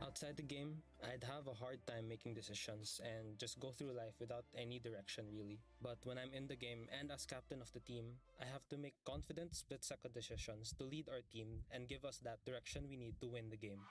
Outside the game, I'd have a hard time making decisions and just go through life without any direction really. But when I'm in the game and as captain of the team, I have to make confident split-second decisions to lead our team and give us that direction we need to win the game.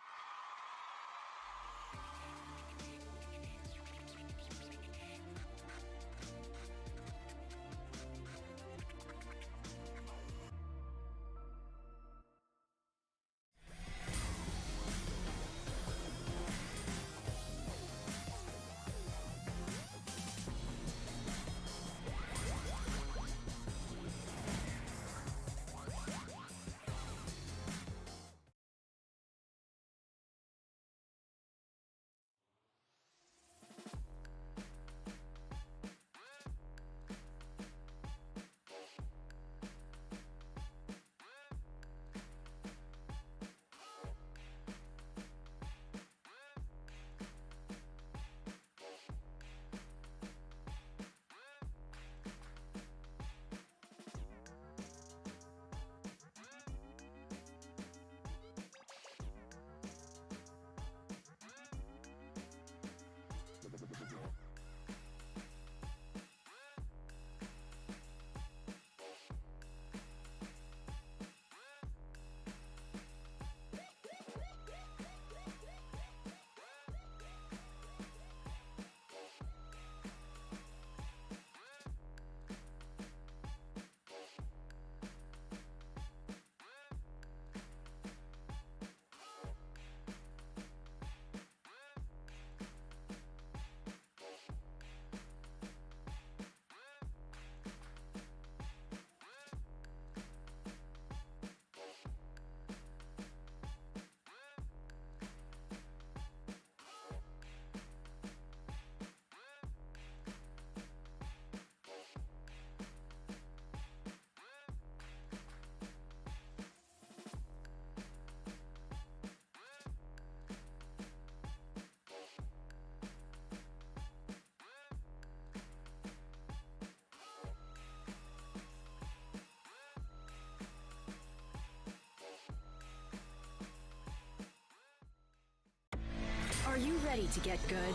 Are you ready to get good?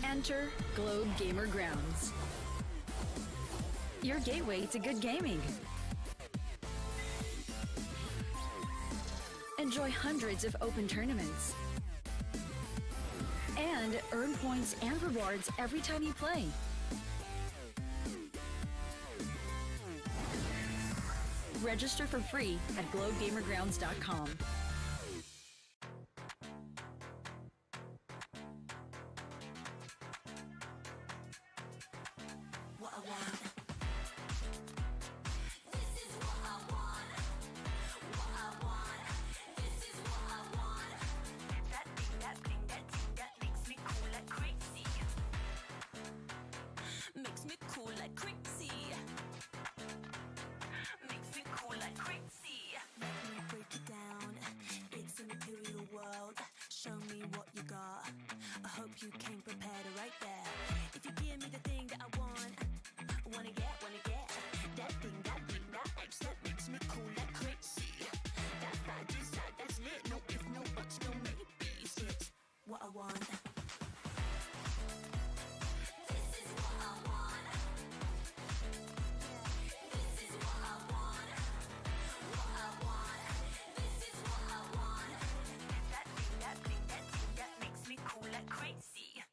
Enter Globe Gamer Grounds, your gateway to good gaming. Enjoy hundreds of open tournaments and earn points and rewards every time you play. Register for free at globegamergrounds.com. What I want. This is what I want. What I want. This is what I want. That thing, that thing, that thing that makes me cool like crazy. Makes me cool like crazy. Makes me cool like crazy. Let me break it down. It's a material world. Show me what you got. I hope you came prepared right there. If you give me the thing that I want, wanna get that thing that makes me cool like crazy. That's that desire, that's lit. No if, no buts, no maybes. It's what I want. This is what I want. This is what I want. What I want. This is what I want. That thing that makes me cool like crazy.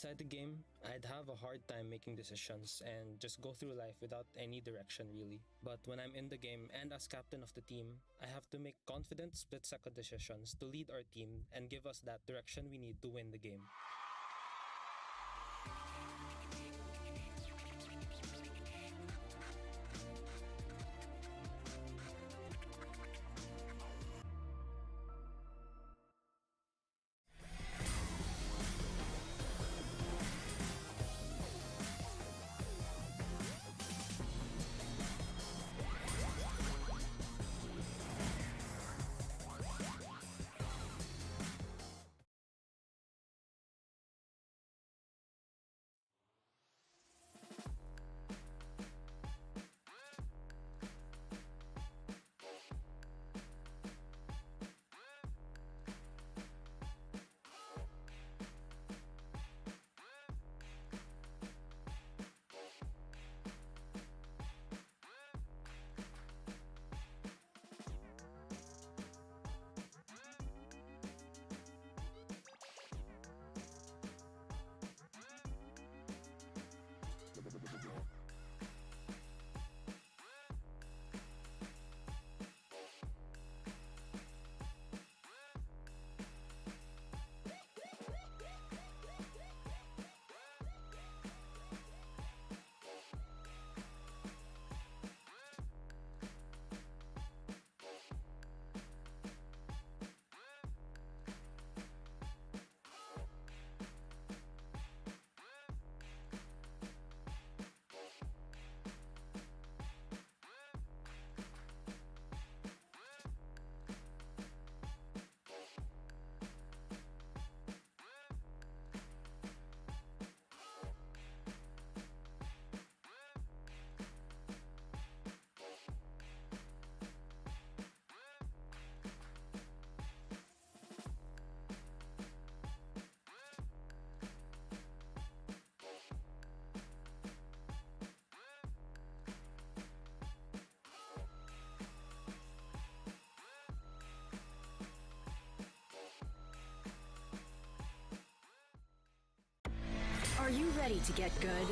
Outside the game, I'd have a hard time making decisions and just go through life without any direction really. But when I'm in the game and as captain of the team, I have to make confident split-second decisions to lead our team and give us that direction we need to win the game. Are you ready to get good?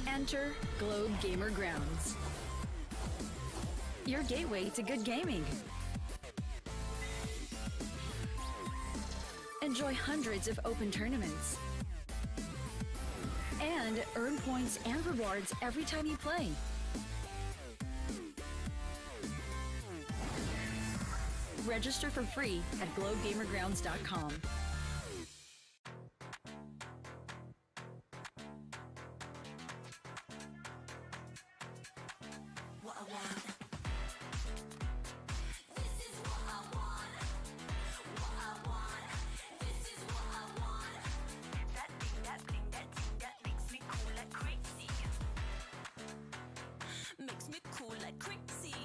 Enter Globe Gamer Grounds, your gateway to good gaming. Enjoy hundreds of open tournaments and earn points and rewards every time you play. Register for free at globegamergrounds.com. What I want. This is what I want. What I want. This is what I want. That thing, that bling, that thing that makes me cool like crazy. Makes me cool like crazy.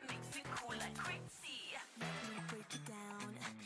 Makes me cool like crazy. Let me break it down.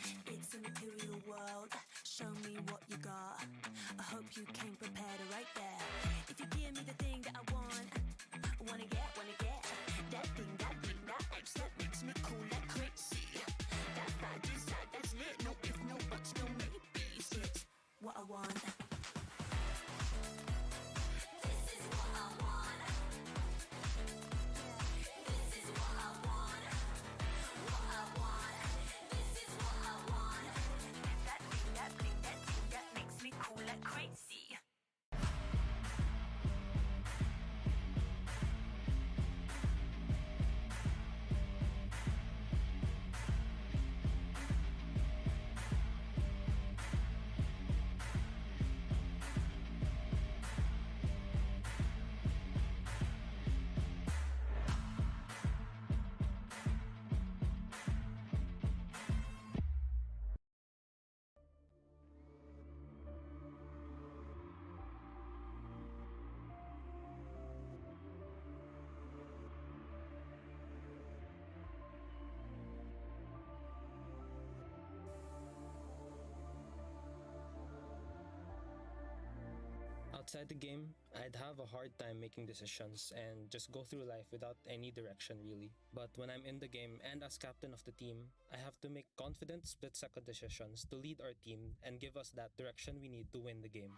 Outside the game, I'd have a hard time making decisions and just go through life without any direction really. But when I'm in the game and as captain of the team, I have to make confident split-second decisions to lead our team and give us that direction we need to win the game.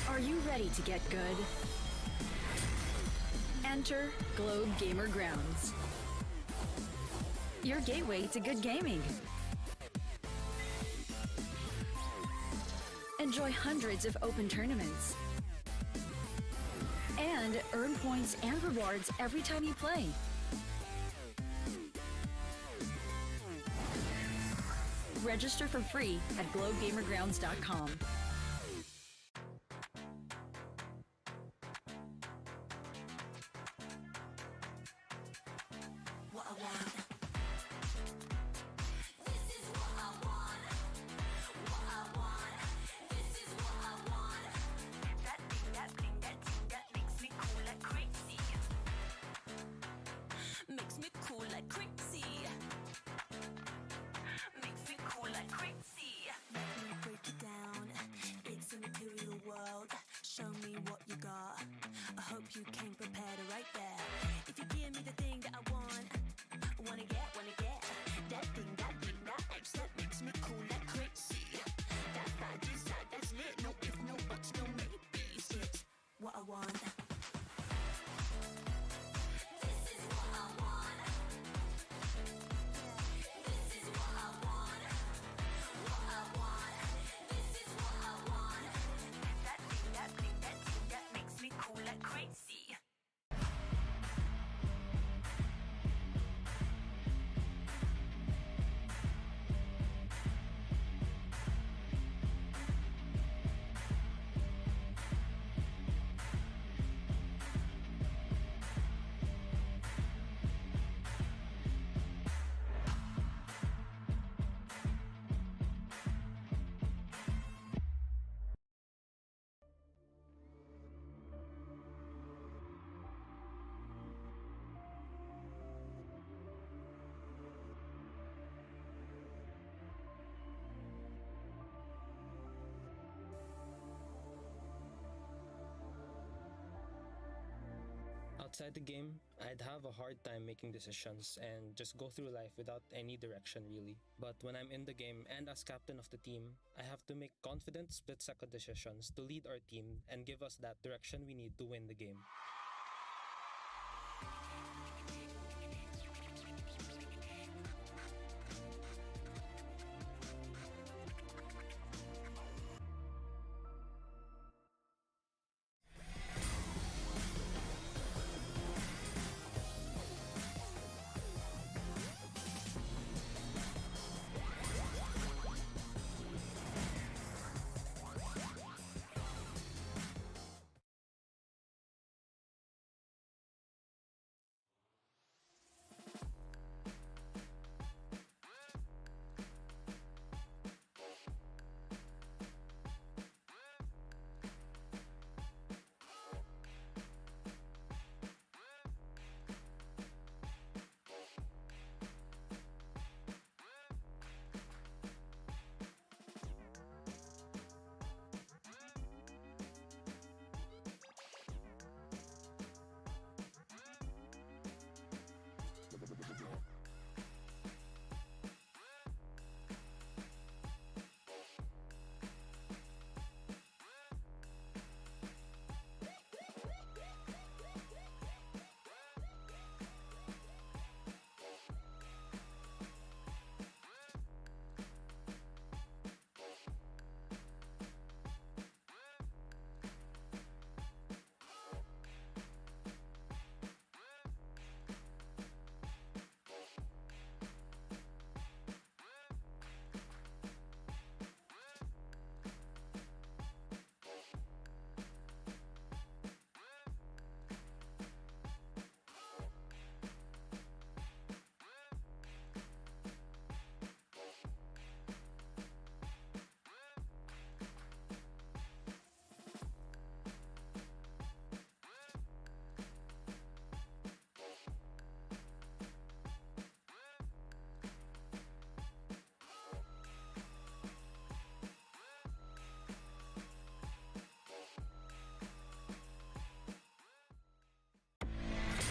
Are you ready to get good? Enter Globe Gamer Grounds, your gateway to good gaming. Enjoy hundreds of open tournaments and earn points and rewards every time you play. Register for free at globegamergrounds.com. What I want. This is what I want. What I want. This is what I want. That thing, that bling, that thing that makes me cool like crazy. Makes me cool like crazy. Makes me cool like crazy. Let me break it down. Outside the game, I'd have a hard time making decisions and just go through life without any direction really. But when I'm in the game and as captain of the team, I have to make confident split-second decisions to lead our team and give us that direction we need to win the game.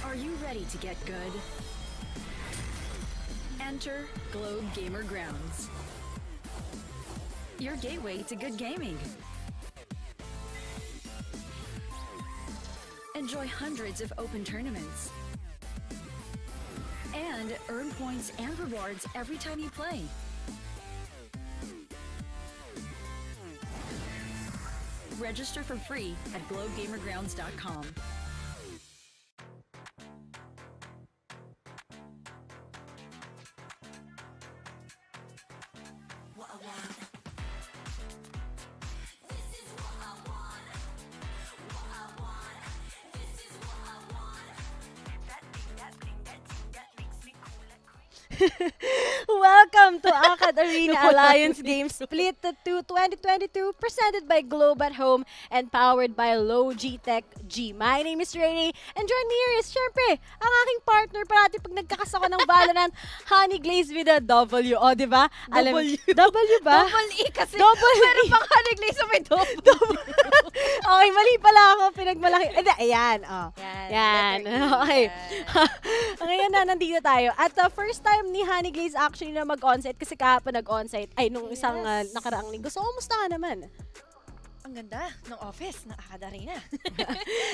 Are you ready to get good? Enter Globe Gamer Grounds, your gateway to good gaming. Enjoy hundreds of open tournaments and earn points and rewards every time you play. Register for free at globegamergrounds.com. What I want. This is what I want. What I want. This is what I want. That thing, that thing, that thing that makes me cool like crazy. Welcome to Akad Arena Alliance Games Split 2 2022, presented by Globe at Home and powered by LogitechG. My name is Rainy, and join me here is, syempre, ang aking partner parati pag nagkakasako ng Valorant, Honey Glaze with a W. O, di ba? W. W ba? Double E kasi. Double E. Meron pang Honey Glaze na may double. Okay, mali pala ako. Pinagmalaki. Ayan, oh. Yan. Letter E. Okay. Yan. Ngayon na, nandito tayo. At first time ni Honey Glaze actually na mag-onsite kasi kahapon nag-onsite. Ay, nung isang Yes. nakaraang linggo. So, kumusta ka naman? Ang ganda ng office ng Akad Arena.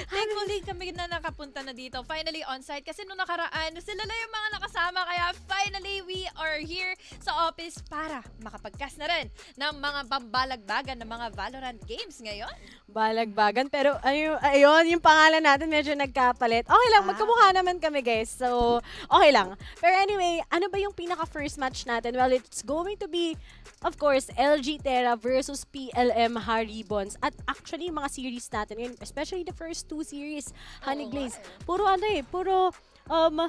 Thankfully, kami na nakapunta na dito. Finally, on-site. Kasi nung nakaraan, sila lang yung mga nakasama. Kaya finally, we are here sa office para makapag-cast na rin ng mga pambalagbagan ng mga Valorant games ngayon. Balagbagan. Pero, ayun, yung pangalan natin medyo nagkapalit. Okay lang, magkamukha naman kami, guys. So, okay lang. Pero anyway, ano ba yung pinaka-first match natin? Well, it's going to be, of course, LG Terra versus PLM Haribons. At actually, yung mga series natin ngayon, especially the first two series, Honey Oo, Glaze, nga eh. puro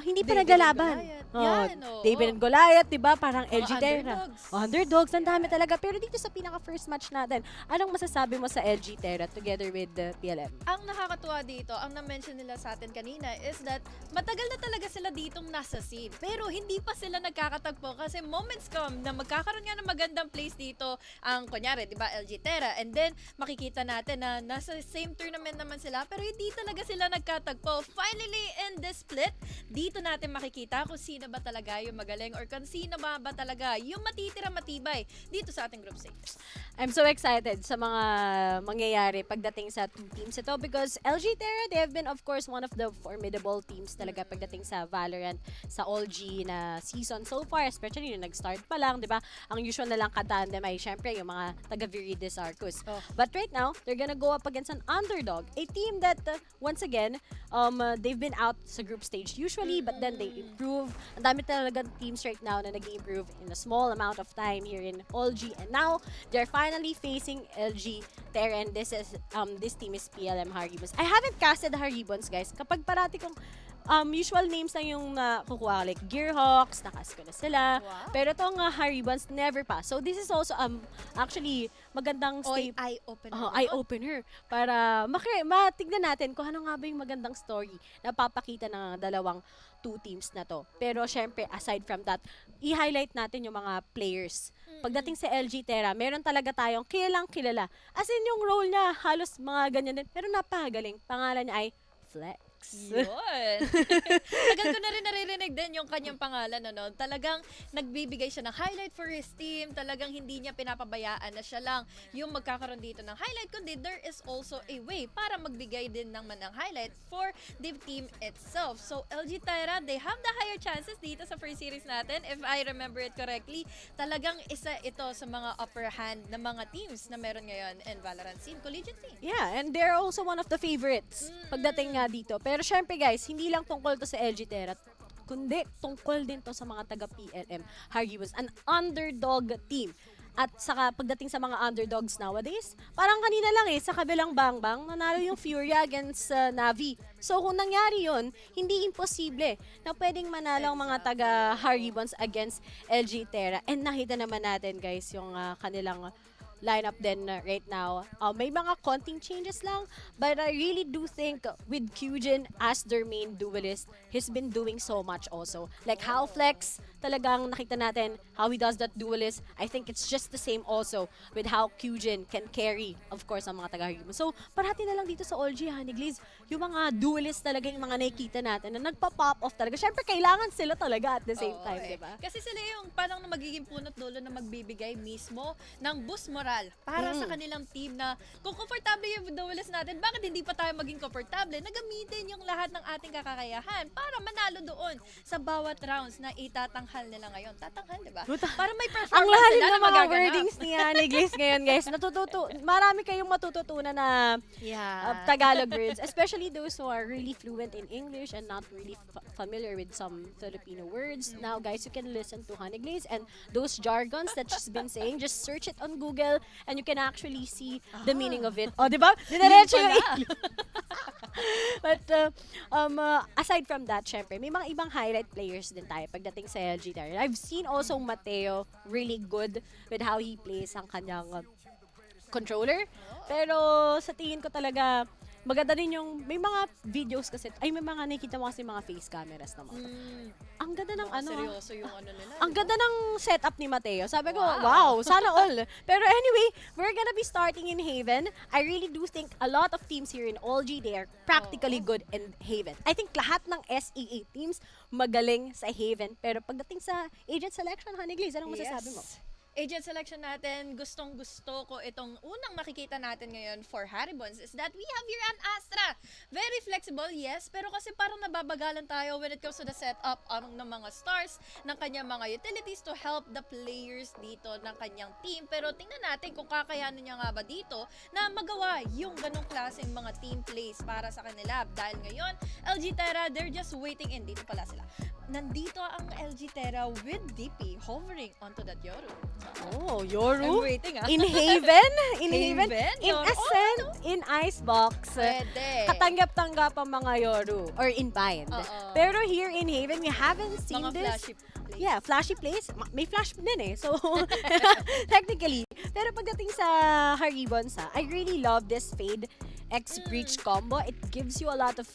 hindi pa Dilig-dilig naglalaban. Goliath. Yan, oo. David and Goliath, di ba? Parang Mga LG Terra. underdogs. Underdogs, ang dami talaga. Pero dito sa pinaka-first match natin, anong masasabi mo sa LG Terra together with PLM? Ang nakakatuwa dito, ang na-mention nila sa atin kanina is that matagal na talaga sila ditong nasa scene. Pero hindi pa sila nagkakatagpo kasi moments come na magkakaroon nga ng magandang place dito ang kunyari, di ba, LG Terra. And then, makikita natin na nasa same tournament naman sila pero hindi talaga sila nagkatagpo. Finally, in this split, dito natin makikita kung sino ba talaga yung magaling or kung sino ba talaga yung matitira matibay dito sa ating group stage. I'm so excited sa mga mangyayari pagdating sa two teams ito because LG Terra, they have been of course one of the formidable teams talaga pagdating sa Valorant, sa All-G na season so far, especially yung nag-start pa lang, di ba? Ang usual na lang katandem ay syempre yung mga taga Viridis, Arcus. Oh. But right now, they're gonna go up against an underdog, a team that once again, they've been out sa group stage usually, but then they improve. Ang dami talagang teams right now na nag-improve in a small amount of time here in All-G, and now they're finally facing LG Terra, and this team is PLM Haribons. I haven't casted Haribons, guys. Kapag parati kong usual names lang yung kukuha, like Gearhawks, nakas ko na sila. Wow. Pero itong Haribons, never pa. So this is also actually magandang Eye-opener. eye-opener para matignan natin kung ano nga ba yung magandang story na papakita ng dalawang two teams na to. Pero syempre, aside from that, i-highlight natin yung mga players. Pagdating sa LG Terra, meron talaga tayong kilalang kilala. As in, yung role niya, halos mga ganyan din. Pero napakagaling. Pangalan niya ay Flex. Yun. Tagal ko na rin naririnig din yung kanyang pangalan. Ano? Talagang nagbibigay siya ng highlight for his team. Talagang hindi niya pinapabayaan na siya lang yung magkakaroon dito ng highlight. Kundi there is also a way para magbigay din naman ng highlight for the team itself. So LG Terra, they have the higher chances dito sa first series natin. If I remember it correctly, talagang isa ito sa mga upper hand na mga teams na meron ngayon in Valorant scene, collegiate scene. Yeah, and they're also one of the favorites pagdating nga dito. Pero syempre guys, hindi lang tungkol to sa LG Terra, kundi tungkol din to sa mga taga PLM Haribons, an underdog team. At saka pagdating sa mga underdogs nowadays, parang kanina lang sa kabilang bangbang, nanalo yung Fury against Navi. So kung nangyari yun, hindi imposible na pwedeng manalo ang mga taga Haribons against LG Terra. And nakita naman natin guys yung kanilang lineup din right now. May mga konting changes lang, but I really do think with Kyujin as their main duelist, he's been doing so much also. Like how Flex, talagang nakita natin how he does that duelist. I think it's just the same also with how Kyujin can carry, of course, ang mga taga-Haribons. So, parati na lang dito sa All-G, Honeygliz, yung mga duelist talaga yung mga nakikita natin na nagpa-pop off talaga. Syempre, kailangan sila talaga at the same time, diba? Kasi sila yung parang magiging punot dulo na magbibigay mismo ng boost moral para sa kanilang team na kung komportable yung duelist natin, bakit hindi pa tayo maging komportable na gamitin yung lahat ng ating kakakayahan para manalo doon sa bawat rounds na itatanghal nila ngayon. Tatanghal, diba? Para may performance Ang lalim sila ng na mga magaganap. wordings ni Honeygliz ngayon, guys. Marami kayong matututunan na Tagalog words, especially those who are really fluent in English and not really familiar with some Filipino words. Now, guys, you can listen to Honeygliz and those jargons that she's been saying. Just search it on Google and you can actually see the meaning of it. Oh, di ba? Dinaretso yung But aside from that, syempre, may mga ibang highlight players din tayo pagdating sa LG Terra. I've seen also Mateo really good with how he plays ang kanyang controller. Pero sa tingin ko talaga, maganda din yung, may mga videos kasi, may mga nakikita mo kasi mga face cameras naman. Ang ganda ng Seryoso yung nila. ang ganda ng setup ni Mateo. Sabi ko, wow, sana all. Pero anyway, we're gonna be starting in Haven. I really do think a lot of teams here in All-G, they are practically good in Haven. I think lahat ng SEA teams magaling sa Haven. Pero pagdating sa agent selection, Honeygliz, anong masasabi mo? Agent selection natin, gustong-gusto ko itong unang makikita natin ngayon for Haribons is that we have here an Astra. Very flexible, yes, pero kasi parang nababagalan tayo when it comes to the setup ng mga stars, ng kanyang mga utilities to help the players dito ng kanyang team. Pero tingnan natin kung kakayanin niya nga ba dito na magawa yung ganong klaseng mga team plays para sa kanila. Dahil ngayon, LG Terra, they're just waiting in. Dito pala sila. nandito ang LG Terra with DP hovering onto that Yoru. Oh, I'm Yoru? waiting In Haven? In Haven? Haven? In Yoru? Ascent? In Icebox? Pwede. Katanggap-tanggap ang mga Yoru. Or in Bind. Oo. Pero here in Haven, we haven't seen Mga this. flashy plays. Yeah, flashy plays. May flash din eh. So, technically. Pero pagdating sa Haribons, I really love this Fade X Breach combo. It gives you a lot of,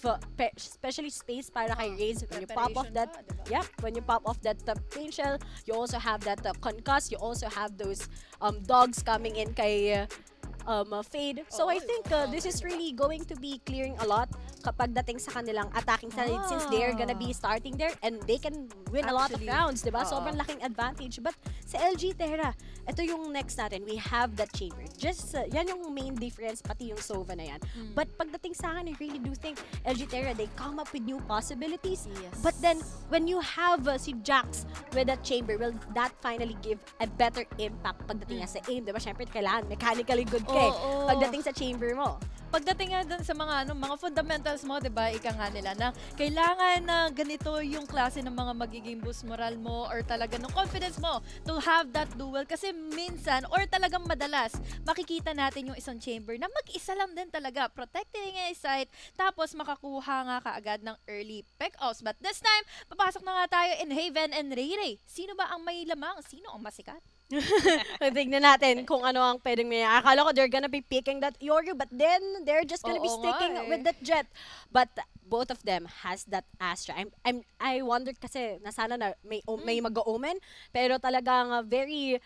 especially space para kay Raze. When you pop off Preparation that, pa, diba? yep, when you pop off that pain shell, you also have that concuss. You also have those dogs coming in kay Fade. So I think this is really going to be clearing a lot kapag dating sa kanilang attacking side since they're gonna be starting there and they can win a lot of Actually, rounds, diba? oo. Sobrang laking advantage. But sa LG Terra, ito yung next natin. We have that chamber. Just, yan yung main difference, pati yung Sova na yan. But pagdating sa akin, I really do think LG Terra, they come up with new possibilities. Yes. But then, when you have si Jax with that chamber, will that finally give a better impact pagdating nga sa aim, diba? Siyempre, kailangan mechanically good ka eh, Oo. pagdating sa chamber mo. Pagdating nga dun sa mga fundamentals mo, 'di ba? Ika nga nila na kailangan na ganito yung klase ng mga magiging boost moral mo or talaga ng confidence mo to have that duel kasi minsan or talagang madalas makikita natin yung isang chamber na mag-isa lang din talaga protecting a site tapos makakuha nga kaagad ng early pick-offs. But this time, papasok na nga tayo in Haven and Ray. Sino ba ang may lamang? Sino ang masikat? Tignan natin kung ano ang pwedeng may. Akala ko they're gonna be picking that Yoru, but then they're just gonna be Oo sticking nga eh. with that Jet. But both of them has that Astra. I wondered kasi nasana na may mag-omen, pero talagang very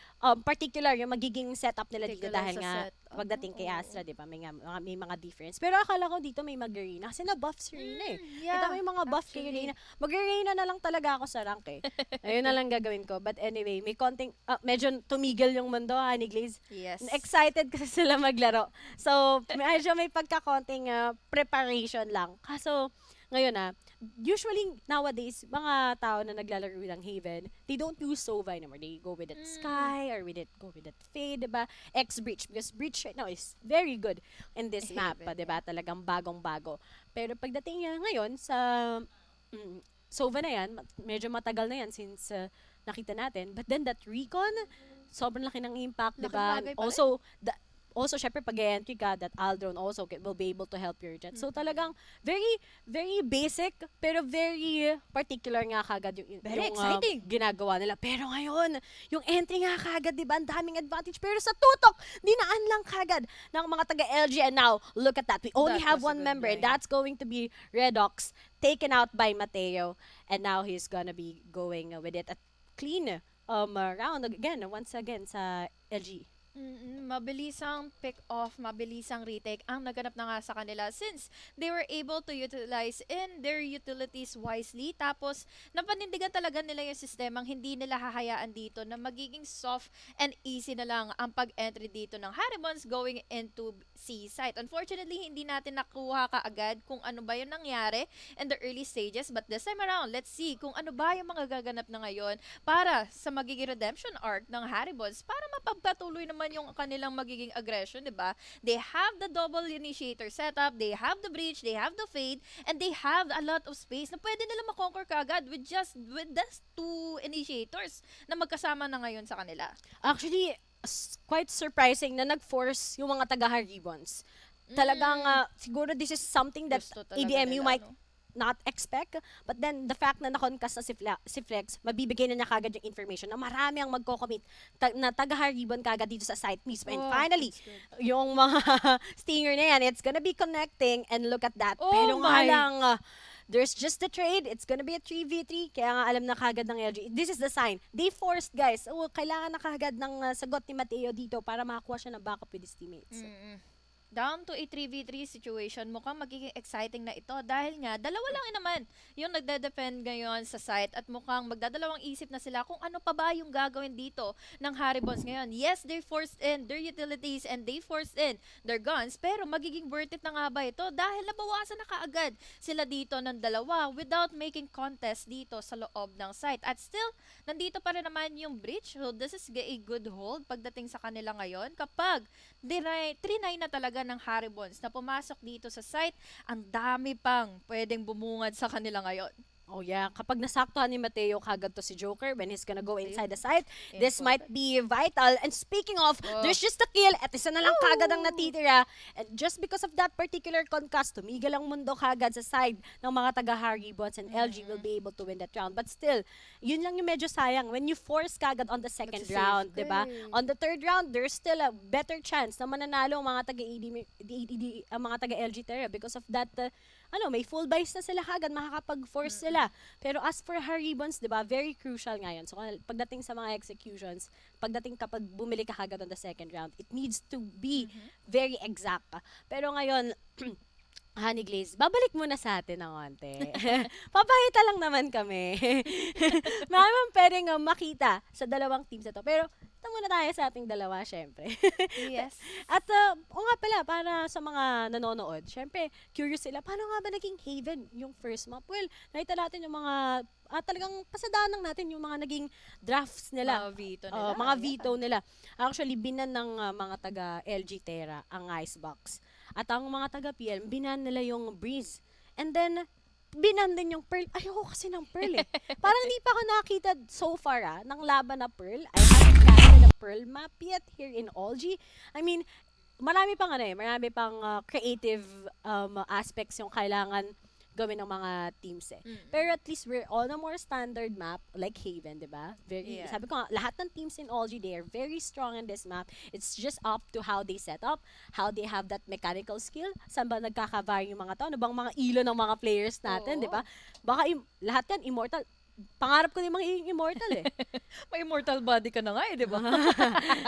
particular yung magiging setup nila dito Particular dahil sa nga set. pagdating kay Oo. Astra, di ba? May mga difference. Pero akala ko dito may mag-Reina kasi na-buff si Reina eh. Kita ko yung mga buff kay actually. Reina. Mag-Reina na lang talaga ako sa rank eh. Ayun na lang gagawin ko. But anyway, may konting, medyo tumigil yung mundo, Honey Glaze. Yes. Excited kasi sila maglaro. So, medyo may pagkakonting preparation lang. Kaso, ngayon usually nowadays, mga tao na naglalaro ng Haven, they don't use Sova anymore. They go with that Sky or go with that Fade, diba? X-Breach. Because Breach right now is very good in this map, Haven, diba? Talagang bagong-bago. Pero pagdating niya ngayon sa Sova na yan, medyo matagal na yan since nakita natin. But then that Recon, sobrang laki ng impact, Laking diba? bagay pa rin. Also, syempre, pag entry ka, that Aldron also will be able to help your Jet. So, talagang very, very basic, pero very particular nga kagad yung, Very yung exciting. ginagawa nila. Pero ngayon, yung entry nga kagad, di ba, ang daming advantage. Pero sa tutok, dinaan lang kagad ng mga taga-LG. And now, look at that. We only That have was a one good member, and line. that's going to be Redox, taken out by Mateo. And now, he's gonna be going with it. At clean round once again sa LG. Mabilisang pick-off, mabilisang retake ang naganap na nga sa kanila since they were able to utilize in their utilities wisely. Tapos, napanindigan talaga nila yung sistemang hindi nila hahayaan dito na magiging soft and easy na lang ang pag-entry dito ng Haribons going into C site. Unfortunately, hindi natin nakuha kaagad kung ano ba yung nangyari in the early stages. But this time around, let's see kung ano ba yung mga gaganap na ngayon para sa magiging redemption arc ng Haribons para mapagpatuloy naman yung kanilang magiging aggression, di ba? They have the double initiator setup, they have the breach, they have the fade, and they have a lot of space na pwede nila makonquer kaagad with just two initiators na magkasama na ngayon sa kanila. Actually, quite surprising na nag-force yung mga taga-Haribons. Talagang, siguro this is something that Gusto talaga ADMU nila, might no? not expect. But then, the fact na nakonkas na si Flex, mabibigay na niya kagad yung information na marami ang magko-commit na taga-Haribon kagad dito sa site mismo. And Oh, finally, that's good. yung mga stinger na yan, it's gonna be connecting and look at that. Oh Pero nga my. lang, there's just the trade. It's gonna be a 3v3. Kaya nga alam na kagad ng LG. This is the sign. They forced, guys. Kailangan na kagad ng sagot ni Mateo dito para makakuha siya ng backup with his teammates. Down to a 3v3 situation, mukhang magiging exciting na ito dahil nga, dalawa lang naman yung nagde-defend ngayon sa site at mukhang magdadalawang isip na sila kung ano pa ba yung gagawin dito ng Haribons ngayon. Yes, they forced in their utilities and they forced in their guns, pero magiging worth it na nga ba ito dahil nabawasan na kaagad sila dito ng dalawa without making contest dito sa loob ng site. At still, nandito pa rin naman yung breach. So, this is a good hold pagdating sa kanila ngayon kapag 3-9 na talaga ng Haribons na pumasok dito sa site, ang dami pang pwedeng bumungad sa kanila ngayon. Oh yeah, kapag nasaktuhan ni Mateo kagad to si Joker when he's gonna go inside the site, this might be vital. And speaking of, there's just a kill at isa na lang kagad ang natitira. And just because of that particular concuss, tumigil ang mundo kagad sa side ng mga taga Haribons and LG will be able to win that round. But still, yun lang yung medyo sayang when you force kagad on the second round, di ba? On the third round, there's still a better chance na mananalo ang mga taga ang mga taga LG Terra because of that may full buys na sila kagad, makakapag-force sila. Pero as for Haribons, di ba, very crucial ngayon. So, pagdating sa mga executions, pagdating kapag bumili ka kagad on the second round, it needs to be very exact. Pero ngayon, Honey Glaze, babalik muna sa atin ng konti. Papahita lang naman kami. Marami pwedeng makita sa dalawang teams na to. Pero, ito muna tayo sa ating dalawa, syempre. Yes. At, nga pala, para sa mga nanonood, syempre, curious sila, paano nga ba naging Haven yung first map? Well, nakita natin yung mga, talagang pasadaan natin yung mga naging drafts nila. Mga veto nila. Mga veto nila. Actually, binan ng mga taga LG Terra ang Icebox. At ang mga taga PL, binan nila yung Breeze. And then, binan din yung Pearl. Ayoko kasi ng Pearl eh. Parang hindi pa ako nakakita so far ng laban na Pearl. I haven't casted a Pearl map yet here in OLG. I mean, marami pang marami pang creative aspects yung kailangan gawin ng mga teams eh. Pero at least we're on a more standard map like Haven, di ba? Sabi ko nga, lahat ng teams in OLG, they are very strong in this map. It's just up to how they set up, how they have that mechanical skill. Saan ba nagkakavary yung mga to? Ano bang mga ilo ng mga players natin, di ba? Baka lahat yan, immortal. Pangarap ko din magiging immortal eh. May immortal body ka na nga eh, di ba?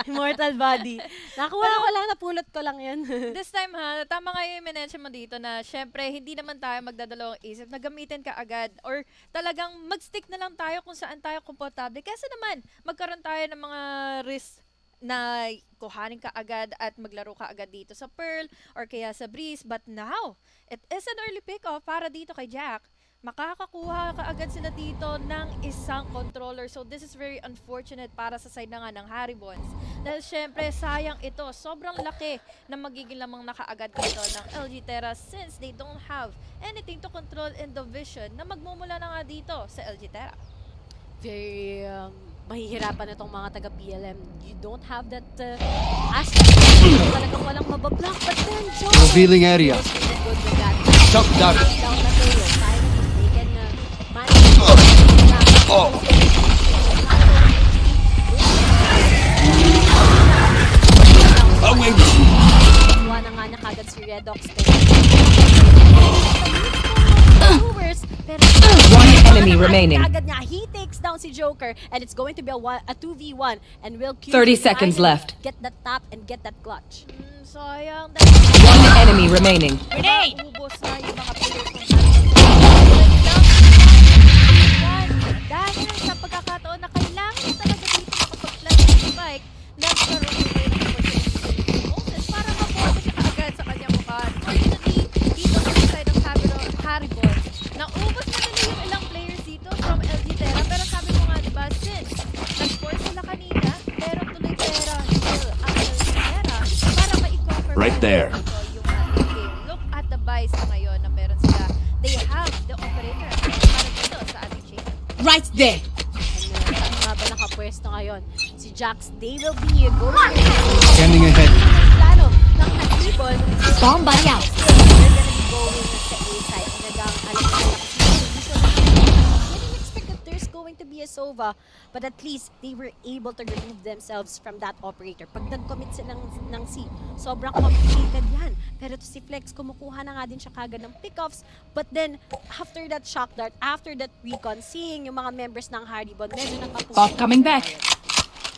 Immortal body. Nakuha ko lang, napulot ko lang yan. This time tama nga yung mention mo dito na syempre, hindi naman tayo magdadalawang isip na gamitin ka agad or talagang mag-stick na lang tayo kung saan tayo komportable. Kasi naman, magkaroon tayo ng mga risk na kuhanin ka agad at maglaro ka agad dito sa Pearl or kaya sa Breeze. But now, it is an early pick-off para dito kay Jack. Makakakuha ka agad sila dito ng isang controller. So, this is very unfortunate para sa side na nga ng Haribons. Dahil syempre, sayang ito. Sobrang laki na magiging lamang nakaagad dito ng LG Terra since they don't have anything to control in the vision na magmumula na nga dito sa LG Terra. Very mahihirapan itong mga taga-PLM. You don't have that aspect. Talagang walang mabablock. But then, Revealing area. Shut down. Oh. Kuha na nga na kagad si Redox. One enemy remaining. Kagad niya, he takes down si Joker and it's going to be a 2v1 and will 30 seconds left. Get that tap and get that clutch. Sayang. One enemy remaining. Ubos na yung mga players ng dahil sa pagkakataon na kailangan talaga dito makapag-plant ng spike, nagkaroon nila ng opportunity si Moses para ma-force siya kaagad sa kanyang mukha. Fortunately, dito sa side ng Haribons, naubos na nila yung ilang players dito from LG Terra. Pero sabi mo nga, diba, since nag-force sila kanina, pero tuloy Terra, still ang LG Terra para ma-cover Right there. yung game. Look at the buys na ngayon na meron sila. They have the operator para dito sa ating chain. Right there. Saan nga ba nakapwesto ngayon? Si Jax, they will be going Scanning ahead. plano ng Haribon. Bomb buddy out. They're gonna be going sa A-side. Talagang alam ko na didn't expect that there's going to be a Sova, but at least they were able to remove themselves from that operator. Pag nag-commit sila ng C, sobrang complicated yan. Pero to si Flex, kumukuha na nga din siya kagad ng pickoffs. But then, after that shock dart, after that recon, seeing yung mga members ng Haribon, medyo nakapusin. Bot coming back.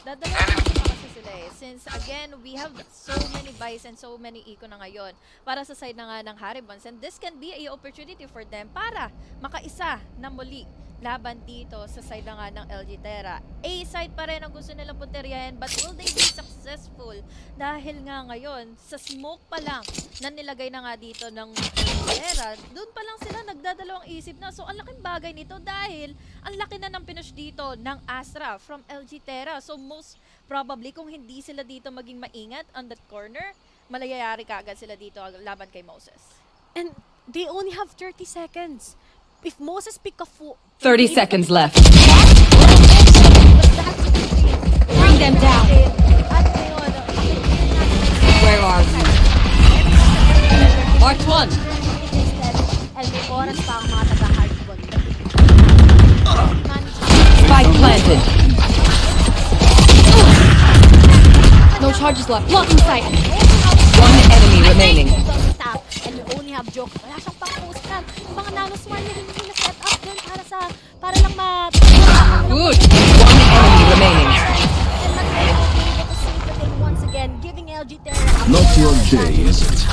Dadalawa pa kasi sila eh. Since again, we have so many buys and so many eco na ngayon para sa side na nga ng Haribons. And this can be a opportunity for them para makaisa na muli laban dito sa side na nga ng LG Terra. A-side pa rin ang gusto nilang punteriyahin, but will they be successful? Dahil nga ngayon, sa smoke pa lang na nilagay na nga dito ng Terra, doon pa lang sila nagdadalawang isip na. So, ang laking bagay nito dahil ang laki na ng pinush dito ng Astra from LG Terra. So, most probably, kung hindi sila dito maging maingat on that corner, malayayari ka agad sila dito laban kay Moses. And they only have 30 seconds. if Moses pick a 30 seconds left. Bring them down. Where are you? March 1. And may oras pa ang mga taga-Haribon. Spike planted. No charges left. Blocking sight. One enemy remaining. And you only have joke. Wala siyang pang-post plan. Yung mga nanoswan niya hindi na set up din para lang Good. One enemy remaining. Once again, giving LG Terra Not your day, is it?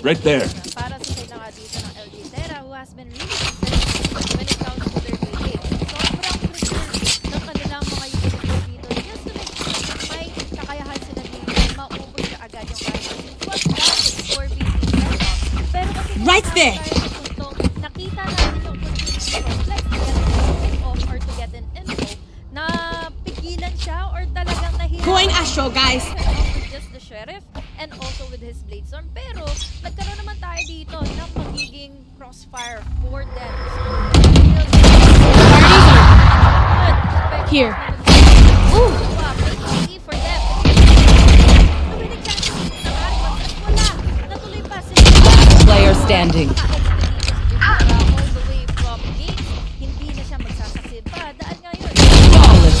Right there. Para sa side na nga dito ng LG Terra, who has been really consistent when it comes to their play. Sobrang prepared ng kanilang mga units dito just to make sure na may kakayahan sila dito na maubos ka agad yung kaya. What's that for being pero kasi Right there. nakita natin yung opportunity of let's get an off or to get an info na pigilan siya or talagang nahihirapan. Going Astro, guys. With just the sheriff and also with his blade storm. Pero nagkaroon naman tayo dito ng magiging crossfire for them. Here. Ooh! For them. Nabilig lang siya ng Arcus at wala. Natuloy pa sila. Player standing. All the way from gates. Hindi na siya magsasaksi pa. Daan nga yun. Flawless.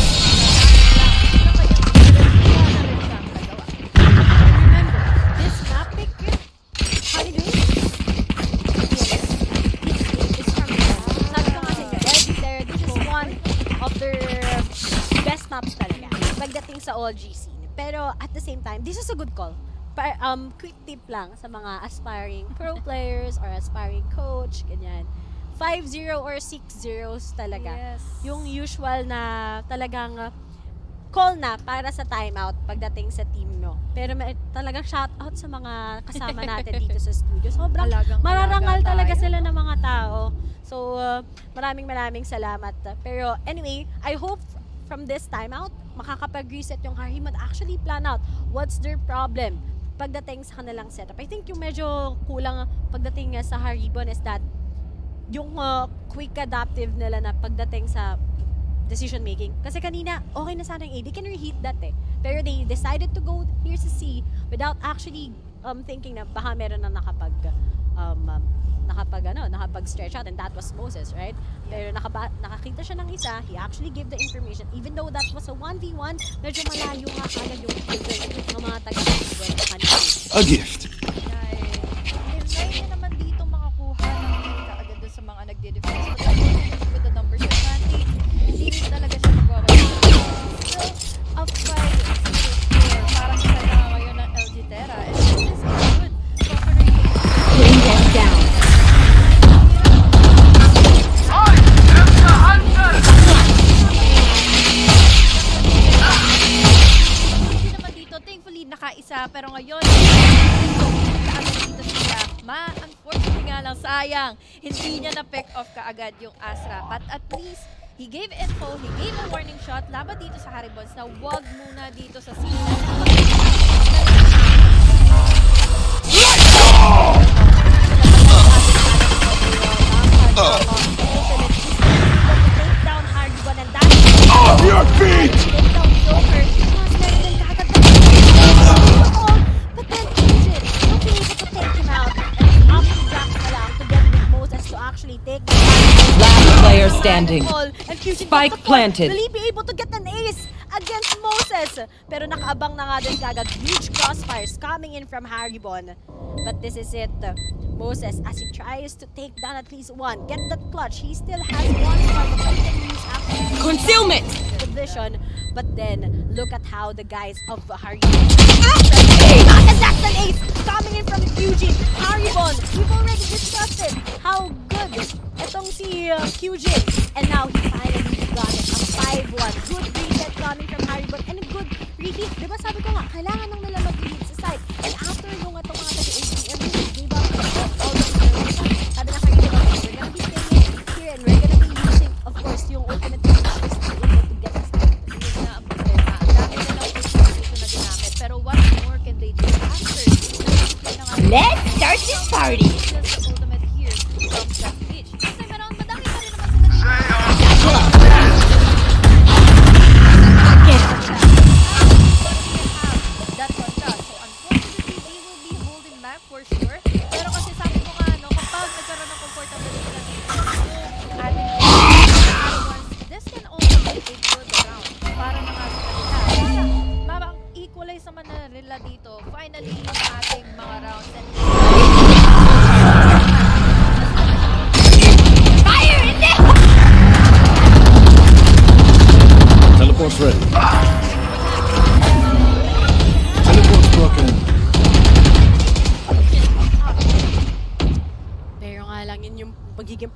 This map pick, how do you do it? Sabi ko nga sa inyo, LG Terra, this is one of their best maps talaga pagdating sa OG scene. Pero at the same time, this is a good call. Quick tip lang sa mga aspiring pro players or aspiring coach, ganyan. 5-0 or 6-0s talaga. Yes. Yung usual na talagang call na para sa timeout pagdating sa team nyo. Pero may talagang shoutout sa mga kasama natin dito sa studio. Sobrang mararangal talaga sila ng mga tao. So, maraming salamat. Pero anyway, I hope from this timeout, makakapag-reset yung Haribon, actually plan out what's their problem pagdating sa kanilang setup. I think yung medyo kulang pagdating sa Haribon is that yung quick adaptive nila na pagdating sa decision making. Kasi kanina, okay na sana yung A. They can reheat that eh. Pero they decided to go here sa C without actually thinking na baka meron na nakapag-stretch out, and that was Moses, right? Pero nakakita siya ng isa, he actually gave the information. Even though that was a 1v1, medyo malayo nga agad yung mga taga-Haribon sa kanila. A gift. Dahil na naman dito makakuha ng kaagad doon sa mga nagde-defense. But with the numbers of Sandy, hindi talaga siya magwawagi. So, a 5-0 score para sa side na ngayon ng LG Terra. And this is good. Bring them down. Hindi naman dito, thankfully, nakaisa. Pero ngayon, kaagad dito siya. Unfortunately nga lang, sayang. Hindi niya na-pick off kaagad yung Astra. But at least, he gave info, he gave a warning shot laban dito sa Haribons na wag muna dito sa Sino. Off your feet! But then Egypt will be able to take him out. And up to Jack na lang to get with Moses to actually take the Last player standing. and Spike planted. Will he be able to get an ace against Moses? Pero nakaabang na nga din kagad. Huge crossfires coming in from Haribon. But this is it. Moses, as he tries to take down at least one, get that clutch. He still has one star, but he can use after Concealment! position. But then, look at how the guys of Haribon and that's an ace coming in from QG. Haribon, we've already discussed it. How good itong si QG. And now he finally got it. A 5-1. Good reset coming from Haribon and a good reheat. Diba sabi ko nga, kailangan nang nila mag-reheat sa side. And after yung itong mga taga-ADMU, gave up all the players. Sabi na Haribon, we're gonna be staying here and we're gonna be using, of course, yung ultimate position to be able to get us out. Pero what more can they do after? Let's start this party! Just ultimate here.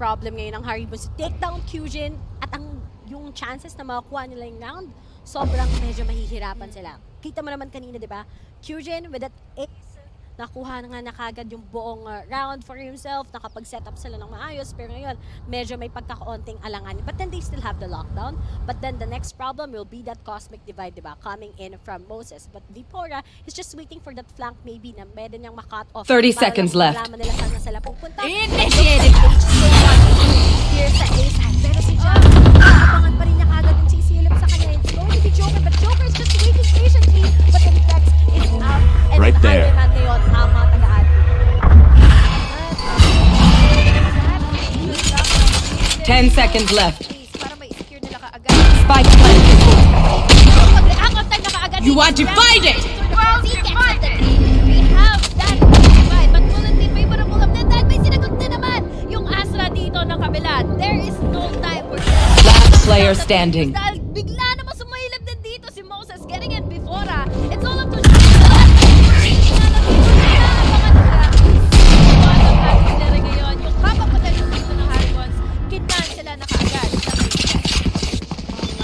problem ngayon ng Haribons to take down Kyujin at yung chances na makakuha nila yung round, sobrang medyo mahihirapan sila. Kita mo naman kanina, di ba? Kyujin with that ace, nakuha na nga na kagad yung buong round for himself, nakapag-set up sila ng maayos, pero ngayon, medyo may pagkakaunting alangan. But then they still have the lockdown. But then the next problem will be that cosmic divide, diba? Coming in from Moses. But Vipora is just waiting for that flank maybe na pwede niyang makat off. 30 seconds left. Malaman nila saan na sila pupunta. Initiated. Here sa ace, pero si Jack, abangan pa rin niya kagad yung sisilip sa kanya. It's going to be Joker, but Joker is just waiting patiently. But in fact, it's out. And Right there. Iron Man ngayon, tama tagaan. 10 seconds left. Para ma-secure nila kaagad. Spike planted. Ang on time na kaagad. You are divided! We have that divide. But Bullet favorable of that. May sinagot na naman yung Astra dito ng kabila. There is no time for that. Last player standing. Dahil bigla naman sumahilap din dito si Moses getting in before. It's all up to yung habang patayon dito ng Haribons, kinaan sila na kaagad.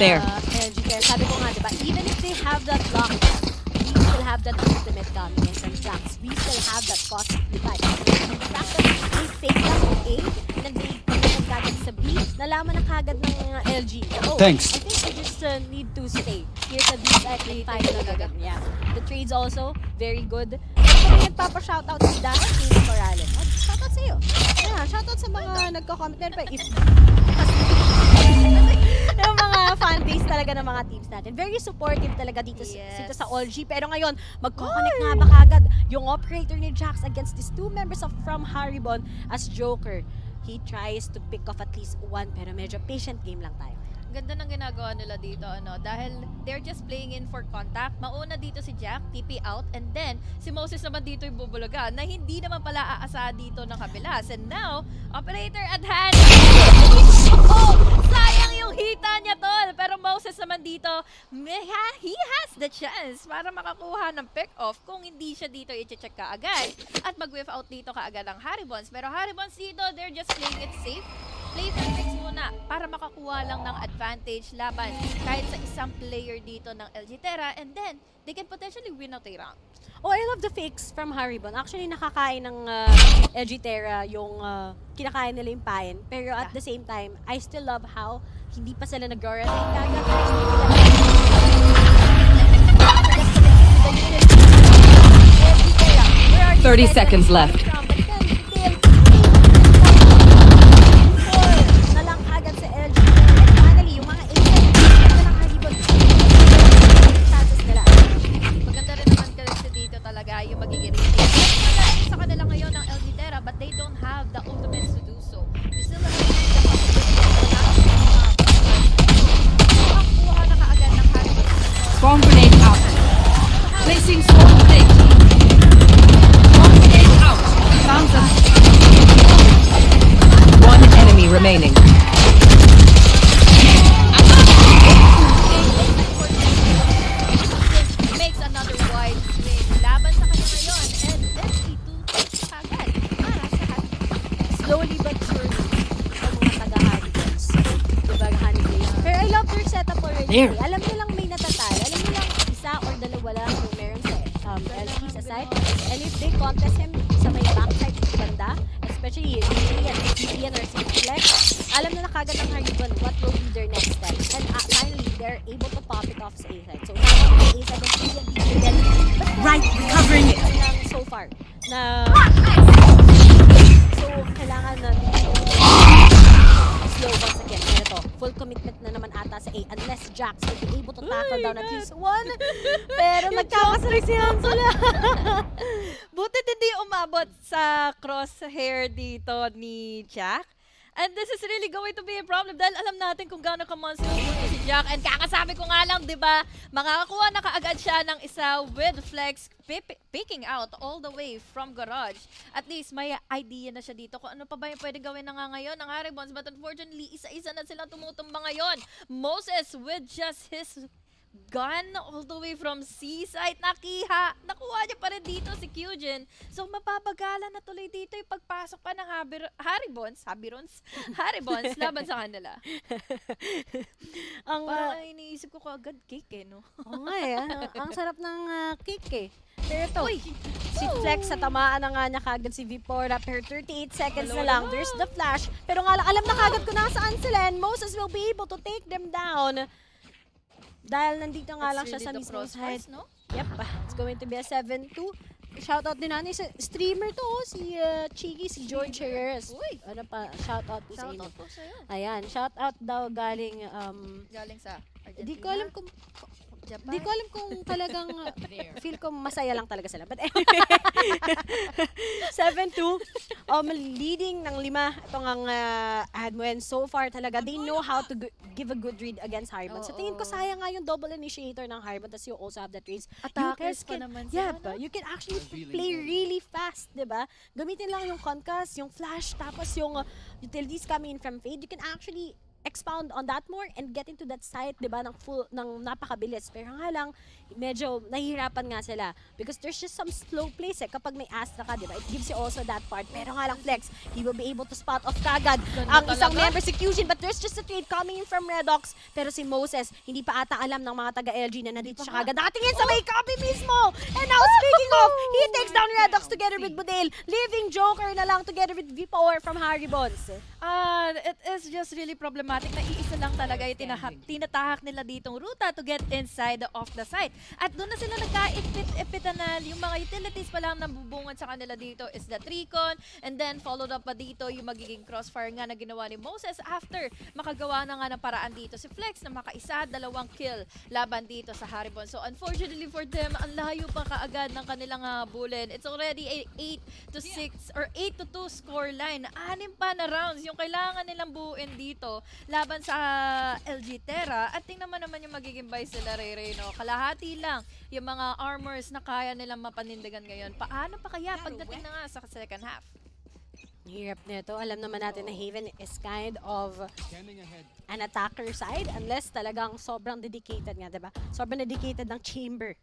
There. LGK, sabi ko nga, diba, even if they have that lock, we still have that ultimate coming in from Jax. We still have that cosmic divide. The fact that they fake lang yung A, and they pagdating kagad sa B, nalaman na kagad ng LG. Oh, Thanks. I think they just need to stay. Here's a B at 3 talaga. Yeah. The trades also, very good. Kung nagpapa-shoutout si Dash, King Corrales. Shoutout sa'yo. Yeah, shoutout sa mga nagko-comment. Pero pa, if yung mga fanbase talaga ng mga teams natin. Very supportive talaga dito, dito sa OLG. Pero ngayon, magkoconnect nga ba kagad yung operator ni Jax against these two members from Haribon as Joker. He tries to pick off at least one, pero medyo patient game lang tayo. Ganda ng ginagawa nila dito, dahil they're just playing in for contact. Mauna dito si Jack, TP out, and then si Moses naman dito yung bubulaga na hindi naman pala aasahan dito ng kabilas. And now, operator at hand. Oh, sayang yung hita niya, tol. Pero Moses naman dito, he has the chance para makakuha ng pick-off kung hindi siya dito i-check kaagad. At mag-whiff out dito kaagad ang Haribons. Pero Haribons dito, they're just playing it safe. Play tactics muna para makakuha lang ng advantage laban kahit sa isang player dito ng LG Terra, and then they can potentially win out a round. Oh, I love the fakes from Haribon. Actually, nakakain ng LG Terra yung kinakain nila yung pain. Pero at the same time, I still love how hindi pa sila nag-rotate kagad. 30 seconds left. Yung magiging rating. Sa kanila ngayon ng LG Terra, but they don't have the ultimates to do so. They still have kuha na kaagad ng Haribons. Swarm grenade out. Placing swarm grenade. Swarm grenade out. Found them. One enemy remaining. Makes another wide swing. Laban sa kanya ngayon. And that's a 2 agad para sa Haribons. Slowly but surely, ang mga taga-Haribons. Diba, Honeydays? Pero I love their setup already. There. Alam nilang may natatalo. Alam nilang isa or dalawa lang yung meron sa LG sa side. And if they contest him sa may backside banda, especially Ian or Flex, alam na kagad ng Haribon what will be their next step. And finally, they're able to pop it off sa A-side. So now, the A-side and Ian, Right, recovering it. So far, na so kailangan na slow once again. Pero ito, full commitment na naman ata sa A unless Jax will be able to tackle down at least one. Pero nagkakasalisihan sila. Butit hindi umabot sa crosshair dito ni Jack. And this is really going to be a problem dahil alam natin kung gaano ka-monster si Jack. And kakasabi ko nga lang, di ba, makakakuha na kaagad siya ng isa with Flex picking out all the way from garage. At least may idea na siya dito kung ano pa ba yung pwede gawin na nga ngayon ng Haribons. But unfortunately, isa-isa na silang tumutumba ngayon. Moses with just his gun all the way from C-site. Nakuha niya pa rin dito si Kyujin. So, mapapagala na tuloy dito yung pagpasok pa ng Haribons laban sa kanila. Parang iniisip ko kaagad cake eh, no? Oo nga eh. Ang sarap ng cake eh. Pero ito, si Flex sa tamaan na nga niya kagad si Vipora. Pero 38 seconds na lang. There's the flash. Pero nga lang, alam na kagad kung nasaan sila. And Moses will be able to take them down. Dahil nandito nga lang siya sa mismong side. No? Yep, it's going to be a 7-2. Shoutout din natin sa streamer to, si Chiki, si George Herreras. Uy! Ano pa, shoutout po sa inyo. Shoutout po sa'yo. Ayan, shoutout daw galing, Galing sa Argentina. di ko alam kung Japan. Di ko alam kung talagang feel ko masaya lang talaga sila. But anyway, 7-2. Leading ng 5 itong ang ADMU. And so far talaga, they know how to give a good read against Haribons. Sa tingin ko, sayang nga yung double initiator ng Haribons. Tapos you also have the trades. Attackers pa naman sila, no? You can actually play really fast, diba? Gamitin lang yung concuss, yung flash, tapos yung utilities coming in from fade. You can actually expound on that more and get into that site, di ba, ng napakabilis. Pero nga lang, medyo nahihirapan nga sila because there's just some slow plays eh. Kapag may Astra ka, di ba, it gives you also that part. Pero nga lang, Flex, he will be able to spot off kagad ang isang member si Kyujin, but there's just a trade coming in from Redox. Pero si Moses, hindi pa ata alam ng mga taga-LG na nandito siya kagad. Nakatingin sa may copy mismo! And now, speaking of, he takes down Redox together with Budale. Living Joker na lang together with V-Power from Haribons. It is just really problematic na iisa lang talaga yung tinatahak nila ditong ruta to get inside of the site. At doon na sila nagka-ipit-ipitan na yung mga utilities pa lang na bubungad sa kanila dito is the Tricon, and then followed up pa dito yung magiging crossfire nga na ginawa ni Moses after makagawa na nga ng paraan dito si Flex na makaisa, 2 kill laban dito sa Haribons. So unfortunately for them, ang layo pa kaagad ng kanilang bulin. It's already a 8-6 or 8-2 score line. 6 pa na rounds yung kailangan nilang buuin dito laban sa LG Terra. At tingnan naman yung magiging buy sila, Ray, no? Kalahati lang yung mga armors na kaya nilang mapanindigan ngayon. Paano pa kaya pagdating na nga sa second half? Hirap nito. Alam naman natin na Haven is kind of an attacker side unless talagang sobrang dedicated nga, diba? Sobrang dedicated ng chamber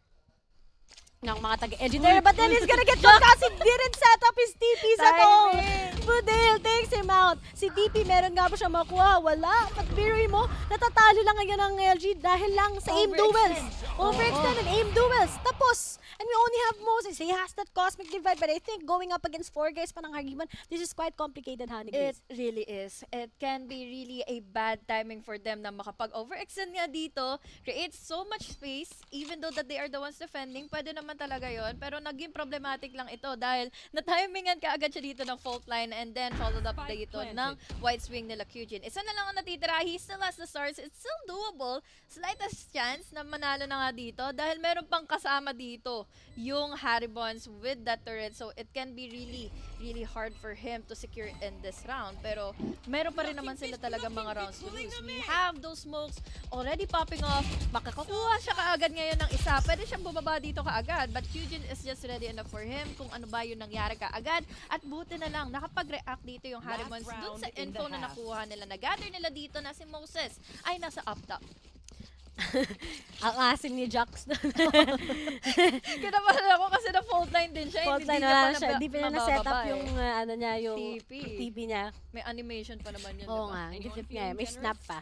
ng mga taga-LG there, but then he's gonna get shot kasi didn't set up his TP sa tong. Budale takes him out. Si TP meron nga ba siya makuha? Wala. Pagbiruin mo, natatalo lang ngayon ng LG dahil lang sa aim duels. Overextended aim duels. Tapos, and we only have Moses. He has that cosmic divide, but I think going up against 4 guys pa ng Haribon, this is quite complicated, honey guys. It really is. It can be really a bad timing for them na makapag-overextend nga dito, creates so much space, even though that they are the ones defending, pwede naman talaga yon. Pero naging problematic lang ito dahil na-timingan ka agad siya dito ng fault line and then followed up dito ng white swing nila Kyujin. Isa na lang ang natitira. He still has the stars. It's still doable. Slightest chance na manalo na nga dito dahil meron pang kasama dito yung Haribons with that turret. So it can be really, really hard for him to secure in this round. Pero meron pa rin naman sila talaga mga rounds to lose. We have those smokes already popping off. Makakakuha siya kaagad ngayon ng isa. Pwede siyang bumaba dito kaagad. But Kyujin is just ready enough for him kung ano ba yung nangyari kaagad. At buti na lang, nakapag-react dito yung Haribons dun sa info na nakuha nila. Nag-gather nila dito na si Moses ay nasa up-top. Ang asim ni Jax. Kinabahan ako kasi na fault line din siya. Fault line wala siya. Hindi pa na na-set up yung ano niya, yung TP niya. May animation pa naman yun, Oo nga, gitip nga. May snap pa.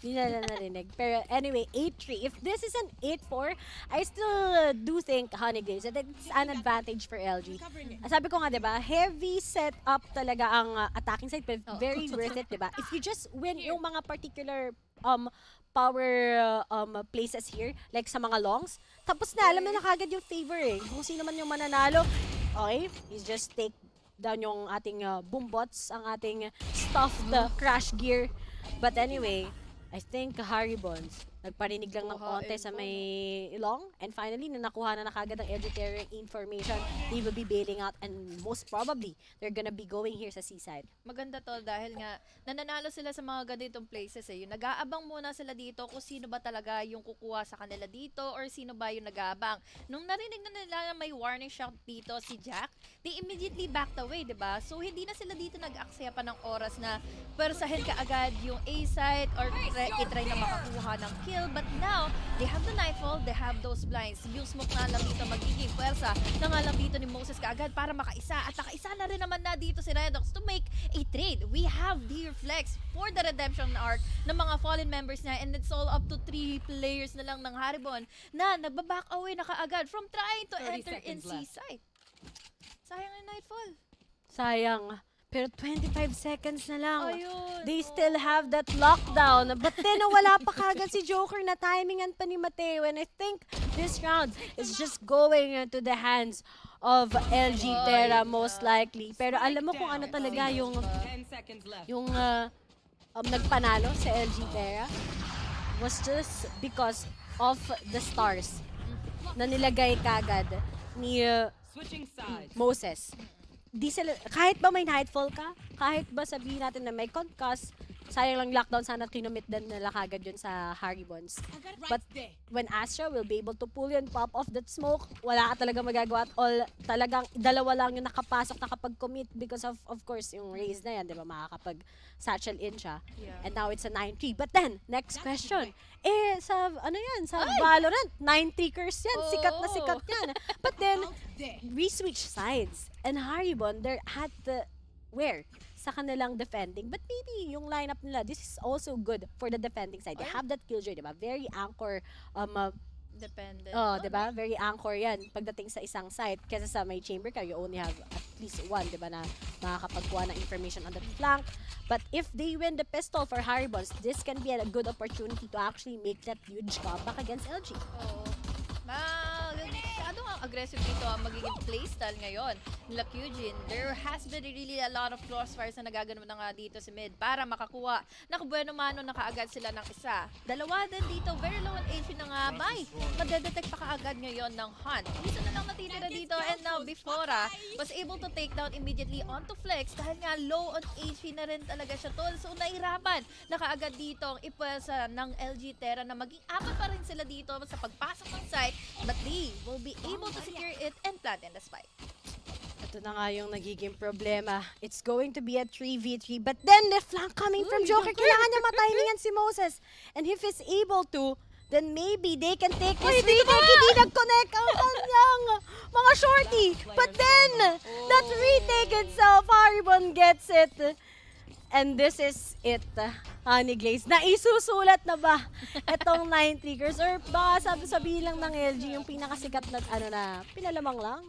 Hindi na narinig. Pero anyway, 8-3. If this is an 8-4, I still do think, honey guys, that it's an advantage for LG. Sabi ko nga, diba, heavy setup talaga ang attacking side, but very worth it, diba? If you just win yung mga particular power places here, like sa mga longs, tapos na, alam na kagad yung favor eh. Kung sino man yung mananalo, okay, he's just take down yung ating boombots, ang ating stuffed crash gear. But anyway, I think Haribons nagparinig lang ng konti sa may long, and finally, na nakuha na kagad ang edge information, they will be bailing out, and most probably, they're gonna be going here sa seaside. Maganda to dahil nga, nananalo sila sa mga ganitong places eh. Yung nag-aabang muna sila dito kung sino ba talaga yung kukuha sa kanila dito or sino ba yung nag-aabang. Nung narinig na nila na may warning shot dito si Jack, they immediately backed away, diba? So, hindi na sila dito nag-aksaya pa ng oras na persahin ka agad yung A-side or itry na makakuha ng kill kill, but now, they have the Nightfall, they have those blinds. Yung smoke na lang dito magiging pwersa na nga lang dito ni Moses kaagad para makaisa. At nakaisa na rin naman na dito si Redox to make a trade. We have the reflex for the redemption arc ng mga fallen members niya, and it's all up to 3 players na lang ng Haribon na nagbaback away na kaagad from trying to 30 enter in seconds C left. site. Sayang yung Nightfall. Sayang. Pero 25 seconds na lang. Ayun. They still have that lockdown. But then, wala pa kagad si Joker na timingan pa ni Mateo. And I think this round is just going into the hands of LG Terra most likely. Pero alam mo kung ano talaga yung 10 seconds left. nagpanalo sa LG Terra was just because of the stars na nilagay kagad ni Switching sides. Moses. Di sila, kahit ba may Nightfall ka, kahit ba sabihin natin na may concuss, sayang lang lockdown, sana kinumit din nila kagad yun sa Haribons. But when Astra will be able to pull yun, pop off that smoke, wala ka talaga magagawa at all. Talagang dalawa lang yung nakapasok, nakapag-commit because of course, yung raise na yan, di ba, makakapag-satchel in siya. Yeah. And now it's a 9-3. But then, next question. Sa VALORANT, 9-3 curse yan. Sikat na sikat yan. But then, we switch sides. And Haribon, they're at the, where? Sa kanilang defending. But maybe yung lineup nila, this is also good for the defending side. They have that killjoy, diba? Very anchor, Dependent. diba? Very anchor yan pagdating sa isang site. Kasi sa may chamber ka, you only have at least one, diba, na makakapagkuha ng information on the flank. But if they win the pistol for Haribons, this can be a good opportunity to actually make that huge comeback against LG. Oo. Masyado nga aggressive dito ang magiging playstyle ngayon nila Kyujin. There has been really a lot of crossfires na nagaganon na nga dito si mid para makakuha. Nakabueno mano na kaagad sila ng isa. Dalawa din dito, very low on HP na nga. Bye! Madedetect pa kaagad ngayon ng Hunt. Isa na lang natitira dito, and now Bifora was able to take down immediately onto Flex dahil nga low on HP na rin talaga siya tol. So nahirapan na kaagad dito ang ipwesa ng LG Terra na maging apat pa rin sila dito sa pagpasok ng site, but they will be able to secure it and plant in the spike. Ito na nga yung nagiging problema. It's going to be a 3v3. But then, the flank coming from Joker, kailangan niya matimingan si Moses. And if he's able to, then maybe they can take this retake. Hindi nag-connect ang kanyang mga shorty. But then, that retake itself, Haribon gets it. And this is it, Honey Glaze. Naisusulat na ba itong 9 triggers? Or baka sabihin lang ng LG yung pinakasikat na, pinalamang lang?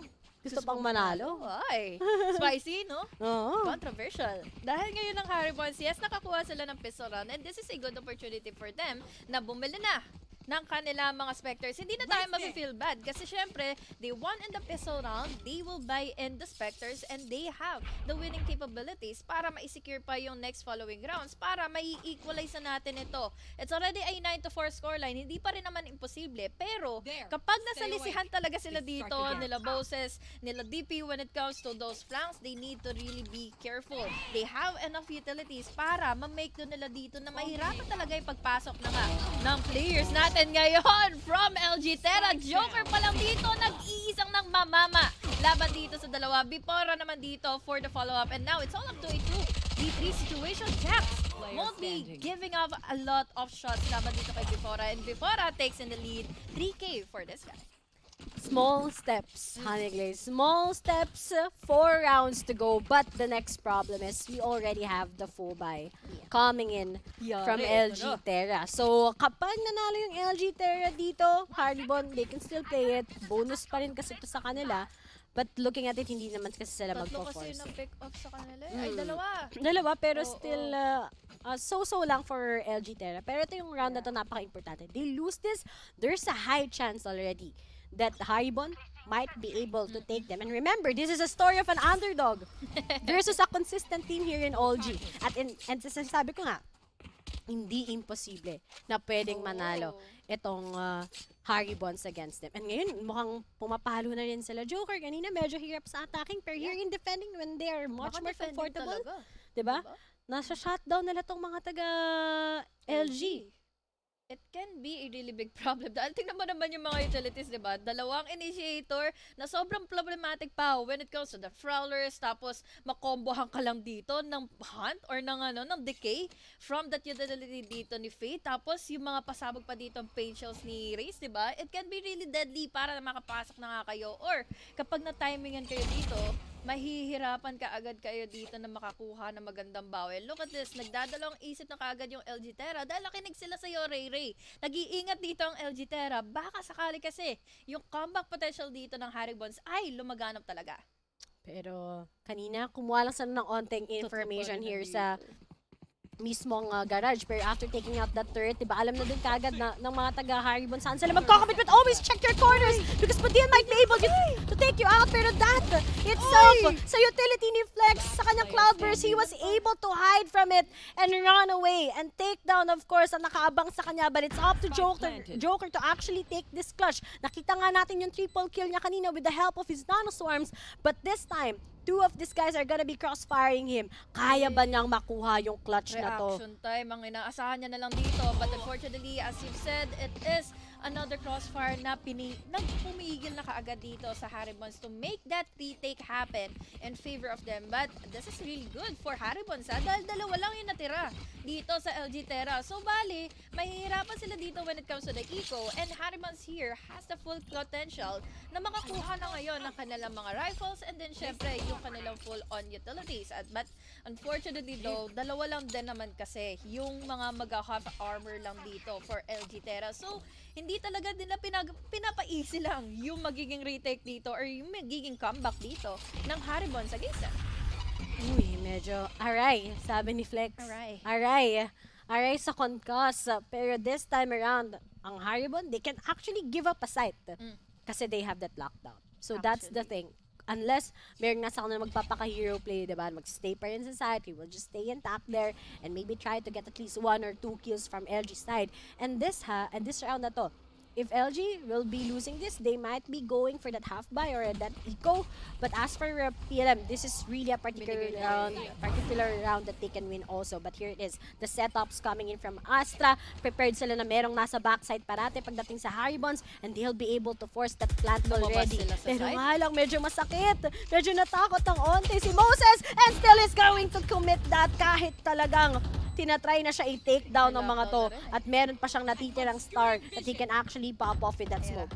Gusto pang manalo? Ay, spicy, no? Oo. Controversial. Dahil ngayon ng Haribons, yes, nakakuha sila ng pistol round, and this is a good opportunity for them na bumili na ng kanila mga Spectres. Hindi na tayo mag-feel bad kasi syempre, they won in the pistol round, they will buy in the Spectres, and they have the winning capabilities para ma-secure pa yung next following rounds para mai-equalize na natin ito. It's already a 9-4 scoreline. Hindi pa rin naman imposible. Pero kapag nasalisihan talaga sila dito, nila Boses, nila DP when it comes to those flanks, they need to really be careful. They have enough utilities para ma-make doon nila dito na mahirapan talaga yung pagpasok na nga ng players natin ngayon from LG Terra. Joker pa lang dito, nag-iisang ng mamama laban dito sa dalawa. Bifora naman dito for the follow-up, and now it's all up to a 2v3 situation. Jax won't be giving up a lot of shots laban dito kay Bifora, and Bifora takes in the lead. 3K for this guy. Small steps, Honey Glaze. Small steps, 4 rounds to go. But the next problem is we already have the full buy coming in from LG Terra. So, kapag nanalo yung LG Terra dito, Haribon, they can still play it. Bonus pa rin kasi ito sa kanila. But looking at it, hindi naman kasi sila Tatlo kasi magpo-force. yung pick up sa kanila. Ay, dalawa. Dalawa, pero still so-so lang for LG Terra. Pero ito yung round na to napaka-importante. They lose this, there's a high chance already that Haribon might be able to take them. And remember, this is a story of an underdog versus a consistent team here in OG. And sabi ko nga, hindi imposible na pwedeng manalo itong Haribons against them. And ngayon, mukhang pumapalo na rin sila. Joker, kanina medyo hirap sa attacking, pero here in defending when they are much more comfortable. Diba? Nasa shutdown nila tong mga taga LG. It can be a really big problem. Dahil tingnan mo naman yung mga utilities, di ba? Dalawang initiator na sobrang problematic pa when it comes to the Prowlers. Tapos, makombohan ka lang dito ng Hunt or ng Decay from that utility dito ni Faye. Tapos, yung mga pasabog pa dito ang paint shells ni Raze, di ba? It can be really deadly para makapasok na nga kayo. Or, kapag na-timingan kayo dito, mahihirapan ka agad kayo dito na makakuha ng magandang bawel. Look at this, nagdadalawang isip na kaagad yung LG Terra dahil nakinig sila sa'yo, Ray. Nag-iingat dito ang LG Terra. Baka sakali kasi yung comeback potential dito ng Haribons ay lumaganap talaga. Pero kanina, kumuha lang sana ng onting information here sa mismong garage. Pero after taking out that turret, diba, alam na din kagad na ng mga taga-Haribons saan sila magkakabit. But always check your corners because Padian might be able to take you out. Pero that itself, sa utility ni Flex, sa kanyang Cloudburst, he was able to hide from it and run away and take down, of course, ang nakaabang sa kanya. But it's up to Joker to actually take this clutch. Nakita nga natin yung triple kill niya kanina with the help of his nanoswarms. But this time, two of these guys are gonna be crossfiring him. Kaya ba niyang makuha yung clutch na to? Reaction time, ang inaasahan niya na lang dito. But unfortunately, as you've said, it is another crossfire na pumigil na kaagad dito sa Haribons to make that retake happen in favor of them. But this is really good for Haribons dahil dalawa lang yung natira dito sa LG Terra. So bali, mahihirapan sila dito when it comes to the eco, and Haribons here has the full potential na makakuha na ngayon ng kanilang mga rifles and then syempre yung kanilang full on utilities. But unfortunately though, dalawa lang din naman kasi yung mga mag-half armor lang dito for LG Terra. So hindi talaga nila pinapa-easy lang yung magiging retake dito or yung magiging comeback dito ng Haribons against them. Uy, medyo aray, sabi ni Flex. Aray sa concuss. Pero this time around, ang Haribon, they can actually give up a sight kasi they have that lockdown. So that's the thing. Unless mayroong nasa kanila magpapaka-hero play, diba? Mag-stay pa rin sa side, he will just stay intact there and maybe try to get at least 1 or 2 kills from LG's side. And this round na to, if LG will be losing this, they might be going for that half buy or that eco. But as for PLM, this is really a particular round that they can win also. But here it is, the setups coming in from Astra. Prepared sila na merong nasa backside parate pagdating sa Haribons, and they'll be able to force that plant already. Pero nga lang, medyo masakit. Medyo natakot ang onte si Moses and still is going to commit that kahit talagang tinatry na siya i-take down ng mga to at meron pa siyang natitirang star that he can actually pop off with that smoke.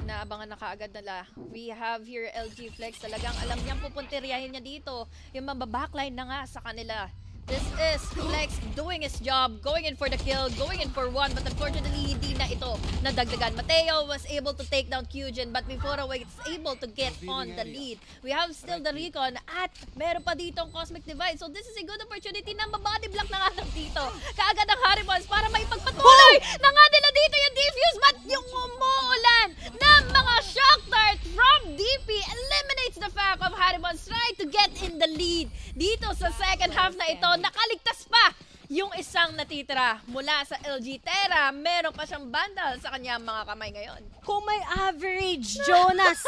Inaabangan na kaagad nila. We have here LG Flex. Talagang alam niyang pupuntiryahin niya dito. Yung mababackline na nga sa kanila. This is Flex doing his job, going in for the kill, going in for one, but unfortunately, hindi na ito nadagdagan. Mateo was able to take down Kyujin, but before away, it's able to get on the lead. We have still the recon at meron pa ditong Cosmic Divide. So this is a good opportunity na mabody block na nga dito. Kaagad ang Haribons para maipagpatuloy na nga nila dito yung defuse, but yung umuulan ng mga shock dart from DP eliminates the fact of Haribons trying to get in the lead dito sa second half na ito. Nakaligtas pa yung isang natitira mula sa LG Terra. Meron pa siyang bandal sa kanyang mga kamay ngayon. Kung may average, Jonas,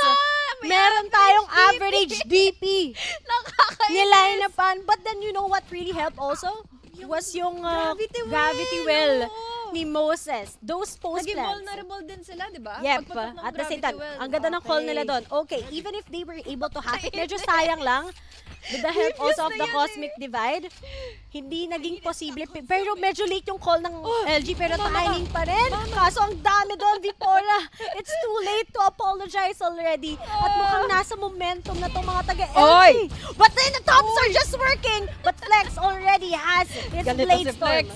meron tayong average DP. Nilinapan. But then you know what really helped also? Was yung gravity well ni Moses. Those post Naging plants. vulnerable din sila, di ba? Yep. At the same time, ang ganda ng call nila doon. Okay, even if they were able to hack it, medyo sayang lang. With the help also of the Cosmic Divide, hindi naging posible. Pero medyo late yung call ng LG, pero timing pa rin. Kaso ang dami doon, Vipora. It's too late to apologize already. At mukhang nasa momentum na itong mga taga-LG. But then the tops are just working. But Flex already has his Blade Storm.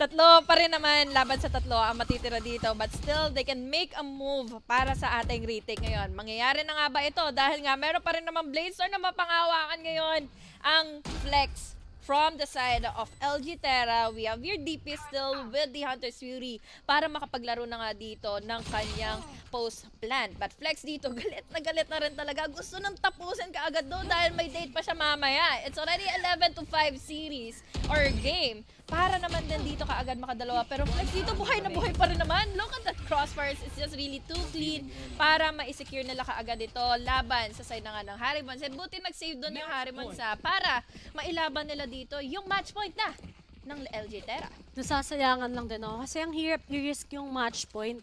Tatlo pa rin naman, laban sa tatlo ang matitira dito. But still, they can make a move para sa ating retake ngayon. Mangyayari na nga ba ito? Dahil nga, meron pa rin naman Blade Storm na mapangawakan ngayon ang Flex from the side of LG Terra. We have your DP still with the Hunter's Fury para makapaglaro na nga dito ng kanyang post plant. But Flex dito, galit na rin talaga. Gusto nang tapusin kaagad doon dahil may date pa siya mamaya. It's already 11-5 series or game para naman din dito kaagad makadalawa. Pero Flex dito, buhay na buhay pa rin naman. Look at that crossfires. It's just really too clean para ma-secure nila kaagad ito laban sa side na nga ng Haribons. And buti nag-save doon yung Haribons para mailaban nila dito yung match point na ng LG Terra. Nasasayangan lang din ako. Kasi ang hirap i-risk yung match point,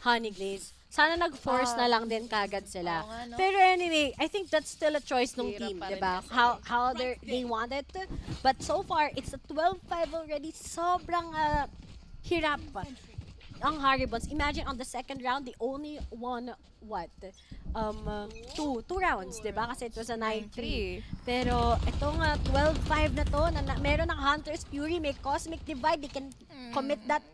Honey Glaze. Sana nag-force na lang din kagad sila. Oo nga, no? Pero anyway, I think that's still a choice ng Hirap team, pa rin diba? kasi. How they want it. But so far, it's a 12-5 already. Sobrang hirap pa. Ang Haribons, imagine on the second round, they only won, what? Two rounds, diba? Kasi it was a 9-3. Pero itong 12-5 na to, meron ng Hunter's Fury, may Cosmic Divide, they can commit that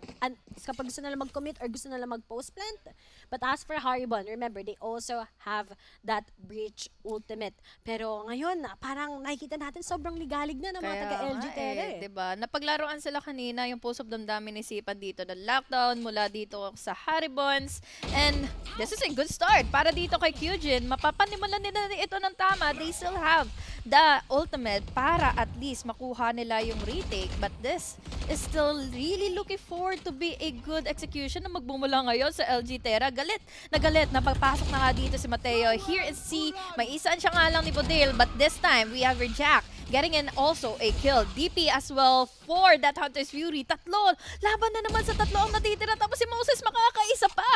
kapag gusto nila mag-commit or gusto nila mag-post plant. But as for Haribon, remember, they also have that Breach Ultimate. Pero ngayon, parang nakikita natin sobrang ligalig na ng mga taga-LG Terra. Diba? Napaglaruan sila kanina yung Pulse of Damdamin isipan dito ng lockdown mula dito sa Haribons. And this is a good start para dito kay Kyujin. Mapapanimulan nila ito ng tama. They still have the ultimate para at least makuha nila yung retake. But this is still really looking forward to be a good execution na magbumula ngayon sa LG Terra. Galit na pagpasok na nga dito si Mateo. Here is C. May isaan siya nga lang ni Bodil. But this time, we have Jack getting in also a kill. DP as well for that Hunter's Fury. Tatlo. Laban na naman sa tatlo ang natitira. Tapos si Moses makakaisa pa.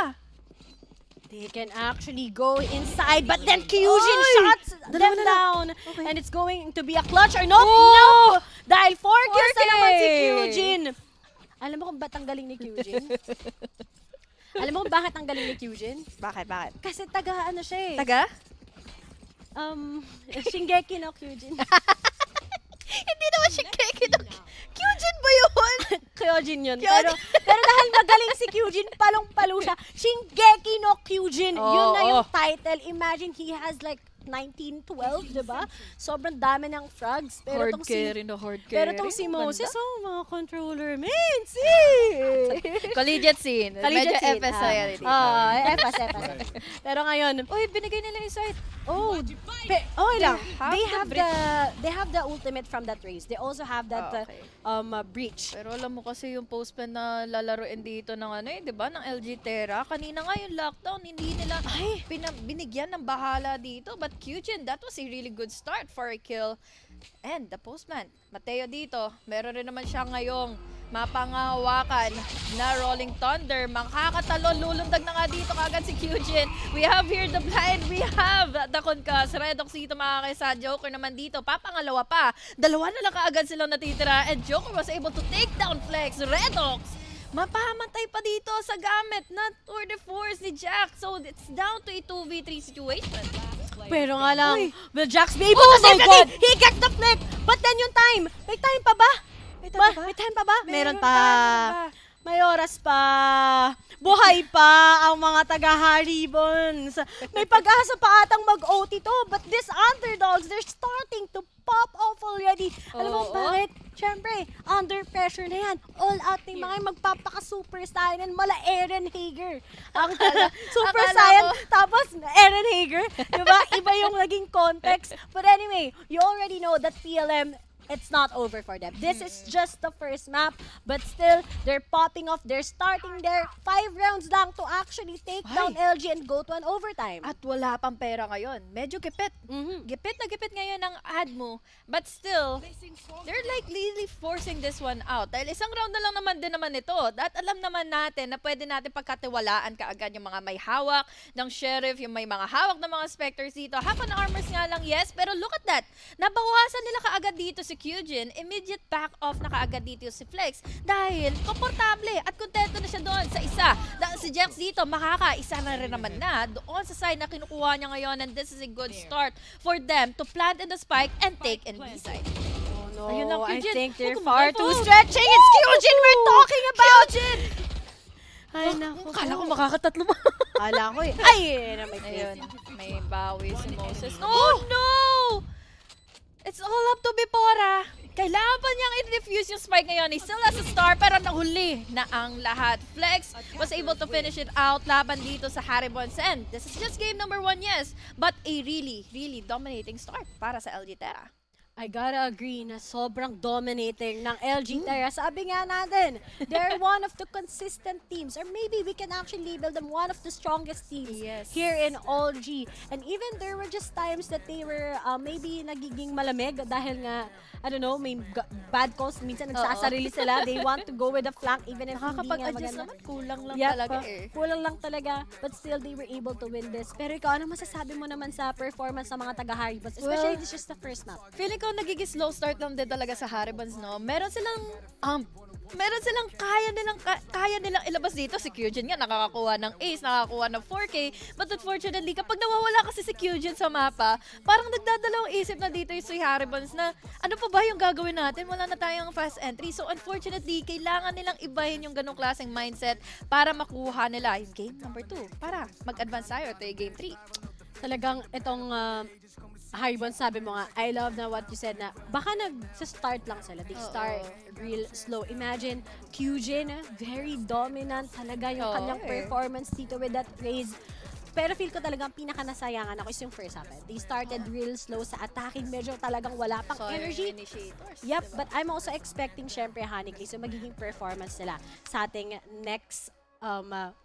They can actually go inside, but then Kyujin shots them down. Okay. And it's going to be a clutch or no? No! Dahil 4 kills na naman si Kyujin. Alam mo kung ba't ang galing ni Kyujin? Alam mo kung bakit ang galing ni Kyujin? Bakit? Kasi taga ano siya eh. Taga? Shingeki no Kyujin. Hindi naman siya Kyujin ba yun? Kyujin yun. Pero dahil magaling si Kyujin, palong-palo siya. Shingeki no Kyujin. Yun na yung title. Imagine he has like 19-12, diba? Sobrang dami ng frogs. Pero tong Pero tong si Moses, mga controller, man, Collegiate scene. Medyo FS na yan. FS. Pero ngayon, Uy, binigay nila yung site. okay lang. have They have the ultimate from that race. They also have that Okay. breach. Pero alam mo kasi yung postpen na lalaroin dito ng di ba, ng LG Terra. Kanina nga yung lockdown, hindi nila binigyan ng bahala dito. But Kyujin, that was a really good start for a kill. And the postman, Mateo dito, meron rin naman siya ngayong mapangahawakan na Rolling Thunder. Makakatalo, lulundag na nga dito kagad si Kyujin. We have here the blind, we have the concuss. Redox dito makakaisa, Joker naman dito. Papangalawa pa. Dalawa na lang kaagad silang natitira and Joker was able to take down Flex. Redox, mapamatay pa dito sa gamit na tour de force ni Jack. So it's down to a 2v3 situation. Pero nga lang, will Jax be able to save the game? He gets the flip! But then yung time, may time pa ba? May time pa ba? Meron pa. May oras pa. Buhay pa ang mga taga-Haribons. May pag-asa pa atang mag-OT to. But these underdogs, they're starting to pop off already. Alam mo bakit? Siyempre, under pressure na yan. All out ng mga magpapaka-super saiyan mala Eren Hager. Ang super saiyan, tapos Eren Hager. Diba? Iba yung naging context. But anyway, you already know that PLM, it's not over for them. This is just the first map, but still, they're popping off. They're starting their 5 rounds lang to actually take down LG and go to an overtime. At wala pang pera ngayon. Medyo gipit. Gipit na gipit ngayon ng ADMU. But still, they're like really forcing this one out. Dahil isang round na lang naman ito. At alam naman natin na pwede natin pagkatiwalaan kaagad yung mga may hawak ng sheriff, yung may mga hawak ng mga specters dito. Half an armors nga lang, yes. Pero look at that. Nabawasan nila kaagad dito si Kyujin. Immediate back off na kaagad dito si Flex. Dahil komportable at kontento na siya doon sa isa. Dahil si Jax dito, makakaisa na rin naman na doon sa side na kinukuha niya ngayon. And this is a good start for them to plant in the spike and take in B side. No, Ayun lang, I Kyujin. think they're Oh, far my too God. stretching. It's Kyujin we're talking about! Kyujin! Ay, naku. Kala ko makakatatlo ba? Kala ko eh. Ay, na may Ayun, may bawi si Moses. Oh no! It's all up to Bipora. Kailangan pa niyang i-defuse yung spike ngayon. He still has a star pero nahuli na ang lahat. Flex was able to finish it out laban dito sa Haribons. And this is just game number 1, yes. But a really, really dominating start para sa LG Terra. I gotta agree na sobrang dominating ng LG Terra. Sabi nga natin, they're one of the consistent teams, or maybe we can actually label them one of the strongest teams Yes. here in OG. And even there were just times that they were maybe nagiging malamig dahil nga, I don't know, may bad calls. Minsan nagsasarili sila. They want to go with the flank even if hindi nga Nakakapag-adjust maganda. naman, kulang lang Yep, talaga eh. kulang lang talaga. But still, they were able to win this. Pero ikaw, ano masasabi mo naman sa performance ng mga taga-Haribons? Especially, this is just the first map. Feeling ko nagiging slow start lang din talaga sa Haribons, no? Meron silang kaya nilang ilabas dito. Si Kyujin nga nakakakuha ng ace, nakakakuha ng 4K. But unfortunately, kapag nawawala kasi si Kyujin sa mapa, parang nagdadalawang isip na dito yung si Haribons na ano pa ba yung gagawin natin? Wala na tayong fast entry. So unfortunately, kailangan nilang ibahin yung ganong klaseng mindset para makuha nila yung game number 2 para mag-advance tayo to yung game 3. Talagang itong Haribons, sabi mo nga, I love na what you said na baka nag-start lang sila. They start real slow. Imagine, Kyujin, very dominant talaga yung kanyang performance dito with that raise. Pero feel ko talagang pinaka-nasayangan ako is yung first half. They started real slow sa attacking. Medyo talagang wala pang energy. Initiators. Yep, but I'm also expecting syempre Honeyclay so magiging performance nila sa ating next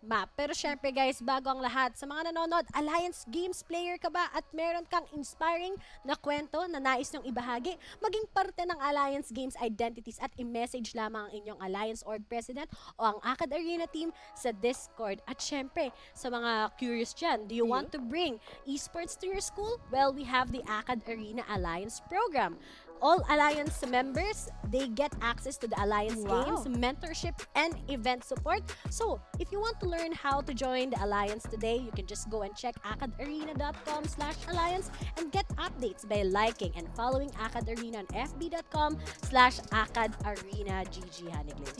map. Pero syempre guys, bago ang lahat, sa mga nanonood, Alliance Games player ka ba at meron kang inspiring na kwento na nais nyong ibahagi? Maging parte ng Alliance Games identities at i-message lamang ang inyong Alliance Org President o ang Akad Arena team sa Discord. At syempre, sa mga curious dyan, do you want to bring esports to your school? Well, we have the Akad Arena Alliance program. All Alliance members, they get access to the Alliance Games, mentorship, and event support. So, if you want to learn how to join the Alliance today, you can just go and check akadarena.com/alliance and get updates by liking and following Akad Arena on fb.com/akadarenagg.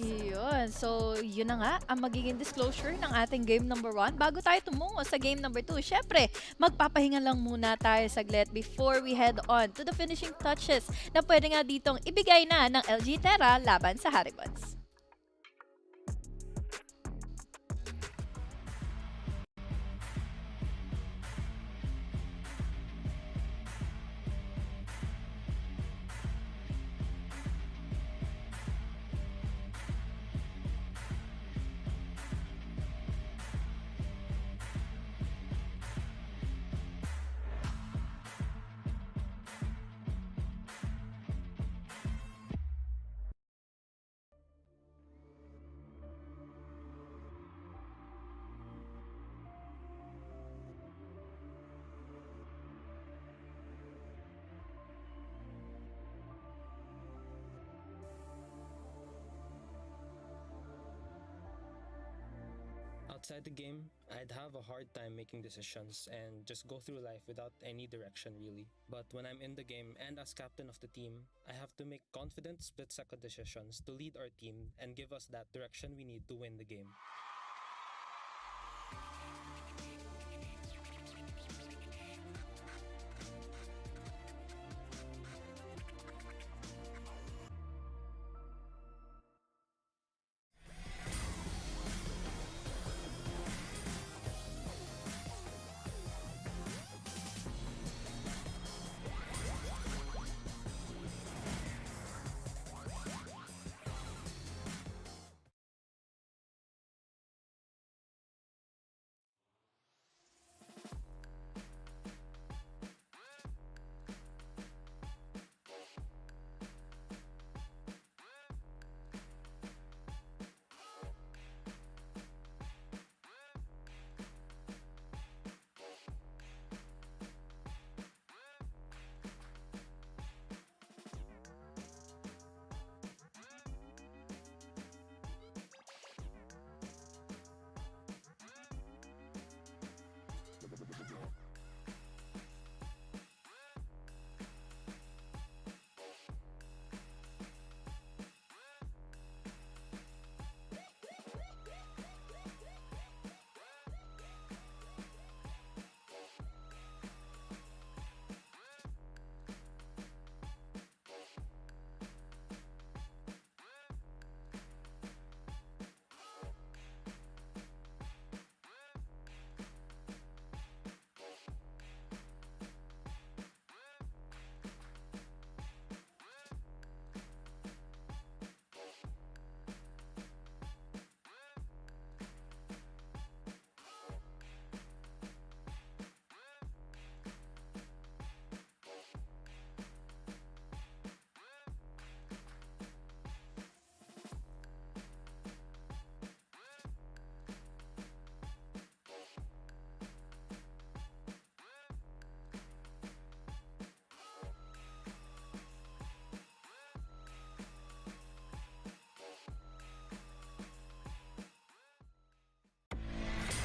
Yun. So, yun na nga ang magiging disclosure ng ating game number 1. Bago tayo tumungo sa game number 2, syempre, magpapahinga lang muna tayo saglit before we head on to the finishing touches na pwede nga ditong ibigay na ng LG Terra laban sa Haribons. Outside the game, I'd have a hard time making decisions and just go through life without any direction really. But when I'm in the game and as captain of the team, I have to make confident split-second decisions to lead our team and give us that direction we need to win the game.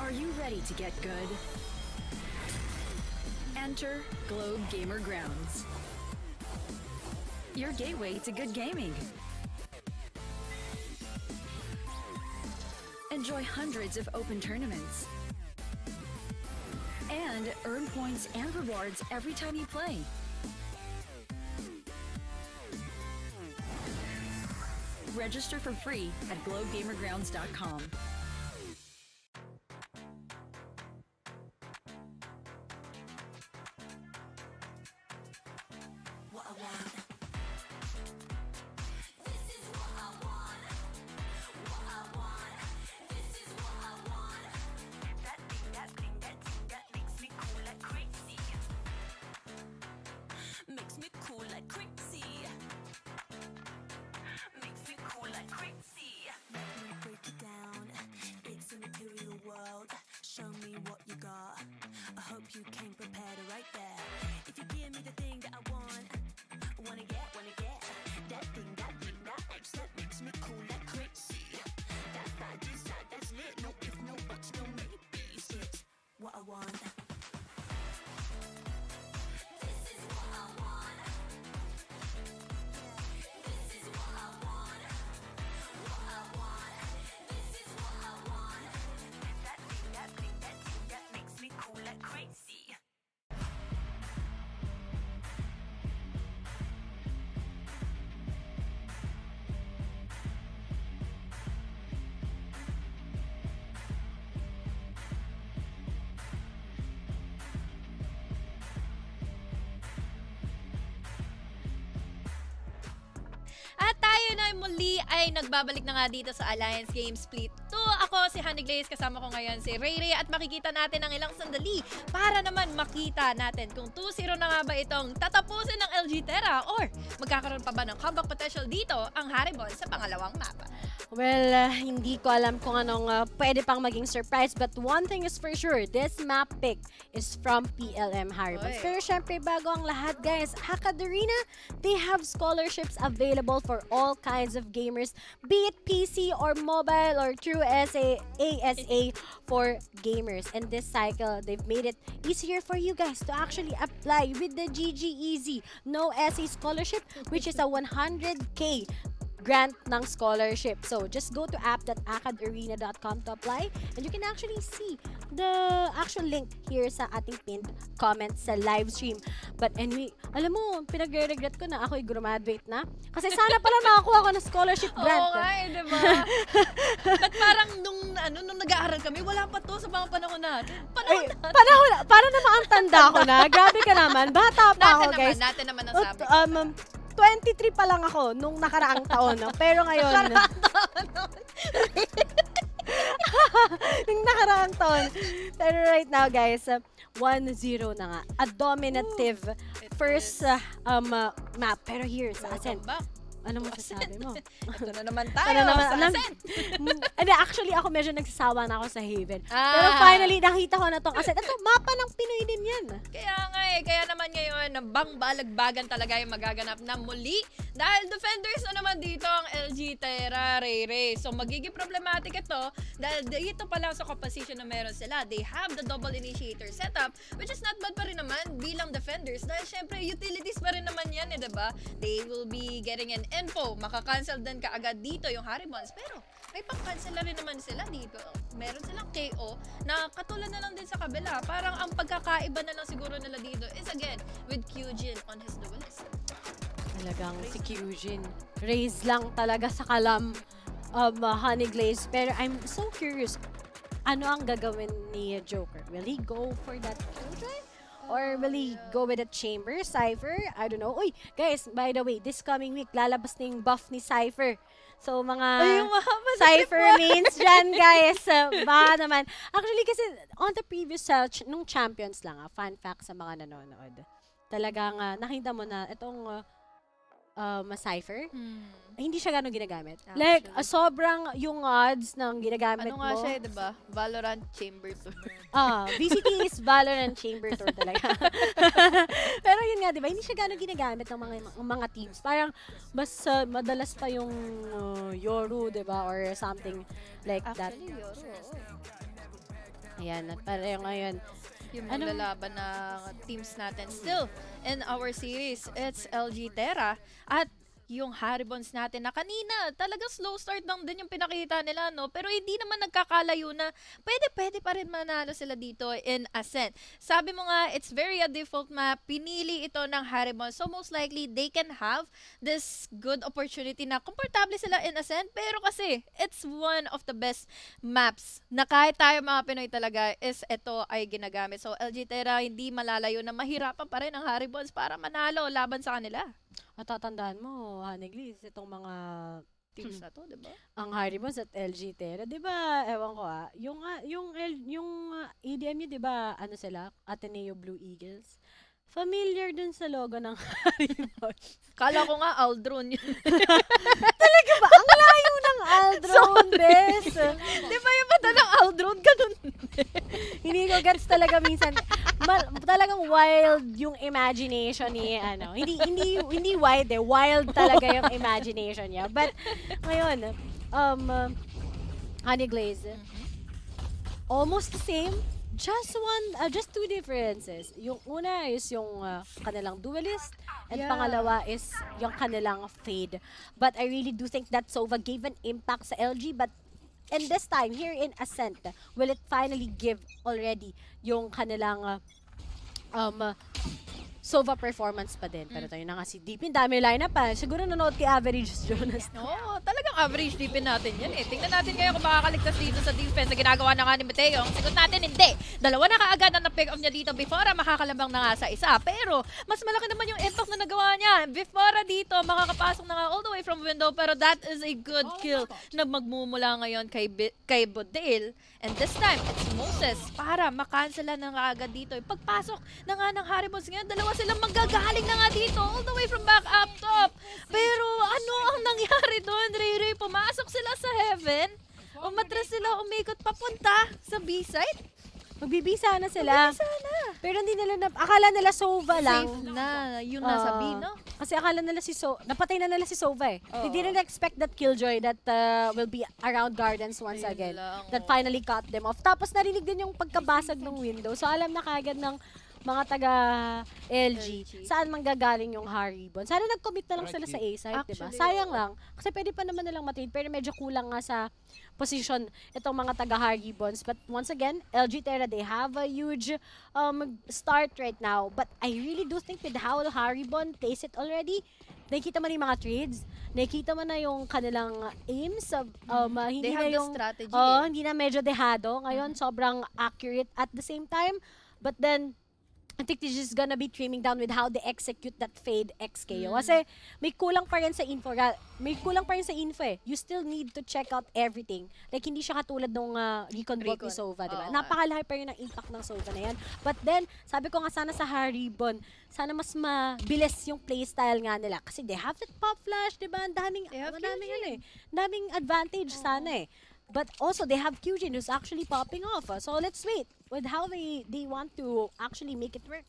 Are you ready to get good? Enter Globe Gamer Grounds, your gateway to good gaming. Enjoy hundreds of open tournaments and earn points and rewards every time you play. Register for free at globegamergrounds.com. What I want. This is what I want. What I want. This is what I want. That thing, that thing, that thing that makes me cool like crazy. Makes me cool like crazy. Makes me cool like crazy. Let me break it down. It's a material world. Show me what you got. I hope you came prepared right there. If you give me the thing that I want, wanna get that thing that makes me cool like crazy. That vibe is that's lit. No if, no buts, no maybes. It's what I want. This is what I want. This is what I want. What I want. This is what I want. That thing, that thing, that thing that makes me cool like crazy. At tayo na muli ay nagbabalik na nga dito sa Alliance Game Split 2. Ako si Honey Glaze, kasama ko ngayon si Ray Ray at makikita natin ang ilang sandali para naman makita natin kung 2-0 na nga ba itong tatapusin ng LG Terra or magkakaroon pa ba ng comeback potential dito ang Haribons sa pangalawang mapa. Well, hindi ko alam kung anong pwede pang maging surprise, but one thing is for sure, this map pick is from PLM Haribons. Oy. Pero syempre, bago ang lahat, guys, Arena, they have scholarships available for all kinds of gamers, be it PC or mobile or through ASA for gamers. And this cycle, they've made it easier for you guys to actually apply with the GG Easy No SA scholarship, which is a 100K grant ng scholarship. So, just go to app.acadarena.com to apply and you can actually see the actual link here sa ating pinned comment sa live stream. But anyway, alam mo, pinag-regret ko na ako'y graduate na. Kasi sana pala makakuha ko ng scholarship grant. Oo nga eh, diba? Ba't parang nung nag-aaral kami, wala pa to sa mga panahon natin. Panahon na. Para naman ang tanda ko na. Grabe ka naman. Bata pa ako, guys. Natin naman ang sabi. 23 pa lang ako nung nakaraang taon. No? Pero ngayon... nung nakaraang taon. Pero right now, guys, 1-0 na nga. A dominative first map. Pero here sa Ascent. Ano mo sasabi mo? Ito na naman tayo sa Ascent. Actually, ako medyo nagsasawa na ako sa Haven. Pero finally, nakita ko na tong Ascent. Ito, mapa ng Pinoy din yan. Kaya nga eh. Kaya naman ngayon, balagbagan talaga yung magaganap na muli. Dahil defenders na naman dito ang LG Terra, Ray. So, magiging problematic ito. Dahil dito pa lang sa composition na meron sila. They have the double initiator setup, which is not bad pa rin naman bilang defenders. Dahil syempre, utilities pa rin naman yan eh, diba? They will be getting an info. Makakancel din kaagad dito yung Haribons. Pero, may pang-cancel na rin naman sila dito. Meron silang KO na katulad na lang din sa kabila. Parang ang pagkakaiba na lang siguro nila dito is again with Kyujin on his duelist. Talagang si Kyujin. Raise lang talaga sa kalam Honey Glaze. Pero I'm so curious, ano ang gagawin ni Joker? Will he go for that Kyujin? Or will he go with a Chamber, Cypher? I don't know. Uy, guys, by the way, this coming week, lalabas na yung buff ni Cypher. So, mga Cypher mains dyan, guys. Baka naman. Actually, kasi on the previous nung Champions lang, fun fact sa mga nanonood. Talagang nakita mo na itong Cypher, hindi siya gano'ng ginagamit. Actually. Like, sobrang yung odds ng ginagamit Ano mo. nga siya, diba? Valorant Chamber Tour. VCT is Valorant Chamber Tour talaga. Pero yun nga, diba? Hindi siya gano'ng ginagamit ng mga teams. Parang, mas madalas pa yung Yoru, diba? Or something like that. Actually, Yoro. Ayan, at pareho ngayon. Yung Ano? maglalaban ng teams natin still in our series. It's LG Terra at yung Haribons natin na kanina, talagang slow start lang din yung pinakita nila, no? Pero hindi naman nagkakalayo na pwede pa rin manalo sila dito in Ascent. Sabi mo nga, it's very a default map. Pinili ito ng Haribons. So most likely, they can have this good opportunity na komportable sila in Ascent. Pero kasi, it's one of the best maps na kahit tayo mga Pinoy talaga is ito ay ginagamit. So LG Terra, hindi malalayo na mahirapan pa rin ang Haribons para manalo laban sa kanila. At tatandaan mo, Haneglis, itong mga Teams na to, di ba? ang Haribons at LG Terra, 'di ba? Ewan ko yung ADMU, 'di ba? Ano sila? Ateneo Blue Eagles. Familiar dun sa logo ng Haribons. Kala ko nga Aldron yun. Talaga ba? Ang layo ng Aldron, bes. Di ba yung mata ng Aldron? Ganun. Hindi ko gets talaga minsan. Talagang wild yung imagination ni ano. Hindi wild talaga yung imagination niya. But ngayon, Honey Glaze, almost the same. Just two differences. Yung una is yung kanilang duelist, and pangalawa is yung kanilang fade. But I really do think that Sova gave an impact sa LG, but and this time, here in Ascent, will it finally give already yung kanilang Sova performance pa din. Pero tayo na nga si Deepin, dami lineup pa. Siguro nanood kay Average Jonas. Oo, talagang average deepin natin yan eh. Tingnan natin ngayon kung makakaligtas dito sa defense na ginagawa na nga ni Mateo. Ang sigot natin, hindi. Dalawa na kaagad na na-pick off niya dito before makakalabang na nga sa isa. Pero, mas malaki naman yung impact na nagawa niya. Before dito, makakapasok na nga all the way from window. Pero that is a good kill na magmumula ngayon kay Bodale. And this time, it's Moses para makansela na nga agad dito. Pagpasok na nga ng Haribons ngayon, dalawa silang manggagaling na nga dito all the way from back up top. Pero ano ang nangyari doon? Ray, pumasok sila sa heaven. Umatras sila, umikot papunta sa B-side. Magbibisa na sila. Pero hindi nila akala nila Sova lang. Safe na, yung nasa B, no? Kasi akala nila napatay na nila si Sova eh. They didn't expect that Killjoy that will be around Gardens once Ayun again. lang, That finally cut them off. Tapos narinig din yung pagkabasag ng window. So alam na kagad ng mga taga LG, saan manggagaling yung Haribons. Sana nag-commit na lang sila sa A-side, diba? Sayang lang. Kasi pwede pa naman nilang matin, pero medyo kulang nga sa position itong mga taga Haribons. But once again, LG Terra, they have a huge start right now. But I really do think with how Haribon plays it already, nakikita mo na yung mga trades, nakikita mo na yung kanilang aims of, hindi They have na the yung, strategy. hindi na medyo dehado. Ngayon, sobrang accurate at the same time. But then, I think this is gonna be trimming down with how they execute that fade XKO. Kasi may kulang pa rin sa info. Eh. You still need to check out everything. Like, hindi siya katulad nung recon bot ni Sova, diba? Napakalaki pa rin ang impact ng Sova na yan. But then, sabi ko nga sana sa Haribon, sana mas mabilis yung playstyle nga nila. Kasi they have that pop flash, diba? Ang daming advantage sana eh. But also, they have Kyujin who's actually popping off. So let's wait with how they want to actually make it work.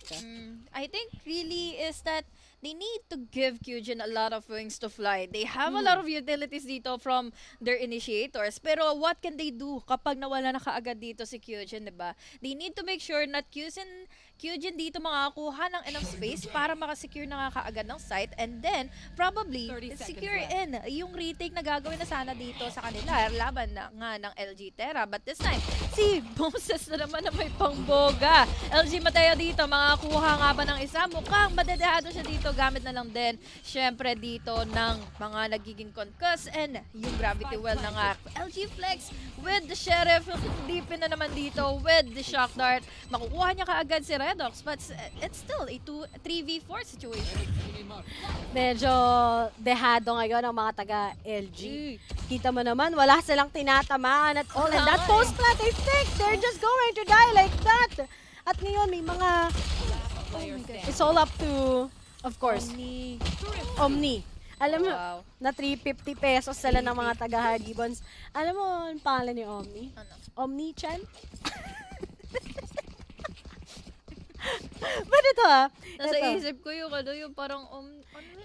I think really is that they need to give Kyujin a lot of wings to fly. They have a lot of utilities dito from their initiators. Pero what can they do kapag nawala na kaagad dito si Kyujin, diba? They need to make sure na Kyujin dito makakuha ng enough space para makasecure na nga kaagad ng site, and then probably secure in yung retake na gagawin na sana dito sa kanila laban na nga ng LG Terra. But this time, si Moses na naman na may pangboga. LG Mateo dito, makakuha nga ba ng isa? Mukhang madedehado siya dito. Gamit na lang din, syempre dito ng mga nagiging concuss and yung gravity well na nga. LG Flex with the Sheriff. Deepin na naman dito with the Shock Dart. Makukuha niya kaagad si Redox, but it's still a 3v4 situation. Medyo dehado ngayon ang mga taga LG. Kita mo naman, wala silang tinatamaan at all. And that post plant, I think they're just going to die like that. At ngayon, may mga... It's all up to, of course, Omni. Alam mo, na 350 pesos sila ng mga taga Haribons. Alam mo ang pangalan ni Omni? Ano? Omni-chan? Ba't ito Nasa isip ko yung ano, yung parang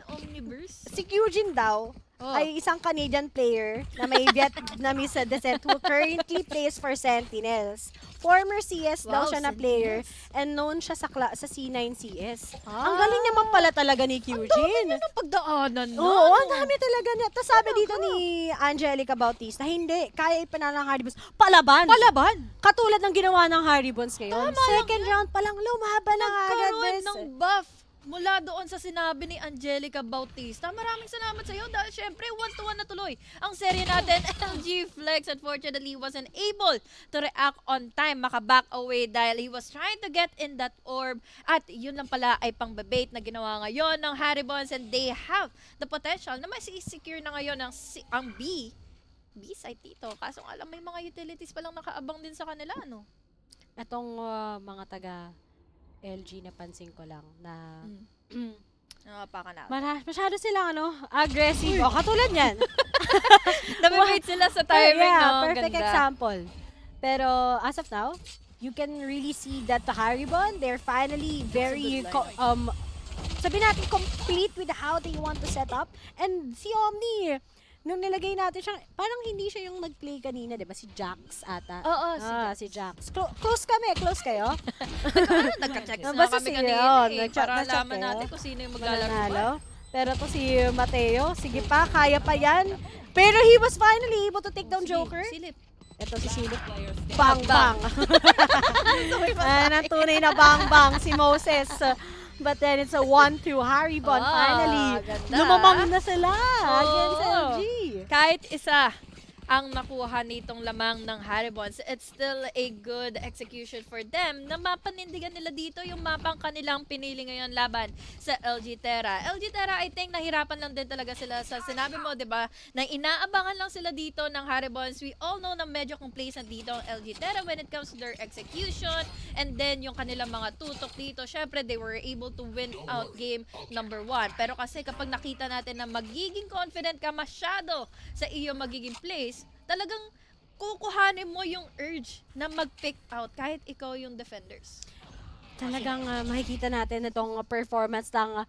Omniverse. Si Kyujin daw, ay isang Canadian player na may Vietnamese descent who currently plays for Sentinels. Former CS daw Wow, siya na player Sentinels. and known siya sa C9 CS. Ah. Ang galing naman pala talaga ni Eugene. Ano pagdaanan na? Oo, ang dami talaga niya. Tapos sabi dito ni Angelica Bautista, hindi, kaya ipanalo ng Haribons. Palaban! Katulad ng ginawa ng Haribons ngayon. Second round pa lang, lumaban na agad. Nagkaroon bes. ng buff mula doon sa sinabi ni Angelica Bautista. Maraming salamat sa iyo dahil syempre 1-1 na tuloy ang serye natin. LG Flex unfortunately wasn't able to react on time, maka-back away dahil he was trying to get in that orb. At yun lang pala ay pang-bait na ginawa ngayon ng Haribons and they have the potential na mas-secure na ngayon ang B side dito. Kaso alam may mga utilities palang nakaabang din sa kanila, no? Itong mga taga LG napansin ko lang na masyado silang aggressive. O, katulad yan. Nabibait sila sa timing, Yeah, no? perfect Ganda. example. Pero as of now, you can really see that the Haribon, they're finally very sabi natin complete with how they want to set up. And si Omni, nung nilagay natin siya, parang hindi siya yung nag-play kanina, di ba? Si Jax ata. Oo, si Jax. Close kami, close kayo. Nagka-check na Basta kami si- kanina nag-check para kayo. alaman natin kung sino yung maglalaro. Mananalo. Pero to si Mateo, sige pa, kaya pa yan. Pero he was finally able to take down Joker. Silip. Ito si Silip. Bang bang. Ang tunay na bang bang si Moses. But then it's a 1-2 Haribon. Finally, ganda. lumamang na sila against Oo. LG. Kahit isa ang nakuha nitong lamang ng Haribons, it's still a good execution for them na mapanindigan nila dito yung mapang kanilang pinili ngayon laban sa LG Terra. LG Terra, I think nahirapan lang din talaga sila sa sinabi mo, di ba, na inaabangan lang sila dito ng Haribons. We all know na medyo complacent dito ang LG Terra when it comes to their execution and then yung kanilang mga tutok dito. Syempre, they were able to win out game number 1. Pero kasi kapag nakita natin na magiging confident ka masyado sa iyong magiging place, talagang kukuhanin mo yung urge na mag-pick out kahit ikaw yung defenders. Talagang makikita natin itong performance ng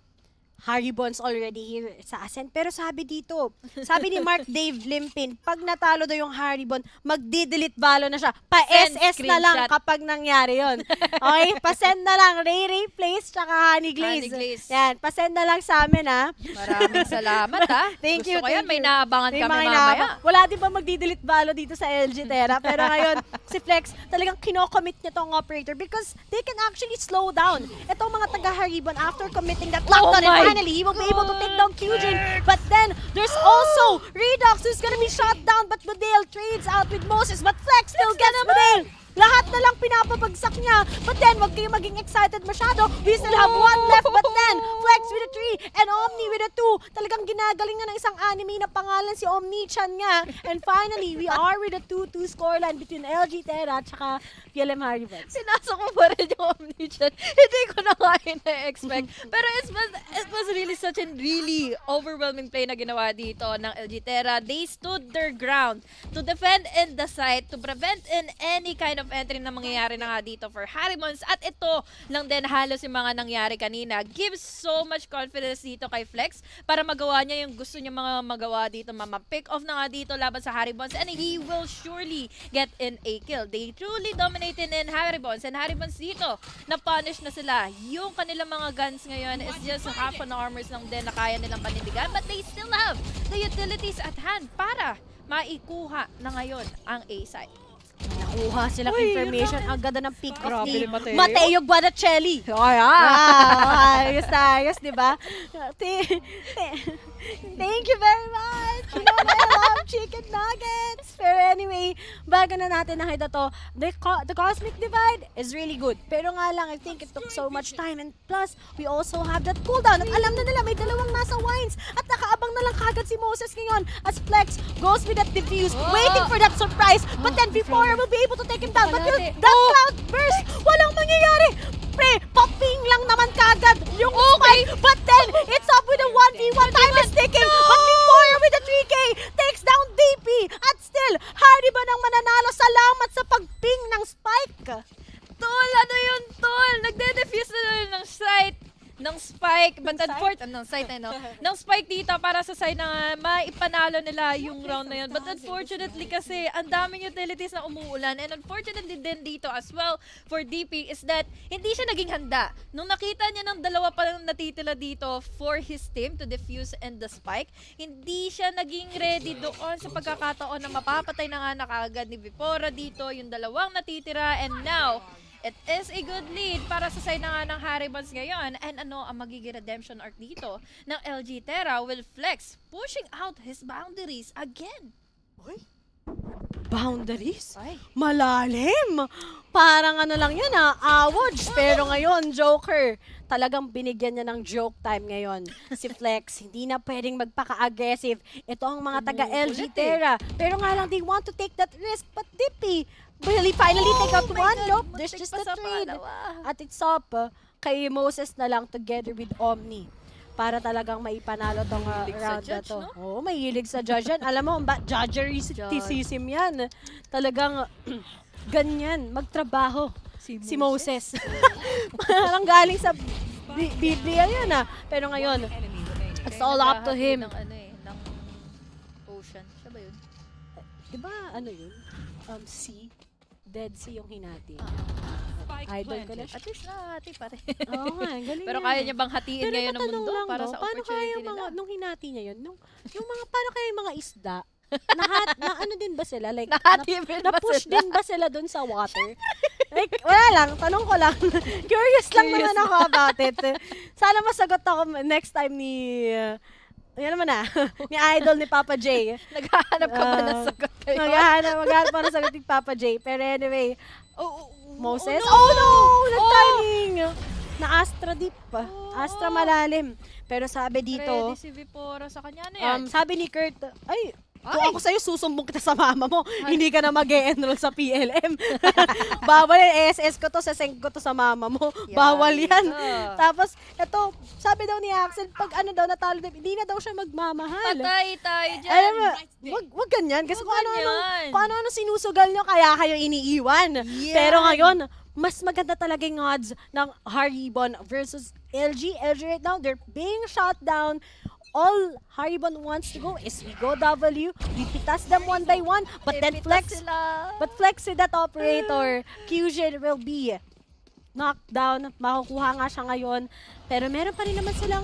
Haribons already here sa Ascent. Pero sabi dito, sabi ni Mark Dave Limpin, pag natalo daw yung Haribon, magdi-delete valo na siya. Pa-SS na lang screenshot. kapag nangyari yon. Okay? Pa-send na lang. Ray Place tsaka Honey Glaze. Honey Glaze. Yan, pa-send na lang sa amin ha. Maraming salamat ha. Thank you, Gusto ko yan, thank may you. naabangan May kami mga mamaya. inaabang. Wala din ba magdi-delete valo dito sa LG Terra? Pero ngayon, si Flex, talagang kinocommit niya tong operator because they can actually slow down. Itong mga taga-Haribon, after committing that lockdown, and finally, he will be able to take down Kyujin. But then, there's also Redux who's gonna be shot down, but Budale trades out with Moses, but Flex still gets Budale. Lahat na lang pinapabagsak niya. But then, wag kayo maging excited masyado. We still have one left, but then, Flex with a 3 and Omni with a 2. Talagang ginagaling nga ng isang anime na pangalan si Omni-chan nga. And finally, we are with a 2-2 scoreline between LG Terra at saka PLM Haribons. Sinasok ko pa rin yung Omni-chan. Hindi ko na kaya na-expect. Pero it was really such a really overwhelming play na ginawa dito ng LG Terra. They stood their ground to defend in the site, to prevent in any kind of entry na mangyayari na nga dito for Haribons. At ito lang din halos yung mga nangyari kanina. Gives so much confidence dito kay Flex para magawa niya yung gusto niya mga magawa dito. Mama-pick off na nga dito laban sa Haribons and he will surely get in a kill. They truly dominated in Haribons and Haribons dito na-punish na sila. Yung kanilang mga guns ngayon is just half an armors lang din na kaya nilang panindigan but they still have the utilities at hand para maikuha na ngayon ang A side. Nakuha silang information. Ang ganda ng pick off ni Mateo. Mateo Guadacelli. Ay, Ayos na ayos, di ba? Thank you very much. You know, I love chicken nuggets. Pero anyway, bago na natin nakita to, the Cosmic Divide is really good. Pero nga lang, I think it took so much time. And plus, we also have that cooldown. At alam na nila, may dalawang nasa wines. At nakaabang na lang kagad si Moses ngayon as Flex goes with that diffuse, waiting for that surprise. But then before, we'll be able to take him down. But will that cloud burst? Walang mangyayari. Pre, popping lang naman kagad yung spike. But then, it's up with a 1v1. Time is ticking. But before, with a 3K, takes down DP. At still, Haribon ang mananalo. Salamat sa pagping ng spike. Tol, ano yun, Tol? Nagde-defuse na lang ng site. ng spike. But ng site ng spike dito para sa side na maipanalo nila yung round na yun. But unfortunately kasi, ang daming utilities na umuulan. And unfortunately din dito as well for DP is that hindi siya naging handa. Nung nakita niya ng dalawa pa lang natitila dito for his team to defuse and the spike, hindi siya naging ready doon sa pagkakataon na mapapatay na nga na kaagad ni Vipora dito, yung dalawang natitira, and now, it is a good lead para sa side na nga ng Haribons ngayon. And ano ang magiging redemption arc dito ng LG Terra will Flex pushing out his boundaries again. Boundaries? Ay. Malalim! Parang ano lang yun awage. Pero ngayon, Joker, talagang binigyan niya ng joke time ngayon. Si Flex, hindi na pwedeng magpaka-aggressive. Ito ang mga taga-LG Terra. Pero nga lang, they want to take that risk. But Dippy, will he finally take out one? Nope, there's just a trade. At it's up kay Moses na lang together with Omni. Para talagang maipanalo tong round na to. No? Oo, mahilig sa judge yan. Alam mo, judgerism yan. Talagang ganyan, magtrabaho si Moses. Parang galing sa Biblia yan Pero ngayon, it's all up to him. Ng ocean. Siya ba yun? Diba, ano yun? Sea. Dead Sea yung hinati. Idol ko na siya. At least nahati pa rin. Oo nga, galing Pero yan. kaya niya bang hatiin Pero ngayon ng mundo lang, para sa paano kaya opportunity yung mga, nila? nung hinati niya yun, yung mga, paano kaya yung mga isda, na ano din ba sila? Like, Nahati din ba na-push sila? din ba sila dun sa water? Like, wala lang, tanong ko lang. Curious lang naman ako about it. Sana masagot ako next time ni, yan naman ni Idol ni Papa J. Naghahanap ka ba ng sagot kayo? Maghahanap pa ng sagot ni Papa J. Pero anyway, Moses? Oh no! Nag-timing! Na Astra deep pa. Astra malalim. Pero sabi dito, Ready si Vipora sa kanya na yan. sabi ni Kurt, kung ako sa'yo, susumbong kita sa mama mo. Hindi ka na mag-e-enroll sa PLM. Bawal yan. SS ko to, sasend ko to sa mama mo. Bawal yan. Tapos, eto, sabi daw ni Axel, pag ano daw natalo, hindi na daw siya magmamahal. Patay tayo dyan. Alam mo, wag ganyan. Kasi kung ano sinusugal nyo, kaya kayo iniiwan. Pero ngayon, mas maganda talaga yung odds ng Haribon versus LG. LG right now, they're being shot down. All Haribon wants to go is we go W, we pitas them one by one, but then Flex with that operator, Fusion will be knocked down. Makukuha nga siya ngayon. Pero meron pa rin naman silang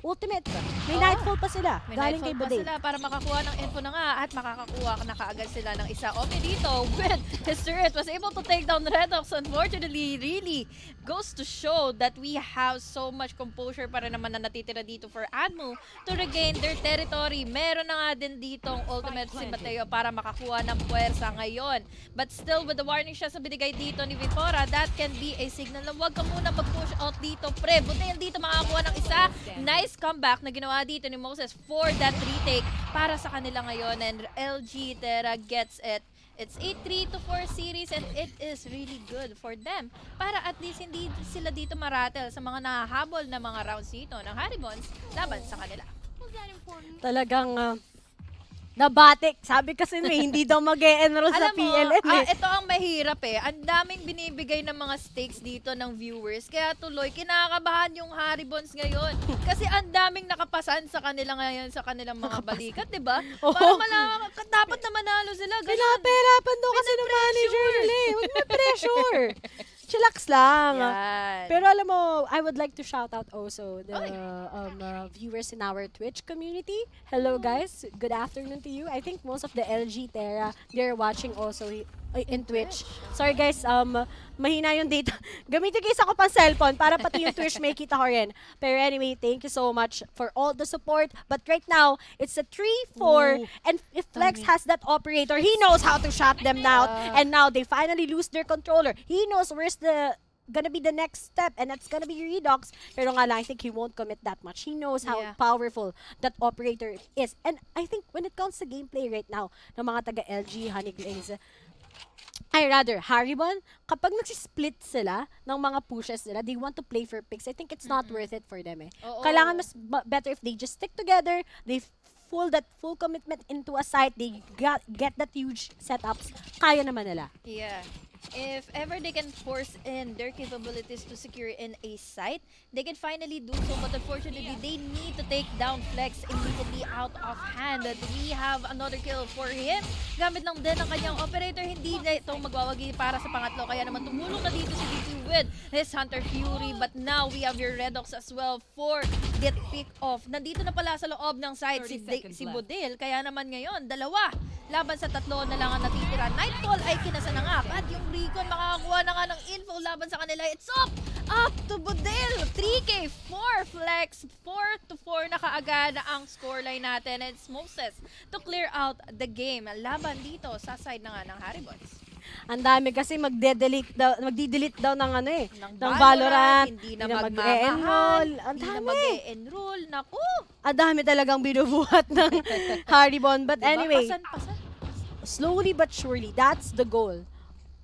ultimate. May Nightfall pa sila. May Galing Nightfall kay pa Baday. sila para makakuha ng info na nga at makakakuha na kaagad sila ng isa. Omi dito with his turret was able to take down Redox. Unfortunately, really goes to show that we have so much composure para naman na natitira dito for ADMU to regain their territory. Meron na nga din ditong ultimate si Mateo para makakuha ng puwersa ngayon. But still with the warning shots na binigay dito ni Vipora, that can be a signal na huwag ka muna mag-push out dito, pre. Buti dito makakuha ng isa. Nice comeback na ginawa dito ni Moses for that retake para sa kanila ngayon, and LG Terra gets it. It's a 3-4 series and it is really good for them para at least hindi sila dito maratel sa mga nahahabol na mga rounds dito ng Haribons laban sa kanila. Talagang nabatik. Sabi kasi hindi daw mag-e-enroll sa PLM. Ito ang mahirap Ang daming binibigay ng mga stakes dito ng viewers. Kaya tuloy, kinakabahan yung Haribons ngayon. Kasi ang daming nakapasan sa kanila ngayon sa kanilang mga balikat, di ba? Para malaman, dapat na manalo sila. Pinapahirapan daw kasi ng manager nila Huwag may pressure. Chillax lang. Yan. Pero alam mo, I would like to shout out also the viewers in our Twitch community. Hello guys, good afternoon to you. I think most of the LG Terra, they're watching also in Twitch. Sorry guys, mahina yung data. Gamitin ko isa ko pang cellphone para pati yung Twitch may kita ko rin. Pero anyway, thank you so much for all the support. But right now, it's a 3-4 and if Flex has that operator, he knows how to shut them down. And now they finally lose their controller. He knows where's gonna be the next step, and that's gonna be Redox. Pero nga lang, I think he won't commit that much. He knows how powerful that operator is. And I think when it comes to gameplay right now, ng mga taga-LG, Honey Glaze, I rather, Haribon, kapag nagsisplit sila ng mga pushes nila, they want to play for picks. I think it's not worth it for them Kailangan mas better if they just stick together, they full commitment into a site, they get that huge setups, kaya naman nila. Yeah. If ever they can force in their capabilities to secure in a site, they can finally do so. But unfortunately, they need to take down Flex immediately out of hand. That we have another kill for him. Gamit lang din ang kanyang operator. Hindi na itong magwawagi para sa pangatlo. Kaya naman tumulong na dito si DP with his Hunter Fury. But now we have your Redox as well for get pick off. Nandito na pala sa loob ng site si Budil. Kaya naman ngayon, dalawa laban sa tatlo na lang ang natitira. Nightfall ay kinasanangap at yung Recon makakakuha na nga ng info laban sa kanila. It's up to Budil. 3K, 4 Flex, 4-4 na kaagad ang scoreline natin. It's Moses to clear out the game. Laban dito sa side na nga ng Haribons. Ang dami kasi magdi-delete daw ng ng Valorant, hindi na mag-enroll. Ang hindi na dami. mag-enroll. Naku! Ang dami talagang binubuhat ng Haribon. But Diba? anyway, Pasan. slowly but surely, that's the goal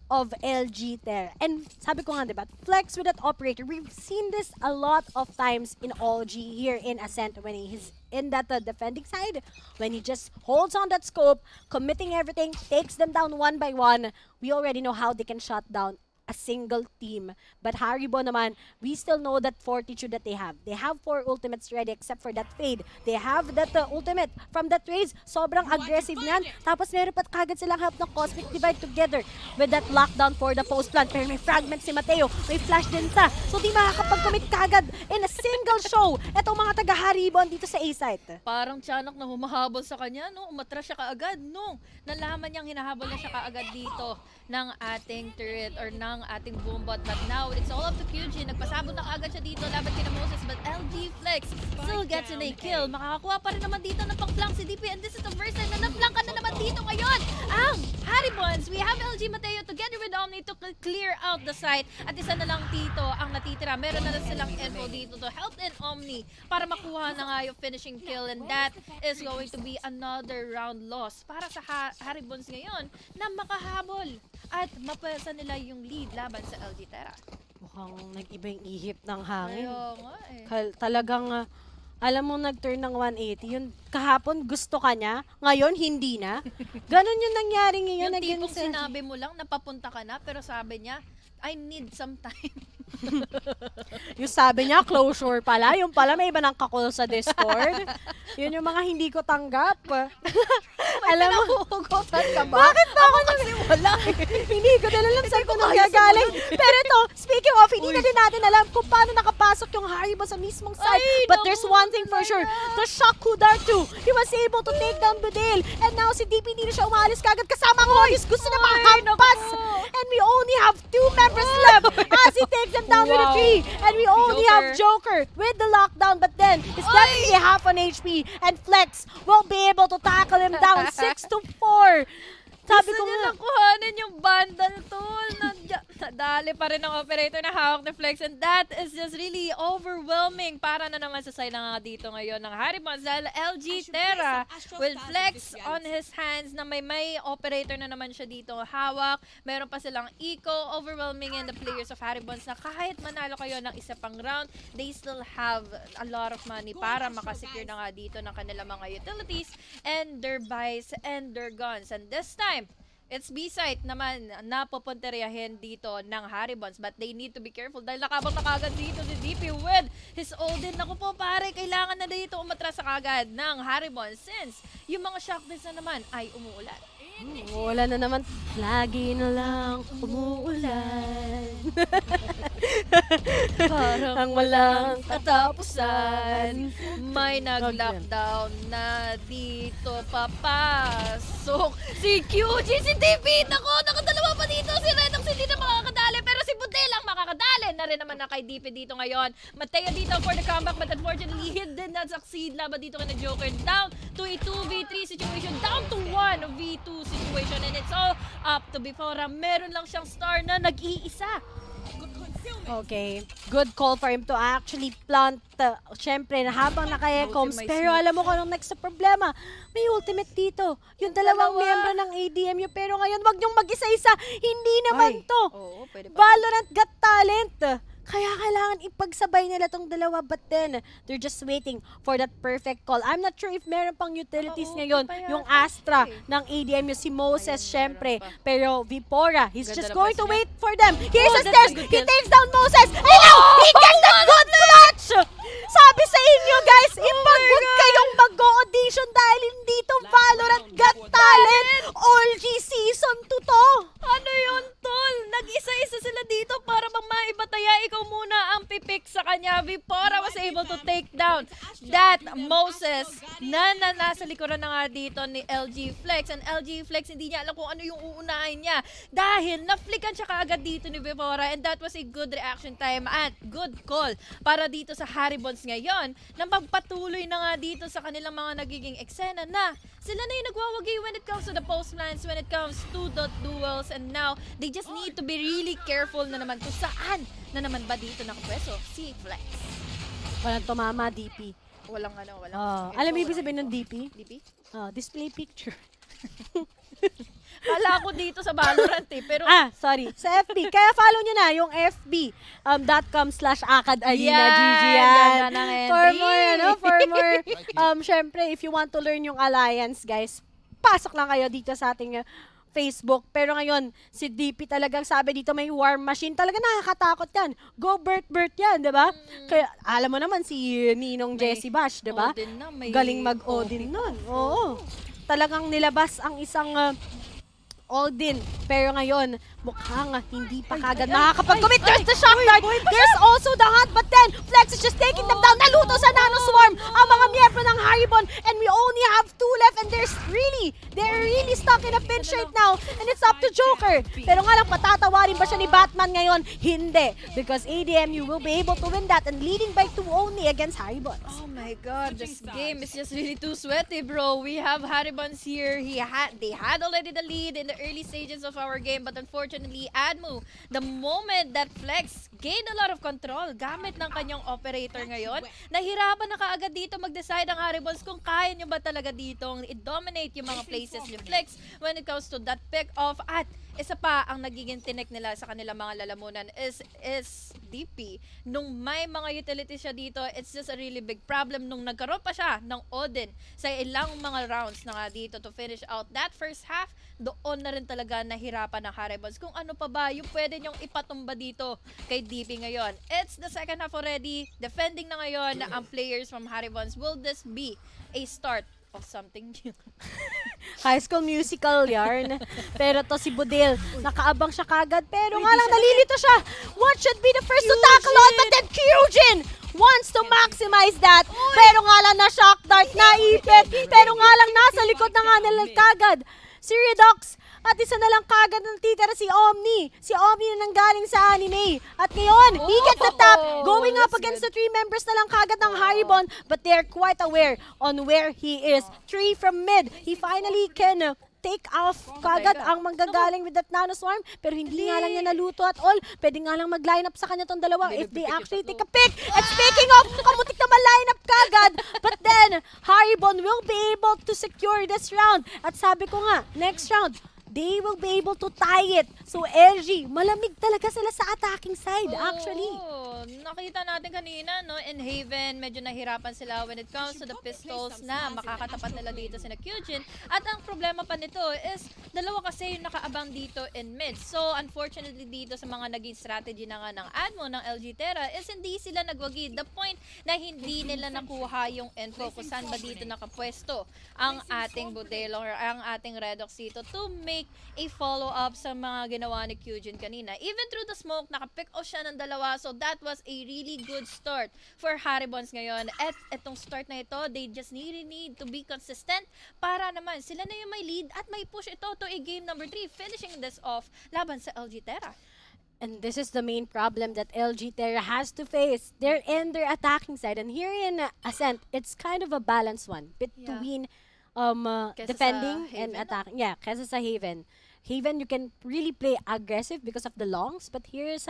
of LG there. And sabi ko nga, diba, Flex with that operator, we've seen this a lot of times in OG here in Ascent when he's in that defending side, when he just holds on that scope, committing everything, takes them down one by one. We already know how they can shut down a single team. But Haribon naman, we still know that fortitude that they have. They have 4 ultimates ready except for that Fade. They have that ultimate from that Raze. Sobrang aggressive niyan. Tapos meron pa kagad silang help ng Cosmic Divide together with that lockdown for the post plant. Pero may fragment si Mateo. May flash din sa. So di makakapag-commit kagad in a single show. Etong mga taga Haribon dito sa A-site. Parang tiyanak na humahabol sa kanya, no? Umatras siya kaagad, no? Nalaman niyang hinahabol na siya kaagad dito ng ating turret or ng ating boombot. But now, it's all up to QG. Nagpasabot na kaagad siya dito laban kina Moses. But LG Flex still gets in a kill. Makakakuha pa rin naman dito ng pang-flank si DP. And this is the first time na na-flankan na naman dito ngayon ang Haribons. We have LG Mateo together with Omni to clear out the site. At isa na lang dito ang natitira. Meron na silang info dito to help in Omni para makuha na nga yung finishing kill. And that is going to be another round loss para sa Haribons ngayon na makahabol at mapasa nila yung lead laban sa LG Terra. Mukhang nag-iba yung ihip ng hangin. Ayaw nga eh. Talagang, alam mo, nag-turn ng 180. Yun, kahapon gusto ka niya, ngayon hindi na. Ganon yung nangyari ngayon. Yung tipong sinabi mo lang, napapunta ka na, pero sabi niya, I need some time. Yung sabi niya, closure pala. Yung pala, may iba ng kakol sa Discord. Yun yung mga hindi ko tanggap. Alam mo, Hugutan ka ba? bakit ba ako Kasi wala eh. hindi ko na alam saan ko nanggagaling. Pero ito, speaking of, hindi na din natin alam kung paano nakapasok yung Haribon sa mismong side. Ay, But naku, there's one thing for sure. The shock Kudartu, he was able to take down Budil. And now si DP hindi na siya umalis kagad kasama ang Holis. Gusto na makahampas. And we only have 2 members left as he takes them down with a 3. And we only have Joker with the lockdown. But then, he's definitely half on HP. And Flex will be able to tackle him down 6-4. Sabi ko niya nga. nakuhanin yung bundle tool. Nadali pa rin ang operator na hawak ni Flex. And that is just really overwhelming para na naman sa side na nga dito ngayon ng Haribons. Dahil LG Terra will Flex on his hands na may operator na naman siya dito hawak. Meron pa silang eco, overwhelming in the players of Haribons na kahit manalo kayo ng isa pang round, they still have a lot of money para makasecure na nga dito ng kanilang mga utilities and their buys and their guns. And this time, it's B-site naman na pupunteriyahin dito ng Haribons. But they need to be careful dahil nakabang na kagad dito si DP with his Odin. Naku po pare, kailangan na dito umatras sa kagad ng Haribons since yung mga shotguns na naman ay umuulan. Umuulan na naman. Lagi na lang umuulan. Parang walang katapusan. May nag-lockdown na dito papasok. Si QG, si DP. Nako, nakadalawa pa dito. Si Redox hindi na makakadali. Pero si Budil ang makakadali na rin naman na kay DP dito ngayon. Mateo dito for the comeback. But unfortunately, he did not succeed. Laban dito kay na Joker. Down to a 2v3 situation. Down to 1v2 situation. And it's all up to Bifora. Meron lang siyang star na nag-iisa. Okay. Good call for him to actually plant. Siyempre, na habang naka-ecoms. Pero alam mo kung anong next na problema? May ultimate dito. Yung dalawang miyembro ng ADMU. Pero ngayon, wag niyong mag-isa-isa. Hindi naman to. Oo, pwede pa. Valorant Got Talent. Kaya kailangan ipagsabay nila tong dalawa, but then they're just waiting for that perfect call. I'm not sure if meron pang utilities ngayon, yung Astra ng ADMU, si Moses, syempre. Pero Vipora, he's just going to wait for them. Here's the stairs, he takes down Moses, and now he gets the good clutch! Sabi sa inyo guys, ipag-wag kayong mag-audition dahil hindi to Valorant Got Talent OG Season 2 to. Ano yun, tol? Nag-isa-isa sila dito para bang maibataya. Ikaw muna ang pipik sa kanya. Vipora was able to take down that Moses na nasa likuran na nga dito ni LG Flex. And LG Flex, hindi niya alam kung ano yung uunahin niya. Dahil na-flickan siya kaagad dito ni Vipora. And that was a good reaction time at good call para dito sa Haribons ngayon na magpatuloy na nga dito sa kanilang mga nagiging eksena na sila na yung nagwawagi when it comes to the post plans, when it comes to the duels, and now they just need to be really careful na naman kung saan na naman ba dito nakapwesto si Flex. Walang tumama, DP. Walang ano, walang. Alam mo ibig sabihin ng DP? DP? Display picture. Kala ko dito sa Valorant pero Sorry. Sa FB. Kaya follow nyo na yung fb.com/akadarena. GG yan. Ganda ng For entry. more, for more, syempre, if you want to learn yung alliance, guys, pasok lang kayo dito sa ating Facebook. Pero ngayon, si DP talagang sabi dito may war machine. Talaga nakakatakot yan. Go Bert yan, di ba? Kaya, alam mo naman si Ninong Jessie Bash, di ba? Odin na, may Galing mag-Odin nun. Oo. Talagang nilabas ang isang Odin. Pero ngayon, mukhang hindi pa kagad nakakapag-commit. There's the shock dart. There's also the hunt. But then, Flex is just taking them down. Naluto sa Nano Swarm ang mga miyembro ng Haribon. And we only have 2 left. And they're really stuck in a pinch right now. And it's up to Joker. Pero nga lang, patatawarin ba siya ni Batman ngayon? Hindi. Because ADMU will be able to win that. And leading by 2 only against Haribons. Oh my god, this game is just really too sweaty, bro. We have Haribons here. They had already the lead in the early stages of our game, but unfortunately, ADMU, the moment that Flex gained a lot of control gamit ng kanyang operator ngayon, nahirapan na kaagad dito mag-decide ang Haribons kung kaya nyo ba talaga ditong i-dominate yung mga places ni Flex when it comes to that pick-off. At isa pa ang nagiging tinik nila sa kanilang mga lalamunan is DP. Nung may mga utilities siya dito, it's just a really big problem. Nung nagkaroon pa siya ng Odin sa ilang mga rounds na nga dito to finish out that first half, doon na rin talaga nahirapan ng Haribons kung ano pa ba yung pwede nyong ipatumba dito kay DP ngayon. It's the second half already. Defending na ngayon ang players from Haribons. Will this be a start of something new? High School Musical yarn. Pero to si Budil, nakaabang siya kagad. Pero nga lang, nalilito siya. What should be the first to tackle on? But then Kyujin wants to maximize that. Pero nga lang, na-shock dart, naipit. Pero nga lang, nasa likod na nga nila kagad si Redox. At isa na lang kagad ng titira si Omni. Si Omni na nanggaling sa anime. At ngayon, he gets the top. Going up against the 3 members na lang kagad ng Haribon. But they're quite aware on where he is. 3 from mid. He finally can take off kagad ang manggagaling with that Nano Swarm. Pero hindi nga lang niya naluto at all. Pwede nga lang mag-line up sa kanya tong dalawa if they actually take a pick. And speaking of, kamutik na ma-line up kagad. But then, Haribon will be able to secure this round. At sabi ko nga, next round, they will be able to tie it. So, LG, malamig talaga sila sa attacking side, actually. Nakita natin kanina, no? In Haven, medyo nahirapan sila when it comes to the pistols na makakatapat nila dito sa Kyujin. At ang problema pa nito is, dalawa kasi yung nakaabang dito in mid. So, unfortunately dito sa mga naging strategy na nga ng ADMU, ng LG Terra, is hindi sila nagwagi. The point na hindi nila nakuha yung info kung saan ba dito nakapwesto ang ating Budel or ang ating Redox dito to make a follow-up sa mga ginawa ni Kyujin kanina. Even through the smoke, nakapick off siya ng dalawa. So that was a really good start for Haribons ngayon. At itong start na ito, they just really need to be consistent para naman sila na yung may lead at may push ito to a game number 3, finishing this off laban sa LG Terra. And this is the main problem that LG Terra has to face. They're in their attacking side. And here in Ascent, it's kind of a balanced one between defending and attacking. Yeah, kesa sa Haven. Haven, you can really play aggressive because of the longs. But here's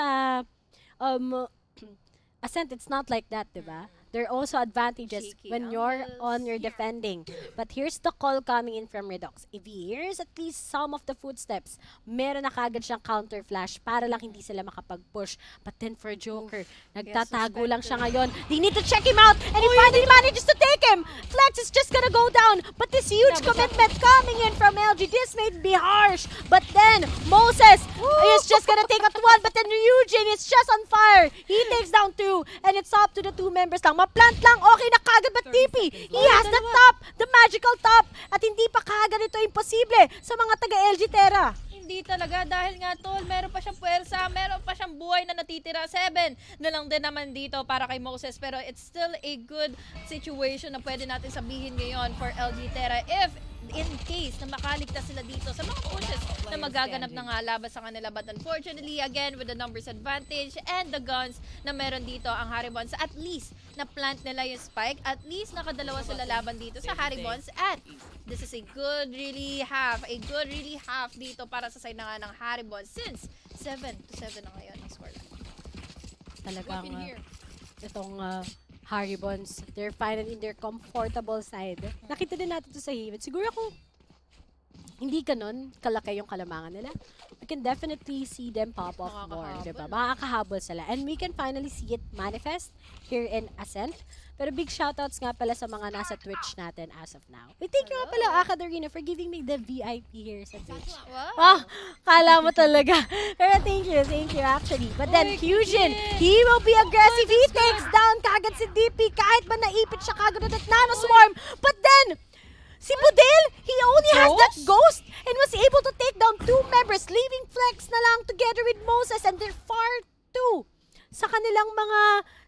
Ascent, it's not like that, diba? there are also advantages Cheeky when you're angles. on your defending. But here's the call coming in from Redox. If he hears at least some of the footsteps, meron na kagad siyang counter flash para lang hindi sila makapag-push. But then for Joker, nagtatago lang siya ngayon. They need to check him out and he finally manages to take him. Flex is just gonna go down. But this huge commitment coming in from LG, this may be harsh. But then Moses is just gonna take out one. But then Eugene is just on fire. He takes down 2 and it's up to the 2 members lang. Ma-plant lang, okay na kagad, but TP, he has the top, the magical top, at hindi pa kagad ito imposible sa mga taga-LG Terra. Hindi talaga dahil nga tol, meron pa siyang puwersa, meron pa siyang buhay na natitira. 7 na lang din naman dito para kay Moses, pero it's still a good situation na pwede natin sabihin ngayon for LG Terra if in case na makaligtas sila dito sa mga pushes na magaganap na nga laban sa kanila. But unfortunately, again, with the numbers advantage and the guns na meron dito ang Haribons, at least na-plant nila yung spike. At least nakadalawa sila laban dito sa Haribons. At this is a good really half dito para sa side na nga ng Haribons since 7-7 na ngayon ang scoreline. Talagang itong Haribons, they're finally in their comfortable side. Nakita din natin to sa Haven. Siguro kung hindi ganon kalaki yung kalamangan nila, we can definitely see them pop off more, diba? Makakahabol sila. And we can finally see it manifest here in Ascent. Pero big shoutouts nga pala sa mga nasa Twitch natin as of now. Thank you nga pala, Akadarina, for giving me the VIP here sa Twitch. Wow! Kala mo talaga. Pero thank you actually. But then Fusion, he will be aggressive. He takes down kagad si DP kahit ba naipit siya kagad at Nano Swarm. But then, si Budel, he only has that ghost and was able to take down 2 members, leaving Flex na lang together with Moses, and they're far too sa kanilang mga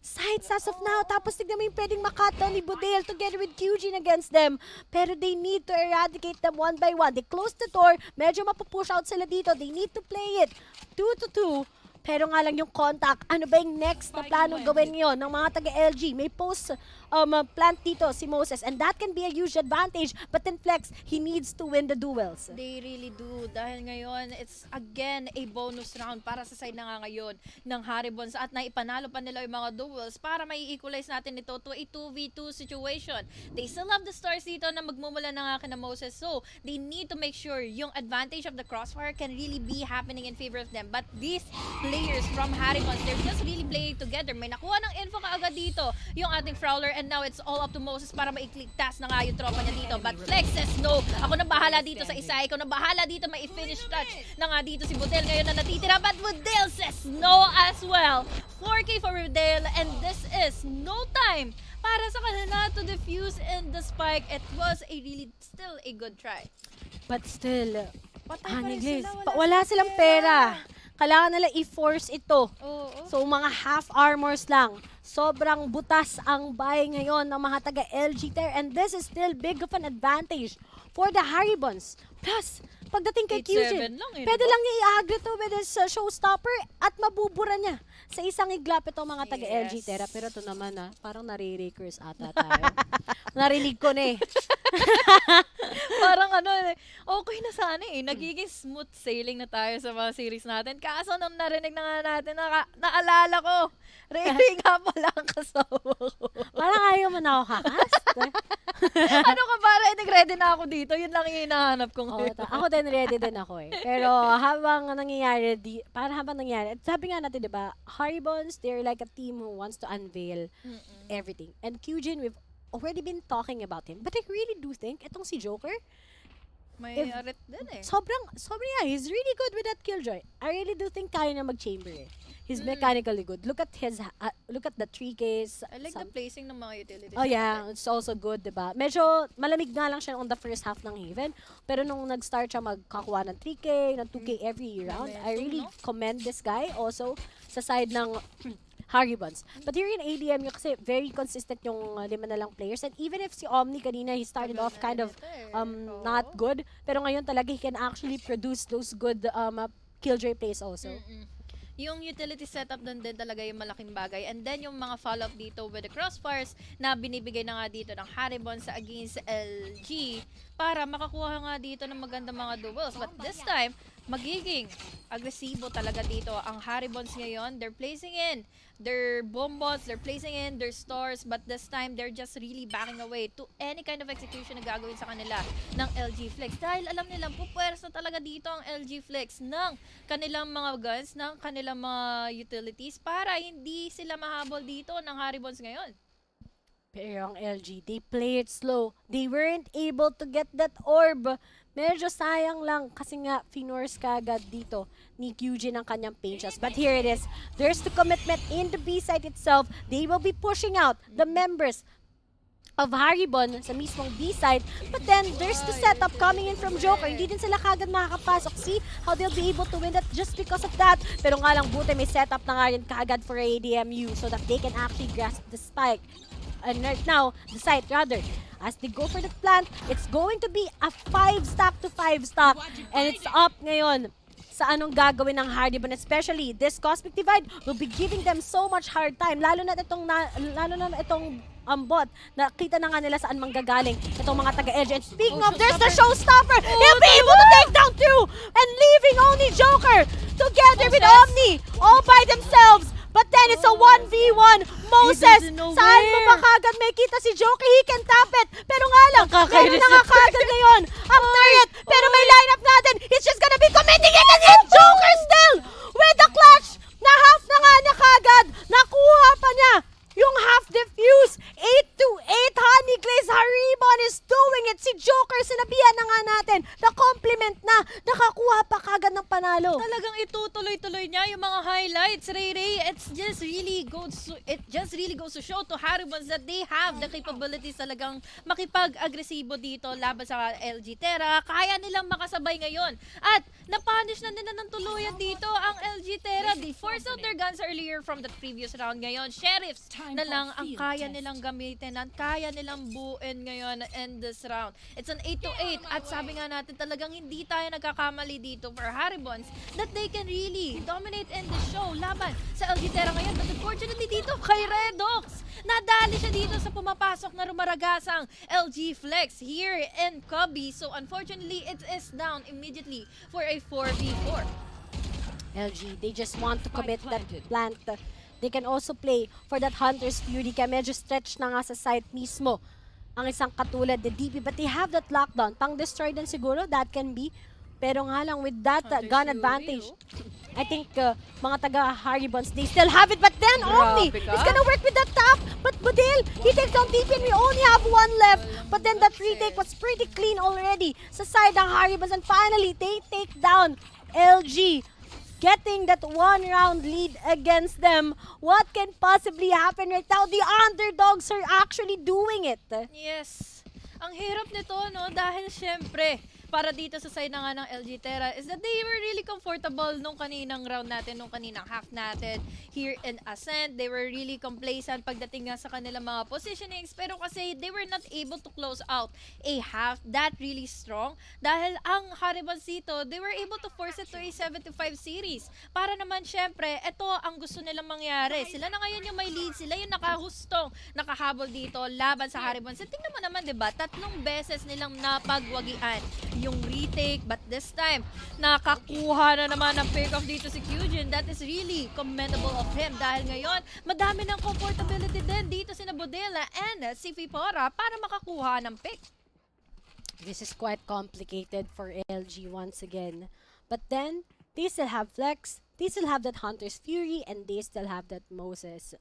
sides as of now. Tapos tignan mo yung pwedeng makatdown ni Budel together with Kyujin against them. Pero they need to eradicate them one by one. They close the door. Medyo mapupush out sila dito. They need to play it 2-2. Pero nga lang yung contact, ano ba yung next na plano gawin ngayon ng mga taga-LG? May post plant dito si Moses, and that can be a huge advantage. But then Flex, he needs to win the duels. They really do. Dahil ngayon, it's again a bonus round para sa side na nga ngayon ng Haribons at naipanalo pa nila yung mga duels para mai-equalize natin ito to a 2v2 situation. They still have the stars dito na magmumula na nga kina Moses, so they need to make sure yung advantage of the crossfire can really be happening in favor of them. But these players from Haribons, they're just really playing together. May nakuha ng info kaagad dito yung ating Prowler, and now it's all up to Moses para maikligtas na nga yung tropa niya dito. But Flex says no. Ako na bahala dito sa isa. Ikaw na bahala dito. May finish touch na nga dito si Budel ngayon na natitira. But Budel says no as well. 4K for Budel, and this is no time para sa kanila to defuse in the spike. It was a really still a good try. But still, Patay pa rin sila. wala silang pera. Kailangan nila i-force ito. Oo. So, mga half armors lang. Sobrang butas ang buy ngayon ng mga taga-LG there. And this is still big of an advantage for the Haribons. Plus, pagdating kay 8-7 Kyujin, lang eh, pwede diba? lang niya i-agree to with his showstopper at mabubura niya sa isang iglap itong mga taga-LG Yes. Terra. Pero ito naman parang nare-recurse ata tayo. Narinig ko na eh. Parang okay na sana eh. Nagiging smooth sailing na tayo sa mga series natin. Kaso nung narinig na nga natin, naalala ko, Ray nga pala ang kasama ko. Parang ayaw mo na ako kakast. Ano ka ba? Ready na ako dito. Yun lang yung hinahanap ko ngayon. Ako din, ready din ako eh. Pero habang nangyayari, sabi nga natin, diba, Haribons, they're like a team who wants to unveil everything. And Kyujin, we've already been talking about him. But I really do think, itong si Joker, May arit din eh. sobrang he's really good with that killjoy. I really do think kaya na mag-chamber eh. He's mechanically good. Look at the 3Ks. I like the placing ng mga utilities. Oh yeah, it's also good, diba? Medyo malamig nga lang siya on the first half ng Haven. Pero nung nag-start siya magkakuha ng 3K, ng 2K every round, I really commend this guy also sa side ng Haribons. But here in ADMU kasi very consistent yung 5 na lang players. And even if si Omni kanina, he started off kind of not good. Pero ngayon talaga he can actually produce those good killjoy plays also. Yung utility setup doon din talaga yung malaking bagay. And then yung mga follow-up dito with the crossfires na binibigay na nga dito ng Haribons against LG para makakuha nga dito ng magandang mga duels. But this time, magiging agresibo talaga dito ang Haribons ngayon. They're placing in their bombos, they're placing in their stores, but this time they're just really backing away to any kind of execution na gagawin sa kanila ng LG Flex. Dahil alam nila, pupwersa talaga dito ang LG Flex ng kanilang mga guns, ng kanilang mga utilities para hindi sila mahabol dito ng Haribons ngayon. Pero ang LG, they play it slow. They weren't able to get that orb. Medyo sayang lang kasi nga finors kagad dito ni QG ng kanyang pages. But here it is. There's the commitment in the B site itself. They will be pushing out the members of Haribon sa mismong B side. But then there's the setup coming in from Joker. Hindi din sila kagad makakapasok. See how they'll be able to win that just because of that. Pero nga lang buti may setup na nga rin kagad for ADMU so that they can actually grasp the spike. And right now, the site rather, as they go for the plant, it's going to be a 5-stack to 5-stack. And it's up ngayon sa anong gagawin ng Haribon, especially this Cosmic Divide will be giving them so much hard time. Lalo na itong bot, nakita na nga nila saan manggagaling itong mga taga-LG. And speaking of, there's the showstopper! He'll be able to take down 2! And leaving only Joker together with Omni, all by themselves. But then it's a 1v1. Moses, saan mo ba kagad may kita si Joker? He can tap it. Pero nga lang, meron na nga kagad ngayon ang turret. Pero may lineup natin. He's just gonna be committing it. And then Joker still with the clutch. Na half na nga niya kagad. Nakuha pa niya yung half defuse. 8-8 Honey Glaze. Haribon is doing it. Si Joker, sinabihan na nga natin. Na-compliment na. Nakakuha pa kagad ng panalo. Talagang itutuloy-tuloy niya yung mga highlights, Ray. It just really goes to show to Haribons that they have the capabilities talagang makipag-agresibo dito laban sa LG Terra. Kaya nilang makasabay ngayon. At napunish na nila ng tuluyan dito ang LG Terra. They forced out their guns earlier from the previous round. Ngayon, Sheriffs na lang ang kaya nilang gamitin at kaya nilang buuin ngayon in this round. It's an 8-8 at sabi nga natin talagang hindi tayo nagkakamali dito for Haribons that they can really dominate in the show laban sa LG Terra ngayon. But unfortunately dito kay Redox, nadali siya dito sa pumapasok na rumaragasang LG Flex here in Cubby. So unfortunately it is down immediately for a 4v4. LG, they just want to commit that plant. They can also play for that Hunter's Fury. Kaya medyo stretch na nga sa site mismo ang isang katulad the DP. But they have that lockdown. Pang-destroy din siguro, that can be. Pero nga lang with that gun advantage, I think mga taga-Haribons, they still have it. But then Omni is gonna work with that tap. But Budil, he takes down DP and we only have one left. But then that retake was pretty clean already sa side ng Haribons. And finally, they take down LG. Getting that one-round lead against them. What can possibly happen right now? The underdogs are actually doing it. Yes. Ang hirap nito, no? Dahil syempre, para dito sa side na nga ng LG Terra is that they were really comfortable nung kaninang round natin, nung kaninang half natin here in Ascent. They were really complacent pagdating nga sa kanilang mga positionings. Pero kasi they were not able to close out a half that really strong. Dahil ang Haribons dito, they were able to force it to a 7-5 series. Para naman syempre, ito ang gusto nilang mangyari. Sila na ngayon yung may lead. Sila yung nakahustong, nakahabol dito laban sa Haribons. So, tingnan mo naman, diba? 3 beses nilang napagwagian yung retake, but this time nakakuha na naman ng pick-off dito si Kyujin. That is really commendable of him dahil ngayon madami ng comfortability din dito si Bodela and si Fipora para makakuha ng pick. This is quite complicated for LG once again. But then, they still have Flex, they still have that Hunter's Fury, and they still have that Moses.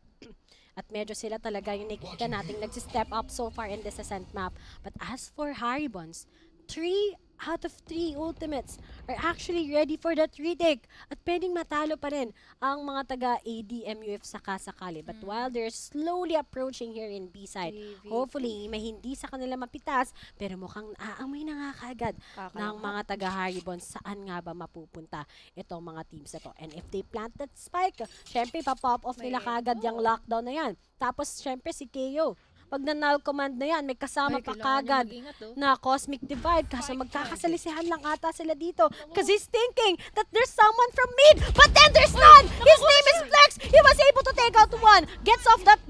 At medyo sila talaga yung nakikita natin nag-step up so far in this Ascent map. But as for Haribons, 3 out of 3 ultimates are actually ready for that retake. At pwedeng matalo pa rin ang mga taga-ADMU if sakasakali. But while they're slowly approaching here in B-side, hopefully may hindi sa kanila mapitas, pero mukhang aamoy na nga kaagad ng mga taga-Haribons saan nga ba mapupunta itong mga teams na to. And if they plant that spike, syempre pa-pop off nila kaagad yung lockdown na yan. Tapos syempre si KO. Pag na-null command na yan, may kasama pa kagad na Cosmic Divide. Kaso magkakasalisihan lang ata sila dito. Because he's thinking that there's someone from mid. But then there's none! His name is Flex! He was able to take out one. Gets off that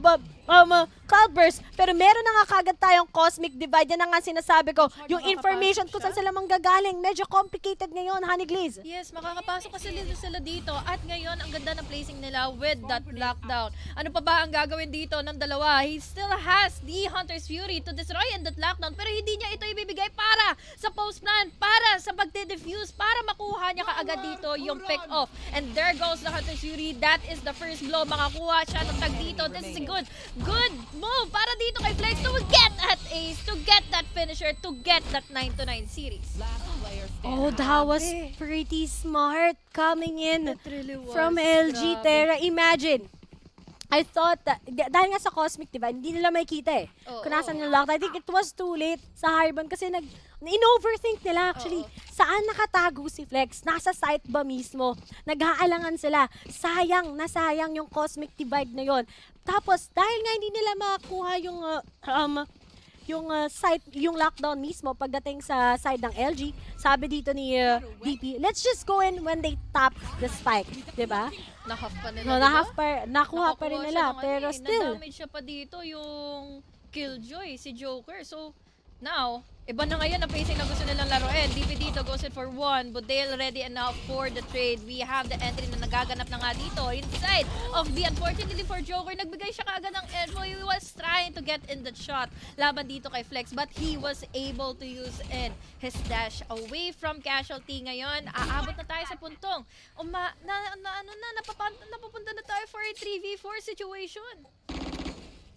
Cloudburst, pero meron na nga kagad tayong Cosmic Divide. Yan na nga sinasabi ko. Yung information kung saan sila manggagaling, medyo complicated ngayon, Honey Glaze. Yes, makakapasok kasi sila dito. At ngayon, ang ganda ng placing nila with that lockdown. Ano pa ba ang gagawin dito ng dalawa? He still has the Hunter's Fury to destroy in that lockdown, pero hindi niya ito ibibigay para sa post plan, para sa pagde-defuse, para makuha niya kaagad dito yung pick off. And there goes the Hunter's Fury. That is the first blow. Makakuha siya ng tag dito. This is a good move para dito kay Flex to get that ace, to get that finisher, to get that 9-9 series. Oh, that was pretty smart coming in really was. from LG Grabe. Terra. Imagine, I thought that, dahil nga sa Cosmic, diba, hindi nila makikita eh. Oo. Kung nasan yung lockdown. I think it was too late sa Haribon kasi in-overthink nila actually. Saan nakatago si Flex? Nasa site ba mismo? Nag-aalangan sila. Nasayang yung Cosmic Divide na yon. Tapos, dahil nga hindi nila makakuha yung site, yung lockdown mismo pagdating sa side ng LG, sabi dito ni DP, let's just go in when they tap the spike, 'di ba? Na-half pa nila, No, diba? nakuha pa rin Nakakuha nila, siya ng pero still. Na-damage siya pa dito yung Killjoy, si Joker. So, now, iba na ngayon ang pacing na gusto nilang laruin. DP dito goes in for one. Budale ready enough for the trade. We have the entry na nagaganap na nga dito inside of B. Unfortunately for Joker, nagbigay siya kaagad ng elbow. He was trying to get in the shot laban dito kay Flex, but he was able to use in his dash away from casualty. Ngayon, aabot na tayo sa puntong. Napapunta na tayo for a 3v4 situation.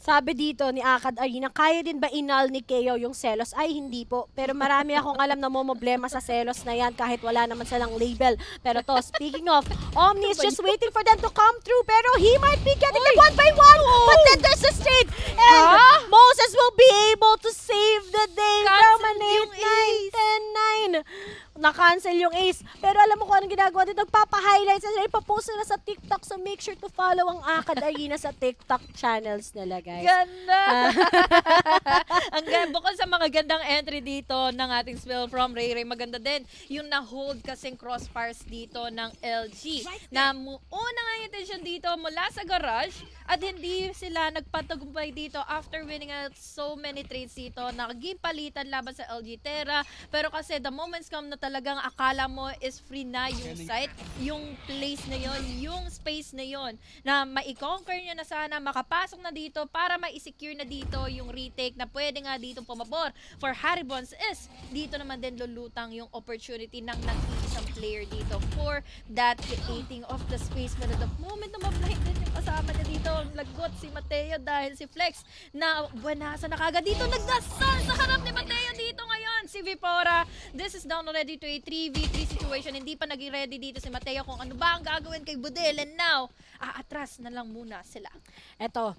Sabi dito ni Akad Arena, kaya din ba inal ni Keo yung selos? Ay, hindi po. Pero marami akong alam na problema sa selos na yan kahit wala naman silang label. Pero to, speaking of, Omni is just waiting for them to come through. Pero he might be getting them one by one. But then there's a straight. And Moses will be able to save the day from an 8-9-10-9. Na-cancel yung ace. Pero alam mo kung anong ginagawa dito? Nagpapa-highlights na ipapost na sa TikTok. So make sure to follow ang Akad Arena sa TikTok channels nila, guys. Ganda! Ang ganda. Bukod sa mga gandang entry dito ng ating spill from Ray Ray, maganda din yung na-hold kasing crossfires dito ng LG. Na una nga yung attention dito mula sa garage at hindi sila nagpatagumpay dito after winning out so many trades dito. Naging palitan laban sa LG Terra. Pero kasi the moments come na talagang akala mo is free na yung site, yung place na yon, yung space na yon, na ma-conquer nyo na sana, makapasok na dito para ma-secure na dito yung retake na pwede nga dito pumabor for Haribons is dito naman din lulutang yung opportunity ng nag-iisang player dito for that creating of the space. Pero the moment na ma-blind din yung kasama niya dito, lagot si Mateo dahil si Flex na buwanasa na kagad dito, nagdasal sa harap ni Mateo dito ngayon. Si Vipora, this is down already to a 3v3 situation. Hindi pa naging ready dito si Mateo kung ano ba ang gagawin kay Budel. And now, aatras na lang muna sila. Eto,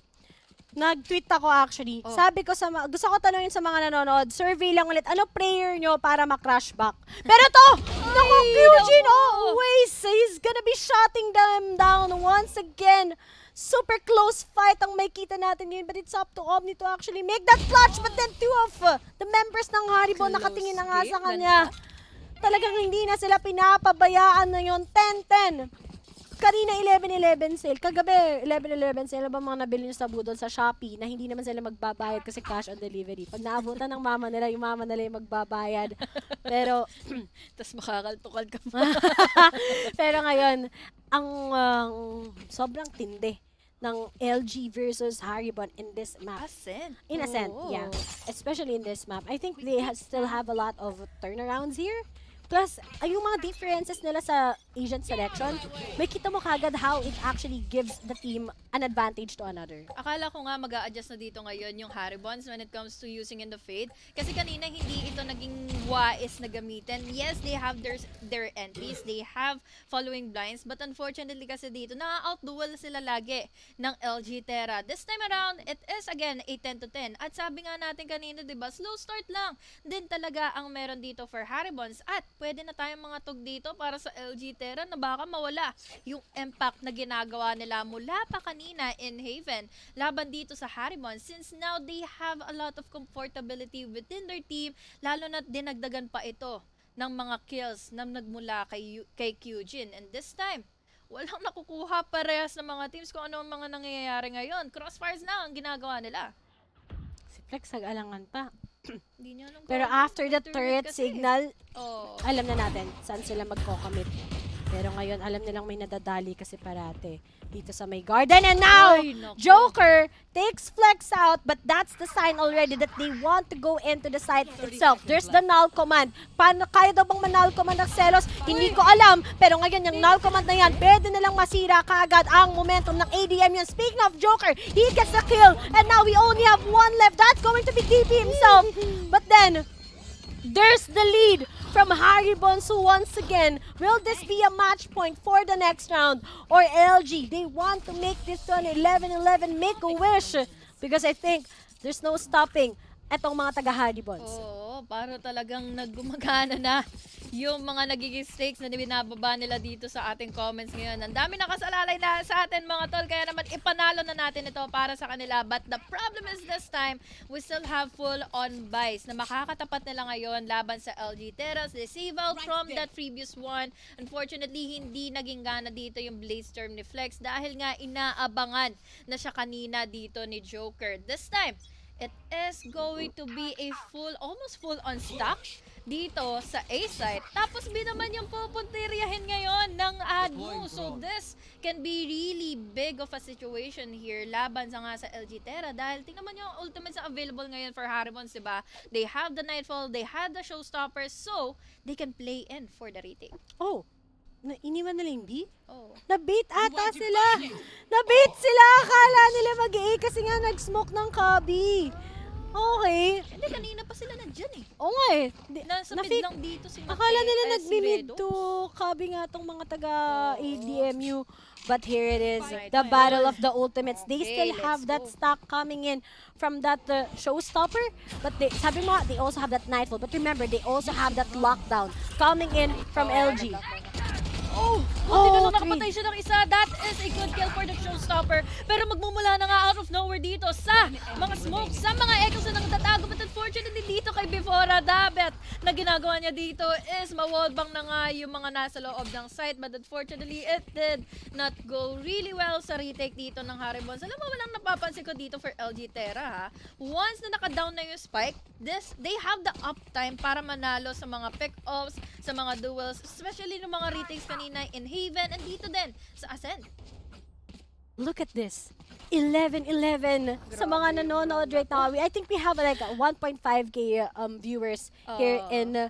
nag-tweet ako actually. Sabi ko gusto ko tanungin sa mga nanonood, survey lang ulit, ano prayer nyo para ma-crash back? Pero to, naku, Eugene always he's gonna be shutting them down once again. Super close fight ang may kita natin ngayon, but it's up to Omni to actually make that clutch. But then two of the members ng Haribon nakatingin na nga sa kanya. Talagang hindi na sila pinapabayaan na yon. 10-10. Kanina 11-11 sale. Kagabi 11-11 sale. Ba mga nabili nyo sa budol sa Shopee na hindi naman sila magbabayad kasi cash on delivery. Pag naabutan ng mama nila, yung mama nila yung magbabayad. Pero Tapos makakaltukal ka pa. pero ngayon, ang sobrang tindi ng LG versus Haribon in this map. In a sense, yeah. Especially in this map. I think they still have a lot of turnarounds here. Plus, yung mga differences nila sa Asian selection, may kita mo kagad how it actually gives the team an advantage to another. Akala ko nga mag-a-adjust na dito ngayon yung Haribons when it comes to using in the Fade. Kasi kanina hindi ito naging wais na gamitin. Yes, they have their entries, they have following blinds, but unfortunately kasi dito, na-outduel sila lagi ng LG Terra. This time around, it is again a 10-10. At sabi nga natin kanina, diba, slow start lang din talaga ang meron dito for Haribons. At pwede na tayong mga tug dito para sa LG Terra na baka mawala yung impact na ginagawa nila mula pa kanina in Haven laban dito sa Haribon, since now they have a lot of comfortability within their team, lalo na dinagdagan pa ito ng mga kills na nagmula kay Kyujin. And this time, walang nakukuha parehas ng mga teams kung ano ang mga nangyayari ngayon. Crossfires na ang ginagawa nila. Flex, nag-alangan pa. Hindi niya alam Pero kung after the ano, turret kasi. signal, Oh. alam na natin saan sila magko-commit. Pero ngayon, alam nilang may nadadali kasi parate dito sa may garden. And now, Ay, naku. Joker takes Flex out, but that's the sign already that they want to go into the site itself. There's the null command. Paano, kaya daw bang man-null command ng Celos? Hindi ko alam. Pero ngayon, yung null command na yan, pwede nilang masira kaagad ang momentum ng ADMU. Speaking of Joker, he gets the kill. And now we only have one left. That's going to be DP himself. But then, there's the lead from Haribons once again. Will this be a match point for the next round? Or LG, they want to make this to an 11-11 make-a-wish. Because I think there's no stopping etong mga taga-Haribons. Oo, para talagang naggumagana na yung mga nagiging stakes na binababa nila dito sa ating comments ngayon. Ang dami nakasalalay na sa atin mga tol, kaya naman ipanalo na natin ito para sa kanila. But the problem is this time, we still have full-on buys na makakatapat nila ngayon laban sa LG Terras. They save out from that previous one. Unfortunately, hindi naging gana dito yung Blaze Storm ni Flex dahil nga inaabangan na siya kanina dito ni Joker. This time, it is going to be a almost full on stock dito sa A site. Tapos naman yung pupuntiryahin ngayon ng ADMU. So this can be really big of a situation here laban sa nga sa LG Terra dahil tingnan mo yung ultimates na available ngayon for Haribons, diba? They have the Nightfall, they had the Showstoppers, so they can play in for the retake. Oh, iniwan nila yung B? Oh. Na-bait ata sila. Na-bait sila. Akala nila mag-A kasi nga nag-smoke ng Kabi. Okay. Hindi, kanina pa sila nandyan eh. Oo nga eh. Nasa mid Na-fit- lang dito si Mate, Akala nila si nag-mid Redo. to Kabi nga tong mga taga-ADMU. But here it is, Right. the battle of the ultimates. They Okay, still let's have that go. stock coming in from that showstopper. But sabi mo, they also have that Nightfall. But remember, they also have that lockdown coming in from LG. Oh, buti na lang nakapatay siya ng isa. That is a good kill for the Showstopper. Pero magmumula na nga out of nowhere dito sa mga smoke, sa mga echoes na nagtatago. But unfortunately dito kay Befora, dapat na ginagawa niya dito is mawallbang na nga yung mga nasa loob ng site. But unfortunately, it did not go really well sa retake dito ng Haribons. Alam mo, walang napapansin ko dito for LG Terra ha. Once na naka-down na yung spike, they have the uptime para manalo sa mga pick-offs, sa mga duels, especially ng mga retakes kanina in Haven and dito din sa Ascent. Look at this. 11-11 sa mga nanonood right now. I think we have like 1.5k viewers here in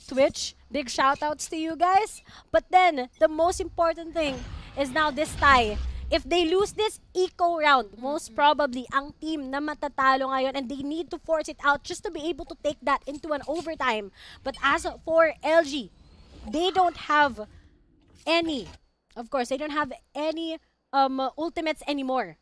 Twitch. Big shoutouts to you guys. But then, the most important thing is now this tie. If they lose this eco round, most probably ang team na matatalo ngayon and they need to force it out just to be able to take that into an overtime. But as for LG, they don't have any, of course, they don't have any ultimates anymore.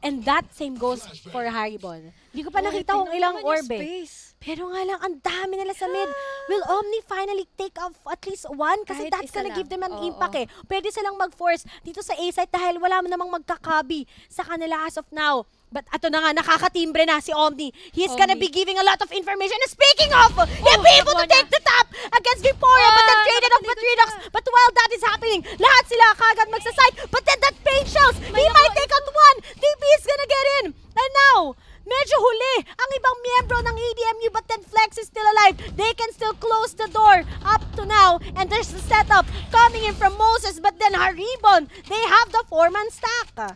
And that same goes for Haribon. Hindi ko pa nakita kung ilang orbe. Pero nga lang, ang dami nila sa mid. Will Omni finally take off at least one? Kasi Kahit that's isa gonna lang. give them an Oo. impact eh. Pwede silang mag-force dito sa A-site dahil wala namang magkakabi sa kanila as of now. But ato na nga, nakakatimbre na si Omni. He's gonna be giving a lot of information. And speaking of, he'll be able to take the top against Victoria, but then traded off Viridis. But while that is happening, lahat sila kagad magsaside. But then that pain shells, he might take out one. DP is gonna get in. And now, medyo huli ang ibang miyembro ng ADMU, but then Flex is still alive. They can still close the door up to now. And there's the setup coming in from Moses, but then Haribon, they have the 4-man stack.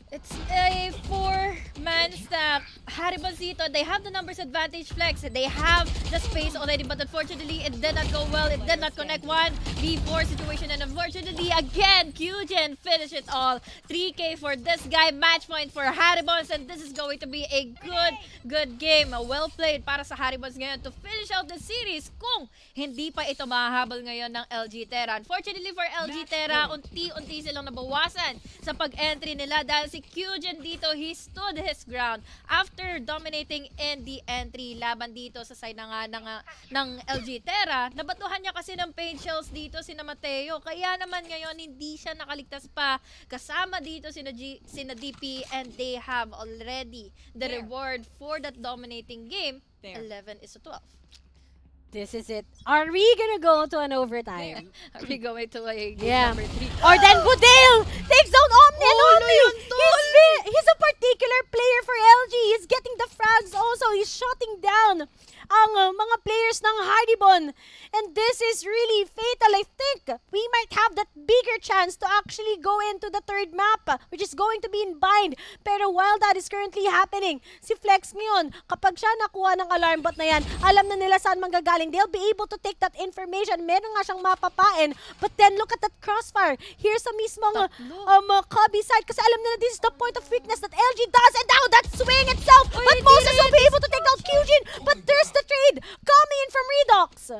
It's a 4-man stack. Haribons dito, they have the numbers advantage. Flex, they have the space already, but unfortunately, it did not go well. It did not connect. 1v4 situation, and unfortunately, again, Kyujin finish it all. 3k for this guy, match point for Haribons, and this is going to be a good game. Well played para sa Haribons ngayon to finish out the series kung hindi pa ito mahahabol ngayon ng LG Terra. Unfortunately for LG Terra, unti-unti silang nabawasan sa pag-entry nila dahil si Kyujin dito, he stood his ground after dominating in the entry laban dito sa side na nga ng LG Terra. Nabatuhan niya kasi ng paint shells dito si Mateo. Kaya naman ngayon hindi siya nakaligtas pa. Kasama dito sina DP, and they have already the reward for that dominating game. 11-12. This is it. Are we gonna go to an overtime? Are we going to a game Yeah. number 3? Or then Budale takes down Omni, and Oh, Omni, yun, tol! he's a particular player for LG. He's getting the frags also. to the third map, which is going to be in bind. Pero while that is currently happening, si Flex ngayon, kapag siya nakuha ng alarm bot na yan, alam na nila saan manggagaling. They'll be able to take that information. Meron nga siyang mapapain. But then look at that crossfire. Here's sa mismong cubby side kasi alam nila this is the point of weakness that LG does. And now that swing itself. But Moses will be able to take out Kyujin. But there's the trade coming in from Redox.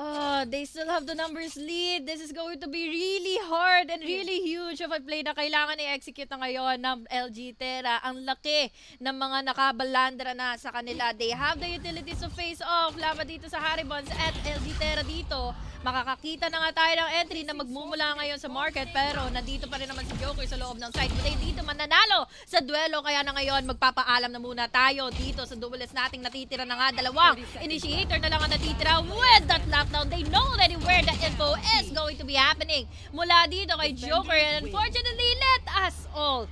Oh, they still have the numbers lead. This is going to be really hard and really huge of a play na kailangan i-execute na ngayon ng LG Terra. Ang laki ng mga nakabalandra na sa kanila. They have the utilities to face off laban dito sa Haribons at LG Terra dito. Makakakita na nga tayo ng entry na magmumula ngayon sa market pero nandito pa rin naman si Joker sa loob ng site. But dito mananalo sa duelo kaya na ngayon magpapaalam na muna tayo dito sa duelist nating natitira na nga dalawang initiator na lang ang natitira with that lockdown. They know already where the info is going to be happening mula dito kay Joker and unfortunately let us all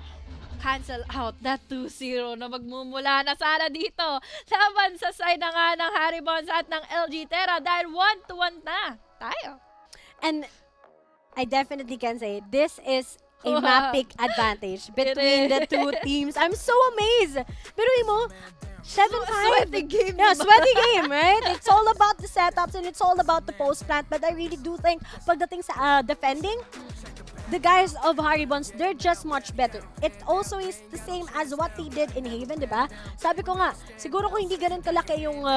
cancel out that 2-0 na magmumula na sana dito laban sa side na nga ng Haribons at ng LG Terra dahil 1-1 na tayo. And I definitely can say this is a mapping advantage between the two teams. I'm so amazed. Pero mo, 7-5. Sweaty game. Yeah, sweaty game, right? It's all about the setups and it's all about the post-plant. But I really do think pagdating sa defending, the guys of Haribons, they're just much better. It also is the same as what they did in Haven, di ba? Sabi ko nga, siguro kung hindi ganun kalaki yung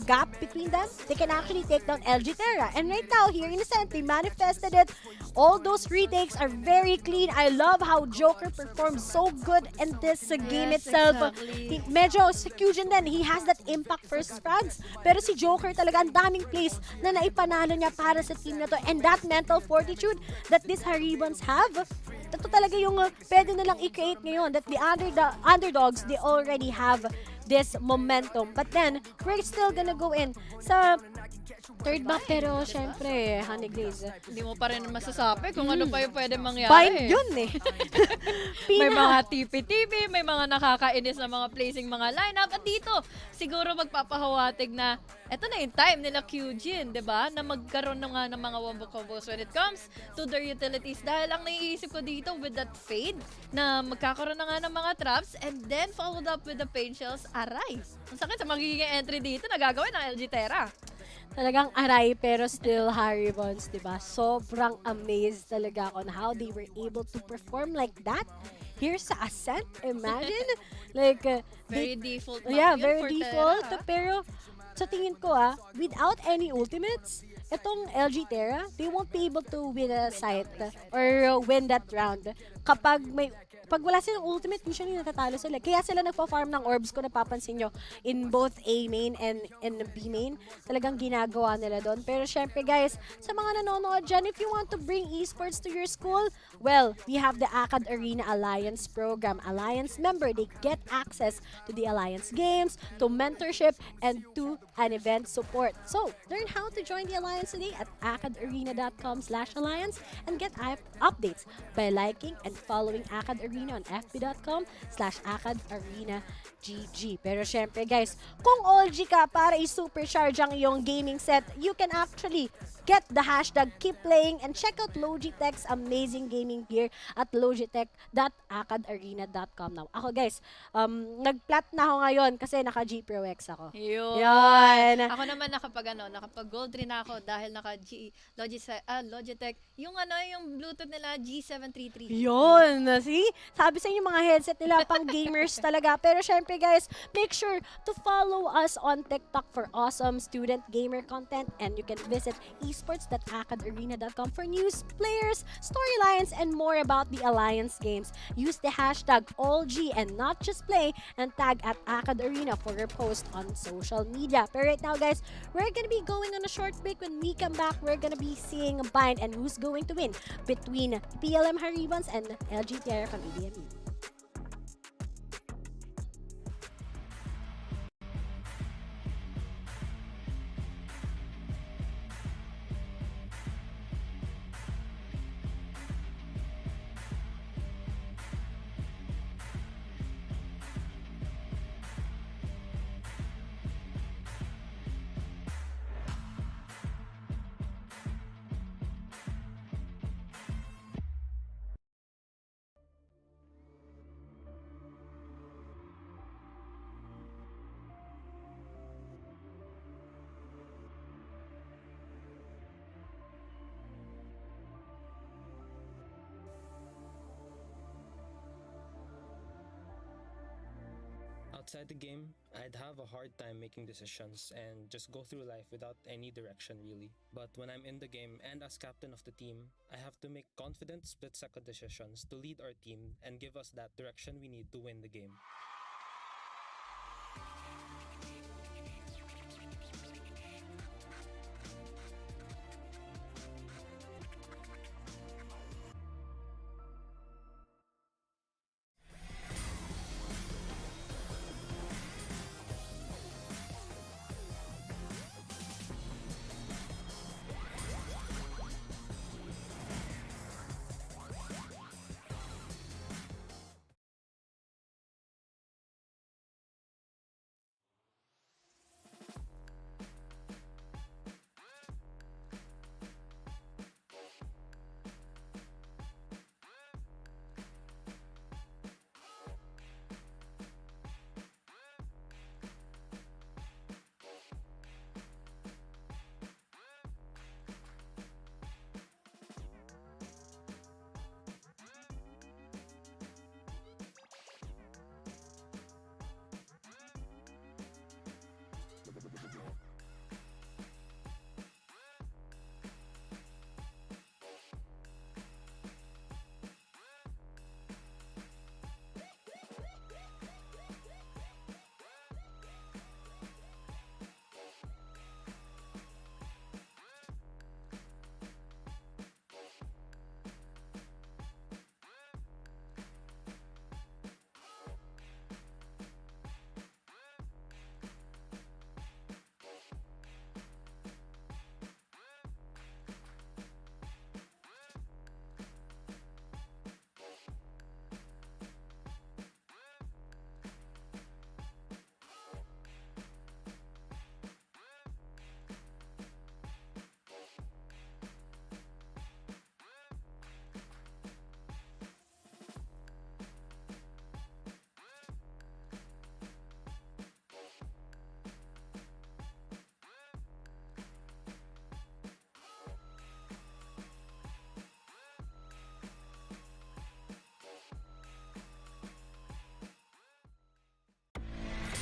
gap between them, they can actually take down LG Terra. And right now, here in Ascent, they manifested it. All those retakes are very clean. I love how Joker performed so good in this game itself. Exactly. Medyo si Kyujin din, he has that impact first frags. Pero si Joker talaga, ang daming plays na naipanalo niya para sa team na to. And that mental fortitude that this Haribons have, ito talaga yung pwede nilang i-create ngayon. That the underdogs, they already have this momentum. But then, we're still gonna go in sa third map. Pero syempre, Honey Glaze, Hindi mo pa rin masasabi kung ano pa yung pwede mangyari. bind yun eh. May mga tipi-tipi, may mga nakakainis na mga placing mga lineup. At dito, siguro magpapahawatig na eto na yung time nila Kyujin, di ba? Na magkaroon na nga ng mga wombo combos when it comes to their utilities. Dahil ang naiisip ko dito with that fade, na magkakaroon na nga ng mga traps and then followed up with the pain shells, aray. Ang sakit sa magiging entry dito na gagawin ng LG Terra. Talagang aray pero still Haribons, diba? Sobrang amazed talaga on how they were able to perform like that. Here's sa Ascent, imagine. Like, Very default map yeah, yun very for default. Terra. Pero sa tingin ko without any ultimates, itong LG Terra, they won't be able to win a site or win that round. Pag wala silang ultimate, usually natatalo sila. Kaya sila nagpa-farm ng orbs ko napapansin nyo in both A main and in B main. Talagang ginagawa nila doon. Pero syempre guys, sa mga nanonood dyan, if you want to bring esports to your school, well, we have the Acad Arena Alliance program. Alliance member, they get access to the Alliance games, to mentorship, and to an event support. So, learn how to join the Alliance today at acadarena.com/alliance and get updates by liking and following Acad Arena on fb.com/AcadArenaGG. Pero syempre guys, kung OG ka para i-supercharge ang iyong gaming set, you can actually get the hashtag keep playing and check out Logitech's amazing gaming gear at logitech.acadarena.com. Now, ako guys, nag-plat na ako ngayon kasi naka-G Pro X ako. Yan. Ako naman nakapag gold rin ako dahil Logitech, yung Bluetooth nila G733. Yun, see? Sabi sa inyo mga headset nila, pang gamers talaga. Pero syempre guys, make sure to follow us on TikTok for awesome student gamer content and you can visit esports.acadarena.com for news, players, storylines, and more about the Alliance games. Use the hashtag AllG and not just play and tag at Acad Arena for your post on social media. But right now guys, we're gonna be going on a short break. When we come back, we're gonna be seeing a bind and who's going to win between PLM Haribons and LG Terra from ADMU. Outside the game, I'd have a hard time making decisions and just go through life without any direction really. But when I'm in the game and as captain of the team, I have to make confident split-second decisions to lead our team and give us that direction we need to win the game.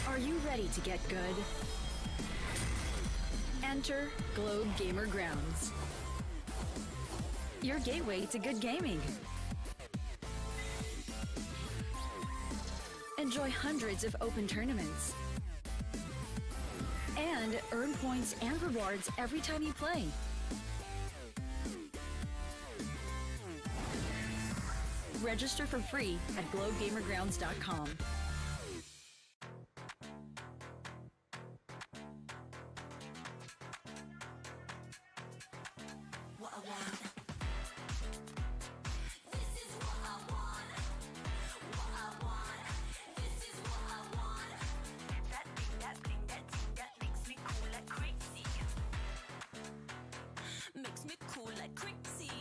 Are you ready to get good? Enter Globe Gamer Grounds, your gateway to good gaming. Enjoy hundreds of open tournaments and earn points and rewards every time you play. Register for free at globegamergrounds.com. What I want. This is what I want. What I want. This is what I want. That thing, that thing, that thing that makes me cool like crazy. Makes me cool like crazy.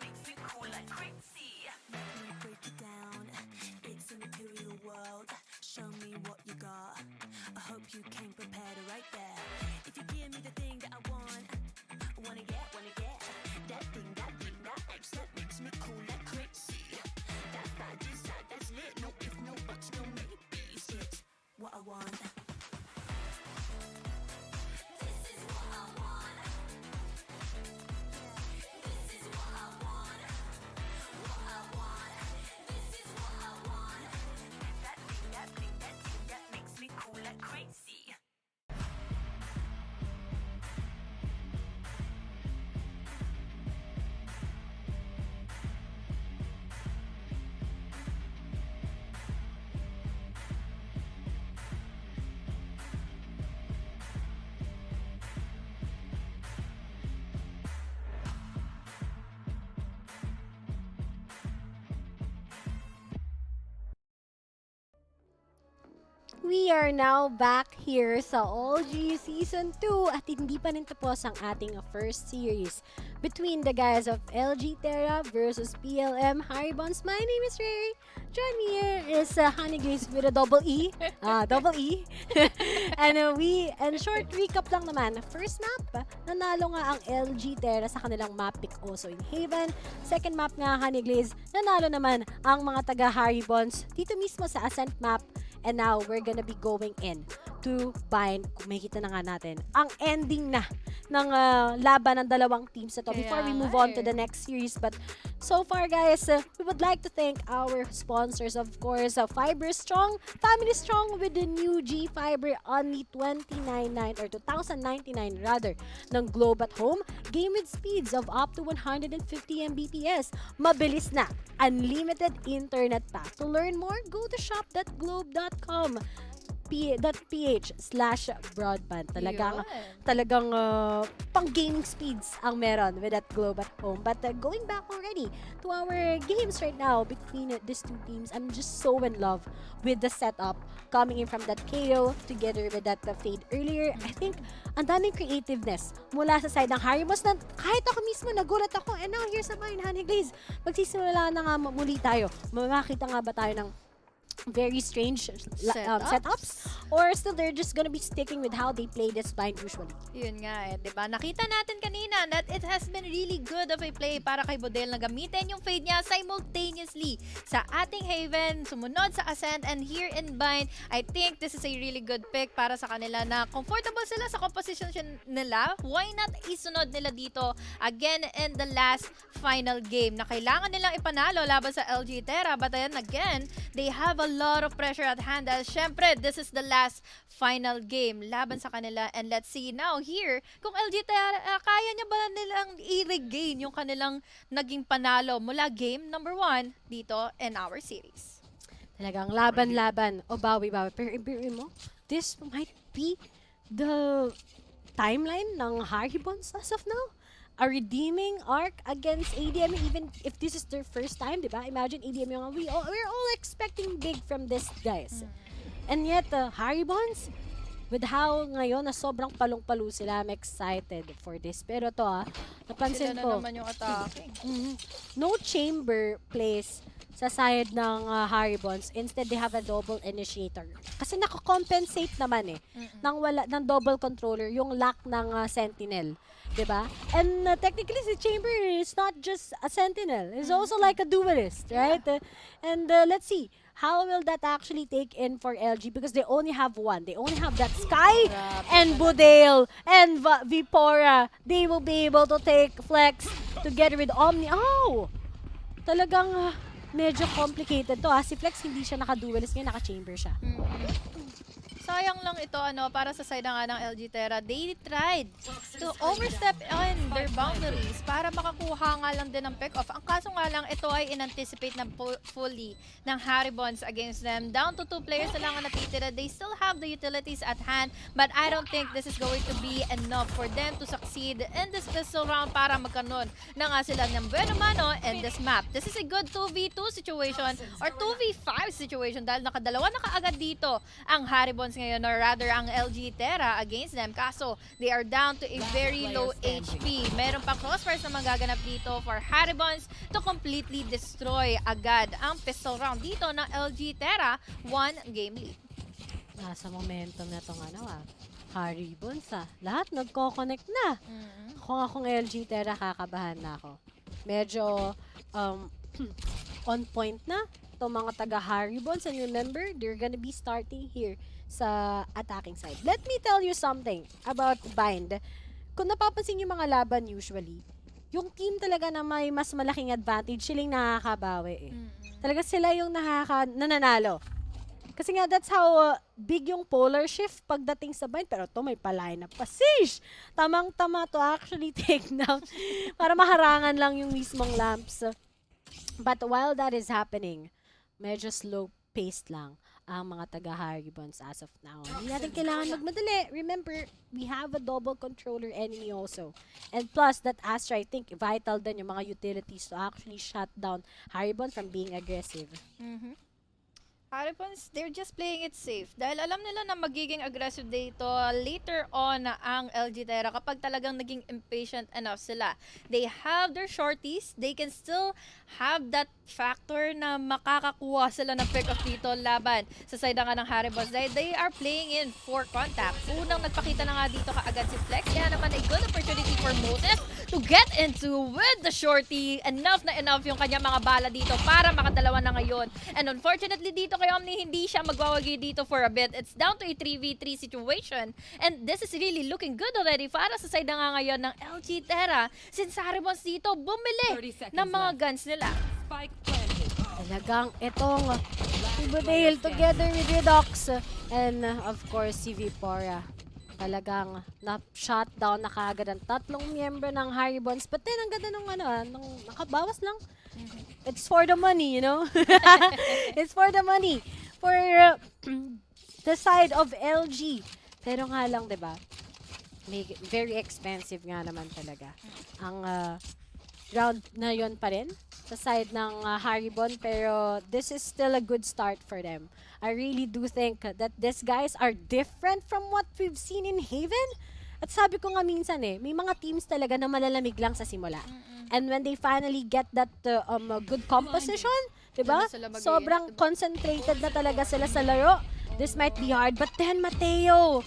Makes me cool like crazy. Let me break it down. It's a material world. Show me what you got. I hope you came prepared right there. If you give me the thing that I want, wanna get that thing, that X that makes me cool like crazy. That vibe is that's lit. No if, no buts, no maybes. It's what I want. This is what I want. This is what I want. What I want. This is what I want. That thing, that thing, that thing that makes me cool like crazy. We are now back here sa OG Season 2 at hindi pa rin tapos ang ating first series between the guys of LG Terra versus PLM Haribons. My name is Ray. Join me here is Honey Grace with a double E. Double E. And short recap lang naman. First map, nanalo nga ang LG Terra sa kanilang map pick also in Haven. Second map nga, Honey Glaze, nanalo naman ang mga taga Haribons dito mismo sa Ascent map. And now, we're gonna be going in to bind. Kung makikita na nga natin, ang ending na ng laban ng dalawang teams na to before we move on to the next series. But so far, guys, we would like to thank our sponsors, of course, Fiber Strong, Family Strong with the new G Fiber, only $29.99 or $2,099 rather, ng Globe at Home. Game with speeds of up to 150 Mbps. Mabilis na. Unlimited internet pa. To learn more, go to shop.globe.com. .ph/broadband. Talagang pang gaming speeds ang meron with that Globe at Home. But going back already to our games right now between these two teams, I'm just so in love with the setup coming in from that KO together with that fade earlier. I think ang daming creativeness mula sa side ng Haribons na kahit ako mismo nagulat ako. And now here's a mine, Honey Glaze. Magsisimula na nga muli tayo. Makakita nga ba tayo ng very strange setups, or still they're just gonna be sticking with how they play this bind usually? Yun nga diba? Nakita natin kanina that it has been really good of a play para kay Bodel na gamitin yung fade niya simultaneously sa ating Haven, sumunod sa Ascent, and here in bind. I think this is a really good pick para sa kanila na comfortable sila sa composition nila. Why not isunod nila dito again in the last final game na kailangan nilang ipanalo laban sa LG Terra, but then again, they have a lot of pressure at hand dahil syempre this is the last final game laban sa kanila. And let's see now here kung LG Terra kaya niya ba nilang i-regain yung kanilang naging panalo mula game number 1 dito in our series. Talagang laban-laban o bawi-bawi. Pero ibigay mo, this might be the timeline ng Haribons as of now. A redeeming arc against ADMU, even if this is their first time, diba? Imagine ADMU, we're all expecting big from this, guys. And yet, Haribons, with how ngayon na sobrang palong-palo sila, I'm excited for this. Pero to napansin sila ko, na naman yung attacking. No chamber plays sa side ng Haribons. Instead, they have a double initiator. Kasi nakakompensate naman ng double controller yung lack ng Sentinel. Diba? And technically, the chamber is not just a sentinel. It's also like a duelist, right? And let's see, how will that actually take in for LG? Because they only have one. They only have that Sky and Budale and Vipora. They will be able to take Flex together with Omni. Oh! Talagang medyo complicated to. Si Flex hindi siya naka-duelist, ngayon naka-chamber siya. Sayang lang ito para sa side nga ng LG Terra. They tried to overstep on their boundaries para makakuha nga lang din ng pick-off. Ang kaso nga lang, ito ay in-anticipate na fully ng Haribons against them. Down to 2 players na lang ang natitira. They still have the utilities at hand, but I don't think this is going to be enough for them to succeed in this pistol round para magkaroon na nga sila ng bueno mano in this map. This is a good 2v2 situation or 2v5 situation dahil nakadalawa na kaagad dito ang Haribons ngayon, or rather ang LG Terra against them. Kaso, they are down to a very low HP. Meron pa crossfires na magaganap dito for Haribons to completely destroy agad ang pistol round dito ng LG Terra. 1 game lead. Nasa momentum na itong Haribons Lahat nagko-connect na. Kung akong LG Terra, kakabahan na ako. Medyo on point na itong mga taga Haribons. And remember, they're gonna be starting here sa attacking side. Let me tell you something about bind. Kung napapansin yung mga laban usually, yung team talaga na may mas malaking advantage, silang nakakabawi Talaga sila yung nananalo. Kasi nga, that's how big yung polar shift pagdating sa bind. Pero to may pa-line up pa. Sish! Tamang-tama to actually take down para maharangan lang yung mismong lamps. But while that is happening, medyo slow-paced lang ang mga taga-Haribons as of now. Hindi natin kailangan magmadali. Remember, we have a double controller enemy also. And plus, that Astra, I think, vital din yung mga utilities to actually shut down Haribon from being aggressive. Haribons, they're just playing it safe. Dahil alam nila na magiging aggressive dito later on na ang LG Terra kapag talagang naging impatient enough sila. They have their shorties. They can still have that factor na makakakuha sila ng pick-off dito laban sa side nga ng Haribons. They are playing in for contact. Unang nagpakita na nga dito kaagad si Flex. Kaya naman a good opportunity for Moses to get into with the shorty. Enough na enough yung kanya mga bala dito para makadalawa na ngayon. And unfortunately dito kay Omni, hindi siya magwawagi dito for a bit. It's down to a 3v3 situation. And this is really looking good already para sa side na nga ngayon ng LG Terra. Since Haribons dito, bumili ng mga guns nila. Spike planted. Talagang itong Ibudale together with Redox and of course si Vipora. Talagang na-shutdown na kaagad ang tatlong miyembro ng Haribons. But then, ang ganda nung nung nakabawas lang. It's for the money, you know? It's for the money. For the side of LG. Pero nga lang, di ba? Very expensive nga naman talaga. Ang round na yon pa rin sa side ng Haribon. Pero this is still a good start for them. I really do think that these guys are different from what we've seen in Haven. At sabi ko nga minsan may mga teams talaga na malalamig lang sa simula. And when they finally get that good composition, diba? Sobrang concentrated na talaga sila sa laro. This might be hard, but then Mateo,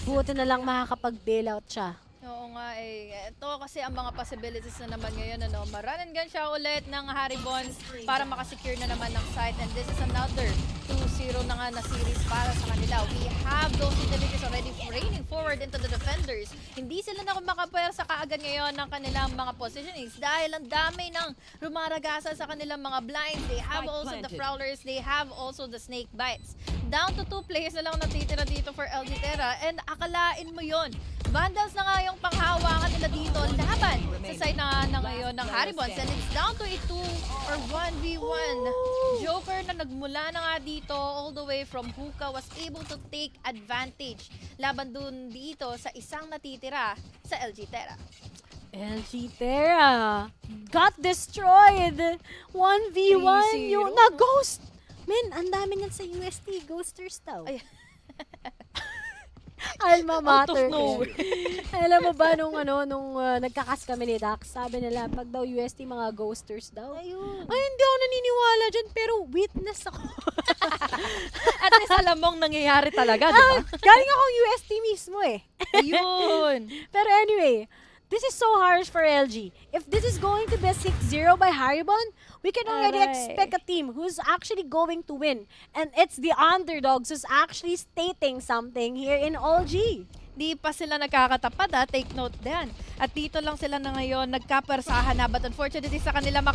buti na lang makakapag-bailout siya. Oo nga ito kasi ang mga possibilities na naman ngayon, ma-run and gun siya ulit ng Haribons para makasecure na naman ng site, and this is another 2-0 na nga na series para sa kanila. We have those utilities already raining forward into the defenders. Hindi sila na makapwersa kaagad ngayon ng kanilang mga positionings dahil ang dami ng rumaragasa sa kanilang mga blinds. They have also the Prowlers, they have also the Snake Bites. Down to 2 players na lang natitira dito for LG Terra, and akalain mo yon, Vandals na nga yung panghawakan nila dito laban sa side na ngayon ng Haribons, and it's down to a 2 or 1v1. Joker na nagmula na nga dito all the way from hookah was able to take advantage laban dun dito sa isang natitira sa LG Terra. LG Terra got destroyed. 1v1 yung na-ghost. Men, ang dami niyan sa UST. Ghosters daw. Ay. Alma mater. Out of nowhere. Alam mo ba nung nagkakas kami ni Dax, sabi nila pag daw UST mga ghosters daw. Ayun. Ay, hindi ako naniniwala dyan, pero witness ako. At least alam mong nangyayari talaga, di ba? Galing akong UST mismo Ayun. Pero anyway, this is so harsh for LG. If this is going to be a 6-0 by Haribon, we can already expect a team who's actually going to win. And it's the underdogs who's actually stating something here in LG. Di pa sila nagkakatapat, take note din. At dito lang sila na ngayon nagkapersahan na, but unfortunately sa kanila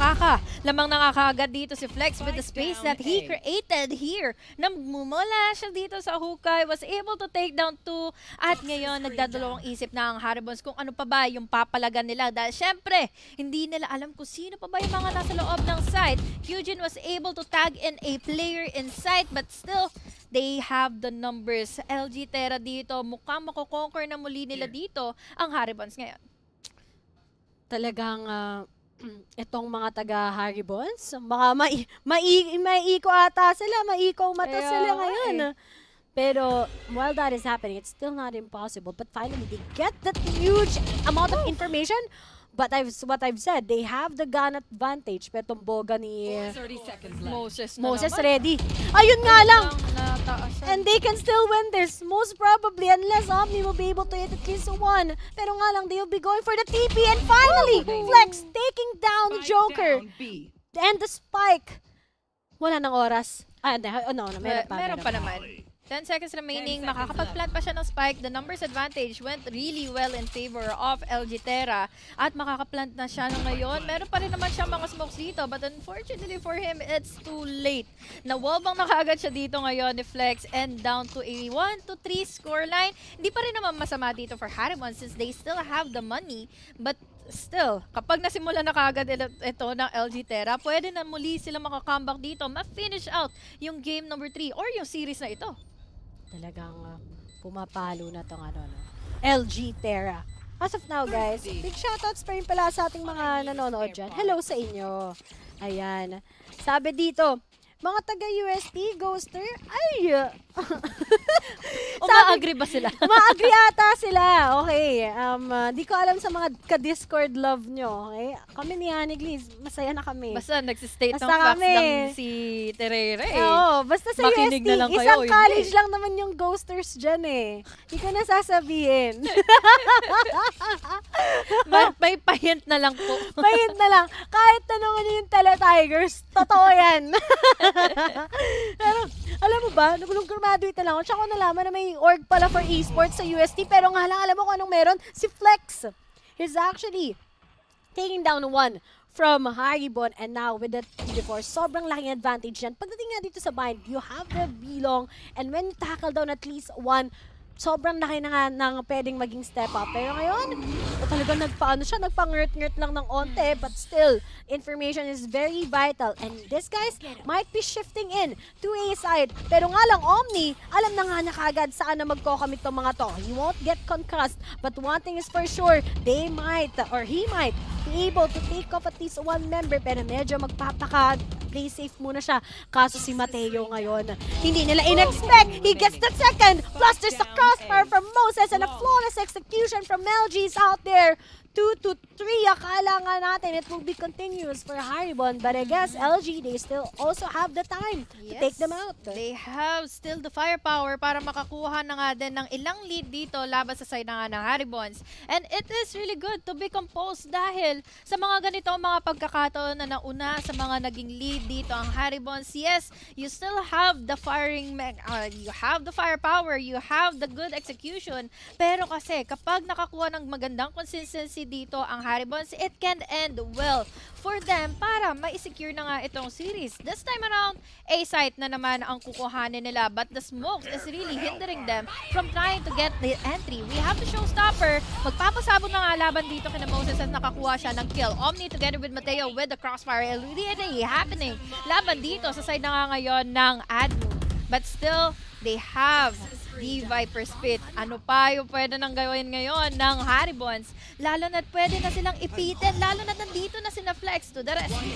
lamang nakakaagad dito si Flex with the space that he created here. Namumula siya dito sa hukay, was able to take down 2, at ngayon nagdadalawang isip na ang Haribons kung ano pa ba yung papalagan nila. Dahil syempre, hindi nila alam kung sino pa ba yung mga nasa loob ng site. Kyujin was able to tag in a player in site, but still, they have the numbers. LG Terra dito, mukhang makukonquer na muli nila dito ang Haribons ngayon. Talagang itong mga taga Haribons, baka maiko ata sila, maiko mata sila ngayon. Pero while that is happening, it's still not impossible. But finally, they get that huge amount of information. But what I've said, they have the gun advantage. Pero itong boga ni 30 seconds left. Moses ready. Ayun nga lang. And they can still win this. Most probably, unless Omni will be able to hit at least 1. Pero nga lang, they'll be going for the TP. And finally, Flex taking down the Joker. And the spike. Wala nang oras. Meron pa naman. 10 seconds remaining, makakapag-plant pa siya ng spike. The numbers advantage went really well in favor of LG Terra. At makakaplant na siya ngayon. Meron pa rin naman siya mga smokes dito, but unfortunately for him, it's too late. Nawalbang na kaagad siya dito ngayon ni Flex, and down to a 1-3 scoreline. Hindi pa rin naman masama dito for Haribon since they still have the money, but still, kapag nasimula na kaagad ito ng LG Terra, pwede na muli sila makakomeback dito, ma-finish out yung game number 3 or yung series na ito. Talagang pumapalo na tong LG Terra. As of now, guys, big shoutouts pa rin pala sa ating mga nanonood dyan. Hello sa inyo. Ayan. Sabi dito, mga taga-UST, Ghoster, ay, Uma-agree ba sila? ma-agree ata sila. Okay. Di ko alam sa mga ka-Discord love nyo. Okay? Kami ni Aniglis, masaya na kami. Basta nagsistate ng Basta facts kami. lang si Terere eh. Oo, basta sa Makinig UST, na lang kayo, isang hindi. college lang naman yung Ghosters dyan eh. Hindi ko na sasabihin. May pahint na lang po. Mahint na lang. Kahit tanongin niyo yung Tele-Tigers, totoo yan. Pero, alam mo ba, nung graduate na lang ako, tsaka ko nalaman na may org pala for esports sa UST, pero nga lang, alam mo kung anong meron? Si Flex. He's actually taking down one from Haribon, and now with the 3-4, sobrang laking advantage yan. Pagdating nga dito sa bind, you have the belong, and when you tackle down at least one, sobrang laki na nga nang pwedeng maging step up. Pero ngayon, talaga nagpa-ngert-ngert lang ng onte, but still, information is very vital. And these guys might be shifting in to A side. Pero nga lang, Omni, alam na nga niya kaagad saan na magkocommit tong mga to. He won't get concussed, but one thing is for sure, they might, or he might, be able to take off at least one member, pero medyo play safe muna siya. Kaso si Mateo ngayon, hindi nila in-expect. He gets the second, plus there's a crossfire from Moses and a flawless execution from LG's out there. 2-3, akala nga natin it will be continuous for Haribon, but I guess LG, they still also have the time to take them out. They have still the firepower para makakuha na nga din ng ilang lead dito laban sa side na nga ng Haribons. And it is really good to be composed dahil sa mga ganito mga pagkakataon na nauna sa mga naging lead dito ang Haribons. Yes, you still have the you have the firepower, you have the good execution, pero kasi kapag nakakuha ng magandang consistency dito ang Haribons, it can end well for them para ma-secure na nga itong series. This time around, A-site na naman ang kukuhanin nila, but the smokes is really hindering them from trying to get the entry. We have the showstopper. Magpapasabog na nga laban dito kina Moses at nakakuha siya ng kill. Omni together with Mateo with the crossfire. Really happening. Laban dito sa side na nga ngayon ng ADMU. But still, they have the Viper Spit. Ano pa yung pwede nang gawin ngayon ng Haribons? Lalo na't pwede na silang ipitin. Lalo na't nandito na sina Flex to the rescue.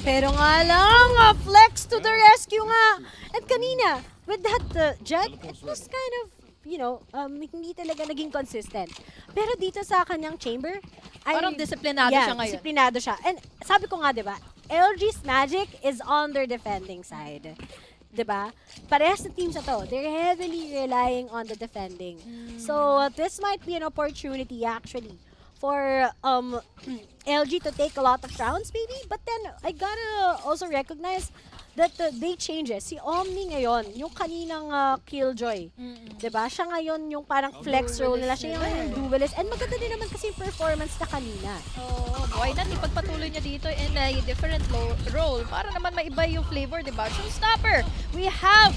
Pero nga lang, Flex to the rescue nga. At kanina, with that Jet, it was kind of, you know, hindi talaga naging consistent. Pero dito sa kanyang chamber, Parang disiplinado siya ngayon. disiplinado siya. And sabi ko nga, di ba, LG's magic is on their defending side. Diba? Parehas na teams na to. They're heavily relying on the defending. So, this might be an opportunity actually for LG to take a lot of rounds maybe. But then, I gotta also recognize that they changes. Si Omni ngayon, yung kaninang Killjoy. Diba? Siya ngayon yung parang flex role nila. Siya yung duelist. And maganda din naman kasi yung performance na kanina. Oh, why not ipagpatuloy niya dito in a different role para naman maiba yung flavor, diba? Showstopper, we have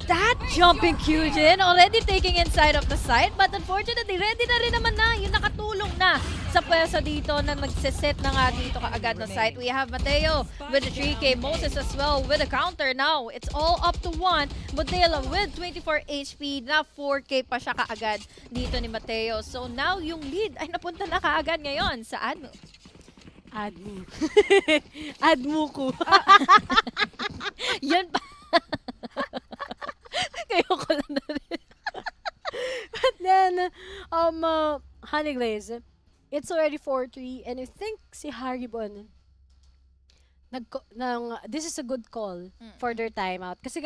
that jumping Kyujin already taking inside of the site, but unfortunately, ready na rin naman na yung nakatulong na sa pwesa dito na nagsiset na nga dito kaagad na site. We have Mateo with the 3K, Moses as well with a counter. Now, it's all up to 1. Modelo with 24 HP na 4K pa siya kaagad dito ni Mateo. So now, yung lead ay napunta na kaagad ngayon sa ADMU. ADMU. ADMU ko. Yan pa. Kayo ko lang na rin. But then, Honey Glaze, it's already 4-3, and I think si Haribon, this is a good call for their timeout. Kasi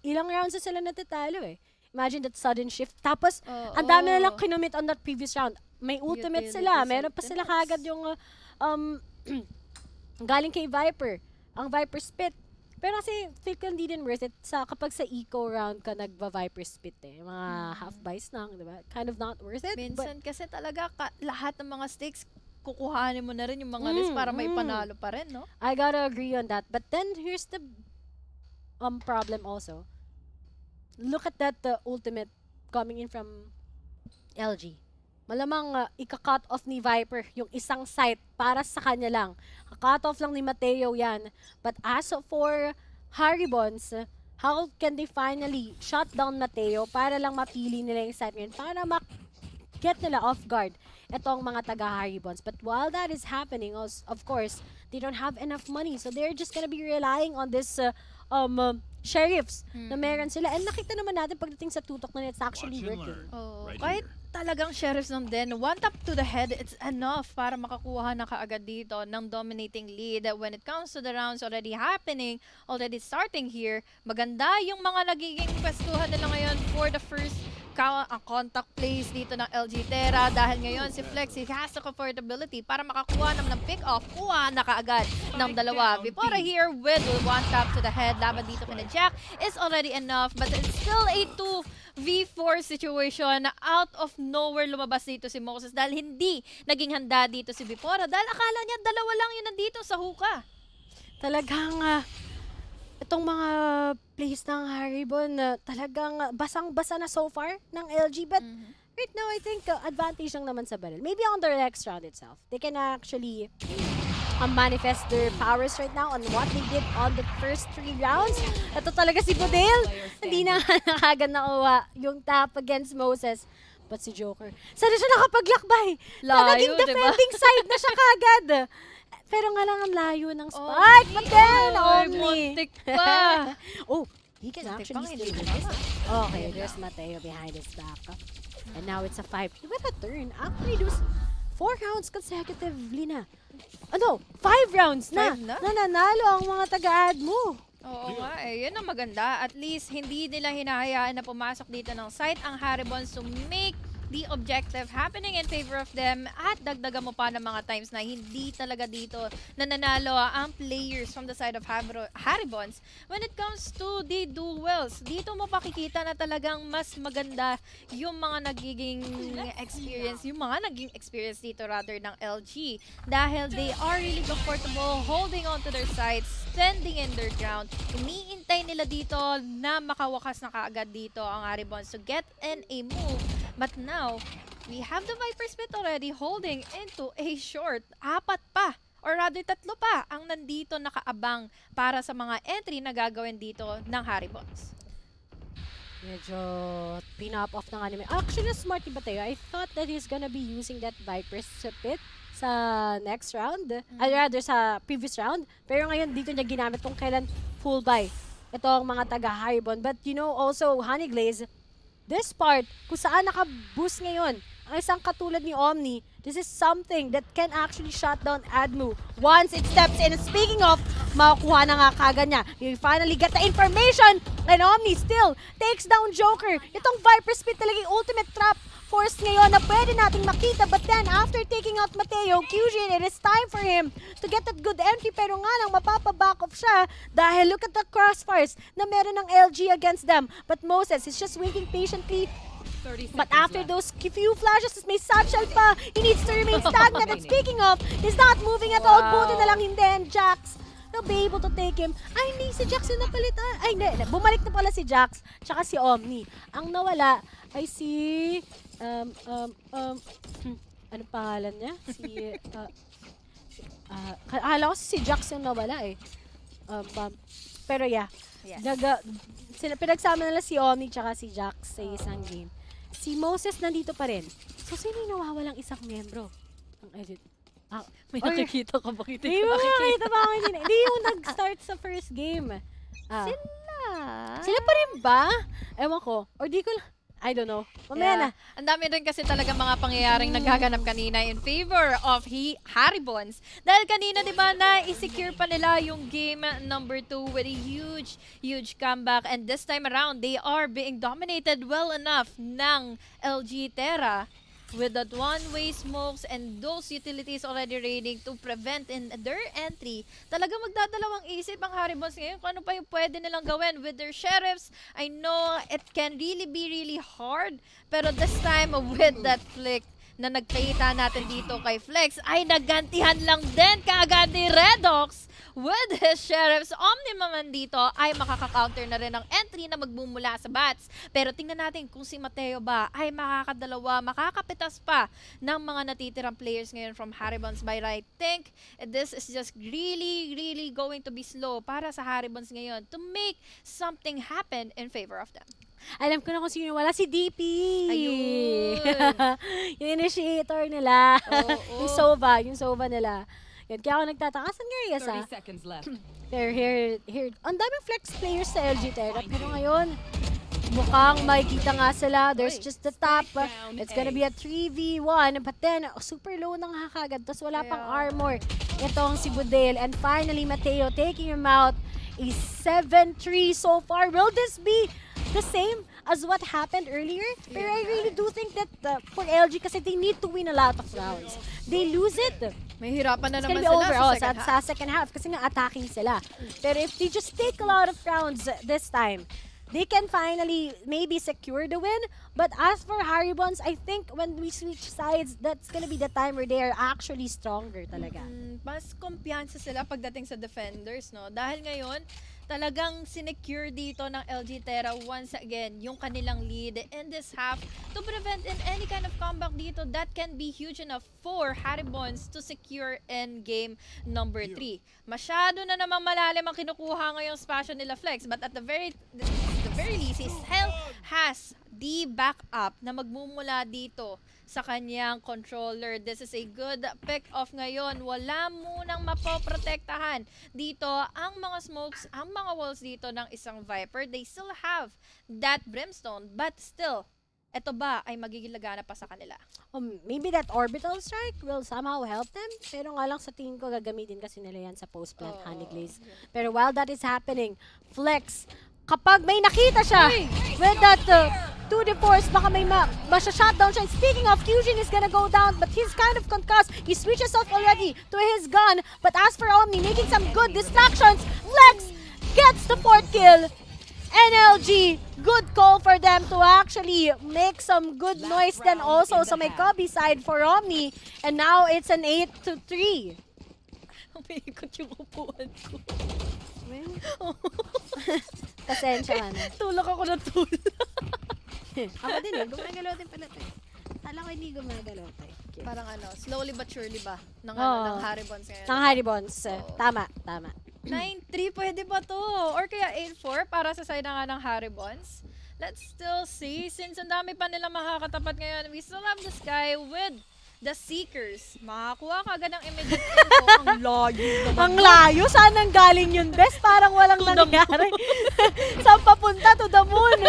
ilang rounds na sila natatalo eh. Imagine that sudden shift. Tapos, ang dami na lang kinumit on that previous round. May ultimate sila. Meron pa sila kagad yung galing kay Viper. Ang Viper Spit. Pero kasi, feel ko hindi din worth it kapag sa eco round ka nagba-Viper Spit eh. Mga half buys lang, di ba? Kind of not worth it. Minsan kasi talaga lahat ng mga stakes, kukuhanin mo na rin yung mga list para may panalo pa rin, no? I gotta agree on that. But then, here's the problem also. Look at that ultimate coming in from LG. Malamang ika-cut off ni Viper yung isang site para sa kanya lang. Cut off lang ni Mateo yan. But as for Haribons, how can they finally shut down Mateo para lang mapili nila yung site ngayon? Para get nila off guard itong mga taga-Haribons. But while that is happening, of course, they don't have enough money. So they're just gonna be relying on this sheriffs na meron sila. And nakita naman natin pagdating sa tutok na it's actually working. Oh, kahit talagang sheriffs lang din, one tap to the head, it's enough para makakuha na kaagad dito ng dominating lead. When it comes to the rounds already happening, already starting here, maganda yung mga nagiging pwestuhan nila ngayon for the first contact plays dito ng LG Terra dahil ngayon si Flex he has the comfortability para makakuha naman ng pick-off, kuha na kaagad ng dalawa. Vipora here with one tap to the head, laban dito kina Jack is already enough, but it's still a 2v4 situation. Out of nowhere lumabas dito si Moses dahil hindi naging handa dito si Vipora dahil akala niya dalawa lang yun nandito sa hookah. Talagang itong mga plays ng Haribon talagang basang-basa na so far ng LG. But right now, I think advantage lang naman sa barrel. Maybe on the next round itself, they can actually manifest their powers right now on what they did on the first 3 rounds. Ito talaga si Budel. Hindi na nakagad nakuha yung tap against Moses. But si Joker, sana siya nakapaglakbay. Naging defending side na siya kagad. Pero nga lang ang layo ng spike. But then, Omni. pa. Oh, he can actually steal this. Okay, there's Mateo behind his back. And now it's a 5. With a turn, actually, it was 4 rounds consecutively na. Ano? 5 rounds na. Nananalo ang mga taga-ADMU. Oo nga eh, yun ang maganda. At least, hindi nila hinahayaan na pumasok dito ng site ang Haribons to make the objective happening in favor of them at dagdagan mo pa ng mga times na hindi talaga dito nananalo ang players from the side of Haribons. When it comes to the duels, dito mo pakikita na talagang mas maganda yung mga naging experience dito rather ng LG dahil they are really comfortable holding on to their sides, standing in their ground. Iniintay nila dito na makawakas na kaagad dito ang Haribons to get in a move. But now, we have the Viper Spit already holding into a short. 4 pa, or rather 3 pa ang nandito nakaabang para sa mga entry na gagawin dito ng Haribons. Medyo pin-up off ng anime. Actually, smart ba tayo? I thought that he's gonna be using that Viper Spit sa next round. Rather sa previous round. Pero ngayon, dito niya ginamit kung kailan full buy itong mga taga-Haribon. But you know, also, Honey Glaze, this part, kung saan naka-boost ngayon, ang isang katulad ni Omni, this is something that can actually shut down ADMU once it steps in. Speaking of, makukuha na nga kagad niya. You finally get the information, and Omni still takes down Joker. Itong Viper Spit talaga yung ultimate trap force ngayon na pwede nating makita. But then, after taking out Mateo, QJ, it is time for him to get that good entry. Pero nga lang, mapapaback off siya dahil look at the crossfires na meron ng LG against them. But Moses is just waiting patiently. But after those few flashes, may satchel pa. He needs to remain stagnant. And speaking of, he's not moving at all. Buti na lang hindi. And Jax, they'll be able to take him. Ay, hindi. Si Jax yung napalitan. Ay, hindi. Bumalik na pala si Jax. Tsaka si Omni. Ang nawala ay si... ano pangalan niya? Akala ko si Jax yung nawala eh. Pero yeah. Yes. Pinagsama nila si Omni tsaka si Jax sa isang game. Si Moses nandito pa rin. So, sino yung nawawalang isang membro? Ang edit. May nakikita ka ba? Hindi mo makikita ba ako hindi? Hindi yung nag-start sa first game. Sila pa rin ba? Ewan ko. Or di ko lang. I don't know. Mamaya na. Ang dami rin kasi talaga mga pangyayaring naghaganap kanina in favor of Haribons. Dahil kanina, di ba, na-secure pa nila yung game number 2 with a huge comeback. And this time around, they are being dominated well enough ng LG Terra with that one-way smokes and those utilities already raining to prevent in their entry. Talagang magdadalawang isip ang Haribons ngayon kung ano pa yung pwede nilang gawin with their sheriffs. I know it can really be really hard, pero this time with that flick na nagpakita natin dito kay Flex ay nagantihan lang din kaagad ni Redox with his sheriffs. Omni man dito ay makaka-counter na rin ang entry na magbumula sa bats. Pero tingnan natin kung si Mateo ba ay makakadalawa, makakapitas pa ng mga natitirang players ngayon from Haribons. But I think this is just really going to be slow para sa Haribons ngayon to make something happen in favor of them. Alam ko na kung sino wala. Si DP! Ayun. Yung initiator nila. Oo. Yung Sova nila. Yan, kaya ako nagtataka. Asan nga yung isa? 30 seconds left. Pero here. Ang daming flex players sa LG Terra. Pero ngayon, mukhang makikita nga sila. There's just the top. It's gonna be a 3v1. But then, super low na nga kagad. Tapos wala pang armor. Itong si Budel. And finally, Mateo taking him out. A 7-3 so far. Will this be the same as what happened earlier? Pero I really do think that for LG, kasi they need to win a lot of rounds. They lose it. May hirapan na It's naman gonna be sila over sa second half. sa second half kasi nga attacking sila. Pero if they just take a lot of rounds this time, they can finally maybe secure the win. But as for Haribons, I think when we switch sides, that's gonna be the time where they are actually stronger talaga. Mas kumpiyansa sila pagdating sa defenders, no? Dahil ngayon, talagang sinecure dito ng LG Terra once again yung kanilang lead in this half to prevent in any kind of comeback dito that can be huge enough for Haribons to secure in game number 3. Masyado na naman malalim ang kinukuha ngayong spasyo nila Flex, but at the very least, he still has the backup na magmumula dito sa kanyang controller. This is a good pick off ngayon. Wala munang mapoprotektahan dito ang mga smokes, ang mga walls dito ng isang Viper. They still have that brimstone, but still, eto ba ay magiging lagana pa sa kanila? Maybe that orbital strike will somehow help them. Pero nga lang sa tingin ko, gagamitin kasi nila yan sa post-plant honey glaze. Pero while that is happening, Flex, kapag may nakita siya with that 2D force, baka may masya-shutdown siya. Speaking of, Fusion is gonna go down, but he's kind of concussed. He switches off already to his gun. But as for Omni, making some good distractions, Flex gets the 4th kill. NLG, good call for them to actually make some good noise then also sa may cubby side for Omni. And now it's an 8-3. Umiikot yung upuan ko. Pasensya ka na. Tulak ako ng tulak. Ako din eh, gumagalaw din pala tayo. Kala ko hindi gumagalaw tayo. Okay. Parang slowly but surely ba? Ng, Oo. ng Haribons ngayon. Ng Haribons. Tama. 9-3, pwede ba to? Or kaya 8-4 para sa side na nga ng Haribons? Let's still see. Since ang dami pa nila makakatapat ngayon, we still have the Sky with the Seekers. Makakuha ka agad ng immediate info. Ang layo naman. Ang layo? Saan nang galing yun, Bes? Parang walang nangyari. Saan papunta? To the moon.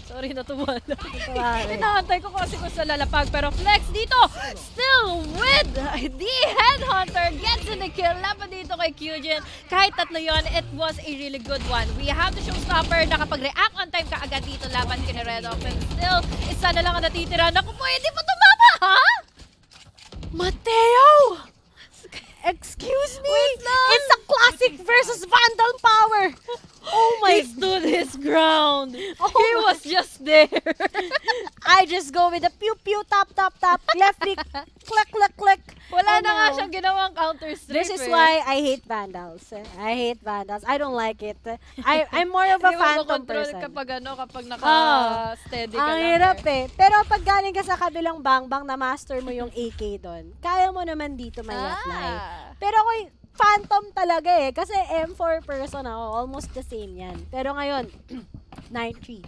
Sorry, natuwa lang. Sorry. Inaantay ko kasi kung sa lalapag. Pero Flex dito, still with the Headhunter. Gets in the kill. Laban dito kay Kyujin. Kahit tatlo yun, it was a really good one. We have the showstopper. Nakapag-react on time ka agad dito laban kina Red Off. And still, isa na lang ang natitira. Naku po, hindi pa tumama, ha? Mateo! Excuse me? Wait lang! It's a classic versus Vandal power! Oh my... He stood his ground. Oh He my- was just there. I just go with the pew-pew, tap, left click, click. Wala Oh, na nga no. siyang ginawang counter strip. This is why I hate Vandals. I don't like it. I'm more of a Hindi mo phantom makontrol person. kapag naka-steady ka Ang lang. hirap eh. Pero pag galing ka sa kabilang bang na master mo yung AK doon, kaya mo naman dito may apply. Pero ako phantom talaga eh. Kasi M4 person ako. Almost the same yan. Pero ngayon, 9-3.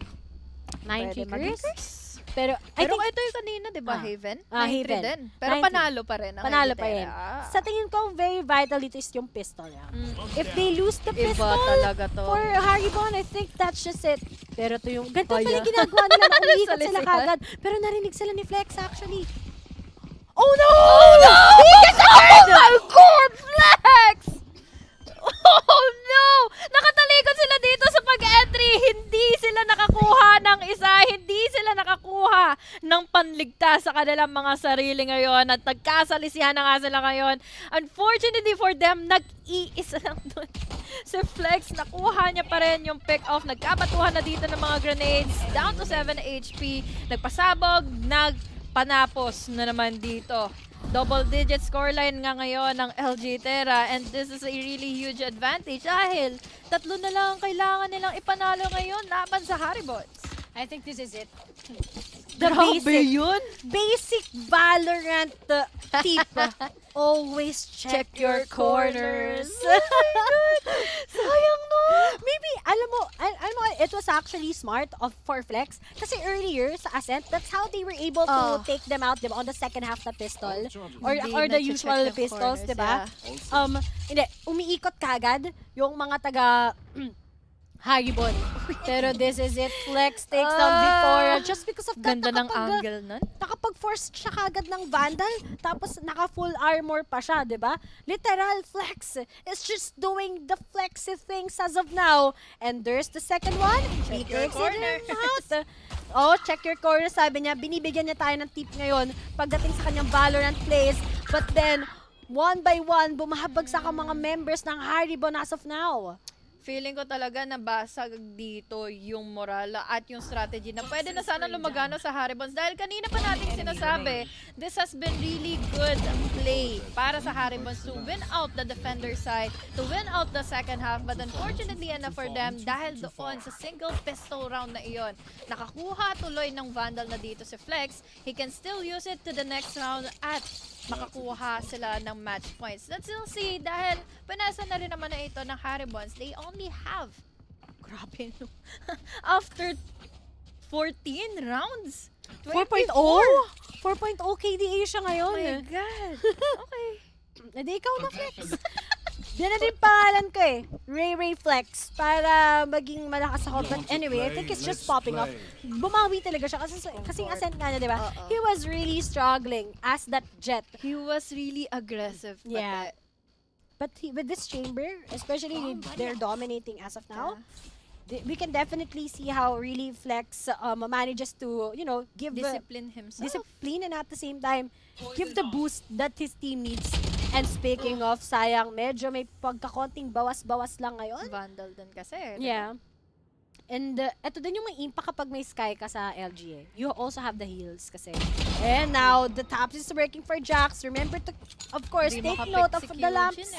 9-3 curse. Pero I Pero think ito yung kanina, di ba, Ah. Haven? Ah, 9-3 Haven. din. Pero 9-3. panalo pa rin. ang panalo pa Inglaterra. yan. Sa tingin ko, very vital dito is yung pistol. Yeah. If they lose the Iba pistol talaga to. for Haribon, I think that's just it. Pero to yung, ganito pala Kaya. yung ginagawa nila. Umiikot sila Salisihan. kagad. Pero narinig sila ni Flex actually. Oh no! Oh no! Oh my God, Flex! Oh no! Nakatalikod sila dito sa pag-entry. Hindi sila nakakuha ng isa. Hindi sila nakakuha ng panligtas sa kanilang mga sarili ngayon. At nagkasalisihan na nga sila ngayon. Unfortunately for them, nag-iisa lang doon. Si Flex, nakuha niya pa rin yung pick-off. Nagkabatuhan na dito ng mga grenades. Down to 7 HP. Nagpasabog, nagpanapos na naman dito. Double-digit scoreline nga ngayon ng LG Terra, and this is a really huge advantage dahil tatlo na lang ang kailangan nilang ipanalo ngayon laban sa Haribons. I think this is it. Grabe yun! Basic Valorant tip. Always check your corners. Sayang no! Maybe, alam mo, it was actually smart for Flex. Kasi earlier sa Ascent, that's how they were able to take them out, diba? On the second half na pistol. Or the usual pistols, diba? Hindi, umiikot kagad yung mga taga Haribon. Pero this is it. Flex takes down Victoria just because of that. Ganda ng angle nun. Nakapag-force siya kagad ng Vandal, tapos naka-full armor pa siya, di ba? Literal Flex is just doing the flexy things as of now. And there's the second one. He takes it out. Oh, check your corner, sabi niya. Binibigyan niya tayo ng tip ngayon pagdating sa kanyang Valorant plays. But then, one by one, bumahabagsak ang mga members ng Haribon as of now. Feeling ko talaga nabasag dito yung moral at yung strategy na pwede na sana lumagana sa Haribons. Dahil kanina pa natin sinasabi, this has been really good play para sa Haribons to win out the defender side, to win out the second half. But unfortunately enough for them, dahil doon sa single pistol round na iyon, nakakuha tuloy ng Vandal na dito si Flex. He can still use it to the next round at makakuha sila ng match points. Let's still see, dahil panasa na rin naman na ito ng Haribons. They only have, grabe no, after 14 rounds, 4.0? 4.0 KDA siya ngayon. Oh my God. Okay. Hindi ikaw na Flex. Yan na din pangalan ko eh. Ray Flex. Para maging malakas ako. But anyway, I think it's just popping off. Bumawi talaga siya. Kasi yung Ascent nga niya, di ba? He was really struggling as that Jet. He was really aggressive. Yeah. But with this chamber, especially they're dominating as of now, we can definitely see how really Flex manages to, you know, give discipline himself. Discipline and at the same time, give the boost that his team needs. And speaking of, sayang, medyo may pagkakonting bawas-bawas lang ngayon. Vandal din kasi. Yeah. And ito din yung may impact kapag may Sky ka sa LGA. You also have the heals kasi. And now, the taps is working for Jax. Remember to, of course, take note of the lamps.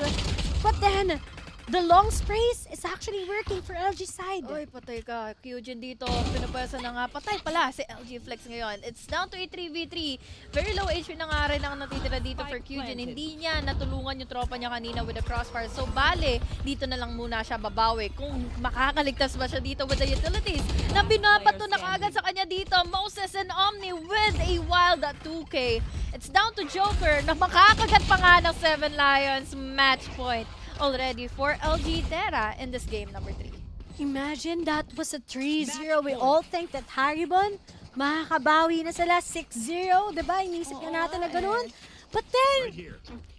But then, the long sprays is actually working for LG side. Oy, patay ka. Kyujin dito. Pinapasa na nga. Patay pala si LG Flex ngayon. It's down to a 3v3. Very low HP na nga rin ang natitira dito for Kyujin. Hindi niya natulungan yung tropa niya kanina with the crossfire. So, bale, dito na lang muna siya babawi. Kung makakaligtas ba siya dito with the utilities. Na binabato na kagad sa kanya dito. Moses and Omni with a wild 2K. It's down to Joker na makakagat pa nga ng 7 Lions match point already for LG Terra in this game number 3. Imagine that was a 3-0. We all think that Haribon, makakabawi na sila 6-0. Diba? Inisip nga natin na ganun. But then,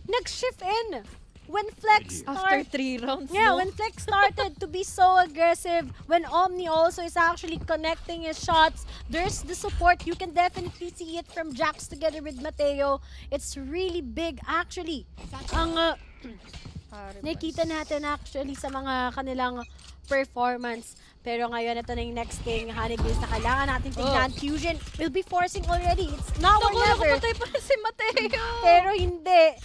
nag-shift in. When Flex After 3 rounds, yeah, no? when Flex started to be so aggressive, when Omni also is actually connecting his shots, there's the support. You can definitely see it from Jax together with Mateo. It's really big actually. Ang nakita natin actually sa mga kanilang performance. Pero ngayon, ito na yung next thing, Honeybees, na kailangan natin tingnan. Fusion will be forcing already. It's now or never. Nakapatay pa si Mateo. Pero hindi.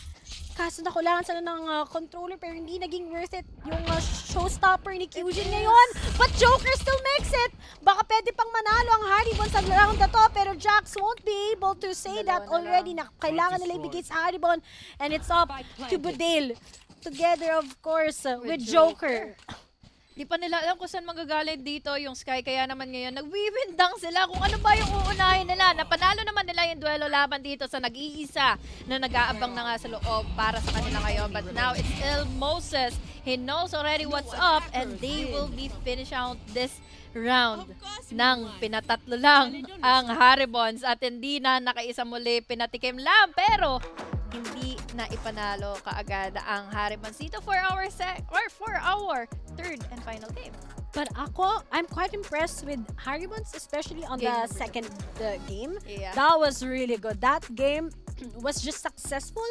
Kaso nakulangan sila ng controller pero hindi naging worth it yung showstopper ni Kyujin ngayon. But Joker still makes it. Baka pwede pang manalo ang Haribon sa round na to pero Jax won't be able to say that already na kailangan nila ibigay sa Haribon. And it's up to Budale. Together, of course, with Joker. Di pa nila alam kung saan manggagaling dito yung Sky. Kaya naman ngayon, nagwiwindang sila kung ano ba yung uunahin nila. Napanalo naman nila yung duelo laban dito sa nag-iisa na nag-aabang na nga sa loob para sa kanila ngayon. But now, it's Il Moses. He knows already what's up and they will be finish out this round nang pinatatlo lang ang Haribons at hindi na nakaisa muli, pinatikim lang. Pero, hindi na ipanalo kaagad ang Haribons dito for our third and final game. But ako, I'm quite impressed with Haribons, especially on the second game. Yeah. That was really good. That game was just successful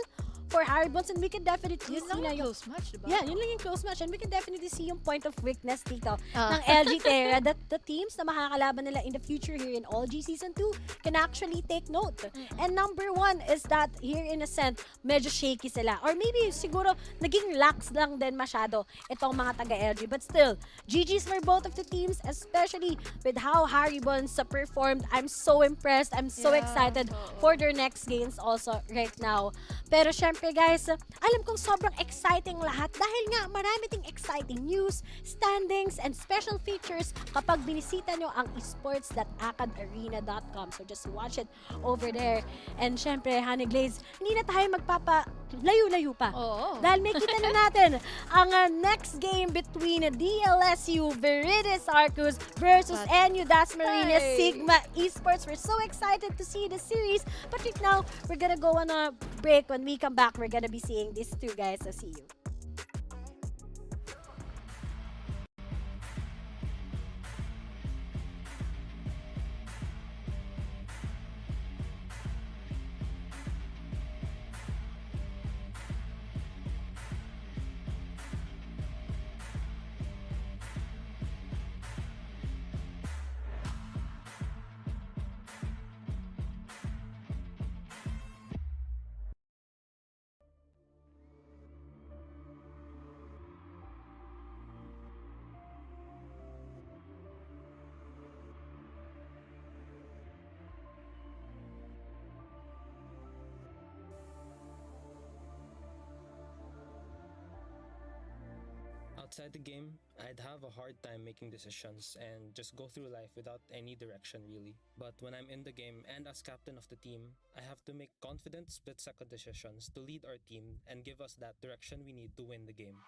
for Haribons and we can definitely Yun see lang na yung close match, diba? Yeah, yun lang yung close match and we can definitely see yung point of weakness dito ng LG Terra that the teams na makakalaban nila in the future here in OG Season 2 can actually take note. And number one is that here in Ascent, medyo shaky sila. Or maybe siguro naging lax lang din masyado itong mga taga-LG. But still, GG's for both of the teams, especially with how Haribons performed. I'm so impressed. I'm so excited for their next games also right now. Pero syempre, syempre guys, alam kong sobrang exciting lahat dahil nga marami ting exciting news, standings, and special features kapag binisita nyo ang esports.academia.com. So just watch it over there. And syempre, Honey Glaze, hindi na tayo layo-layo pa. Oo. Dahil may kita na natin ang next game between DLSU, Viridis, Arcus versus NU Dasmariñas, Sigma Esports. We're so excited to see the series. But right now, we're gonna go on a break. When we come back, we're gonna be seeing these two guys. So see you. Outside the game, I'd have a hard time making decisions and just go through life without any direction really. But when I'm in the game and as captain of the team, I have to make confident split-second decisions to lead our team and give us that direction we need to win the game.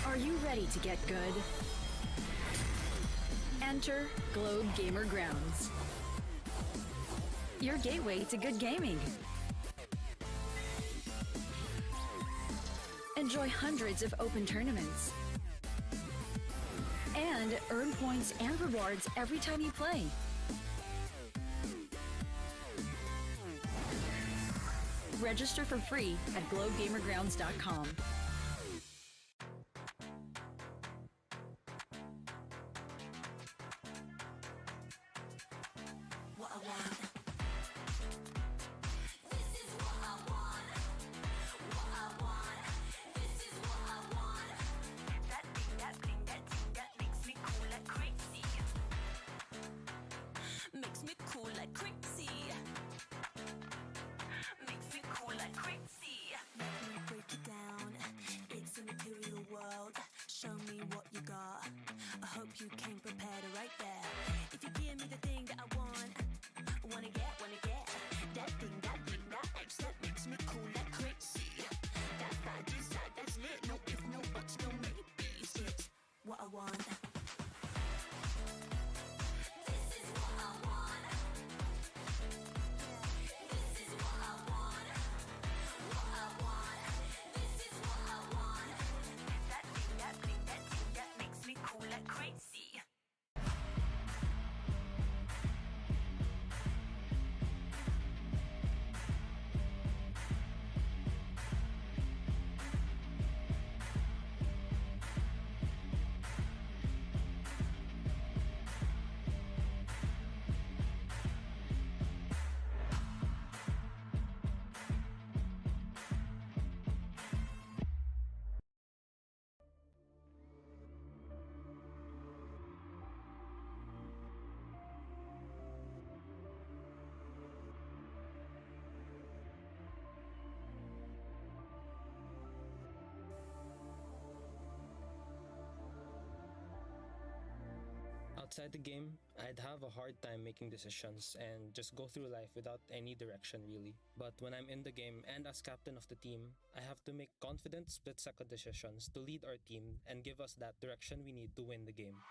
Are you ready to get good? Enter Globe Gamer Grounds, your gateway to good gaming. Enjoy hundreds of open tournaments and earn points and rewards every time you play. Register for free at globegamergrounds.com. What I want. This is what I want. What I want. This is what I want. That thing, that thing, that thing that makes me cool like crazy. Makes me cool like crazy. Makes me cool like crazy. Let me break it down. Outside the game, I'd have a hard time making decisions and just go through life without any direction really. But when I'm in the game and as captain of the team, I have to make confident split-second decisions to lead our team and give us that direction we need to win the game.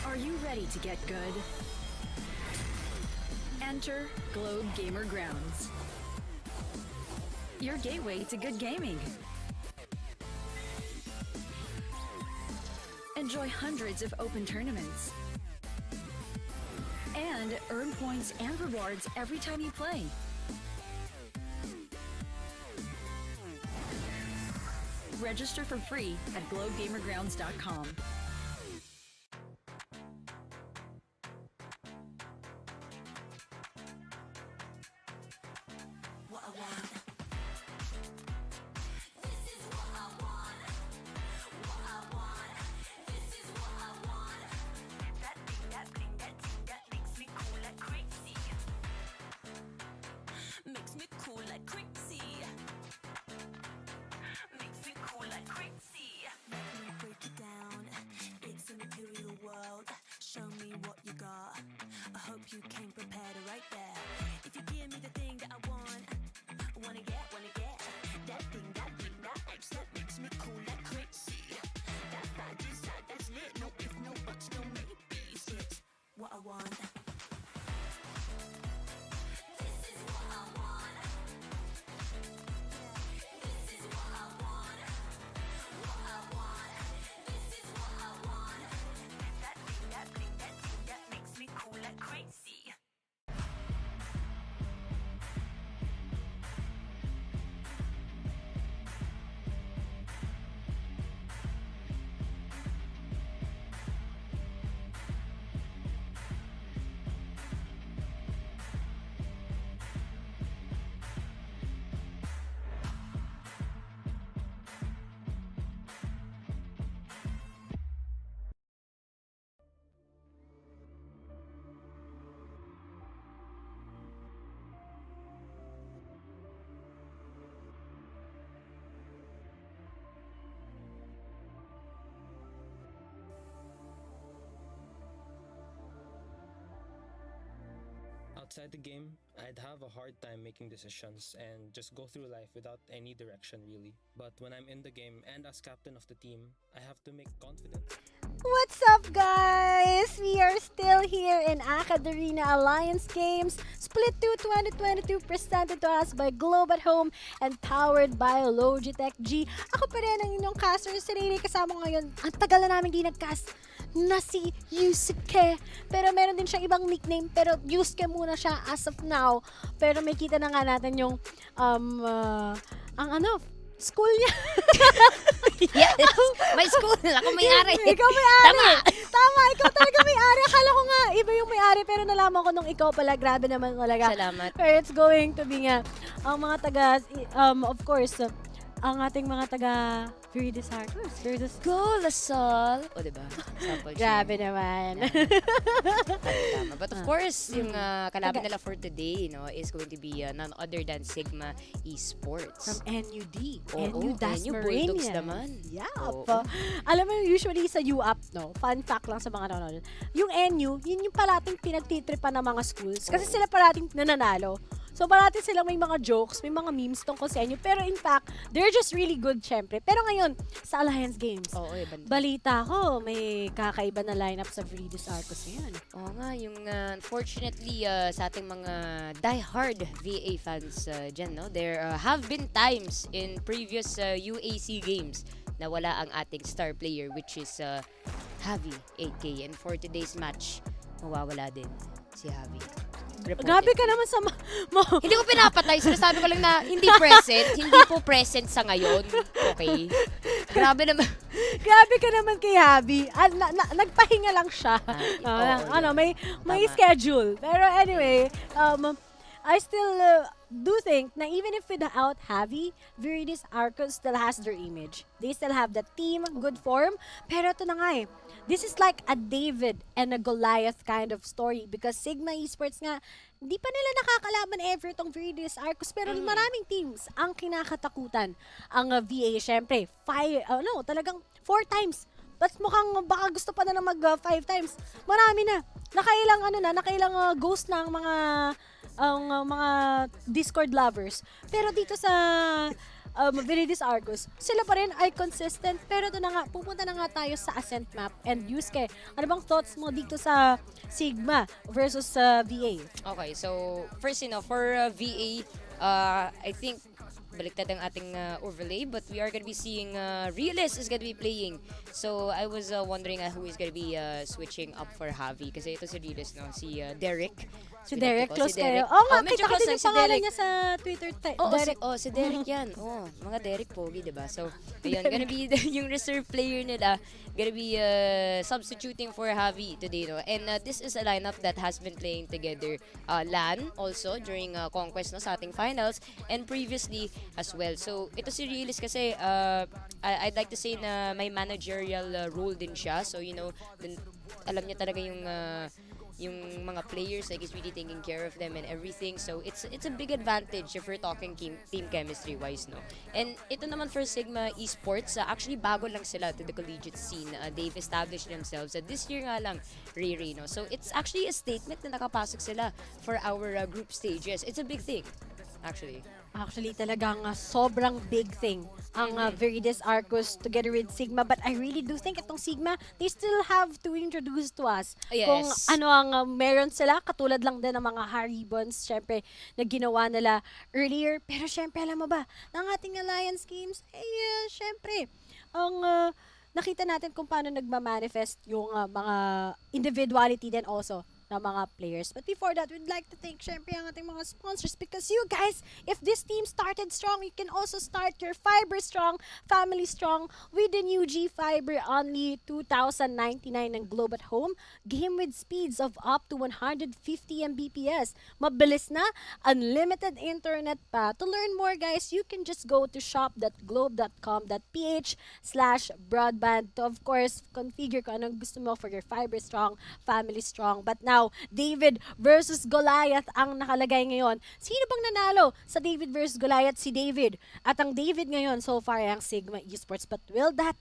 Are you ready to get good? Enter Globe Gamer Grounds, your gateway to good gaming. Enjoy hundreds of open tournaments and earn points and rewards every time you play. Register for free at globegamergrounds.com. What I want. This is what I want. What I want. This is what I want. That thing, that thing, that thing that makes me cool like crazy. Makes me cool like crazy. Makes me cool like crazy. Let me break it down. It's a material world. Show me what you got. I hope you came prepared right there. If you give me the thing that I want, wanna get that thing, that X that makes me cool like crazy. That bad desire, that's lit. No if, no buts, no maybes. It's what I want. This is what I want. This is what I want. What I want. This is what I want. That thing, that thing, that thing that makes me cool like crazy. Outside the game, I'd have a hard time making decisions and just go through life without any direction really. But when I'm in the game and as captain of the team, I have to make confident What's up, guys? We are still here in Arena Alliance Games, Split 2 2022, presented to us by Globe at Home and powered by LogitechG. Ako pa rin ang inyong caster, si Rene, kasama ngayon. Ang tagal na namin di nag-cast na si Yusuke. Pero meron din siyang ibang nickname, pero Yusuke muna siya as of now. Pero may kita na nga natin yung, school niya. Yes, may school. Ako may-ari. Ikaw may-ari. Tama. Ikaw talaga may-ari. Akala ko nga, iba yung may-ari, pero nalaman ko nung ikaw pala. Grabe naman talaga. Salamat. Pero it's going to be nga, ang mga taga, of course, ang ating mga taga Viridis Arcus. Go, Lasal. O, diba? Grabe naman. Tama. But of course, yung kalaban nila for today, is going to be none other than Sigma Esports. From NUD. NU Bulldogs Dasmariñas. naman. Yeah. Oo. Alam mo, usually sa UAP, fun fact lang sa mga nanonood, yung NU, yun yung parating pinagtitripan ng mga schools. Kasi sila parating nananalo. So, parating silang may mga jokes, may mga memes tungkol sa NU. Pero in fact, they're just really good, syempre. Pero ngayon, sa Alliance Games, balita ko, may kakaiba na lineup sa Viridis Arcus ngayon. Oo nga, yung unfortunately sa ating mga die-hard VA fans dyan, there have been times in previous UAC games na wala ang ating star player, which is Javi 8K. And for today's match, mawawala din si Javi. Grabe ka naman sa Hindi ko pinapatay. Sinasabi ko lang na hindi present. Hindi po present sa ngayon. Okay? Grabe naman. Grabe ka naman kay Javi. Nagpahinga lang siya. May schedule. Pero anyway, I still do think na even if without Javi, Viridis Arcus still has their image. They still have the team, good form. Pero ito na nga this is like a David and a Goliath kind of story because Sigma Esports nga, di pa nila nakakalaban ever itong Viridis Arcus pero maraming teams ang kinakatakutan. Ang VA, syempre, talagang 4 times. But mukhang baka gusto pa na mag 5 times. Marami na. Nakailang ghost na ang mga Discord lovers. Pero dito sa Viridis Arcus, sila pa rin ay consistent. Pero ito na nga, pupunta na nga tayo sa Ascent map. And Yusuke, ano bang thoughts mo dito sa Sigma versus VA? Okay, so first, for VA, I think baliktad ang ating overlay, but we are gonna be seeing Realist is gonna be playing. So I was wondering who is gonna be switching up for Javi kasi ito si Realist, si Derek. Si Derek, close Derek. kayo. Oo nga, medyo kita ko close din yung si pangalan Derek niya sa Twitter. Derek. Si Derek yan. Mga Derek pogi, diba? So, ayun, gonna be yung reserve player nila, gonna be substituting for Javi today, And this is a lineup that has been playing together LAN also during Conquest, sa ating finals, and previously as well. So, ito si Realist kasi, I'd like to say na may managerial role din siya. So, alam niya talaga yung mga players, like, is really taking care of them and everything. So, it's a big advantage if we're talking team chemistry-wise, And ito naman for Sigma Esports, actually bago lang sila to the collegiate scene. They've established themselves. This year nga lang, Ray, So, it's actually a statement na nakapasok sila for our group stage. Yes, it's a big thing, actually. Actually, talagang sobrang big thing ang Viridis Arcus together with Sigma. But I really do think itong Sigma, they still have to introduce to us kung ano ang meron sila. Katulad lang din ng mga Haribons, syempre, na ginawa nila earlier. Pero syempre, alam mo ba, ng ating Alliance Games, syempre, ang nakita natin kung paano nagmamanifest yung mga individuality din also ng mga players. But before that, we'd like to thank syempre ang ating mga sponsors because you guys, if this team started strong, you can also start your fiber strong, family strong with the new G Fiber, only 2,099 ng Globe at Home. Game with speeds of up to 150 Mbps. Mabilis na, unlimited internet pa. To learn more, guys, you can just go to shop.globe.com.ph/broadband to, of course, configure kung anong gusto mo for your fiber strong, family strong. But now, David versus Goliath ang nakalagay ngayon. Sino bang nanalo sa David versus Goliath? Si David. At ang David ngayon, so far, ay ang Sigma Esports. But will that,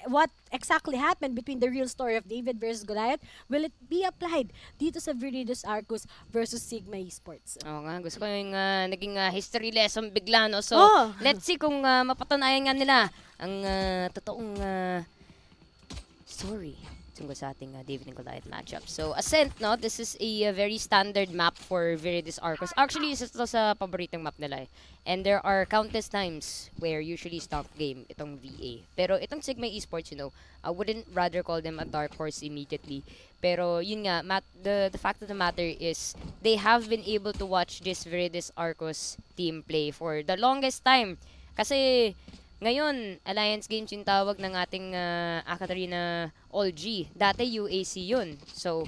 what exactly happened between the real story of David versus Goliath, will it be applied dito sa Viridis Arcus versus Sigma Esports? Oo nga, gusto ko yung naging history lesson bigla, So, let's see kung mapatunayan nga nila ang totoong story tungkol sa ating David and Goliath matchup. So, Ascent, no? This is a very standard map for Viridis Arcus. Actually, isa to sa paboritong map nila eh. And there are countless times where usually stomp game itong VA. Pero itong Sigma Esports, I wouldn't rather call them a dark horse immediately. Pero yun nga, the fact of the matter is they have been able to watch this Viridis Arcus team play for the longest time. Kasi ngayon, Alliance Games yung tawag ng ating Akatarina All-G. Dati UAC yun. So,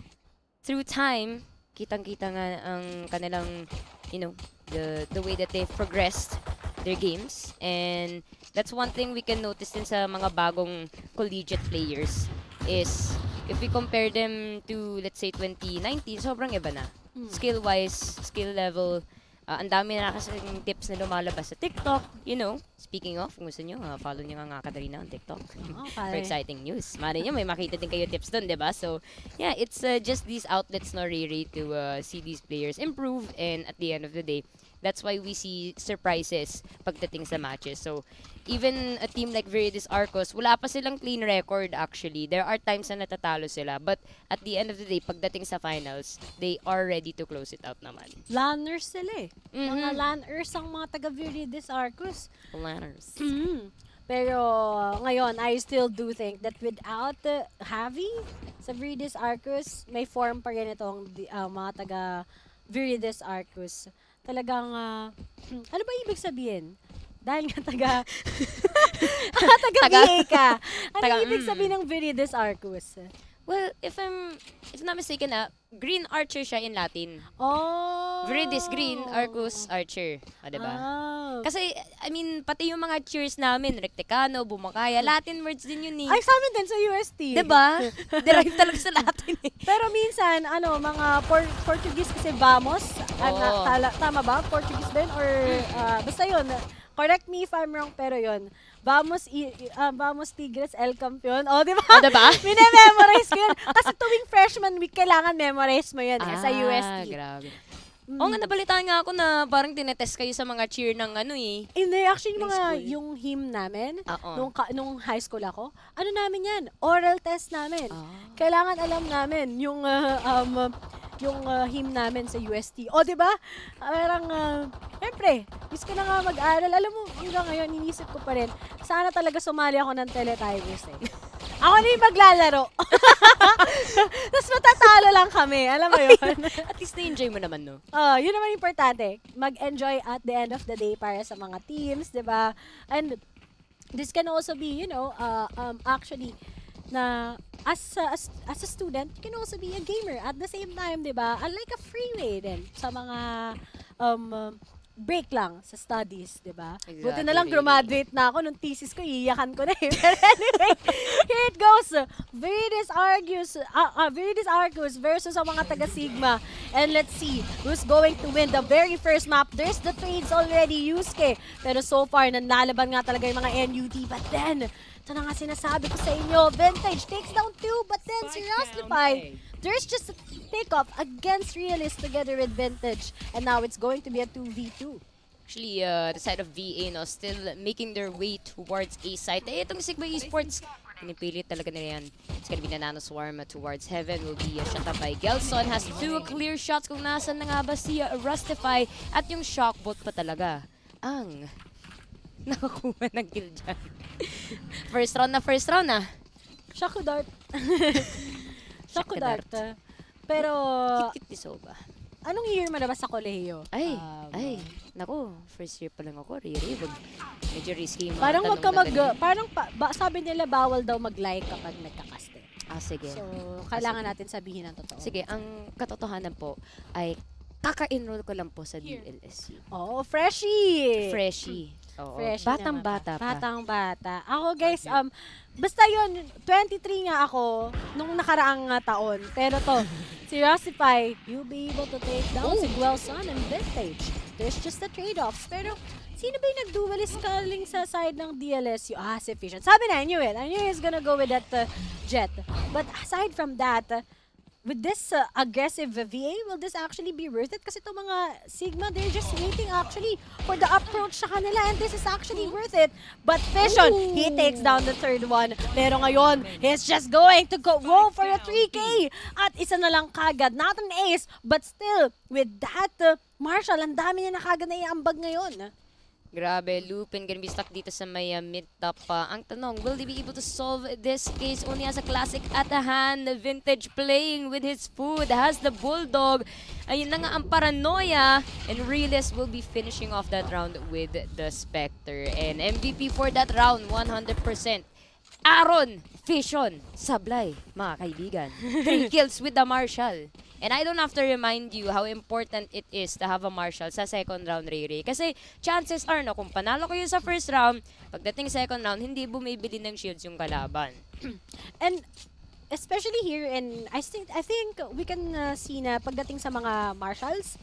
through time, kitang-kita nga ang kanilang, the way that they've progressed their games. And that's one thing we can notice din sa mga bagong collegiate players is if we compare them to, let's say, 2019, sobrang iba na. Skill-wise, skill level, ang dami na kasi tips na lumalabas sa TikTok, Speaking of, kung gusto nyo, follow nyo nga Katarina on TikTok for exciting news. Mali nyo, may makita din kayo tips dun, diba? So, yeah, it's just these outlets, really, to see these players improve. And at the end of the day, that's why we see surprises pagdating sa matches. So, even a team like Viridis Arcus, wala pa silang clean record actually. There are times na natatalo sila. But at the end of the day, pagdating sa finals, they are ready to close it out naman. Lanners sila eh. Mga Lanners ang mga taga Viridis Arcus. Lanners. Pero ngayon, I still do think that without Javi sa Viridis Arcus, may form pa rin itong mga taga Viridis Arcus. Talagang, ano ba ibig sabihin? Dahil nga taga VA ka. Ano ibig sabihin ng Viridis Arcus? Well, if I'm not mistaken, green archer siya in Latin. Oh! Viridis, green, Arcus, archer. Diba? Oh. Kasi, pati yung mga cheers namin, Rectecano, Bumakaya, Latin words din yun eh. Ay, sa amin din sa UST. Diba? Derive talaga sa Latin eh. Pero minsan, mga Portuguese kasi vamos. Tama ba? Portuguese din? Or, basta yun. Correct me if I'm wrong, pero yun. Vamos Tigres, El Campeon. O, di ba? O, diba? Mine-memorize ko yun. Kasi tuwing freshman week, kailangan memorize mo yun sa UST. Grabe. Oo nga, nabalitaan nga ako na parang tinetest kayo sa mga cheer ng Hindi, actually, yung hymn namin, nung high school ako, namin yan? Oral test namin. Kailangan alam namin yung hymn namin sa UST. O, di ba? Parang, syempre, gusto ko na nga mag-aral. Alam mo, hanggang ngayon, inisip ko pa rin, sana talaga sumali ako ng Teletivers eh. Ako na yung maglalaro. Tapos matatalo lang kami. Alam mo yun? At least na-enjoy mo naman, no? Yun naman importante. Mag-enjoy at the end of the day para sa mga teams, di ba? And this can also be, actually, na as a student, you can also be a gamer at the same time, di ba? Like a freeway din sa mga break lang sa studies, di ba? Exactly. Buti na lang graduate na ako nung thesis ko, iyakan ko na eh. Pero anyway, here it goes. Viridis Arcus versus ang mga taga-Sigma. And let's see who's going to win the very first map. There's the trades already, Yusuke. Pero so far, nanlalaban nga talaga yung mga NUT. But then, ito na nga sinasabi ko sa inyo, Vintage takes down 2, but then si Rustify, there's just a takeoff against Realist together with Vintage. And now it's going to be a 2v2. Actually, the side of VA, still making their way towards A side. Itong Sigma Esports, pinipilit talaga nila yan. It's gonna be Nanano Swarm towards Heaven. Will be shut up by Gelson. Has 2 clear shots kung nasan na nga ba si Rustify. At yung Shockbolt pa talaga ang nakakuha ng kill dyan. First round na. Shaku Dart. Shaku Dart. Pero, Kit Tisoba. anong year mo na ba sa kolehiyo? Naku, first year pa lang ako, Riri. Medyo risky yung mga Parang wag ka tanong na sabi nila bawal daw mag-like kapag nagkakaste. sige. So, kailangan natin sabihin ang totoo. Sige, ang katotohanan po ay kaka-enroll ko lang po sa DLSU. Oh, freshie! Freshie. Oo. Freshie Batang-bata pa. Batang-bata. Ako guys, basta yun, 23 nga ako nung nakaraang taon. Pero to, si Rustify, you'll be able to take down si Gwelson and Vintage. There's just the trade-offs. Pero, sino ba yung nag-duelist calling sa side ng DLSU? Si Fission. Sabi na, I knew it. I knew he was gonna go with that Jet. But aside from that, with this aggressive VA, will this actually be worth it? Kasi itong mga Sigma, they're just waiting actually for the approach sa kanila, and this is actually worth it. But Vision, he takes down the third one. Pero ngayon, he's just going to go for a 3K. At isa na lang kagad, not an ace, but still, with that, Marshall, ang dami niya na kagad na iambag ngayon. Grabe, Lupin gonna be stuck dito sa may mid-top pa. Ang tanong, will they be able to solve this case? Only has a classic at the hand. Vintage playing with his food. Has the Bulldog. Ayun na nga ang paranoia. And Realist will be finishing off that round with the Spectre. And MVP for that round, 100%. Aaron, Vision, Sablay, mga kaibigan. 3 kills with the Marshall. And I don't have to remind you how important it is to have a Marshall sa second round, Ray. Kasi chances are, no, kung panalo kayo sa first round, pagdating second round, hindi bumibili ng shields yung kalaban. And especially here, and I think we can see na pagdating sa mga Marshalls,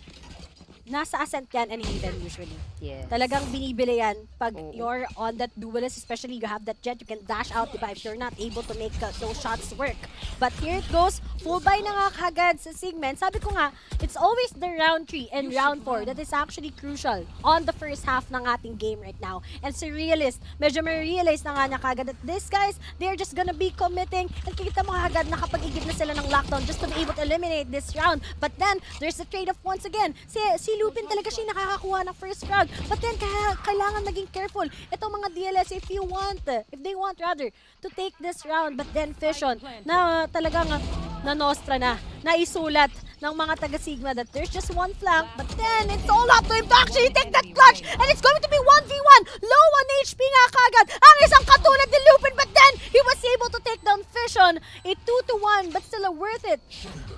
nasa ascent yan and hidden usually. Yes. Talagang binibili yan pag you're on that duelist, especially you have that jet, you can dash out, diba, if you're not able to make those shots work. But here it goes, full buy na nga kagad sa Sigma. Sabi ko nga, it's always the round 3 and round 4 that is actually crucial on the first half ng ating game right now. And si Realist, medyo may realize na nga niya kagad that these guys, they're just gonna be committing, and kikita mo kagad nakapag-igib na sila ng lockdown just to be able to eliminate this round. But then, there's a trade-off once again. Si Lupin talaga siya nakakakuha ng first frag. But then, kailangan naging careful. Itong mga DLS, if they want rather, to take this round. But then, Vision, na talagang nanostra na, naisulat ng mga taga-Sigma that there's just one flank, but then it's all up to him to actually take that clutch, and it's going to be 1v1. Low on HP nga kagad ang isang katulad ni Lupin, but then he was able to take down Vision. A 2-1, but still worth it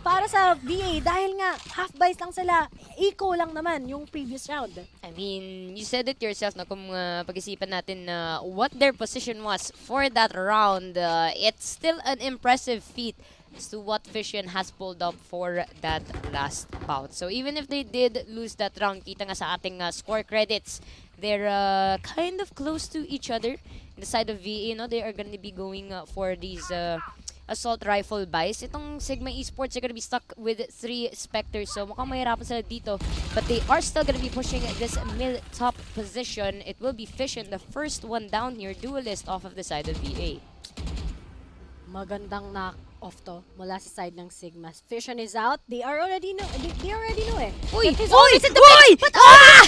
para sa VA dahil nga half buys lang sila. Eco lang naman yung previous round. I mean, you said it yourself na kung pag-isipan natin what their position was for that round, it's still an impressive feat as to what Vision has pulled up for that last bout. So even if they did lose that round, kita nga sa ating score credits, they're kind of close to each other. In the side of VA, no, they are going to be going for these assault rifle buys. Itong Sigma Esports are going to be stuck with 3 Spectres, so mukhang mahirapan sila dito. But they are still going to be pushing this mid-top position. It will be Vision, the first one down here, duelist off of the side of VA. Magandang knock-off to mula sa side ng Sigma. Vision is out. They already know eh. Uy! Uy! But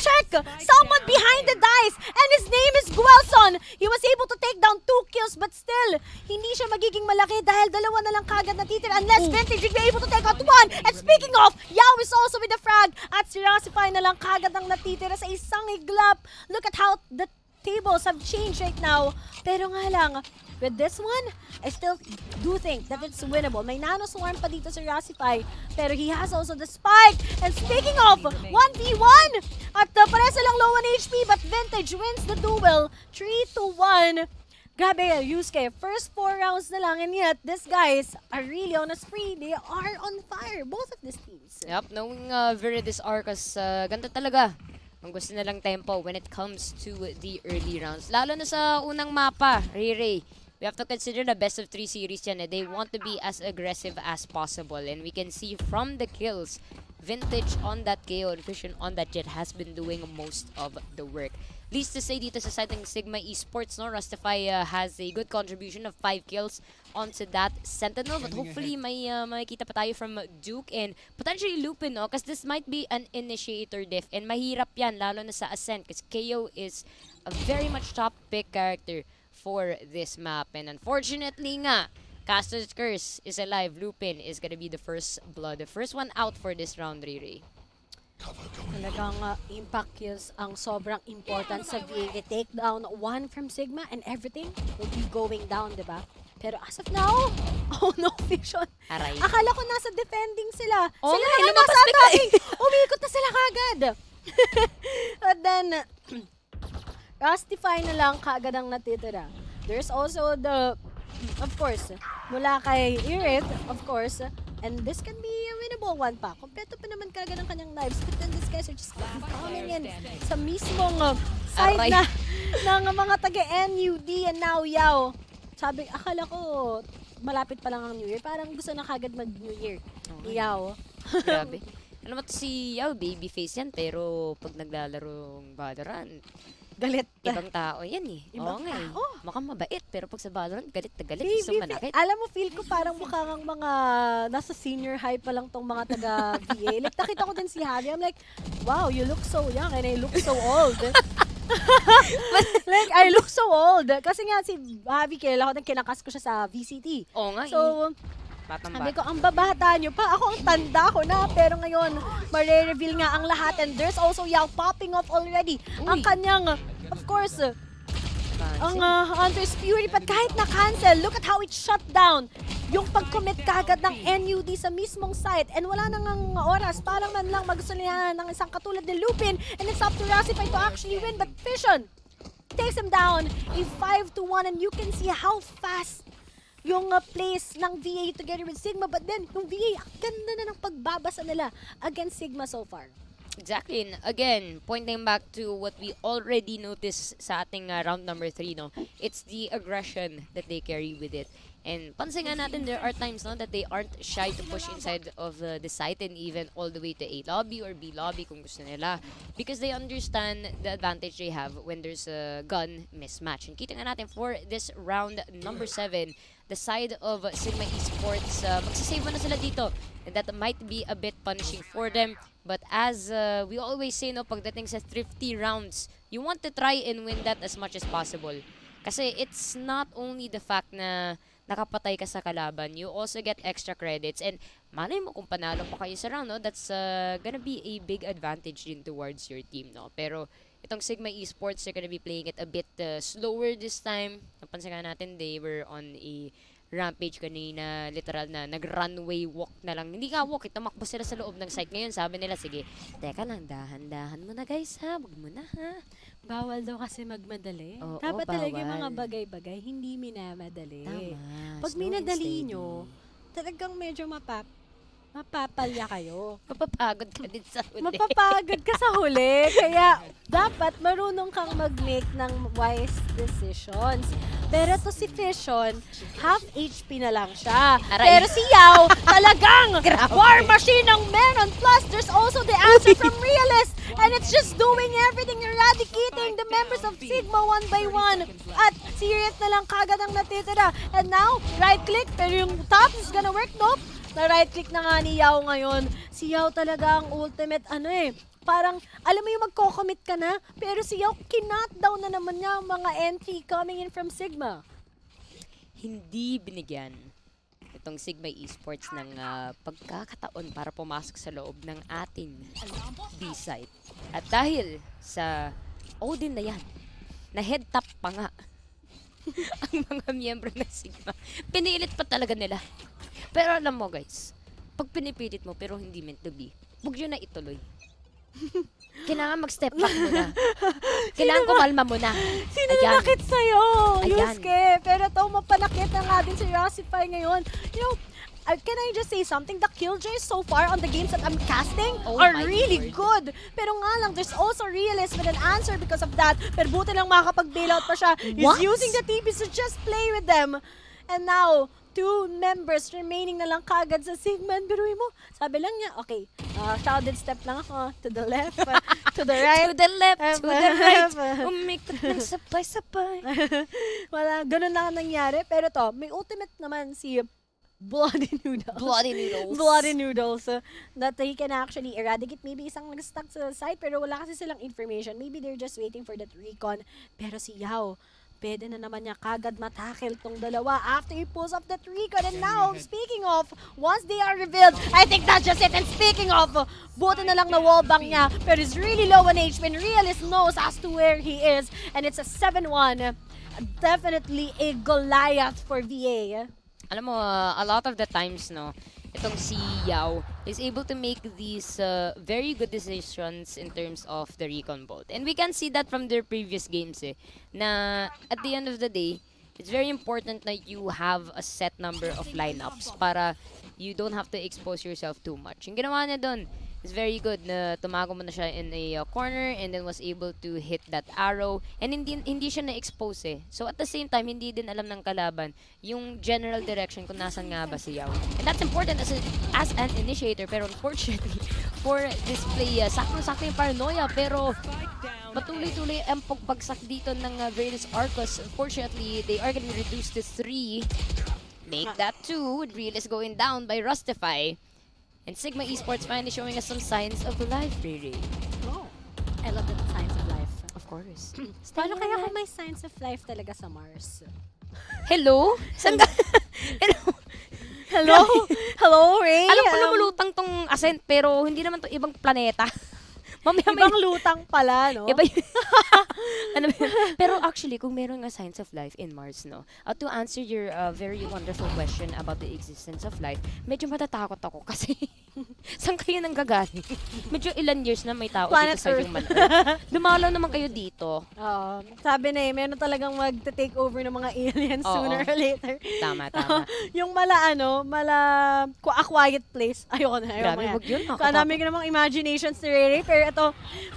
check! Someone behind the dice! And his name is Guelson! He was able to take down 2 kills, but still, hindi siya magiging malaki dahil dalawa na lang kagad natitira unless Vintage will be able to take out 1! And speaking of, Yao is also with the frag! At si Rossify na lang kagad ang natitira sa isang iglap. Look at how the tables have changed right now. Pero nga lang, with this one, I still do think that it's winnable. May nano swarm pa dito sa Rossify, pero he has also the spike. And speaking of, 1v1! At pares silang low on HP, but Vintage wins the duel. 3-1. Grabe, Yusuke, first 4 rounds na lang, and yet, these guys are really on a spree. They are on fire, both of these teams. Yep, knowing Viridis Arcus, ganda talaga. Ang gusto na lang tempo when it comes to the early rounds. Lalo na sa unang mapa, Ray. We have to consider the best of 3 series yan. They want to be as aggressive as possible. And we can see from the kills, Vintage on that KO and Vision on that Jet has been doing most of the work. Least to say dito sa side ng Sigma Esports, no? Rustify has a good contribution of 5 kills onto that Sentinel. But hopefully may makikita pa tayo from Duke and potentially Lupin, no? Because this might be an initiator diff. And mahirap yan, lalo na sa Ascent. Because KO is a very much top pick character for this map. And unfortunately nga, Caster's Curse is alive. Lupin is gonna be the first blood. The first one out for this round, Riri. Talagang impact kills ang sobrang important sa VA. They take down 1 from Sigma and everything will be going down, diba? Pero as of now, oh no, Vision. Aray. Akala ko nasa defending sila. Oh, sila nga, naman lumabas nasa bigla eh. attacking. Umikot na sila kagad. But then, Rustify na lang kagad ang natitira. There's also the, of course, mula kay Irit, of course, and this can be a winnable one pa. Kompleto pa naman kagad ang kanyang knives. But then these guys are just coming in sa mismong side Aray. na ng mga taga-NUD and now Yao. Sabi, akala ko, malapit pa lang ang New Year, parang gusto na kagad mag-New Year. Okay. Iyaw. Grabe. Alam mo si Yao, babyface yan, pero pag naglalarong Valorant, Galit. ibang tao yan eh. Ibang Oo nga eh. tao. Mukhang mabait, pero pag sa Valorant, galit na galit. Baby, Gusto manakit. alam mo, feel ko parang mukha ng mga nasa senior high pa lang tong mga taga-VA. Like, nakita ko din si Javi. I'm like, wow, you look so young and I look so old. Like, I look so old. Kasi nga si Javi, kilala ko din, kinakas ko siya sa VCT. Oo nga So, Batang sabi ko, ang babata nyo pa. Ako, ang tanda ko na. Pero ngayon, mare-reveal nga ang lahat. And there's also Yao popping off already. Ang kanyang, of course, ang Hunter's Fury. But kahit na-cancel, look at how it shut down. Yung pag-commit kagad ng NUD sa mismong site. And wala nang oras. Parang man lang magustuhan ng isang katulad ni Lupin. And it's up to Rasify to actually win. But Vision takes him down. A 5-1. And you can see how fast yung place ng VA together with Sigma. But then, yung VA, ang ganda na ng pagbabasa nila against Sigma so far. Exactly. And again, pointing back to what we already noticed sa ating round number 3, no? It's the aggression that they carry with it. And pansin nga natin, there are times no, that they aren't shy to push inside of the site and even all the way to A lobby or B lobby kung gusto nila. Because they understand the advantage they have when there's a gun mismatch. And kita nga natin for this round number 7, the side of Sigma Esports, magsasave mo na sila dito. And that might be a bit punishing for them. But as we always say, no, pagdating sa thrifty rounds, you want to try and win that as much as possible. Kasi it's not only the fact na nakapatay ka sa kalaban, you also get extra credits. And malay mo kung panalo pa kayo sa round, no, that's gonna be a big advantage din towards your team, no. Pero itong Sigma Esports, they're gonna be playing it a bit slower this time. Napansin nga natin, they were on a rampage kanina, literal na nag-runway walk na lang. Hindi nga walk, tumakbo sila sa loob ng site. Ngayon sabi nila, sige, teka lang, dahan-dahan mo na guys ha, wag mo na ha. Bawal daw kasi magmadali. Oo, Dapat talaga yung mga bawal. bagay-bagay, hindi minamadali. Tama. Pag Slow and minadali steady. nyo, talagang medyo mapapalya kayo. Mapapagod ka din sa huli. Mapapagod ka sa huli. Kaya dapat marunong kang mag-make ng wise decisions. Pero to si Vision, half HP na lang siya. Aray. Pero si Yao, talagang Grabe. war machine ng Meron. Plus, there's also the answer from Realist. And it's just doing everything, eradicating the members of Sigma one by one. At si Riot na lang kagad ang natitira. And now, right-click, pero yung top is gonna work, nope. Na right-click na nga ni Yao ngayon. Si Yao talaga ang ultimate, parang, alam mo yung magko-commit ka na, pero si Yao, kinat-down na naman niya ang mga entry coming in from Sigma. Hindi binigyan itong Sigma Esports ng pagkakataon para pumasok sa loob ng ating B-site. At dahil sa Odin na yan, na head top pa nga ang mga miyembro ng Sigma, pinilit pa talaga nila. Pero alam mo guys, pag pinipilit mo pero hindi meant to be, huwag yun na ituloy. Kailangan mag-step back muna. Kailangan kumalma muna. Sino Ayan. nanakit sa'yo? Ayan. Yusuke. Pero to, mapanakit na nga din si Rasify ngayon. You know, can I just say something? The killjoys so far on the games that I'm casting Oh are my really Lord. good. Pero nga lang, there's also Realist with an answer because of that. Pero buti lang makakapag-bailout pa siya. He's What? using the TPs to just play with them. And now, 2 members remaining na lang kagad sa Sigma. And biruin mo, sabi lang niya, okay, shrouded step lang ako. To the left, to the right. To the left, to the right. Umikot ng sabay-sabay. Wala, ganun lang ang nangyari. Pero to, may ultimate naman si Bloody Noodles. Bloody Noodles. Bloody Noodles. That he can actually eradicate maybe isang nag-stuck sa site pero wala kasi silang information. Maybe they're just waiting for that recon. Pero si Yao, pwede na naman niya kagad matakil tong dalawa after he pulls off that recon. And now, speaking of, once they are revealed, I think that's just it. And speaking of, buti na lang na wallbang niya, but he's really low on HP. And Realist knows as to where he is. And it's a 7-1. Definitely a Goliath for VA. Alam mo, a lot of the times, no, itong si Yao is able to make these very good decisions in terms of the recon bolt. And we can see that from their previous games, na at the end of the day, it's very important na you have a set number of lineups para you don't have to expose yourself too much. Yung ginawa niya doon, It's very good na tumago mo na siya in a corner and then was able to hit that arrow. And hindi siya na-expose eh. So at the same time, hindi din alam ng kalaban yung general direction kung nasan nga ba si Yao. And that's important as an initiator. Pero unfortunately, for this play, sakto-sakto yung paranoia. Pero patuloy-tuloy ang pagbagsak dito ng Viridis Arcus. Unfortunately, they are getting reduced to 3. Make that 2. Real is going down by Rustify. And Sigma Esports finally showing us some signs of life, Riri. Oh, I love the signs of life. Of course. Paano kaya kung may signs of life talaga sa Mars? Hello? Saan ka? Hello? Hello? Hello, Ray? Alam ko lumulutang tong ascent pero hindi naman to ibang planeta. Mamaya may... Ibang lutang pala, no? Iba yun. Ano ba yun? Pero actually, kung meron nga signs of life in Mars, no? To answer your very wonderful question about the existence of life, medyo matatakot ako kasi saan kayo nang gagaling? Medyo ilan years na may tao Planet dito sa Earth. human Earth. Dumalaw naman kayo dito. Sabi na meron talagang mag-take over ng mga aliens Oo. sooner or later. Tama. Yung mala, a quiet place. Ayoko na. Grabe, wag yun. Ang dami ka namang imaginations ni Rere. Pero ito,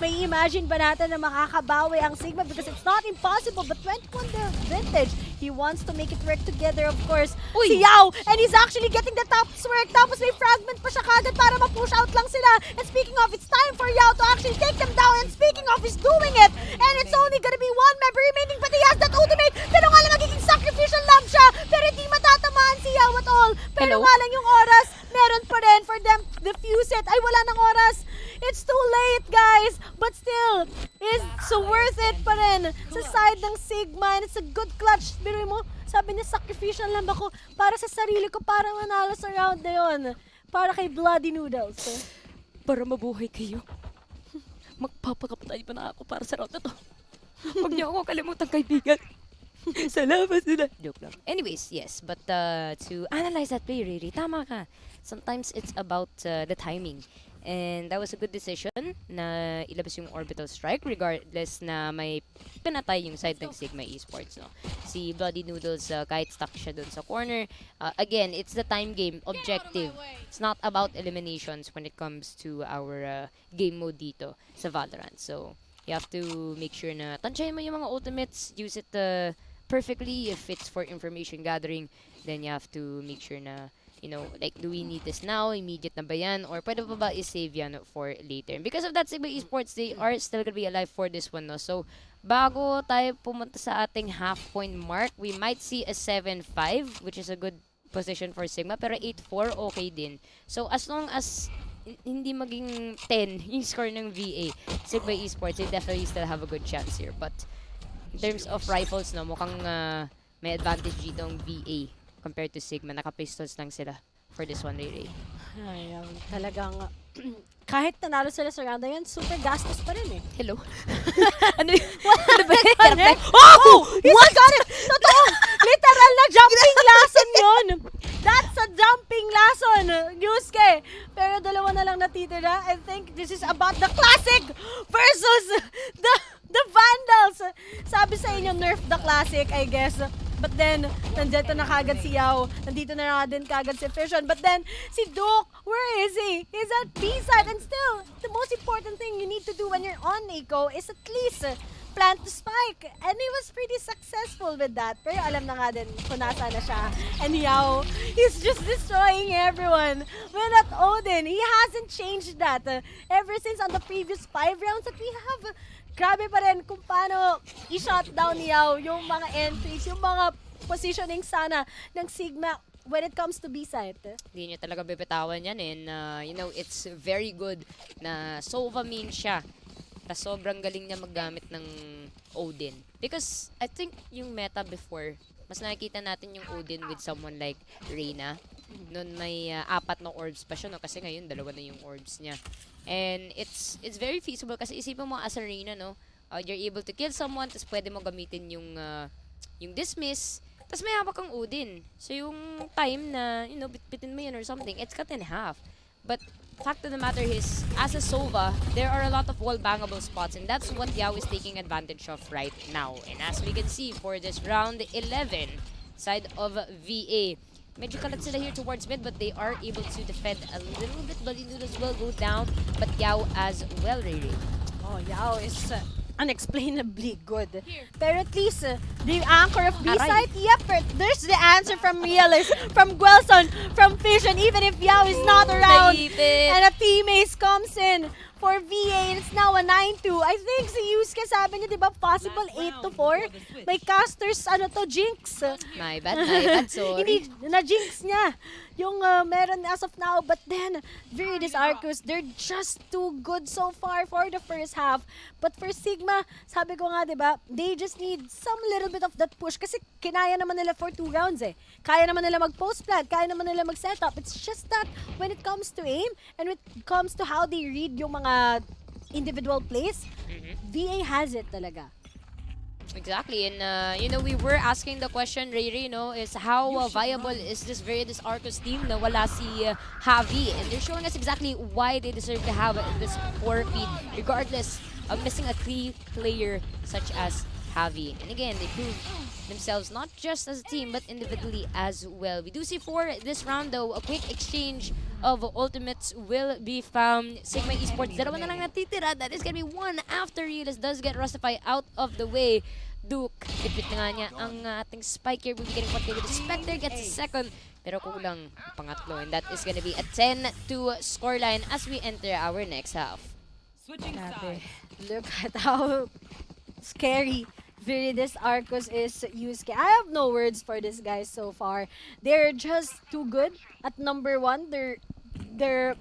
may imagine ba natin na makakabawi ang Sigma because it's not impossible. But 21 their vintage. He wants to make it work together, of course. Uy! Si Yao! And he's actually getting the top work. Tapos may fragment pa siya kagad para ma-push out lang sila. And speaking of, it's time for Yao to actually take them down. And speaking of, he's doing it. And it's only gonna be one member remaining, but he has that ultimate. Pero nga lang magiging sacrificial lamb siya. Pero hindi matatamaan si Yao at all. Pero Hello? nga lang yung oras, meron pa rin for them defuse it. Ay, wala ng oras. It's too late, guys. But still, it's so worth it pa rin sa side ng Sigma. And it's a good clutch. Pero mo, sabi niya, sacrificial lamb ako para sa sarili ko, para manalo sa round na yun. Para kay Bloody Noodles. Para mabuhay kayo. Magpapakapatay pa na ako para sa round na to. Huwag niyo ako kalimutan, kaibigan. Salamat sila. Joke lang. Anyways, yes. But to analyze that play, Riri, tama ka. Sometimes it's about the timing. And that was a good decision na ilabas yung orbital strike regardless na may pinatay yung side ng Sigma Esports. No? Si Bloody Noodles, kahit stuck siya dun sa corner. Again, it's the time game objective. It's not about eliminations when it comes to our game mode dito sa Valorant. So, you have to make sure na tansyahin mo yung mga ultimates, use it perfectly. If it's for information gathering, then you have to make sure na like, do we need this now? Immediate na ba yan? Or pwede pa ba i-save yan for later? And because of that, Sigma Esports, they are still gonna be alive for this one, no? So, bago tayo pumunta sa ating half-point mark, we might see a 7-5, which is a good position for Sigma, pero 8-4, okay din. So, as long as hindi maging 10 yung score ng VA, Sigma Esports, they definitely still have a good chance here. But, in terms of rifles, no, mukhang may advantage dito ang VA compared to Sigma. Naka-pistols lang sila for this one, Ray. Ay, talagang, kahit nanalo sila sa round na yan, super gastos pa rin eh. Hello? Ano ba yun? Oh! He's got it! Totoo! Literal na jumping lason yun! That's a jumping lason, Yusuke! Pero dalawa na lang natitira. I think this is about the classic versus the Vandals. Sabi sa inyo, nerf the classic, I guess. But then, nandito na kagad si Yao. Nandito na nga din kagad si Fission. But then, si Duke, where is he? He's at B-side. And still, the most important thing you need to do when you're on Nico is at least plant the spike. And he was pretty successful with that. Pero alam na nga din kung nasa na siya. And Yao, he's just destroying everyone. Well, at Odin, he hasn't changed that. Ever since on the previous 5 rounds that we have, grabe pa rin kung paano i-shutdown ni Yao yung mga entries, yung mga positioning sana ng Sigma when it comes to B-side. Hindi niya talaga bibitawan yan. And, it's very good na Sova main siya. Tapos sobrang galing niya maggamit ng Odin. Because I think yung meta before, mas nakikita natin yung Odin with someone like Reyna. Noon may 4 na orbs pa siya, no? Kasi ngayon, 2 na yung orbs niya. And it's very feasible kasi isipin mo as a Reyna, no? You're able to kill someone, tapos pwede mo gamitin yung dismiss, tapos may hawak kang Odin. So yung time na, bitbitin mo yun or something, it's cut in half. But fact of the matter is, as a Sova, there are a lot of wall-bangable spots, and that's what Yao is taking advantage of right now. And as we can see for this round 11, side of VA, Medyo kalat sila here towards mid, but they are able to defend a little bit. Bloody Noodles will go down, but Yao as well, Riri. Oh, Yao is unexplainably good. Pero at least, the anchor of B-side, yep, there's the answer from Realist, from Guelson, from Fission, even if Yao is not around. And a teammate comes in for VA, it's now a 9-2. I think si Yusuke sabi niya, di ba, possible 8-4? May casters, jinx. My bad, sorry. Hindi, na-jinx niya yung meron as of now. But then, Viridis, Arcus, they're just too good so far for the first half. But for Sigma, sabi ko nga, di ba, they just need some little bit of that push. Kasi kinaya naman nila for 2 rounds eh. Kaya naman nila mag-post flag, kaya naman nila mag-setup. It's just that when it comes to aim, and when it comes to how they read yung mga individual plays, VA has it talaga. Exactly, and we were asking the question, Riri, is how viable is this Viridis Arcus team na wala si Javi, and they're showing us exactly why they deserve to have this 4 feed, regardless of missing a key player such as Javi. And again, they prove themselves not just as a team but individually as well. We do see for this round though, a quick exchange of ultimates will be found. Sigma Esports, dalawa na lang natitira. That is gonna be one after Realis does get Rustify out of the way. Duke, dipit na nga niya ang ating spike here. Will be getting one with the Spectre, gets a second. Pero kulang pangatlo, and that is gonna be a 10-2 scoreline as we enter our next half. Grabe. Look at how scary Viridis Arcus is Yusuke. I have no words for this guys so far. They're just too good at number 1. Their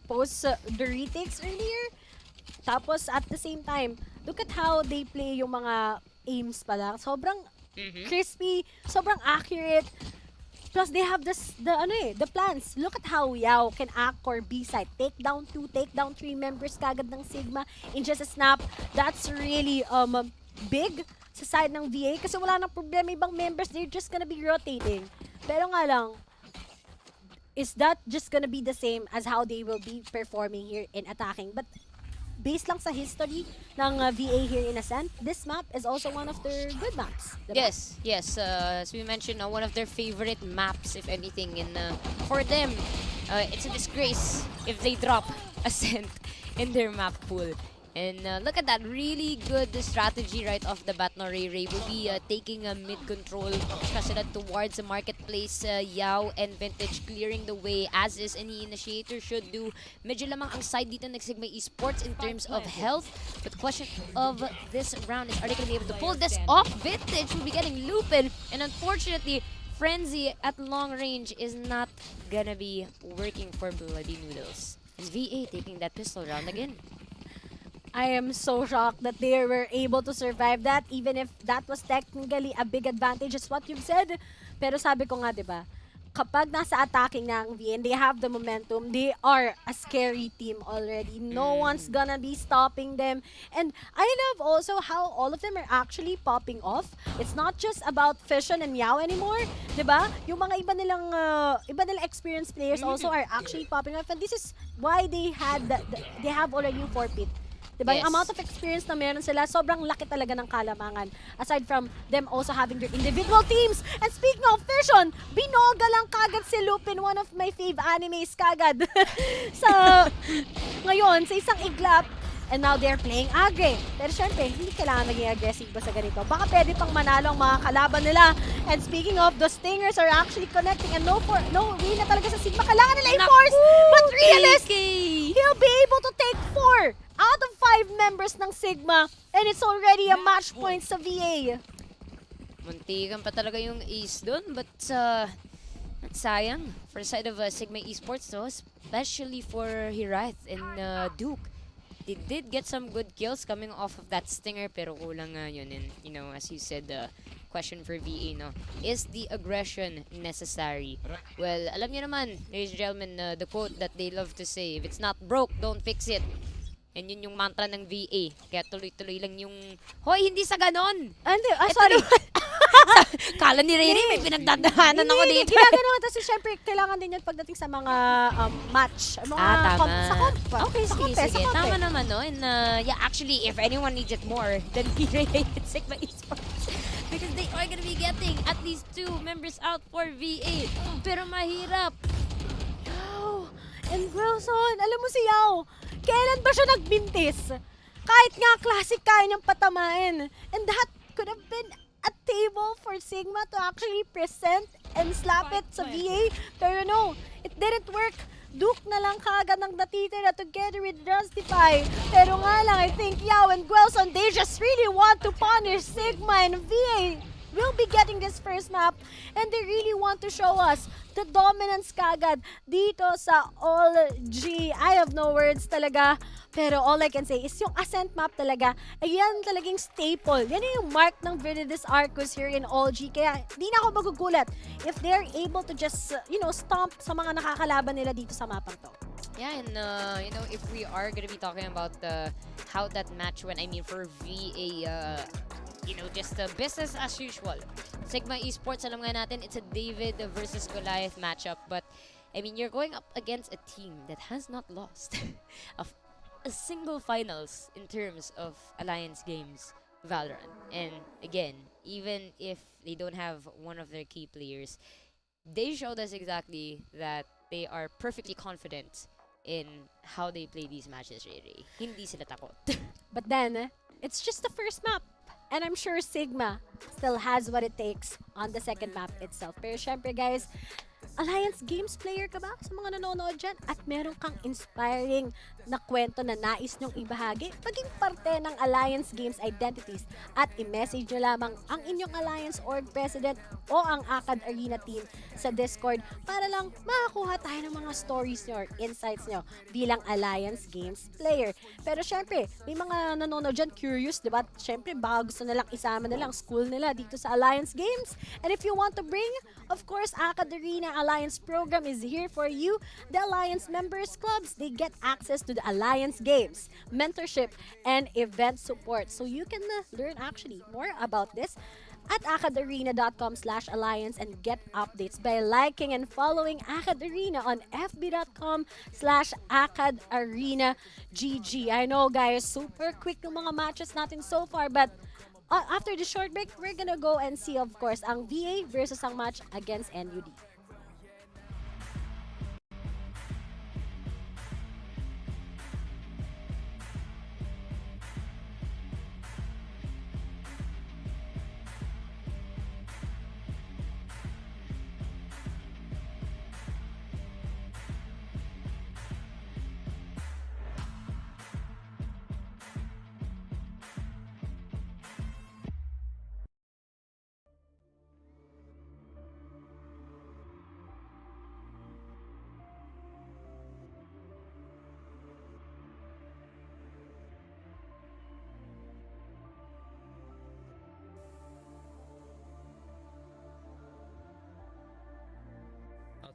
post the retakes earlier. Tapos at the same time, look at how they play yung mga aims pa lang. Sobrang crispy, sobrang accurate. Plus they have the plans. Look at how Yao can anchor B-side. Take down 2, take down 3 members kagad ng Sigma in just a snap. That's really big sa side ng VA kasi wala nang problema ibang members, they're just gonna be rotating. Pero nga lang, is that just gonna be the same as how they will be performing here in attacking? But based lang sa history ng VA here in Ascent, this map is also one of their good maps. Diba? Yes. As we mentioned, one of their favorite maps, if anything. And for them, it's a disgrace if they drop Ascent in their map pool. And look at that, really good strategy right off the bat. No, Ray will be taking a mid-control sila towards the marketplace. Yao and Vintage clearing the way, as is any initiator should do. Medyo lamang ang side dito ng Sigma Esports in terms of health. But the question of this round is, are they going to be able to pull this off? Vintage will be getting looped. And unfortunately, Frenzy at long range is not gonna be working for Bloody Noodles. And VA taking that pistol round again. I am so shocked that they were able to survive that, even if that was technically a big advantage, is what you've said. Pero sabi ko nga, diba, kapag nasa attacking na ang VN, they have the momentum, they are a scary team already. No one's gonna be stopping them. And I love also how all of them are actually popping off. It's not just about Fission and Yao anymore, diba? Yung mga iba nilang experienced players also are actually popping off. And this is why they have already 4-pit. Diba? Yes. Yung amount of experience na meron sila, sobrang laki talaga ng kalamangan. Aside from them also having their individual teams. And speaking of Fission, binoga lang kagad si Lupin, one of my fave animes kagad. Ngayon, sa isang iglap, and now they're playing agre. Pero syempre, hindi kailangan maging aggressive sa ganito. Baka pwede pang manalo ang mga kalaban nila. And speaking of, the Stingers are actually connecting. And no way na talaga sa Sigma. Kailangan nila i-force. But Realist, he'll be able to take 4 out of 5 members ng Sigma. And it's already a match point sa VA. Muntikan pa talaga yung ace dun, but sayang for the side of Sigma Esports, no? Especially for Hirath and Duke. They did get some good kills coming off of that Stinger, pero kulang nga yun. And, as you said, question for VA, no? Is the aggression necessary? Well, alam niyo naman, ladies and gentlemen, the quote that they love to say, if it's not broke, don't fix it. And yun yung mantra ng VA. Kaya tuloy-tuloy lang yung, hoy, hindi sa ganon! Sorry. Kala ni Riri, may pinagdadaanan ako dito. Ginagawa kasi syempre kailangan din yan pagdating sa mga match. Mga tama. Sa comp. Okay, sa sige. comp. Tama naman, no? And yeah, actually, if anyone needs it more, then Riri and Sigma Esports. because they are gonna be getting at least 2 members out for VA. Pero mahirap. Yao! And Wilson, alam mo si Yao, kailan ba siya nagbintis? Kahit nga classic kaya niyang patamain. And that could have been a table for Sigma to actually present and slap it sa VA. Pero no, it didn't work. Duke na lang kaagad ng natitira together with Justify. Pero nga lang, I think Yao and Guelson, they just really want to punish Sigma, and VA will be getting this first map, and they really want to show us the dominance kaagad dito sa All G. I have no words talaga. Pero all I can say is yung Ascent map talaga, ayan talagang staple. Yan yung mark ng Viridis Arcus here in All G. Kaya di na ako magugulat if they're able to just, stomp sa mga nakakalaban nila dito sa mapang to. Yeah, and if we are gonna be talking about how that match went, I mean for VA, just business as usual. Sigma Esports, alam nga natin, it's a David versus Goliath matchup, but I mean, you're going up against a team that has not lost of a single finals in terms of Alliance Games Valorant. And again, even if they don't have one of their key players, they showed us exactly that they are perfectly confident in how they play these matches, really. Hindi sila takot. But then, it's just the first map. And I'm sure Sigma still has what it takes on the second map itself. Pero syempre guys, Alliance Games player ka ba sa mga nanonood dyan? At meron kang inspiring na kwento na nais nyong ibahagi? Maging parte ng Alliance Games identities at i-message nyo lamang ang inyong Alliance Org President o ang ACAD Arena team sa Discord para lang makakuha tayo ng mga stories nyo or insights nyo bilang Alliance Games player. Pero syempre, may mga nanonood dyan curious, diba? Syempre, baka gusto nalang isama nalang school nila dito sa Alliance Games. And if you want to bring, of course, ACAD Arena Alliance program is here for you. The Alliance members clubs, they get access to the Alliance Games, mentorship, and event support. So you can learn actually more about this at acadarena.com/alliance and get updates by liking and following Acad Arena on fb.com/acadarenagg. I know guys, super quick ng mga matches natin so far, but after the short break, we're gonna go and see, of course, ang VA versus ang match against NUD.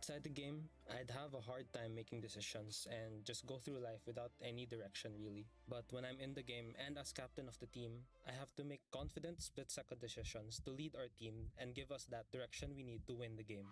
Outside the game, I'd have a hard time making decisions and just go through life without any direction really. But when I'm in the game and as captain of the team, I have to make confident split-second decisions to lead our team and give us that direction we need to win the game.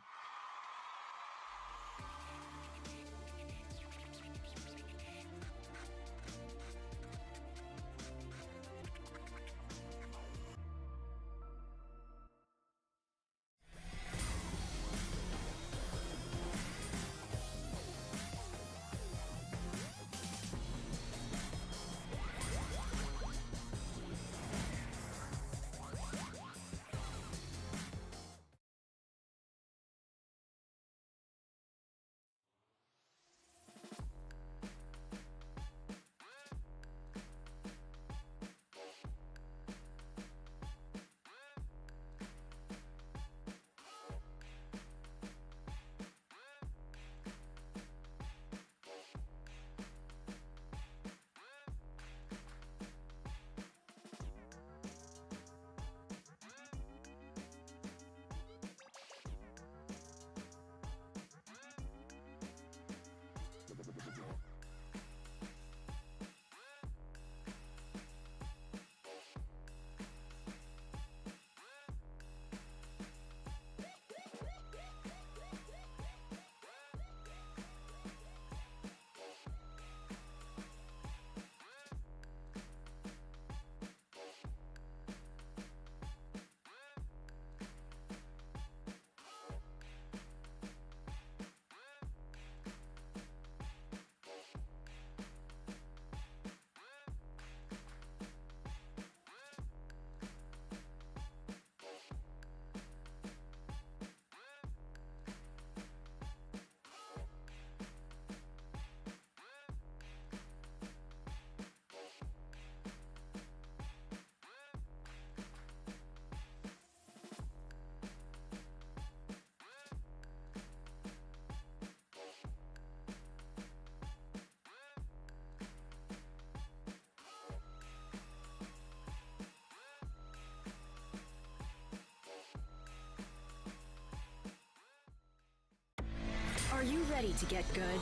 Are you ready to get good?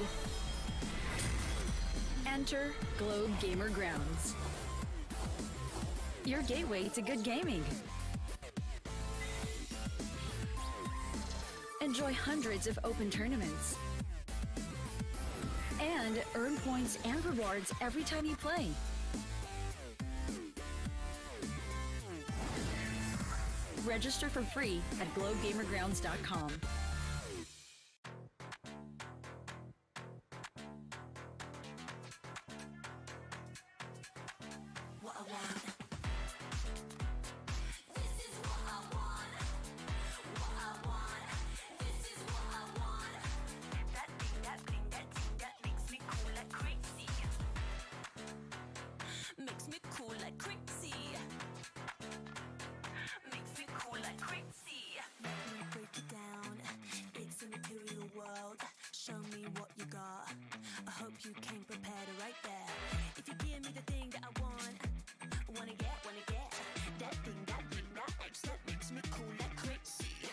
Enter Globe Gamer Grounds, your gateway to good gaming. Enjoy hundreds of open tournaments and earn points and rewards every time you play. Register for free at globegamergrounds.com. What I want. This is what I want. What I want. This is what I want. That thing, that thing, that thing that makes me cool like crazy. Makes me cool like crazy. Makes me cool like crazy. Let me break it down. It's a material world. Show me what you got. I hope you came prepared right there. If you give me the thing that I want, wanna get that thing that makes me cool like crazy.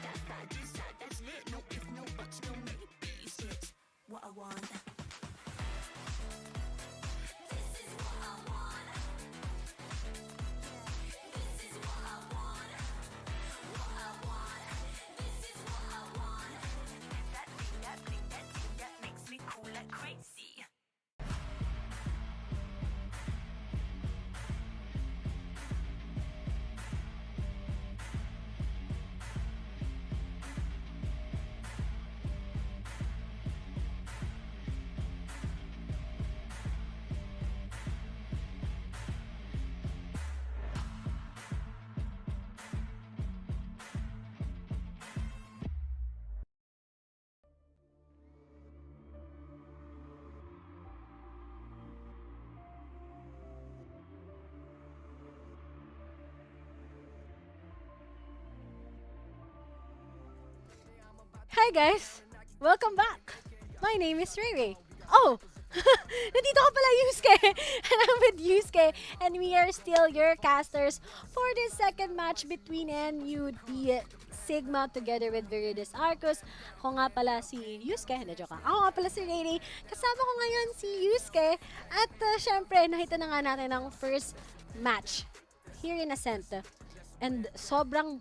That side, this side, that's lit. No if, no buts, no maybes. It's what I want. This is what I want. This is what I want. What I want. This is what I want. That thing, that thing, that thing that makes me cool like crazy. Hi guys! Welcome back! My name is Ray. Oh! Nandito ka pala, Yusuke! And I'm with Yusuke, and we are still your casters for this second match between NUD Sigma together with Viridis Arcus. Ako nga pala si Yusuke, hindi joke. Ako nga pala si Ray. Kasama ko ngayon si Yusuke, at syempre, nakita na nga natin ang first match here in Ascent. And sobrang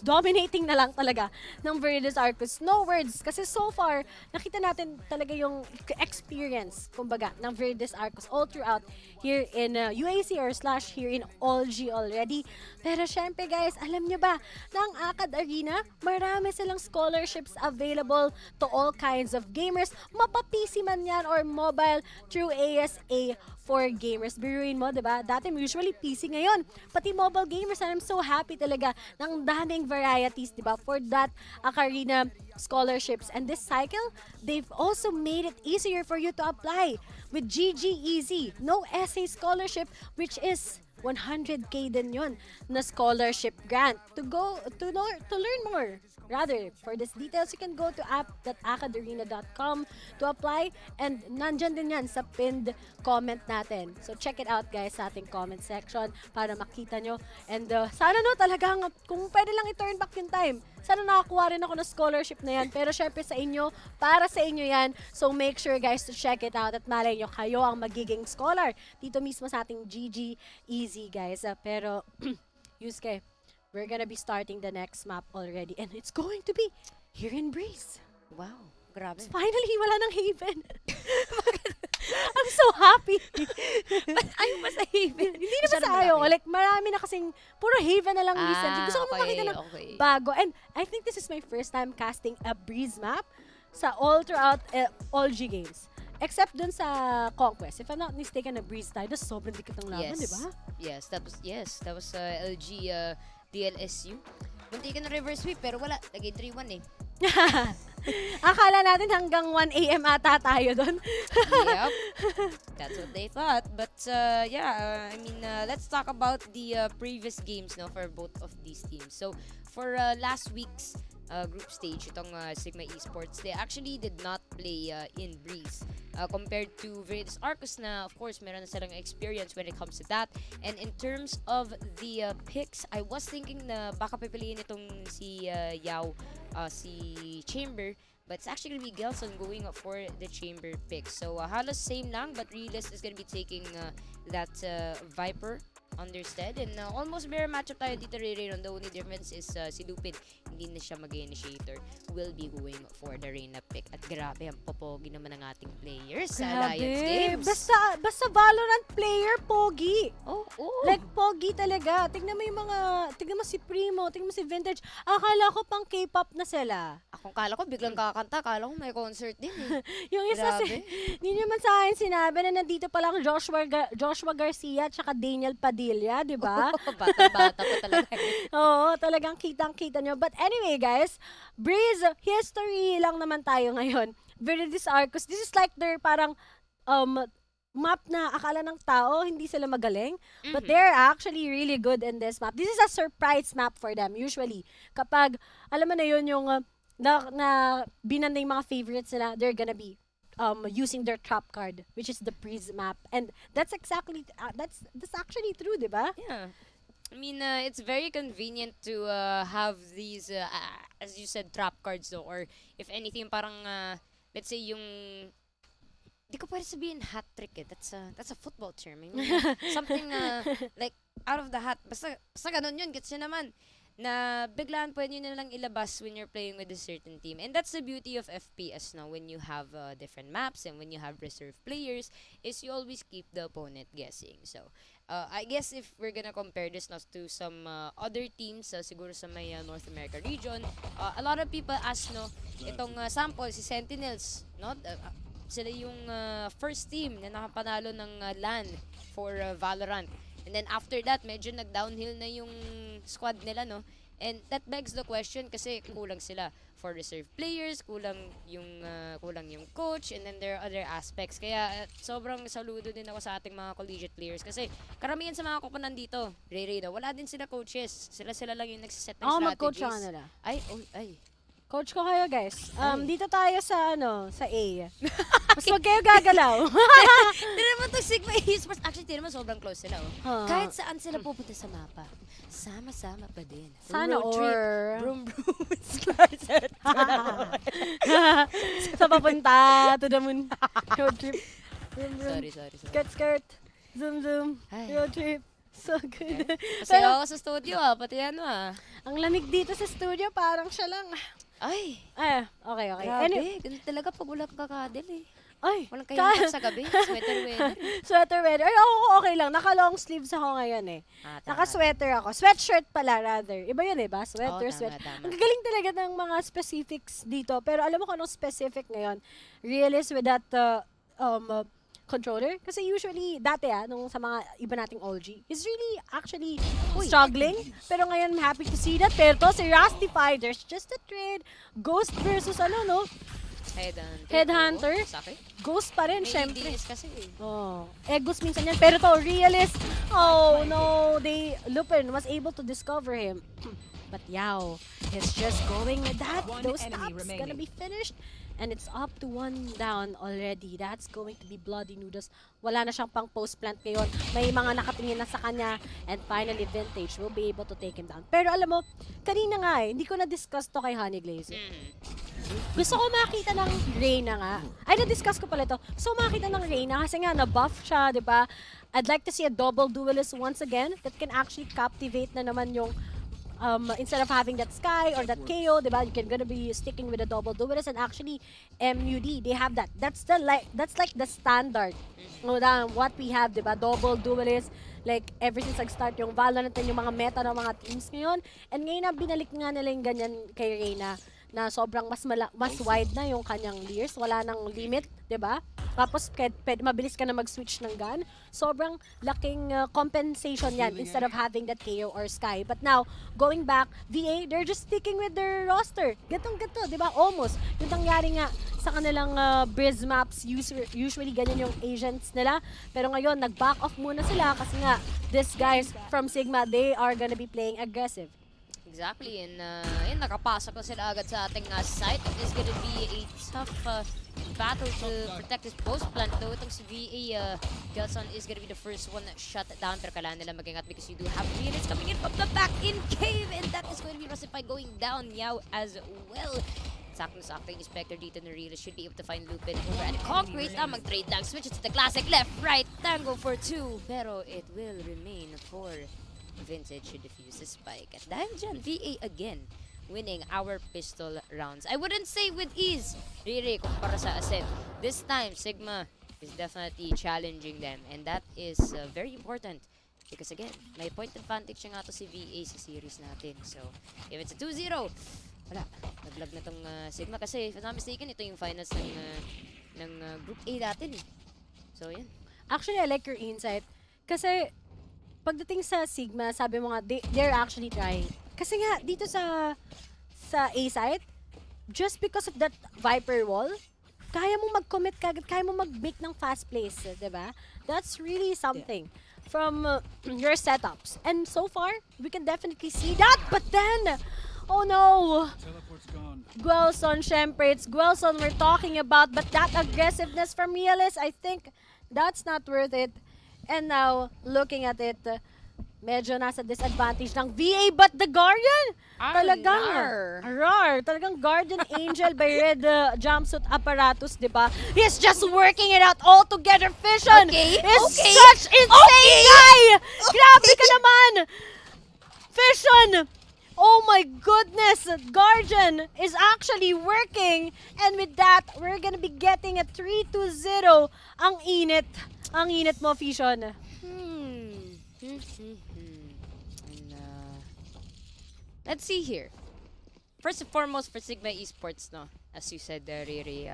dominating na lang talaga ng Viridis Arcus. No words. Kasi so far, nakita natin talaga yung experience, kumbaga, ng Viridis Arcus all throughout here in UAC or / here in OLG already. Pero syempre guys, alam nyo ba, ng ACAD Arena, marami silang scholarships available to all kinds of gamers. Mapa-PC man yan or mobile through ASA for gamers. Biruin mo, diba? Dati usually PC ngayon. Pati mobile gamers, and I'm so happy talaga ng daming varieties, diba? For that Arena scholarships. And this cycle, they've also made it easier for you to apply with GG Easy. No essay scholarship, which is 100k din yun na scholarship grant to learn more. Rather, for these details, you can go to app.acadarena.com to apply, and nandyan din yan sa pinned comment natin. So check it out guys sa ating comment section para makita nyo. And sana no talagang kung pwede lang i-turn back yung time, sana nakakuha rin ako ng scholarship na yan. Pero syempre sa inyo, para sa inyo yan. So make sure guys to check it out at malay nyo kayo ang magiging scholar dito mismo sa ating GG Easy guys. Pero Yusuke, we're gonna be starting the next map already, and it's going to be here in Breeze. Wow, grabe. Finally, wala nang Haven. I'm so happy. Ayaw pa sa Haven. Hindi na ba sa ayaw? Like, marami na kasing puro Haven na lang recently. Gusto ko makita ng bago. And I think this is my first time casting a Breeze map sa all throughout all G games. Except dun sa Conquest. If I'm not mistaken, na Breeze tayo. That's sobrang dikit ng laban, di ba? Yes, that was LG DLSU. Bunti ka na reverse sweep, pero wala. Lagay 3-1 eh. Akala natin hanggang 1 AM ata tayo doon. Yep. That's what they thought. But yeah, I mean, let's talk about the previous games no, for both of these teams. So, for last week's group stage, itong Sigma Esports, they actually did not play in Breeze. Compared to Viridis Arcus na, of course, meron na silang experience when it comes to that. And in terms of the picks, I was thinking na baka pipiliin itong si Yao si Chamber. But it's actually gonna be Gelson going for the Chamber pick. So halos same lang, but Realist is gonna be taking that Viper understead. And almost mirror matchup tayo dito, Rayron. The only difference is si Lupin, hindi na siya mag-initiator. Will be going for the Reyna pick. At grabe, ang popogi naman ng ating players sa Alliance Games. Basta Valorant player, pogi. Oh. Like, pogi talaga. Tignan mo si Primo, tignan mo si Vintage. Akala ko pang K-pop na sila. Akong kala ko biglang kakanta, kala ko may concert din eh. Yung isa hindi naman sa akin sinabi na nandito pa lang Joshua Garcia at saka Daniel Padilla, di ba? Bata-bata pa talaga. Oo, talagang kitang-kita nyo. But anyway, guys, Breeze, history lang naman tayo ngayon. Viridis Arcus, this is like their parang map na akala ng tao, hindi sila magaling. But they're actually really good in this map. This is a surprise map for them, usually. Kapag, alam mo na yun, yung na binanda yung mga favorites nila, they're gonna be using their trap card, which is the Breeze map. And that's exactly, that's actually true, di ba? Yeah. I mean, it's very convenient to have these, as you said, trap cards though. Or if anything, parang, let's say yung, di ko pwede sabihin hat trick eh. That's a football term. I mean, something like out of the hat. Basta ganun yun, gets yun naman. Na biglaan pwede nyo na lang ilabas when you're playing with a certain team. And that's the beauty of FPS now when you have different maps and when you have reserve players is you always keep the opponent guessing. So, I guess if we're gonna compare this not to some other teams, siguro sa may North America region, a lot of people ask, no, itong sample, si Sentinels, no? Sila yung first team na nakapanalo ng LAN for Valorant. And then after that, medyo nag-downhill na yung squad nila, no? And that begs the question kasi kulang sila for reserve players, kulang yung coach, and then there are other aspects. Kaya sobrang saludo din ako sa ating mga collegiate players kasi karamihan sa mga kupunan dito, Ray, wala din sila coaches. Sila lang yung nagsiset ng strategies. Mag-coach ako nila. Ay. Coach ko kayo, guys. Dito tayo sa A. Mas wag kayo gagalaw. Tira naman itong Sigma Esports. Actually, tira naman sobrang close sila. Kahit saan sila pupunta sa mapa, sama-sama pa din. Sana Road trip, or... Broom. sa papunta to the moon. Road trip. Sorry. Skirt. Zoom. Ay. Road trip. So good. Masaya ako sa studio pati Ang lamig dito sa studio, parang siya lang. Ay, Okay. grabe. Ganun talaga pag wala kang kakadil eh. Ay, Walang kahiyan sa gabi. Sweater weather. Sweater weather. Ay, okay lang. Naka-long sleeves ako ngayon eh. Naka-sweater ako. Sweatshirt pala, rather. Iba yun eh ba? Sweater. Tama. Ang gagaling talaga ng mga specifics dito. Pero alam mo kung anong specific ngayon? Realist with that controller. Kasi usually, dati nung sa mga iba nating OG, is really actually struggling. Pero ngayon, I'm happy to see that. Pero to, si Rustify, there's just a trade. Ghost versus Headhunter. Ghost pa rin, syempre. May DLS kasi eh. Ghost minsan yan. Pero to, Realist. Oh, no. Lupin was able to discover him. But Yao is just going with that. Those stops gonna be finished. And it's up to 1 down already. That's going to be bloody noodles. Wala na siyang pang post plant ngayon. May mga nakatingin na sa kanya. And finally, Vintage will be able to take him down. Pero alam mo, kanina nga hindi ko na-discuss to kay Honey Glaze. Gusto ko makita ng Reyna nga. Ay, na-discuss ko pala ito. Gusto ko makita ng Reyna kasi nga na-buff siya, di ba? I'd like to see a double duelist once again that can actually captivate na naman yung instead of having that Sky or that KO, diba, you can gonna be sticking with a double duelist. And actually, MUD, they have that. That's like the standard. What we have, diba, double duelist. Like, ever since nag-start yung Valorant and yung mga meta ng mga teams ngayon. And ngayon na binalik nga nila yung ganyan kay Reyna na sobrang mas wide na yung kanyang layers. Wala nang limit, diba? Tapos, mabilis ka na mag-switch ng gun. Sobrang laking compensation yan instead of having that KO or Sky. But now, going back, VA, they're just sticking with their roster. Gatong-gato, di ba? Almost. Yung nangyari nga sa kanilang Breeze maps, usually ganyan yung agents nila. Pero ngayon, nag-back off muna sila kasi nga, these guys from Sigma, they are gonna be playing aggressive. Exactly, and nakapasok na sila agad sa ating site. It is gonna be a tough battle to protect this post plant though. Itong si VA Gelson is gonna be the first one shut down, pero kailangan nila mag-ingat because you do have Viridis coming in from the back in cave, and that is going to be Russify going down Yao as well. Sakto yung Spectre dito na Realist should be able to find Lupin over at Concrete. Mag-trade lang, switches to the classic left, right, tango for 2. Pero it will remain for Vintage to defuse the spike. At dahil dyan, VA again winning our pistol rounds. I wouldn't say with ease, really, kumpara sa Ascent. This time, Sigma is definitely challenging them, and that is very important. Because again, may point advantage nga to si VA sa series natin. So, if it's a 2-0, wala. Naglag na tong Sigma kasi, if I'm not mistaken, ito yung finals ng Group A natin eh. So, yan. Actually, I like your insight. Kasi, pagdating sa Sigma, sabi mo nga, they're actually trying. Kasi nga, dito sa A site, just because of that Viper wall, kaya mo mag-commit kagad, kaya mo mag-make ng fast plays, diba? That's really something from your setups. And so far, we can definitely see that, but then, oh no! Gwelson, syempre, it's Gwelson we're talking about, but that aggressiveness from Realist, I think that's not worth it. And now, looking at it, medyo nasa disadvantage ng VA, but the Guardian, talagang Guardian Angel by Red Jumpsuit Apparatus, diba? He's just working it out all together. Fission is such insane guy! Grabe ka naman! Fission! Oh my goodness! Guardian is actually working, and with that, we're gonna be getting a 3-0. Ang init. Ang init mo, Fission. And, let's see here. First and foremost for Sigma Esports, no? As you said, Riri,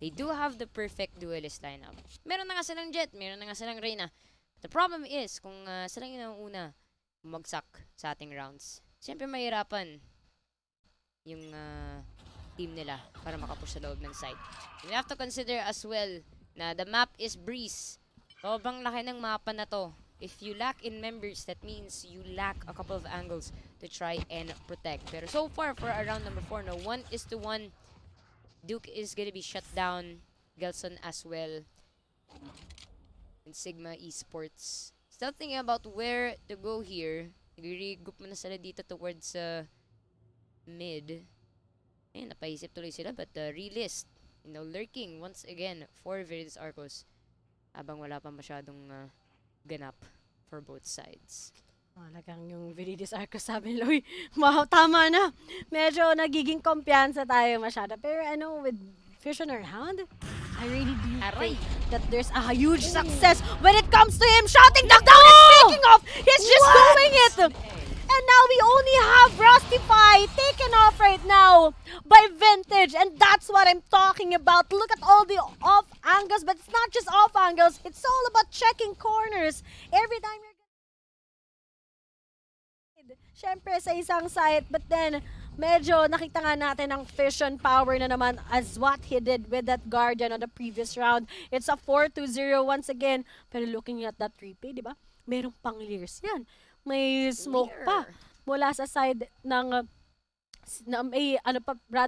they do have the perfect duelist lineup. Meron na nga silang Jet, meron na nga silang Reyna. The problem is, kung silang yung una bumagsak sa ating rounds, siyempre mahirapan yung team nila para makapush sa loob ng site. We have to consider as well na the map is Breeze. Sobrang laki ng mapa na to. If you lack in members, that means you lack a couple of angles to try and protect. Pero so far, for round number 4, no, 1-1. Duke is gonna be shut down. Gelson as well. And Sigma Esports. Still thinking about where to go here. Nag-regroup mo na sila dito towards mid. Ayun, napaisip tuloy sila. But Realist, you know, lurking once again for Viridis Arcus. Habang wala pa masyadong ganap for both sides. Talagang yung Viridis Arcus, sabi nila, uy, wow, tama na. Medyo nagiging kumpiyansa tayo masyado. Pero ano, with Fission around, I really do think that there's a huge success when it comes to him shouting down. Speaking of, he's just doing it. And now we only have Rustify taken off right now by Vintage. And that's what I'm talking about. Look at all the off angles, but it's not just off angles. It's all about checking corners. Every time you're syempre sa isang site, but then medyo nakita nga natin ang Fission power na naman as what he did with that Guardian on the previous round. It's a 4-0 once again. Pero looking at that replay, di ba? Merong pang layers yan. May smoke pa mula sa side ng may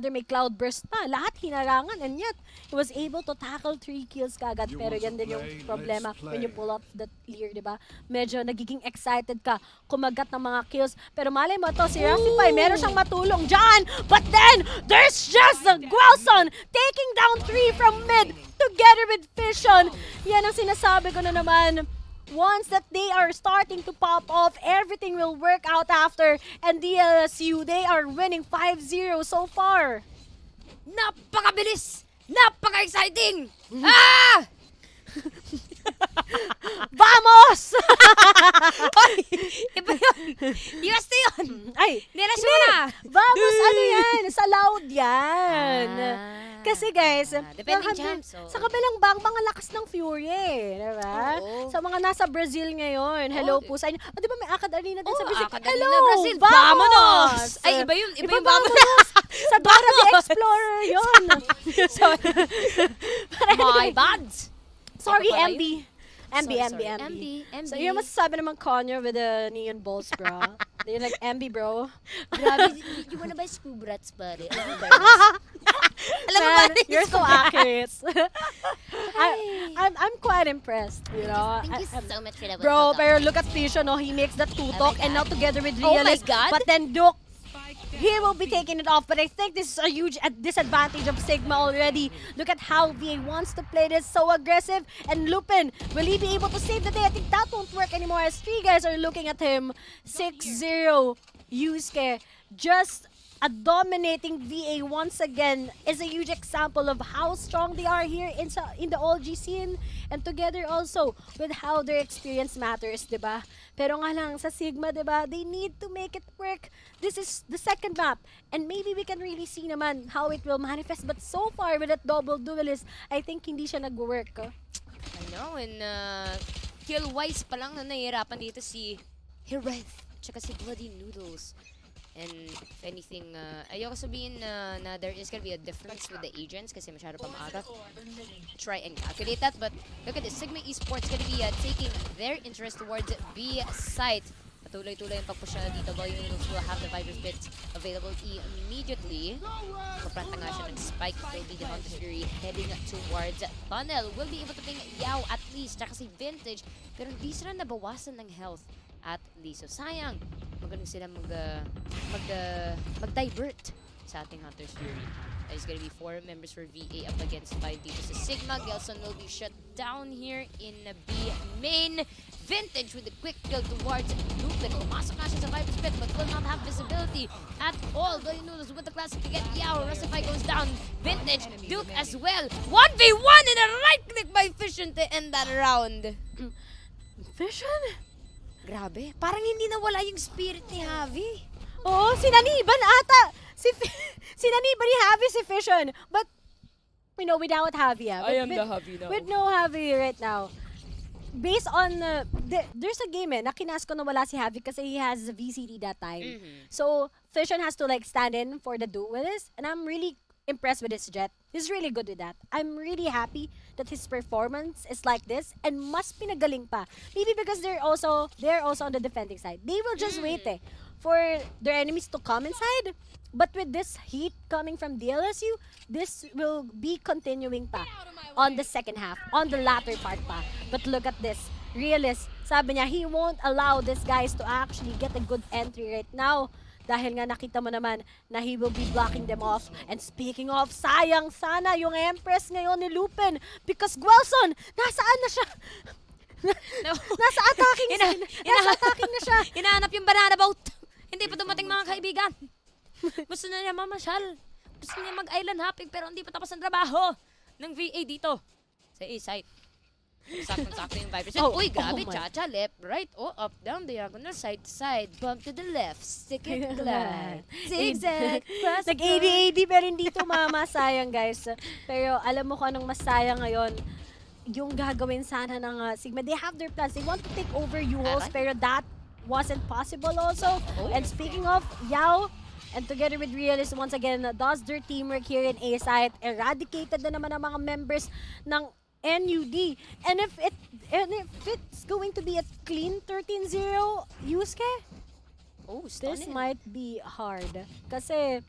may cloud burst pa. Lahat hinarangan, and yet he was able to tackle 3 kills kagad. Pero yan din yung problema when you pull up that clear, di ba? Medyo nagiging excited ka kumagat ng mga kills. Pero malay mo to, si Rustify, meron siyang matulong dyan. But then, there's just Gwelson taking down 3 from mid together with Fission. Yan ang sinasabi ko na naman. Once that they are starting to pop off, everything will work out after. And DLSU, they are winning 5-0 so far. Napakabilis! Napaka-exciting! Ah! Vamos! Ay, iba yun. UST yun. Ay, nilas mo hindi. na. Vamos, ano yan? Sa loud yan. Kasi guys, depending champs. sa kabilang bang, mga lakas ng Fury, diba? Sa mga nasa Brazil ngayon, hello po sa inyo. Di ba may Akad Arena din sa Brazil? Akad Hello, Arena Brazil. Vamos! Ay, iba yun. Iba yung Vamos! Sa Dora the Explorer yun. My bads. Sorry, Sorry. MB. So, yung masasabi naman Connor with the neon balls, bro. They're like, MB, bro. Grabe, you wanna buy screw brats, buddy? Alam mo ba? Man, you're so accurate. I'm quite impressed, you know. Thank you so much for that. Bro, pero look at Fission, no? He makes that tutok and now together with Oh my Realist. God. But then Duke, he will be taking it off. But I think this is a huge disadvantage of Sigma already. Look at how VA wants to play this, so aggressive. And Lupin, will he be able to save the day? I think that won't work anymore as three guys are looking at him. 6-0, Yusuke. Just a dominating VA once again is a huge example of how strong they are here in the OG scene, and together also with how their experience matters, diba? Pero nga lang sa Sigma, diba, they need to make it work. This is the second map, and maybe we can really see naman how it will manifest. But so far with that double duelist, I think hindi siya nag-work. I know, and kill-wise pa lang na nahihirapan dito si Hireth, tsaka si Bloody Noodles. And if anything, ayoko sabihin na there is gonna be a difference with the agents kasi masyado pa maaga. Try and calculate that, but look at this. Sigma Esports gonna be taking their interest towards B site. Patuloy-tuloy yung pag-push na dito. Bloody Noodles will have the Viper's bits available immediately. Papranta nga siya ng spike. Will be the Hunter Fury heading towards tunnel. Will be able to ping Yao at least, tsaka si Vintage. Pero hindi sila nabawasan ng health at least. So sayang, magaling sila mag-divert sa ating Hunter's Fury. There's gonna be 4 members for VA up against 5 dito sa Sigma. Gelson will be shut down here in B main. Vintage with a quick kill towards Lupin. Pumasok na siya sa Viper's Pit but will not have visibility at all. Bloody Noodles with the classic to get Yao. Rustify goes down. Vintage, Duke as well. 1v1 and a right click by Fission to end that round. Fission? Grabe, parang hindi nawala yung spirit ni Javi. Oo, sinaniban ata. Sinaniban ni Javi si Fission. But, you know, without Javi, I am the Javi now. With no Javi right now. Based on, there's a game na kinas ko na wala si Javi kasi he has VCD that time. So, Fission has to like stand in for the duelist. And I'm really impressed with his Jet. He's really good with that. I'm really happy that his performance is like this and mas pinagaling pa. Maybe because they're also on the defending side. They will just wait for their enemies to come inside. But with this heat coming from DLSU, this will be continuing pa on the second half, on the latter part pa. But look at this. Realist, sabi niya, he won't allow these guys to actually get a good entry right now. Dahil nga nakita mo naman na he will be blocking them off. And speaking of, sayang sana yung Empress ngayon ni Lupin. Because Guelson, nasaan na siya? Nasa attacking na siya. Hinahanap yung banana boat. Hindi pa dumating mga kaibigan. Gusto na niya mamasyal. Gusto niya mag-island hopping pero hindi pa tapos ang trabaho ng VA dito sa A-site. Sakto-sakto yung Vipers. Uy, grabe, cha-cha, left, right, up, down, diagonal, side to side, bump to the left, stick it glide, zigzag, Nag-AD pero hindi tumama, sayang guys. Pero alam mo kung anong mas sayang ngayon, yung gagawin sana ng Sigma. They have their plans. They want to take over U-Halls pero that wasn't possible also. And speaking of Yao, and together with Realist, once again, does their teamwork here in A-site. Eradicated na naman ang mga members ng NUD. And if it's going to be a clean 13-0, Yusuke, this might be hard. Kasi,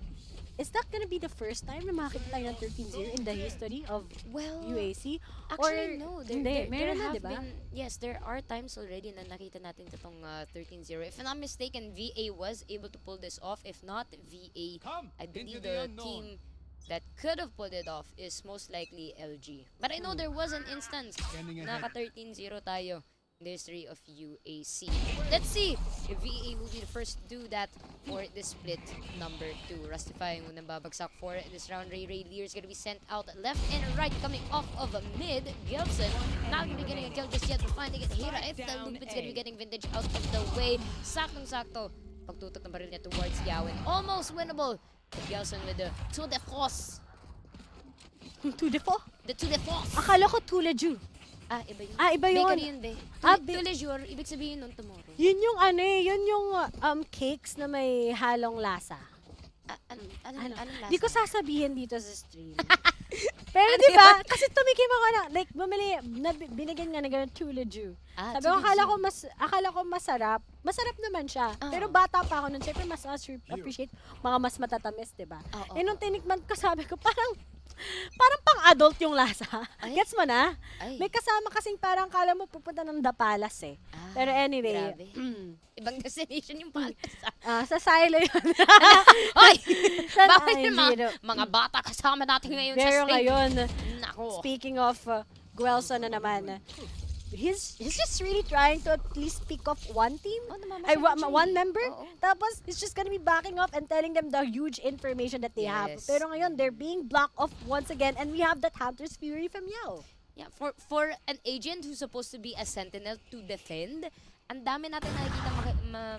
is that gonna be the first time na makikita tayo ng 13-0 in the history of UAC? Actually, no. There meron na, have diba? been, yes, there are times already na nakita natin itong 13-0. If I'm not mistaken, VA was able to pull this off. If not, VA, I believe the team that could have pulled it off is most likely LG. But I know there was an instance na ka 13-0 tayo in the history of UAC. Let's see if VA will be the first to do that for the split number 2. Rustify yung unang babagsak for this round. Ray Lear is gonna be sent out left and right coming off of mid. Gelson not gonna be getting a kill just yet, but finding it here. If the Lupin's gonna be getting Vintage out of the way. Saktong-sakto. Pagtutok ng baril niya towards Yawen. Almost winnable. Gelson with the tour de force. Tour de force? The tour de force. Akala ko Tuleju. Iba yun. Iba yun. Bakery yun, be. Tour de jour, ibig sabihin nun tomorrow. Yun yung yun yung cakes na may halong lasa. Anong lasa? Di ko sasabihin dito sa stream. Pero di ba, kasi tumikim ako na, like, binigyan nga na gano'n tulaju. Sabi ko, akala ko masarap. Masarap naman siya. Pero bata pa ako nun, syempre mas appreciate mga mas matatamis, di ba? Nung tinikman ko, sabi ko, parang pang-adult yung lasa. Gets mo na? May kasama kasing parang kala mo pupunta ng Dapalas eh. Pero anyway. Ibang destination yung Palas. Sa silo yun. Ay! Bakit yung mga bata kasama natin ngayon sa Pero stage? ngayon, Nako. speaking of Guelson na naman, he's just really trying to at least pick off one team. One member. Tapos, he's just gonna be backing off and telling them the huge information that they have. Pero ngayon, they're being blocked off once again and we have that Hunter's Fury from Yao. Yeah, for an agent who's supposed to be a sentinel to defend, ang dami natin nakikita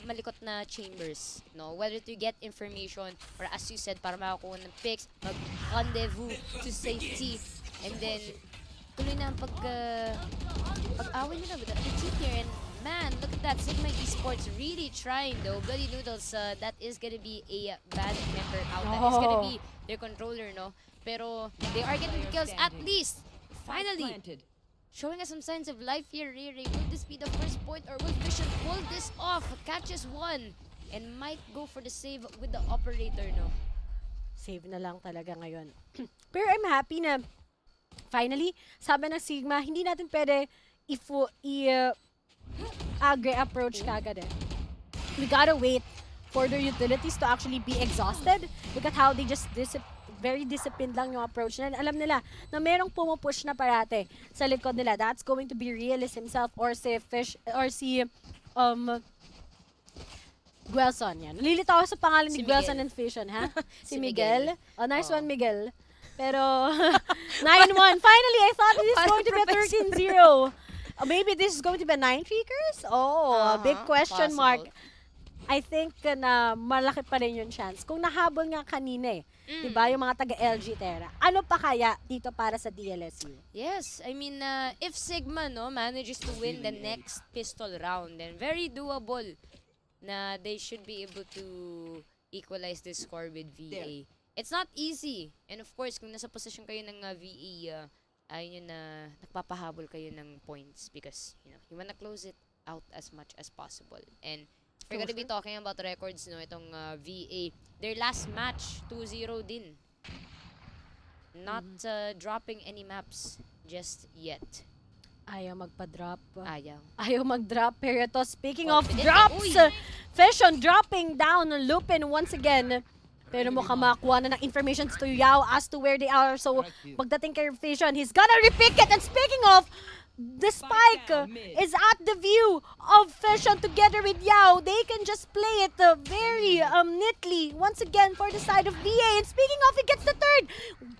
malikot na chambers, no? Whether to get information or as you said, para makakuha ng picks, mag-rendezvous to safety, and then tuloy na ang pag-away nila with the cheat here. And man, look at that, Sigma Esports really trying though. Bloody Noodles, that is gonna be a bad member out. That is gonna be their controller, no? Pero they are getting the kills at least. Finally, showing us some signs of life here, Riri. Will this be the first point or will Vision pull this off? Catches one and might go for the save with the operator, no? Save na lang talaga ngayon. Pero I'm happy na finally, sabi ng Sigma, hindi natin pwede agre approach kagad eh. We gotta wait for their utilities to actually be exhausted. Look at how they just very disciplined lang yung approach nila. Alam nila na merong pumupush na parate sa likod nila. That's going to be Realist himself or si Guelson yan. Nalilito ako sa pangalan ni Guelson and Fission, ha? Si Miguel. Oh, nice one, Miguel. Pero, 9-1. Finally, I thought this is going to be a 13-0. Maybe this is going to be a 9 Freakers? Oh, a big question mark. I think na malaki pa rin yung chance. Kung nahabol nga kanina eh, diba, yung mga taga-LG Terra, ano pa kaya dito para sa DLSU? Yes, I mean, if Sigma manages to win the next pistol round, then very doable na they should be able to equalize this score with VA. It's not easy. And of course, kung nasa position kayo ng VA, ayun yun na nagpapahabol kayo ng points because, you wanna close it out as much as possible. And we're gonna be talking about records, itong VA. Their last match, 2-0 din. Not dropping any maps just yet. Ayaw magpa-drop. Ayaw mag-drop. Pero ito, speaking of drops, Fission dropping down Lupin once again. Pero mukhang makakuha na ng information to Yao as to where they are. So, pagdating kay Fission, he's gonna repick it. And speaking of, the spike is at the view of Fission together with Yao. They can just play it very neatly once again for the side of VA. And speaking of, he gets the third.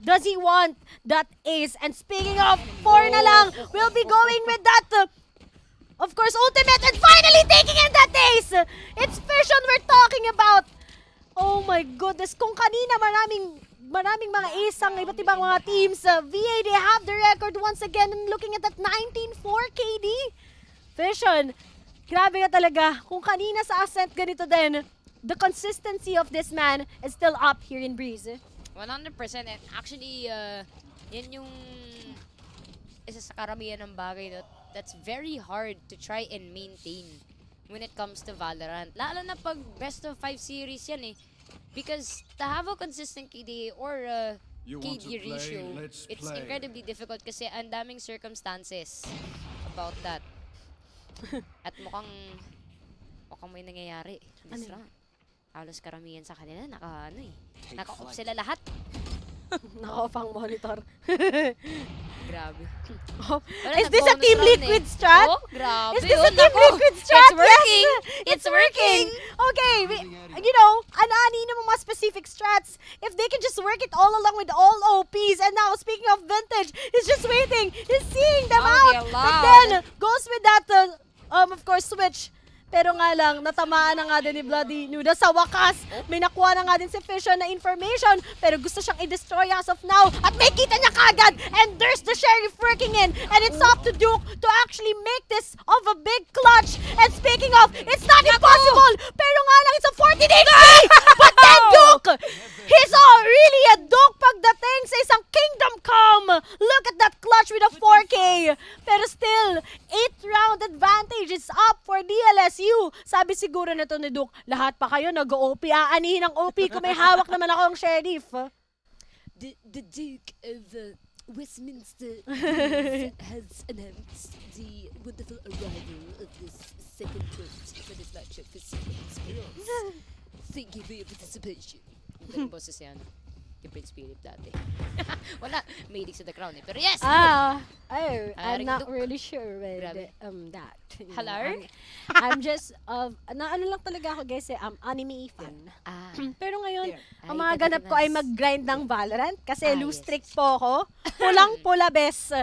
Does he want that ace? And speaking of, 4 na lang. We'll be going with that. Of course, ultimate. And finally taking in that ace. It's Fission we're talking about. Oh my goodness. Kung kanina maraming mga ace ang iba't ibang mga teams. VA, they have the record once again and looking at that 19-4 KD. Fission, grabe ka talaga. Kung kanina sa Ascent ganito din, the consistency of this man is still up here in Breeze. 100%. And actually, yan yung isa sa karamihan ng bagay that's very hard to try and maintain when it comes to Valorant. Lalo na pag best of 5 series yan eh. Because to have a consistent KD or KD ratio, it's incredibly difficult kasi ang daming circumstances about that. At mukhang may nangyayari this round. Halos karamihan sa kanila naka-off sila lahat. Naka-off ang monitor. Grabe. Is this a Team Liquid strat? Oh, grabe. Is this a Team Liquid strat? It's working! Yes, It's working! Okay, ano-ani na mga specific strats. If they can just work it all along with all OPs. And now, speaking of Vintage, he's just waiting. He's seeing them out. But then, goes with that, of course, switch. Pero nga lang, natamaan na nga din ni Bloody Nuda. Sa wakas, may nakuha na nga din si Fission na information. Pero gusto siyang i-destroy as of now. At may kita niya kagad. And there's the Sheriff working in. And it's up to Duke to actually make this of a big clutch. And speaking of, it's not impossible. Pero nga lang, it's a 14 HP. But then Duke, he's really a Duke pagdating sa isang Kingdom Come. itsura na to ni Duke. Lahat pa kayo nag-OP. Aanihin ang OP kung may hawak naman ako ang sheriff. The Duke of Westminster has announced the wonderful arrival of this second vote for this matchup for Esports. Thank you for your participation. Ang boses yan. Different spirit dati. Wala. Mahilig sa The Crown eh. Pero yes! I'm not really sure with Grabe. that. You know, Hello? I'm just, ano lang talaga ako guys anime fan. Pero ngayon, ang mga ganap ko ay mag-grind ng Valorant kasi loose yes. streak po ako. Pulang-pula bes.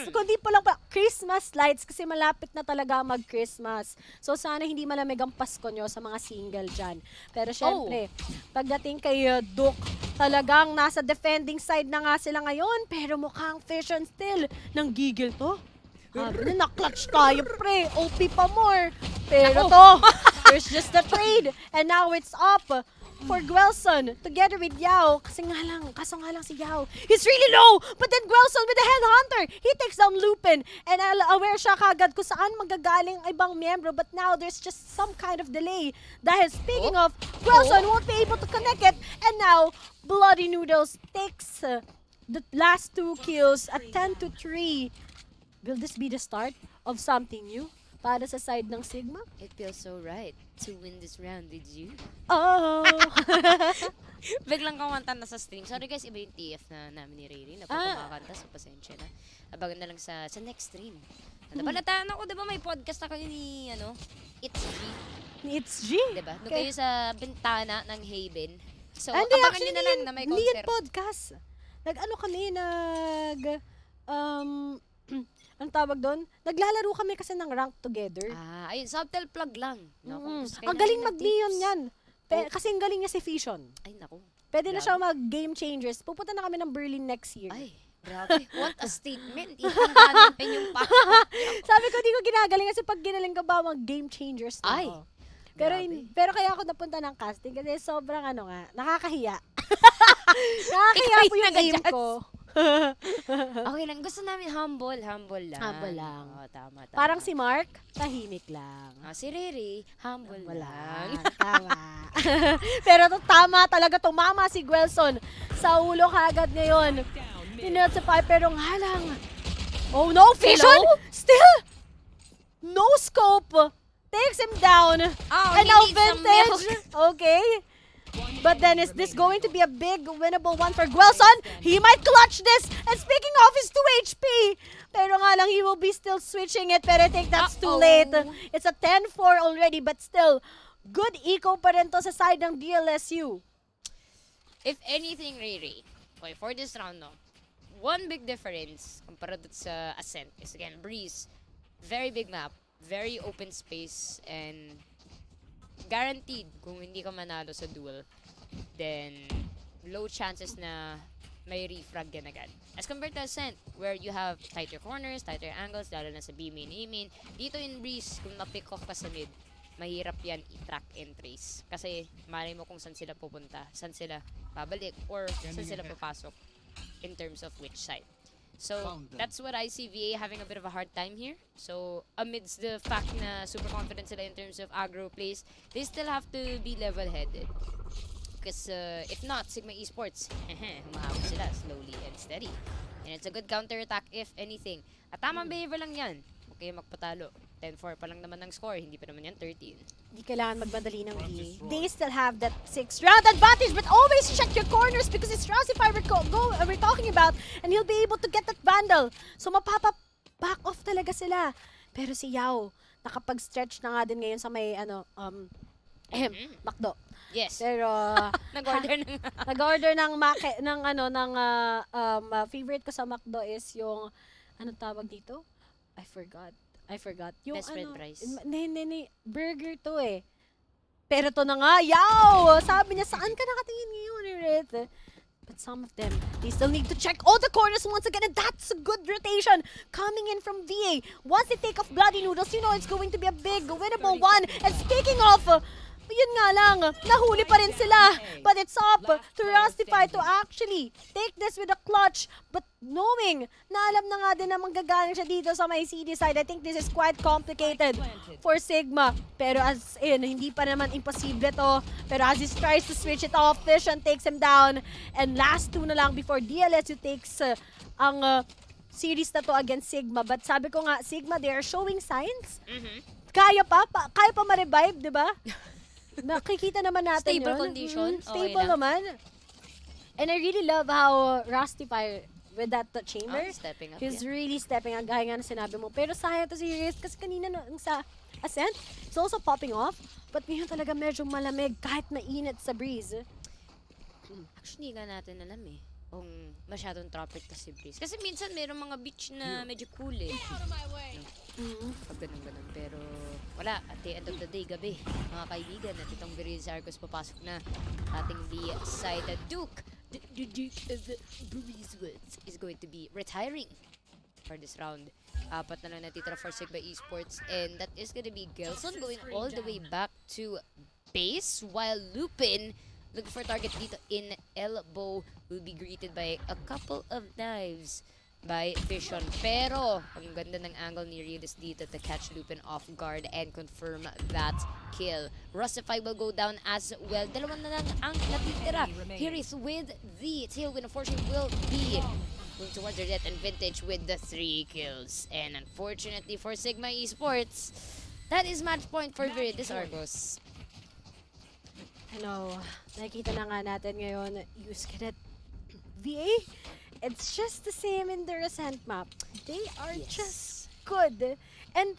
Kundi pulang-pula. Christmas lights kasi malapit na talaga mag-Christmas. So sana hindi malamig ang Pasko nyo sa mga single dyan. Pero syempre, pagdating kay Duke, talagang nasa defending side na nga sila ngayon. Pero mukhang Fission still nang gigil to. Sabi na, na-clutch tayo, pre. OP pa more. Pero to, there's just the trade. And now it's up for Gwelson together with Yao. Kaso nga lang si Yao. He's really low. But then Gwelson with the headhunter. He takes down Lupin. And aware siya kagad kung saan magagaling ang ibang miyembro. But now there's just some kind of delay. Dahil speaking of, Gwelson won't be able to connect it. And now, Bloody Noodles takes the last 2 kills at 10-3. Will this be the start of something new para sa side ng Sigma? It feels so right to win this round with you. Oh! Biglang kumanta na sa stream. Sorry guys, iba yung TF na namin ni Riri. Napakumakanta, so pasensya na. Abangan na lang sa next stream. Nabalataan ako, diba may podcast na kayo ni, It's G. It's G? Diba? Doon kayo sa bintana ng Haven. So, Hindi, abangan actually, nyo na lang na may hindi yan concert. podcast. Ang tawag doon? Naglalaro kami kasi ng rank together. Ayun, subtle plug lang. No, kung gusto kayo Ang galing namin ng mag-neon tips. yan. Kasi ang galing niya si Fission. Ay, naku. Pwede na siya mag-game changers. Pupunta na kami ng Berlin next year. Ay, grabe. What a statement. Ihangganin yung pa. Sabi ko, di ko ginagaling kasi pag ginaling ka ba, mag-game changers na Ay, ako. Pero, grabe. pero kaya ako napunta ng casting kasi sobrang nakakahiya. Nakakahiya po yung aim ko. Okay lang. Gusto namin humble lang. Humble lang. Oo, tama. Parang si Mark, tahimik lang. Si Riri, humble lang. Tama. Pero tama talaga, tumama si Gwelson sa ulo kagad ngayon. Pinotify pero nga lang. Oh no, Fission! Still! No scope! Takes him down. And now Vintage. Okay. But then is this going to be a big winnable one for Gwelson? He might clutch this. And speaking of his 2 HP. Pero nga lang, he will be still switching it. Pero I think that's too late. It's a 10-4 already. But still, good eco pa rin to sa side ng DLSU. If anything, Riri, okay, for this round, no, one big difference compared to sa Ascent is again, Breeze, very big map, very open space, and guaranteed kung hindi ka manalo sa duel, then low chances na may refrag yan agad. As compared to Ascent, where you have tighter corners, tighter angles, lalo na sa B-main, A-main, dito in Breeze, kung na-pick off ka sa mid, mahirap yan i-track and trace. Kasi malay mo kung saan sila pupunta, saan sila babalik, or saan sila papasok in terms of which side. So, that's what I see VA having a bit of a hard time here. So, amidst the fact na super confident sila in terms of aggro plays, they still have to be level-headed. Because if not, Sigma Esports, humahabol sila slowly and steady. And it's a good counter-attack if anything. At tamang behavior lang yan. Okay, magpatalo. 10-4 pa lang naman ng score, hindi pa naman yan 13. Hindi kailangan magmadali ng VA. They still have that 6-round advantage, but always check your corners because it's Rousify we're talking about, and he'll be able to get that Vandal. So mapapa-back off talaga sila. Pero si Yao, nakapag-stretch na nga din ngayon sa may, Macdo. Yes. Pero, nag-order ng favorite ko sa Macdo is yung, anong tawag dito? I forgot. Yung Best friend price. Hindi. Burger to eh. Pero to na nga, yaw! Sabi niya, saan ka nakatingin ngayon, Rit? But some of them, they still need to check all the corners once again, and that's a good rotation coming in from VA. Once they take off Bloody Noodles, you know it's going to be a big winnable one. And speaking of yun nga lang, nahuli pa rin sila. But it's up to Rustify to actually take this with a clutch. But knowing na alam na nga din na manggagaling siya dito sa may CD side, I think this is quite complicated for Sigma. Pero as in, hindi pa naman imposible to. Pero as he tries to switch it off, Vision takes him down. And last 2 na lang before DLSU takes ang series na to against Sigma. But sabi ko nga, Sigma, they are showing signs. Kaya pa ma-revive, di ba? Nakikita naman natin Stable yun. condition. Stable Okay lang. naman. And I really love how Rustify with that chamber. Stepping up. He's really stepping up, gaya nga na sinabi mo. Pero sayang to si Riz kasi kanina sa Ascent, it's also popping off. But ngayon talaga medyo malamig kahit mainit sa breeze. Actually, nga natin alam eh. Kung masyadong tropic to si Breeze. Kasi minsan mayroong mga beach na medyo cool eh. Pag ganun-ganun. Pero wala. At the end of the day, gabi. Mga kaibigan, at itong Viridis Arcus papasok na ating B-side. Duke, the Duke of Breezewoods is going to be retiring for this round. 4 na lang natitira for Sigma Esports. And that is gonna be Gelson going all the way back to base while Lupin looking for target dito in elbow will be greeted by a couple of knives by Vision. Pero, ang ganda ng angle ni Viridis dito to catch Lupin off guard and confirm that kill. Rustify will go down as well. Dalawa na lang ang natitira. Here is with the tailwind. Unfortunately, will be moving towards their death and Vintage with the 3 kills. And unfortunately for Sigma Esports, that is match point for Viridis Arcus. Ano, nakikita na nga natin ngayon, use that VA. It's just the same in the recent map. They are just good. And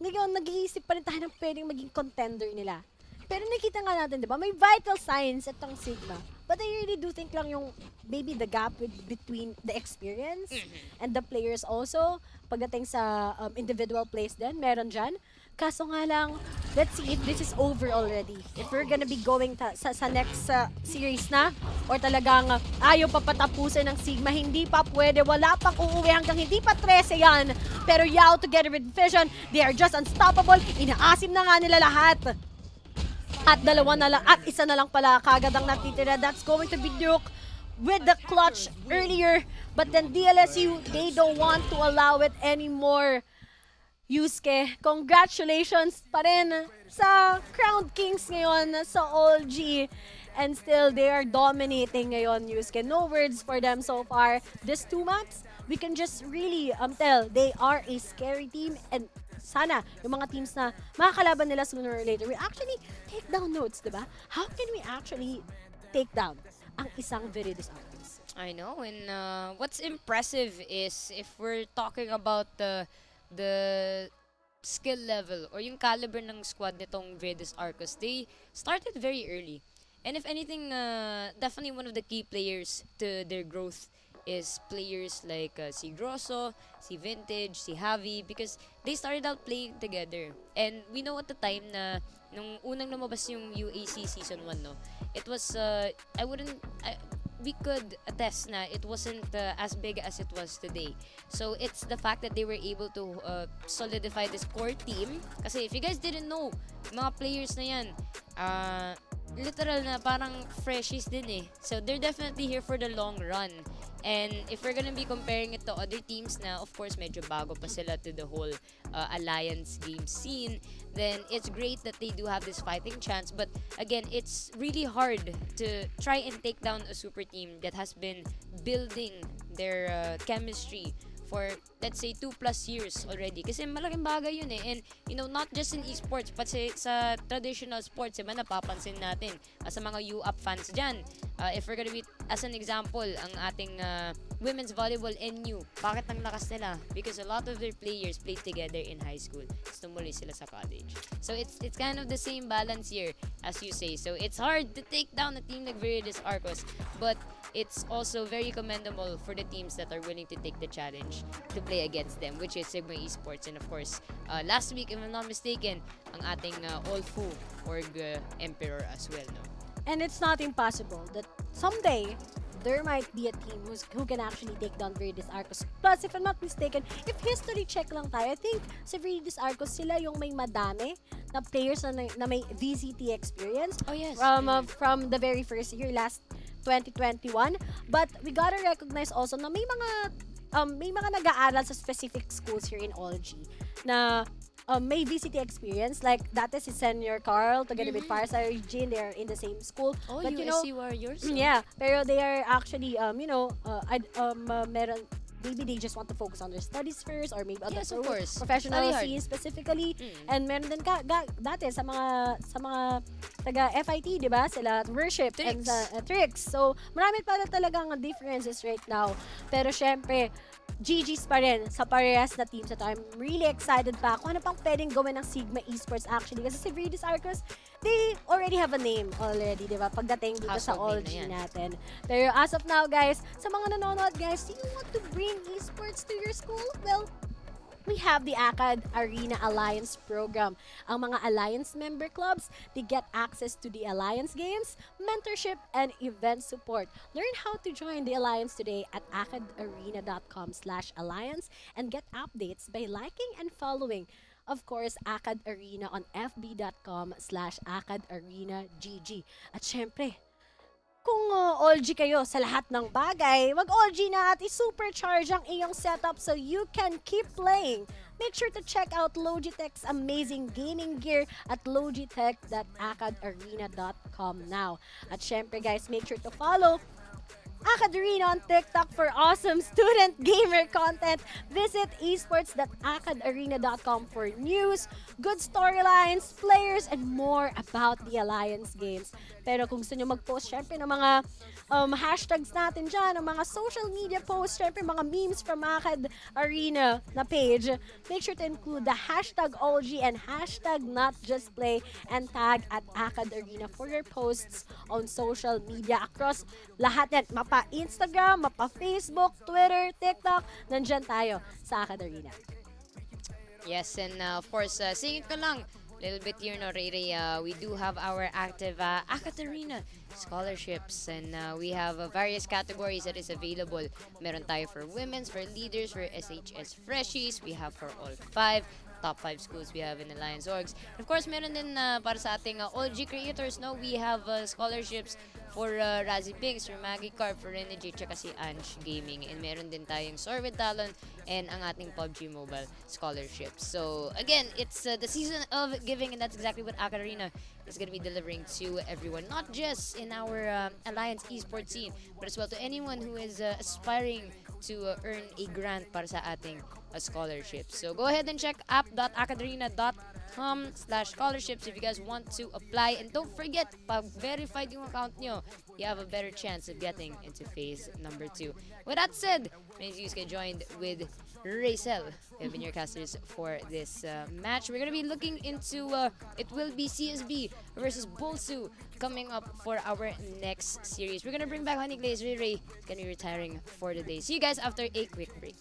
ngayon, nag-iisip pa rin tayo ng pwedeng maging contender nila. Pero nakita nga natin, di ba? May vital signs itong Sigma. But I really do think lang yung maybe the gap between the experience and the players also. Pagdating sa individual plays din, meron dyan. Kaso nga lang, let's see if this is over already. If we're gonna be going sa next series na, or talagang ayaw pa patapusin ng Sigma, hindi pa pwede, wala pang uuwi hanggang hindi pa 13 yan. Pero Yao together with Vision, they are just unstoppable. Inaasim na nga nila lahat. At dalawa na lang, at isa na lang pala kagad ang natitira. That's going to be Duke with the clutch earlier. But then DLSU, they don't want to allow it anymore. Yusuke, congratulations pa rin sa Crowned Kings ngayon sa OLG. And still, they are dominating ngayon, Yusuke. No words for them so far. These 2 maps, we can just really tell they are a scary team. And sana, yung mga teams na makakalaban nila sooner or later, we actually take down notes, diba? How can we actually take down ang isang Viridis Arcus? I know, and what's impressive is if we're talking about the skill level or yung caliber ng squad nitong Viridis Arcus, they started very early. And if anything, definitely one of the key players to their growth is players like si Grosso, si Vintage, si Javi, because they started out playing together. And we know at the time na nung unang lumabas yung UAC Season 1, no, it was, we could attest na it wasn't as big as it was today. So it's the fact that they were able to solidify this core team. Kasi if you guys didn't know, mga players na yan, literal na parang freshies din eh. So they're definitely here for the long run. And if we're gonna be comparing it to other teams na, of course, medyo bago pa sila to the whole alliance game scene, then it's great that they do have this fighting chance. But again, it's really hard to try and take down a super team that has been building their chemistry for, let's say, 2+ years already. Kasi malaking bagay yun eh. And, you know, not just in esports, but sa traditional sports, diba, napapansin natin sa mga U-Up fans dyan. If we're gonna be, as an example, ang ating women's volleyball NU, bakit ang lakas nila? Because a lot of their players played together in high school. Tapos tumuli sila sa college. So it's kind of the same balance here, as you say. So it's hard to take down a team like Viridis Arcus, but it's also very commendable for the teams that are willing to take the challenge to play against them, which is Sigma Esports. And of course, last week, if I'm not mistaken, ang ating All-Fu Org Emperor as well, no? And it's not impossible that someday, there might be a team who can actually take down Viridis Arcus. Plus, if I'm not mistaken, if history check lang tayo, I think si Viridis Arcus sila yung may madami na players na may VCT experience. Oh, yes. From the very first year, last 2021. But we gotta recognize also na may mga nag-aaral sa specific schools here in OLG na may VCT experience. Like, dati si Senior Carl together with Farsar Eugene, they're in the same school. Oh, but, USC Warriors? Yeah, pero they are actually, meron, maybe they just want to focus on their studies first, or maybe Yes, other of course. professional Study hard. scene specifically. And meron din dati sa mga taga FIT, di ba? Sila worship and tricks. So, marami pa talagang differences right now. Pero syempre, GG's pa rin sa parehas na teams ito. I'm really excited pa kung ano pang pwedeng gawin ng Sigma Esports actually. Kasi si Viridis Arcus, they already have a name already, di ba? Pagdating dito sa Household OLG name na yan. natin. Pero as of now, guys, sa mga nanonood, guys, do you want to bring esports to your school? Well, we have the ACAD Arena Alliance program. Ang mga Alliance member clubs, they get access to the Alliance games, mentorship, and event support. Learn how to join the Alliance today at acadarena.com/alliance and get updates by liking and following, of course, ACAD Arena on fb.com/ACADArenaGG. At syempre, kung OLG kayo sa lahat ng bagay, mag-OLG na at i-supercharge ang iyong setup so you can keep playing. Make sure to check out Logitech's amazing gaming gear at logitech.acadarena.com now. At syempre guys, make sure to follow ACAD Arena on TikTok for awesome student gamer content. Visit esports.acadarena.com for news, good storylines, players, and more about the Alliance games. Pero kung gusto nyo mag-post syempre ng mga hashtags natin dyan, ng mga social media posts, syempre mga memes from ACAD Arena na page, make sure to include the hashtag OLG and hashtag NotJustPlay and tag at ACAD Arena for your posts on social media across lahat yan. Mapa Instagram, mapa Facebook, Twitter, TikTok, nandyan tayo sa ACAD Arena. Yes, and of course, singit ko lang, little bit here, no, Ray Ray, we do have our active ACAD Arena scholarships, and we have various categories that is available. Meron tayo for women's, for leaders, for SHS freshies, we have for all 5 top 5 schools we have in Alliance Orgs. And of course, meron din para sa ating OLG creators, no, we have scholarships for Razzie Pinks, for Maggie Carp, for Renegade, tsaka si Ange Gaming. And meron din tayong Sorvid Talent and ang ating PUBG Mobile scholarships. So, again, it's the season of giving, and that's exactly what ACAD Arena is going to be delivering to everyone. Not just in our Alliance esports scene, but as well to anyone who is aspiring to earn a grant para sa ating scholarships. So, go ahead and check app.acadarena.com/scholarships if you guys want to apply. And don't forget, pag verified yung account nyo, you have a better chance of getting into phase number 2. With that said, many of you get joined with Racel. We have been your casters for this match. We're going to be looking into, it will be CSB versus BulSU coming up for our next series. We're going to bring back Honey Glaze. Ray Ray is going to be retiring for the day. See you guys after a quick break.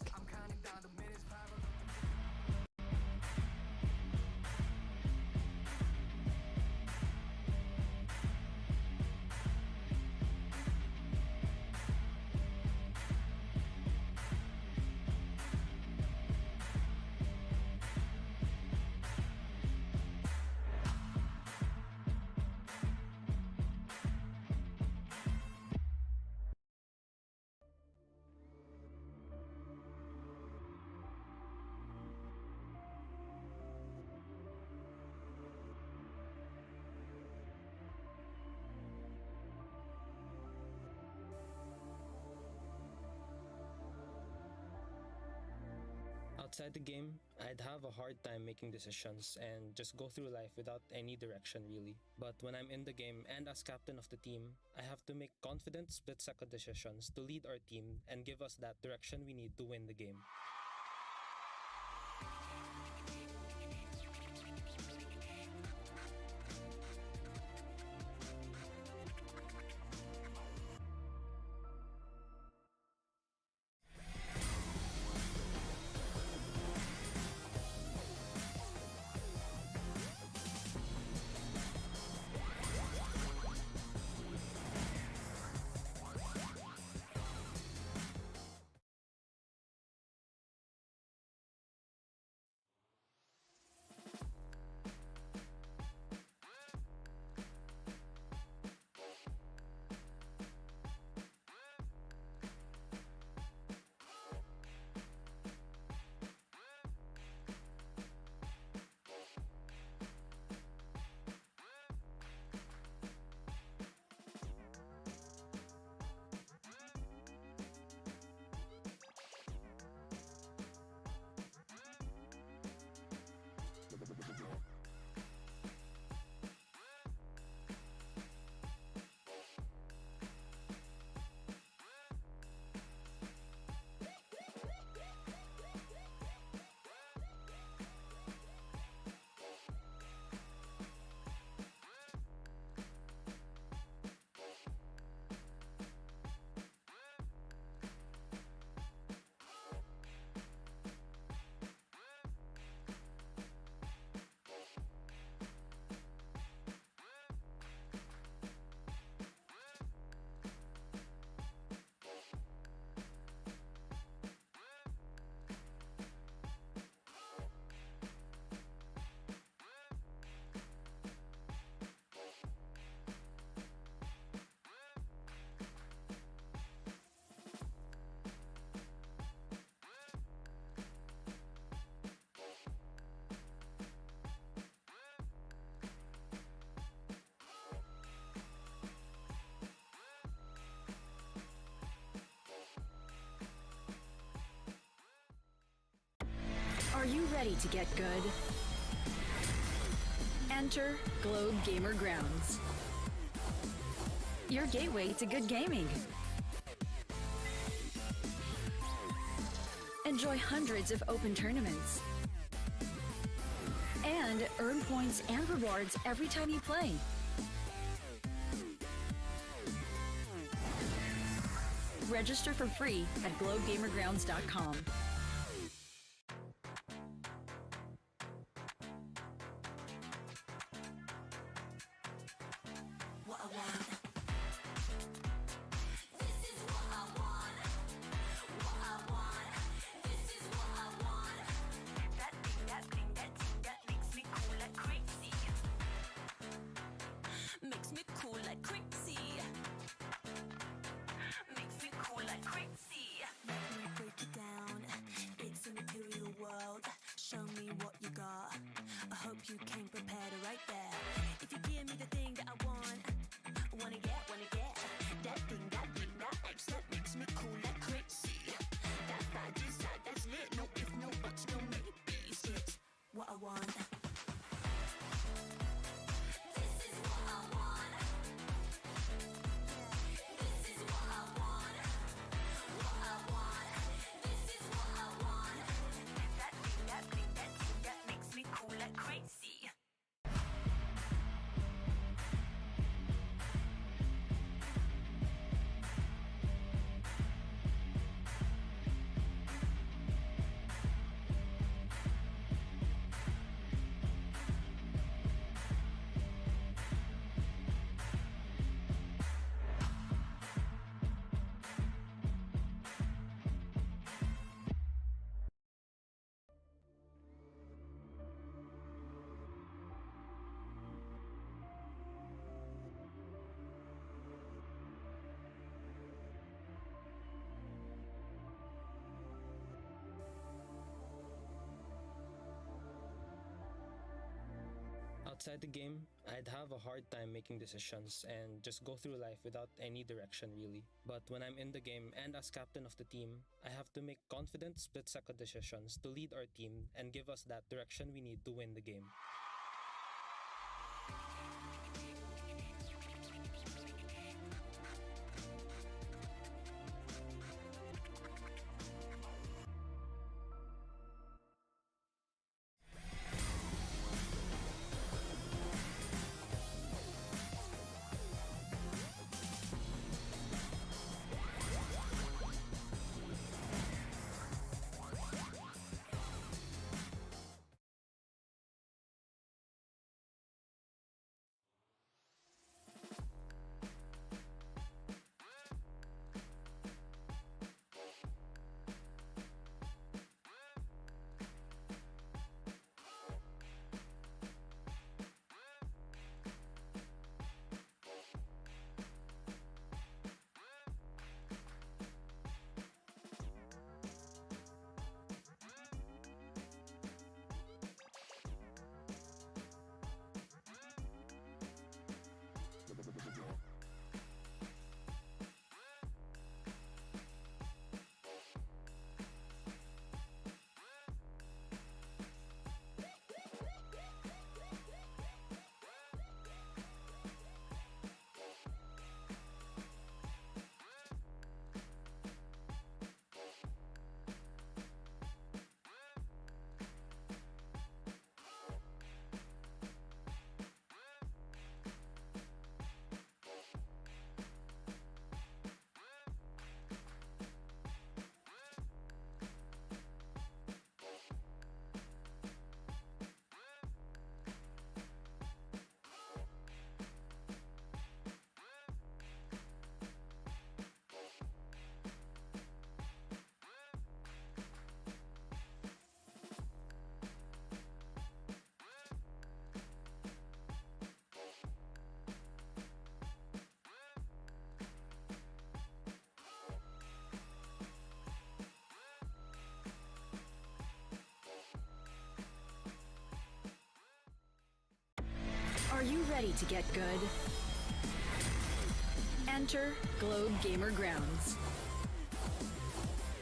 Outside the game, I'd have a hard time making decisions and just go through life without any direction really. But when I'm in the game and as captain of the team, I have to make confident split-second decisions to lead our team and give us that direction we need to win the game. ready to get good? Enter Globe Gamer Grounds, your gateway to good gaming. Enjoy hundreds of open tournaments and earn points and rewards every time you play. Register for free at globegamergrounds.com. What I want. This is what I want. What I want. This is what I want. That thing, that thing, that thing that makes me cool like crazy. Makes me cool like crazy. Makes me cool like crazy. Let me break it down. It's a material world. Show me what you got. I hope you came prepared right there. If you give me the thing that I want, wanna get that thing, that thing, that X that makes me cool like crazy. That's that, this, that's lit. No if, no buts, no maybes. It's what I want. This is what I want. This is what I want. What I want. This is what I want. That thing, that thing, that thing that makes me cool like crazy. Outside the game, I'd have a hard time making decisions and just go through life without any direction really. But when I'm in the game and as captain of the team, I have to make confident split-second decisions to lead our team and give us that direction we need to win the game. Are you ready to get good? Enter Globe Gamer Grounds,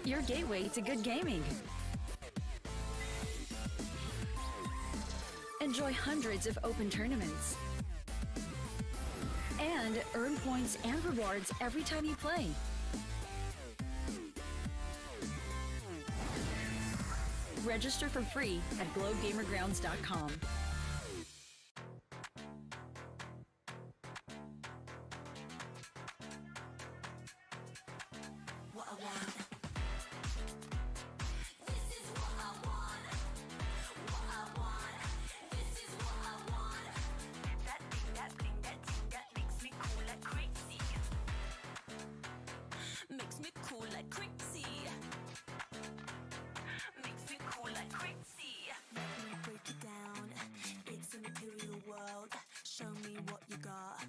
your gateway to good gaming. Enjoy hundreds of open tournaments. And earn points and rewards every time you play. Register for free at globegamergrounds.com. What I want. This is what I want. What I want. This is what I want. That thing, that thing, that thing that makes me cool like crazy. Makes me cool like crazy. Makes me cool like crazy. Let me break it down. It's a material world. Show me what you got.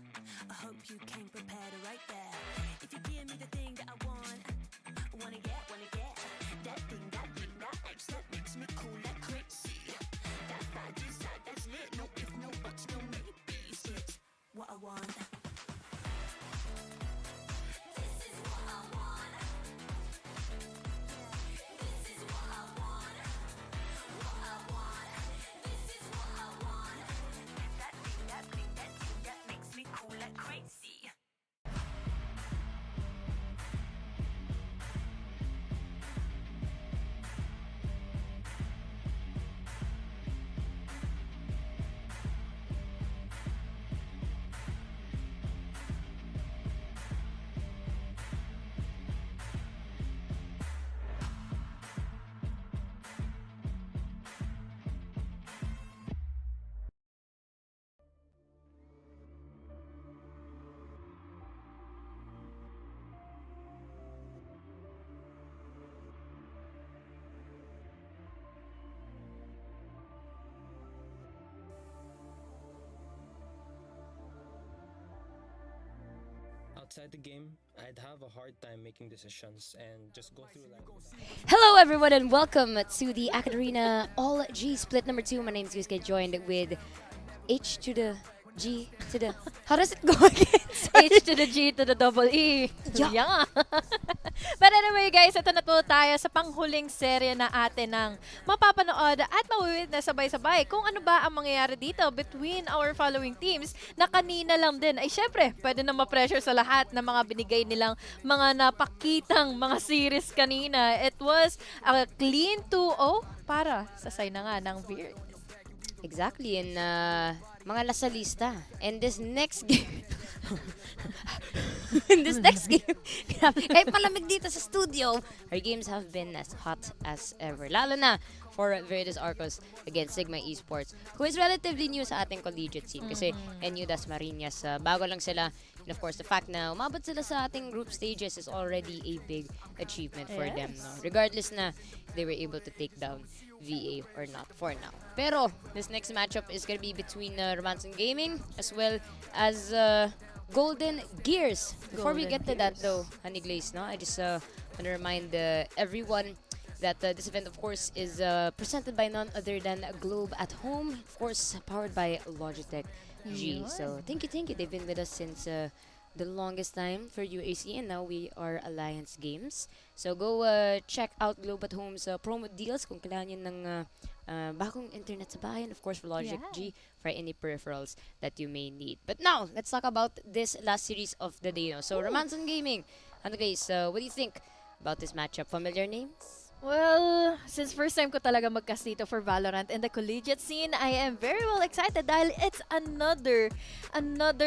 I hope you came prepared right there. If you give me the thing that I want, wanna get that thing, that edge that makes me cool like crazy. That vibe inside, that's lit. No if, no buts, no maybes. It's what I want. This is what I want. This is what I want. What I want. This is what I want. That thing, that thing, that thing that makes me cool like crazy. Outside the game, I'd have a hard time making decisions and just go through life. Hello, everyone, and welcome to the Arena All G Split number 2. My name is Yusuke, joined with H to the G to the. How does it go again? H to the G to the double E. Yeah. But anyway guys, ito na po tayo sa panghuling serye na atin ng mapapanood at mawitness sabay-sabay kung ano ba ang mangyayari dito between our following teams na kanina lang din. Ay syempre, pwede na ma-pressure sa lahat ng mga binigay nilang mga napakitang mga series kanina. It was a clean 2-0 para sa side na nga ng Viridis. Exactly, and mga lasalista. And this next game, kahit palamig dito sa studio, our games have been as hot as ever. Lalo na for Viridis Arcus against Sigma Esports, who is relatively new sa ating collegiate scene. Kasi NU Dasmariñas, bago lang sila. And of course, the fact na umabot sila sa ating group stages is already a big achievement for them. No? Regardless na they were able to take down VA or not for now. Pero this next matchup is gonna be between Romançon Gaming as well as Golden Gears. Before we get to that though, Honey Glaze, no? I just want to remind everyone that this event, of course, is presented by none other than Globe at Home, of course, powered by LogitechG. So thank you. They've been with us since the longest time for UAC, and now we are Alliance Games. So go check out Globe at Home's promo deals kung kailangan nyo ng bagong internet sa bahay, and of course for LogitechG for any peripherals that you may need. But now, let's talk about this last series of the day. No? So Romançon Gaming, ano guys, what do you think about this matchup? Familiar names? Well, since first time ko talaga mag-cast dito for Valorant in the collegiate scene, I am very well excited dahil it's another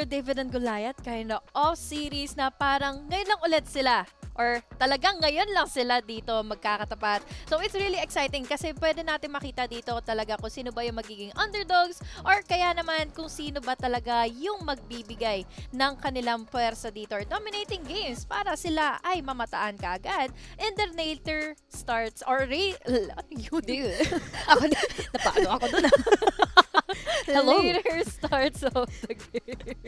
David and Goliath kind of series na parang ngayon lang ulit sila. Or talagang ngayon lang sila dito magkakatapat. So it's really exciting kasi pwede natin makita dito talaga kung sino ba yung magiging underdogs or kaya naman kung sino ba talaga yung magbibigay ng kanilang puwersa dito or dominating games para sila ay mamataan kaagad. And the later starts or Napaano ako dun. Hello. Later starts of the game.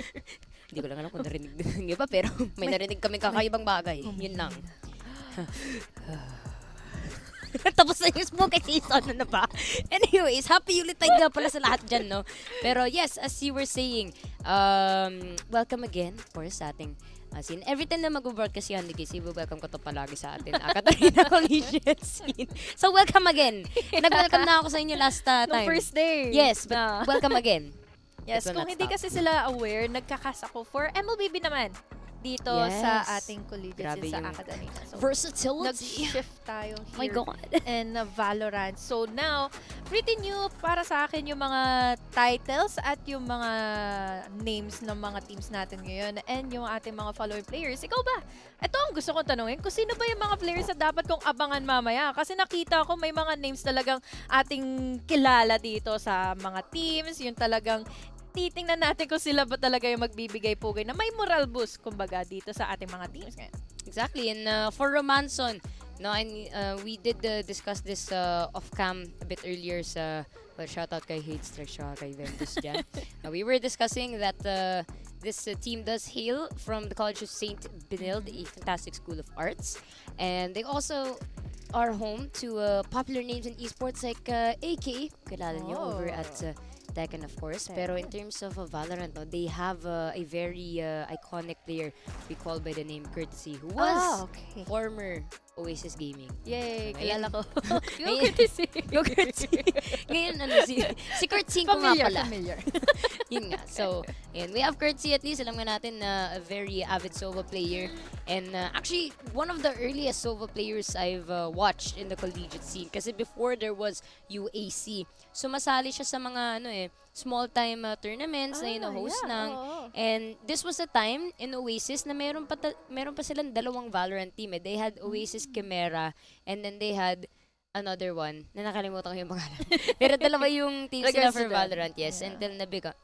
Hindi ko lang alam kung narinig ng iba, pero may narinig kami kakaibang bagay. Yun lang. Tapos na yung smoke season, ano ba? Anyways, happy Yuletide nga pala sa lahat dyan, no? Pero yes, as you were saying, welcome again, of course, sa ating scene. Every time na mag-broadcast yan, welcome ko to palagi sa atin. Katarina Collegiate scene. So, welcome again. Nag-welcome na ako sa inyo last time. No first day. Yes, but welcome again. Yes, It will kung not hindi stop. kasi sila aware, nagkakas ako for MLBB naman dito sa Yes. ating collegiate Grabe sa yung academia. So, versatility. nag-shift tayo My here God. in Valorant. So now, pretty new para sa akin yung mga titles at yung mga names ng mga teams natin ngayon and yung ating mga follower players. Ikaw ba? Ito ang gusto kong tanungin, kung sino ba yung mga players na dapat kong abangan mamaya? Kasi nakita ko may mga names talagang ating kilala dito sa mga teams, yung talagang titingnan natin kung sila ba talaga yung magbibigay pugay na may moral boost, kumbaga, dito sa ating mga teams ngayon. Exactly. And for Romançon, no, and we did discuss this off-cam a bit earlier sa, well, shoutout kay Hadester, kay Viridis dyan. We were discussing that this team does hail from the College of St. Benilde, a fantastic school of arts. And they also are home to popular names in esports like AK, kilala nyo, over at Telecom, of course. Pero in terms of Valorant, no, they have a very iconic player we call by the name Courtesy, who was Okay. former Oasis Gaming. Yay, Ngayon- kilala ko. Yung Ngayon- courtesy. Yung Courtesy. Ngayon, si Courtesy ko nga pala. Familiar. Yun nga. So, and we have Courtesy at least. Alam nga natin na a very avid Sova player. And actually, one of the earliest Sova players I've watched in the collegiate scene. Kasi before there was UAC. Sumasali siya sa mga small-time tournaments na host ng. And this was a time in Oasis na meron pa silang dalawang Valorant team. They had Oasis Chimera and then they had another one na nakalimutan ko yung pangalan. Pero dalawa yung team sila for Valorant, yes. Until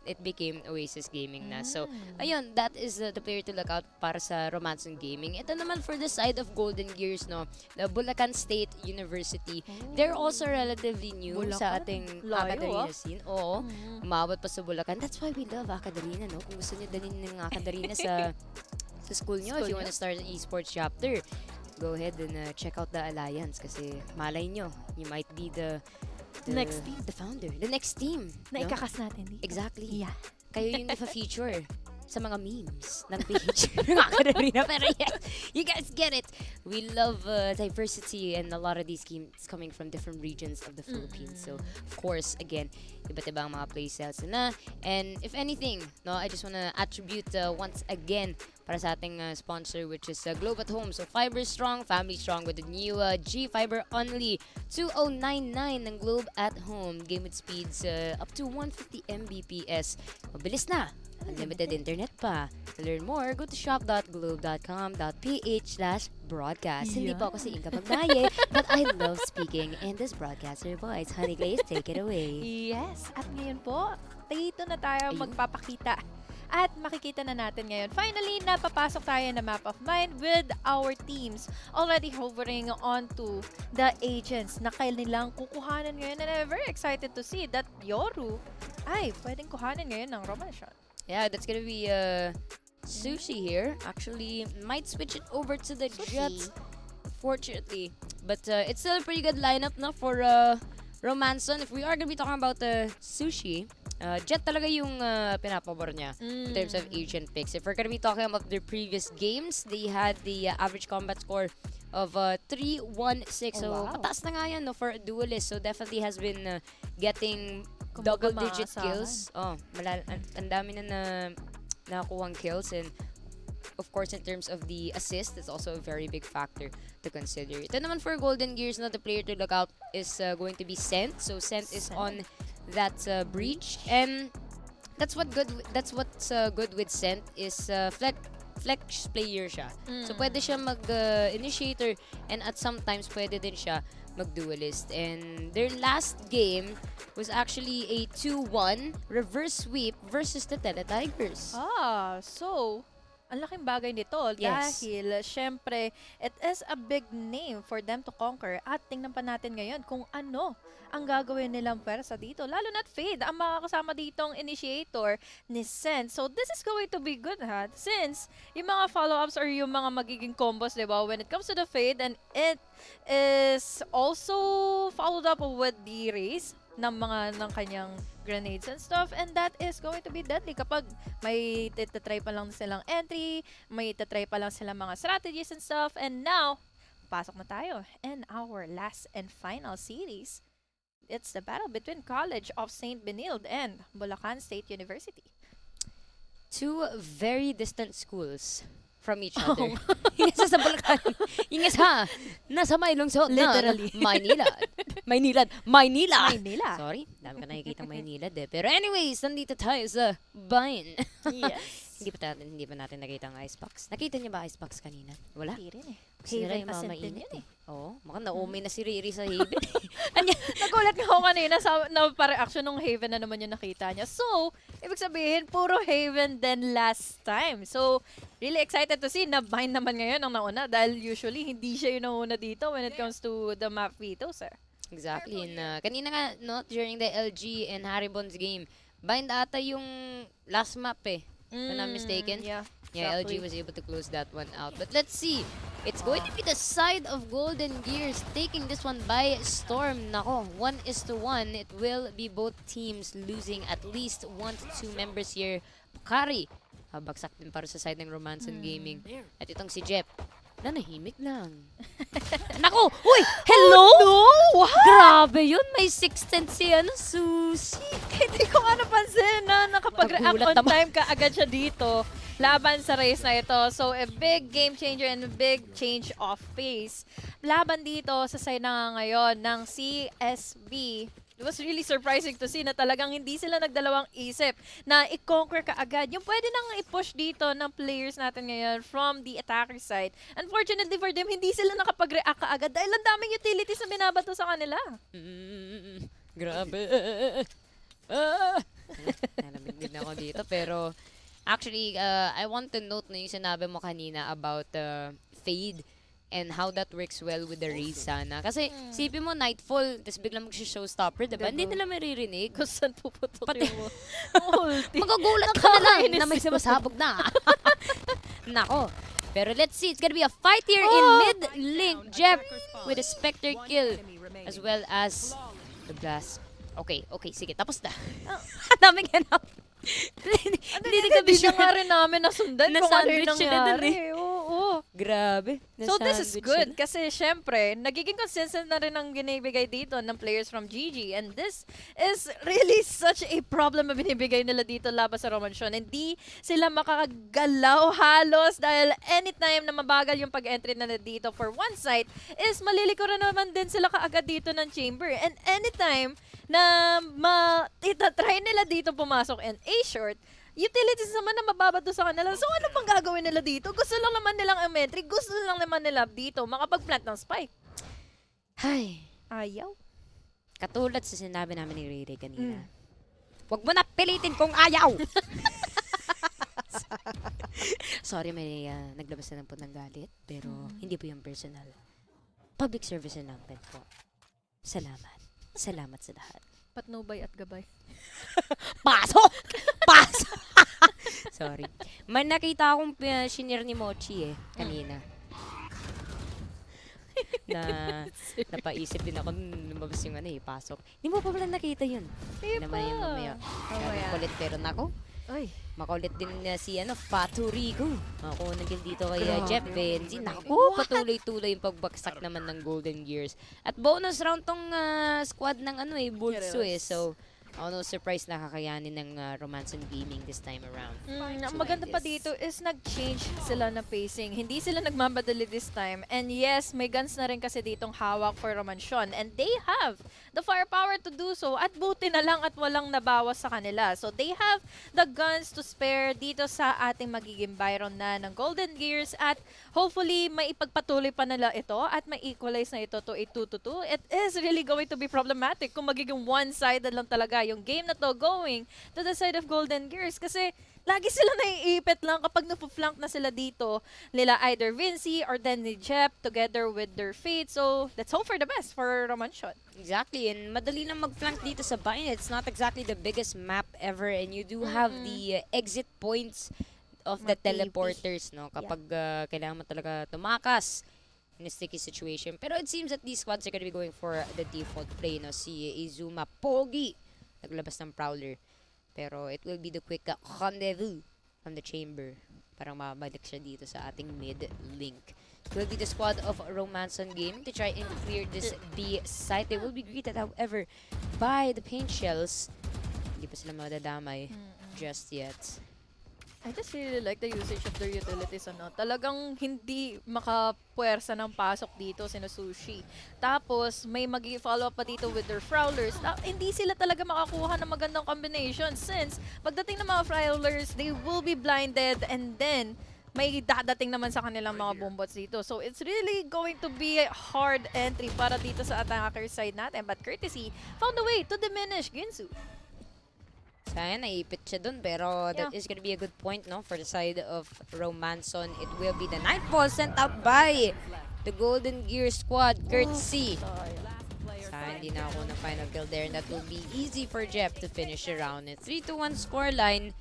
it became Oasis Gaming na. So, ayun, that is the player to look out para sa Romançon Gaming. Ito naman for the side of Golden Gears, no, the Bulacan State University. They're also relatively new sa ating Academia scene. Oo, umabot pa sa Bulacan. That's why we love Academia, no? Kung gusto nyo dalhin ng Academia sa school nyo, if you want to start an esports chapter, go ahead and check out the Alliance kasi malay nyo, you might be the Next team. the founder, the next team. Na no? ikakas natin dito. Exactly. Yeah. Kayo yung feature sa mga memes ng page ng Academia. Pero yes, you guys get it. We love diversity and a lot of these teams coming from different regions of the Philippines. So, of course, again, iba't ibang mga playstyles na. And if anything, no, I just wanna attribute once again para sa ating sponsor, which is Globe at Home. So, fiber strong, family strong with the new G Fiber Only 2099 ng Globe at Home. Game with speeds up to 150 Mbps. Mabilis na. Unlimited internet pa. To learn more, go to shop.globe.com.ph/broadcast. Hindi po ako si Inka Pagdaye, but I love speaking in this broadcaster voice. Honey Glaze, take it away. Yes. At ngayon po, dito na tayo magpapakita. At makikita na natin ngayon. Finally, napapasok tayo na map of mind with our teams already hovering onto the agents na kailangang kukuhanan ngayon. And I'm very excited to see that Yoru ay pwedeng kuhanan ngayon ng Romançon. Yeah, that's gonna be Sushi here. Actually, might switch it over to the Jets, fortunately. But it's still a pretty good lineup no, for Romançon. If we are gonna be talking about Sushi, Jet talaga yung pinapabor niya in terms of agent picks. If we're gonna be talking about their previous games, they had the average combat score of 316. So, mataas na nga yan no, for a duelist. So, definitely has been getting double-digit kills. Oh, ang dami na nakakuhang kills. And, of course, in terms of the assist, it's also a very big factor to consider. Ito naman for Golden Gears, no, the player to look out is going to be Sent. So, Sent is on that breach. And that's what's good with Sent is flex player siya. So, pwede siya mag-initiator and at sometimes pwede din siya mag-duelist. And their last game was actually a 2-1 reverse sweep versus the Tigers. So ang laking bagay nito Yes. dahil syempre it is a big name for them to conquer at tingnan pa natin ngayon kung ano ang gagawin nilang pwersa dito, lalo na't Fade ang makakasama ditong initiator ni Sen. So this is going to be good ha, since yung mga follow-ups or yung mga magiging combos, diba, when it comes to the Fade, and it is also followed up with the race ng kanyang grenades and stuff, and that is going to be deadly kapag may itatry pa lang silang entry, may itatry pa lang silang mga strategies and stuff. And now, pasok na tayo in our last and final series. It's the battle between College of St. Benilde and Bulacan State University. Two very distant schools from each other. Yung isa sa Bulacan, yung isa nasa may lungsod na Literally. Maynilad. Maynila. Sorry, dami ka nakikita Maynilad eh. Pero anyways, nandito tayo sa bayan. Yes. Hindi pa natin nakita ang icebox. Nakita niyo ba icebox kanina? Wala? Hindi rin eh. Kasi nila yung Haven mga pa mainit Centennial eh. Oo, mukhang na-umay na si Riri sa Haven. Nagulat nga ako kanina sa pa-reaction ng Haven na naman yung nakita niya. So, ibig sabihin, puro Haven then last time. So, really excited to see na bind naman ngayon ang nauna dahil usually hindi siya yung nauna dito when it comes to the map vetoes, sir. Exactly. And kanina nga, no, during the LG and Haribons game, bind ata yung last map eh. If I'm not mistaken. Yeah. Yeah, LG was able to close that one out. But let's see. It's going to be the side of Golden Gears taking this one by storm. Nako, 1-1. It will be both teams losing at least 1 to 2 members here. Pukari, bagsak din para sa side ng Romançon Gaming. At itong si Jep, nanahimik lang. Nako! Uy! Hello? No! Grabe yun! May sixth sense si Susi. Hindi ko nga napansin na nakapag-react Nagulat on naman. time ka agad siya dito laban sa race na ito. So, a big game changer and a big change of pace. Laban dito sa side na ngayon ng CSB. It was really surprising to see na talagang hindi sila nagdalawang isip na i-conquer ka agad. Yung pwede nang i-push dito ng players natin ngayon from the attacker side. Unfortunately for them, hindi sila nakapag-react ka agad dahil ang daming utilities na binabato sa kanila. Grabe. Nalamig din ako dito. Pero, actually, I want to note na yung sinabi mo kanina about Fade and how that works well with the race sana. Kasi, sipin mo, nightfall, tapos biglang mag-showstopper, diba? Hindi nila maririnig. Kung saan puputok Pati- yung ulti. Magagulat ka na lang na may sumasabog na. Nako. Pero let's see, it's gonna be a fight here in mid-link. Jeb with a Spectre kill as well as the blast. Okay, sige, tapos na. Daming hanap. Hindi na nga rin namin nasundan kung ano yung Na-sandwich sila dun nangyari. Oo. Grabe. So this is Na-sandwich good sila. kasi syempre, nagiging consistent na rin ang binibigay dito ng players from GG, and this is really such a problem na binibigay nila dito laban sa Romançon. Hindi sila makakagalaw halos dahil anytime na mabagal yung pag-entry na dito for one site is maliliko rin naman din sila kaagad dito ng chamber, and anytime na itatry nila dito pumasok in A-short, utilities naman na mababato sa kanila. So ano pang gagawin nila dito? Gusto lang naman nilang entry, gusto lang naman nila dito makapag-plant ng spike. Ay, Ayaw. katulad sa sinabi namin ni Riri kanina. Huwag mo na pilitin kung ayaw! Sorry, may naglabas na po ng galit. Pero hindi po yung personal. Public service announcement po. Salamat. Salamat sa lahat. Patnubay at gabay. Pasok! Pasok! Sorry. May nakita akong shinare ni Mochi kanina. Na napaisip din ako nung lumabas yung pasok. Hindi mo pa pala nakita yun. Hindi Naman pa. yung mamaya. Mamaya. Kulit pero nako. Ay. Makulit din si Fatu Rico. Ako naging dito kay Jeff Benzi. Naku, patuloy-tuloy yung pagbaksak naman ng Golden Gears. At bonus round tong squad ng BulSU So, no surprise na kakayanin ng Romançon Gaming this time around. Ang maganda pa dito is nag-change sila na pacing. Hindi sila nagmamadali this time. And yes, may guns na rin kasi ditong hawak for Romançon. And they have the firepower to do so. At buti na lang at walang nabawas sa kanila. So they have the guns to spare dito sa ating magiging Byron na ng Golden Gears. At hopefully, maipagpatuloy pa nila ito at ma-equalize na ito to a 2-2. It is really going to be problematic kung magiging one-sided lang talaga yung game na to going to the side of Golden Gears. Kasi lagi sila naiipit lang kapag napuflank na sila dito. Nila either Vinci or then ni Jep together with their fate. So, let's hope for the best for Romançon. Exactly, and madali lang mag-flank dito sa Bayan. It's not exactly the biggest map ever, and you do have the exit points of the teleporters, no? Kapag kailangan mo talaga tumakas in a sticky situation. Pero it seems that these squads are gonna be going for the default play, no? Si Izuma, pogi! Naglabas ng Prowler. Pero it will be the quick rendezvous from the chamber. Parang mabalik siya dito sa ating mid-link. It will be the squad of Romançon Gaming to try and clear this B site. They will be greeted, however, by the paint shells. Hindi pa sila madadamay just yet. I just really like the usage of their utilities. Talagang hindi makapuwersa ng pasok dito si Sushi. Tapos, may mag-follow up pa dito with their Prowlers. Hindi sila talaga makakuha ng magandang combination since pagdating ng mga Prowlers, they will be blinded and then may dadating naman sa kanilang mga bombots dito. So, it's really going to be a hard entry para dito sa attacker side natin. But Courtesy found a way to diminish Ginsu. Sayang, naipit siya dun, pero that is gonna be a good point, no? For the side of Romançon, it will be the 9th ball sent out by the Golden Gear squad, Courtesy. Sayang, hindi na ako ng final kill there, and that will be easy for Jep to finish around. 3-1 scoreline.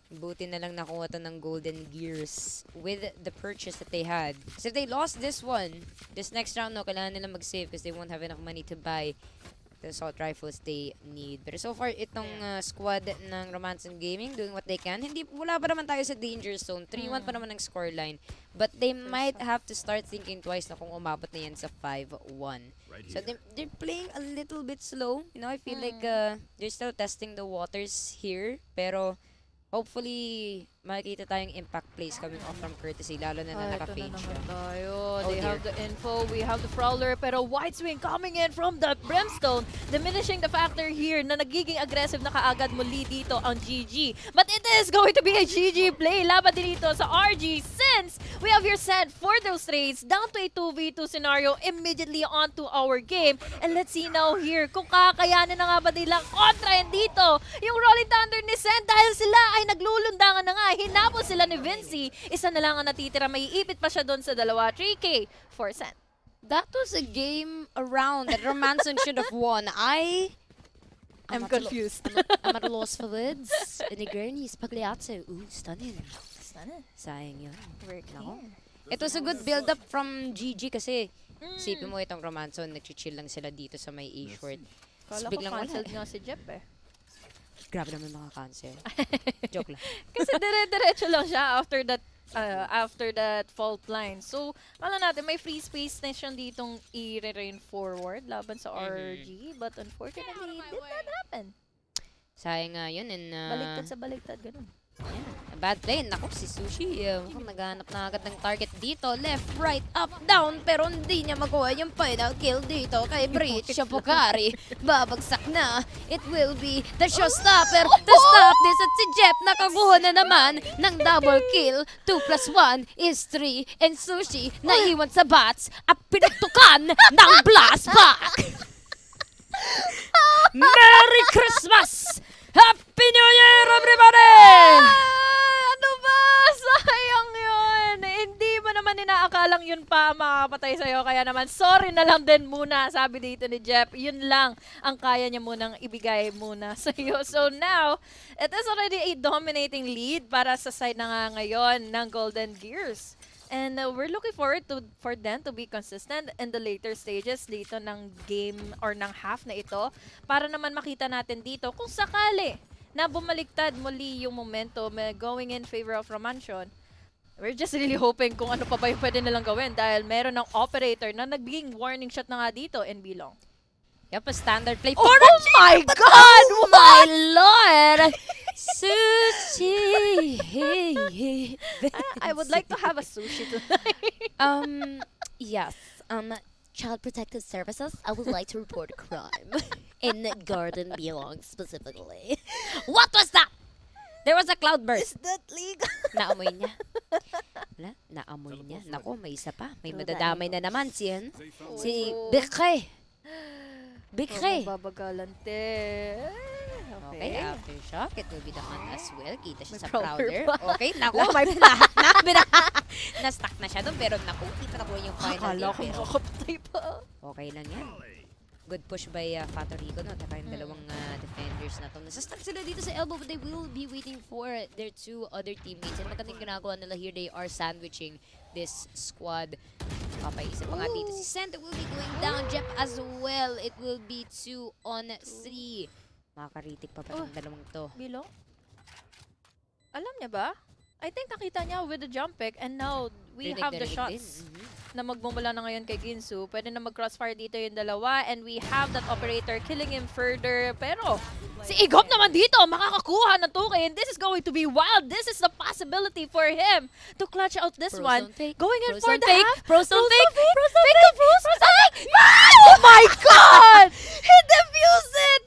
Buti na lang nakuha to ng Golden Gears with the purchase that they had. So if they lost this one, this next round, no, kailangan nila mag-save because they won't have enough money to buy the assault rifles they need. Pero so far, itong squad ng Romançon Gaming doing what they can. Wala pa naman tayo sa danger zone. 3-1 pa naman ang scoreline. But they might have to start thinking twice na kung umabot na yan sa 5-1. So they're playing a little bit slow. You know, I feel like they're still testing the waters here. Pero hopefully, makikita tayong impact plays coming off from Courtesy, lalo na naka-fade siya. They have the info, we have the Prowler, pero White Swing coming in from the Brimstone, diminishing the factor here na nagiging aggressive na kaagad muli dito ang GG. But it is going to be a GG play laban din dito sa RG since we have here set for those trades down to a 2v2 scenario immediately onto our game. And let's see now here kung kakayanin na nga ba nilang kontrahin dito yung Rolling Thunder ni Sen dahil sila ay naglulundangan na nga. Hinapos sila ni Vinci. Isa na lang ang natitira. May ipit pa siya doon sa dalawa. 3K for Sen. That was a game around that Romançon should have won. I'm confused. I'm at a loss for words. Nigurnis, Pagliatso. Ooh, stunning. Sayang yun. It was a good build-up from GG kasi sipin mo itong Romançon, nag-chill lang sila dito sa may A-short. Kala ko cancelled nga si Jep eh. Grabe naman mga cancel. Joke lang. Kasi dire-diretso lang siya after that fault line. So, kala natin may free space na siya ditong i-rain forward laban sa RG. But unfortunately, it did not happen. Sayang nga yun. And, baliktad sa baliktad, ganun. Yeah, bad play. Naku, si Sushi. Mukhang naghanap na agad ng target dito. Left, right, up, down. Pero hindi niya makuha yung final kill dito kay Breach Shopokari. Babagsak na. It will be the showstopper to stop this. At si Jep nakakuha na naman ng double kill. 2+1 is 3. And Sushi naiwan sa bats at pinagtukan ng blast back. Merry Christmas! Happy New Year, everybody! Ano ba? Sayang yun. Hindi mo naman inaakalang yun pa ang makapatay sa'yo. Kaya naman, sorry na lang din muna, sabi dito ni Jep. Yun lang ang kaya niya munang ibigay muna sa'yo. So now, it is already a dominating lead para sa side na nga ngayon ng Golden Gears. And we're looking forward for them to be consistent in the later stages dito ng game or ng half na ito para naman makita natin dito kung sakali na bumaliktad muli yung momentum going in favor of Romançon. We're just really hoping kung ano pa ba yung pwede nilang gawin dahil meron ng operator na nagbiging warning shot na nga dito in Bilong. Yep, a standard play. Oh my God! Oh my Lord! Sushi! I would like to have a sushi tonight. Yes. Child Protective Services, I would like to report a crime. In Garden Belong specifically. What was that? There was a cloudburst. Is that legal? Naamoy niya. Wala, naamoy niya. Naku, may isa pa. May madadamay na naman siyan. Si Bekre. Bekre. Babagalan te. Okay, aftershock. It will be the hunt as well. Kita siya sa Prowler Prowler. pa. Okay, naku. May Na-stuck na siya doon. Pero naku, kita na po yung final Akala game. ko Pero makapatay pa. okay lang yan. Good push by Fato Rico, no? Taka yung dalawang defenders na to. Nasa-stuck sila dito sa elbow, but they will be waiting for their two other teammates. And magandang ginagawa nila here, they are sandwiching this squad. Papaisip pa nga dito si Senta will be going down. Jep as well. It will be 2 on 3. Makakaritik pa pa ng dalawang to. Bilong? Alam niya ba? I think nakita niya with the jump pick and now we Rinig have na the rinig shots din. na magmumula na ngayon kay Ginsu. Pwede na mag-crossfire dito yung dalawa and we have that operator killing him further. Pero si Igop naman dito makakakuha ng 2K and this is going to be wild. This is the possibility for him to clutch out this one. Going in for the half. Frozen fake. Fake the Frozen fake. Oh my God! He defused it!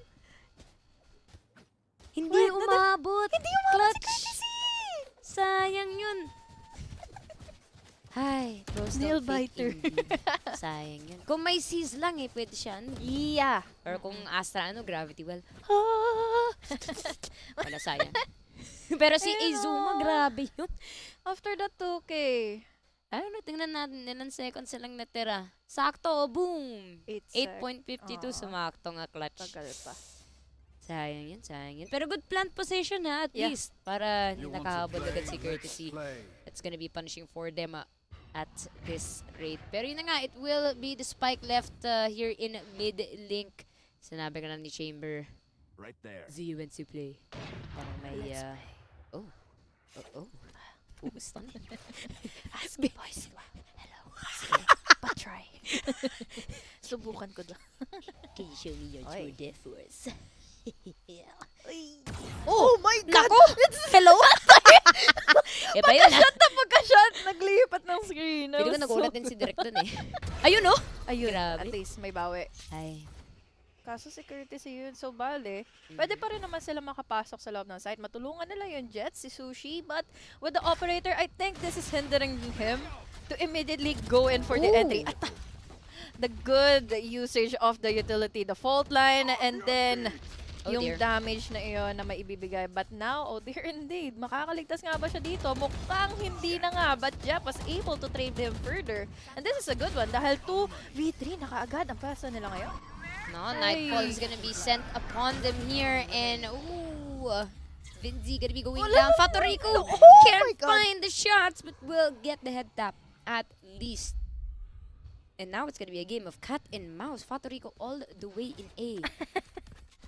Hindi umabot. Hindi umabot si Clutch. Courtesy! Sayang yun. Ay, Nail biter. Sayang yun. Kung may seize lang pwede siya. Yeah. Or kung Astra, gravity well. Ah. Wala, sayang. Pero si Izuma, grabe yun. After that 2K. Ano, tingnan natin, ilan seconds lang natira. Sakto, boom! 8.52 sumakto nga clutch. Tagal pa. Sayang yun. Pero good plant position at least. Para hindi nakahabol agad si Courtesy. It's gonna be punishing for them at this rate. Pero yun na nga, it will be the spike left here in mid-link. Sinabi ka na ni Chamber. Right there. Z went to play. Parang may, oh. Stun. Ask me, boys. Hello. But try. Subukan ko lang. Can you show me your true death force? Oh my God! Nako! Hello? Iba yun, ha? Pagka-shot, naglipat ng screen. Pwede ko nagulat din si Direk dun Ayun, no? Ayun, Grabe. at least may bawi. Ay. Kaso si Courtesy yun, so bale. Pwede pa rin naman sila makapasok sa loob ng site. Matulungan nila yung Jets, si Sushi. But with the operator, I think this is hindering him to immediately go in for the entry. At the good usage of the utility, the fault line, and then yung damage na iyon na maibibigay. But now, oh dear indeed, makakaligtas nga ba siya dito? Mukhang hindi na nga, but Jep was able to trade him further. And this is a good one dahil 2v3 na kaagad ang pwesto nila ngayon. No, Nightfall is gonna be sent upon them here, and Vinzi gonna be going down. Fato Rico can't find the shots, but will get the head tap at least. And now it's gonna be a game of cat and mouse. Fato Rico all the way in A.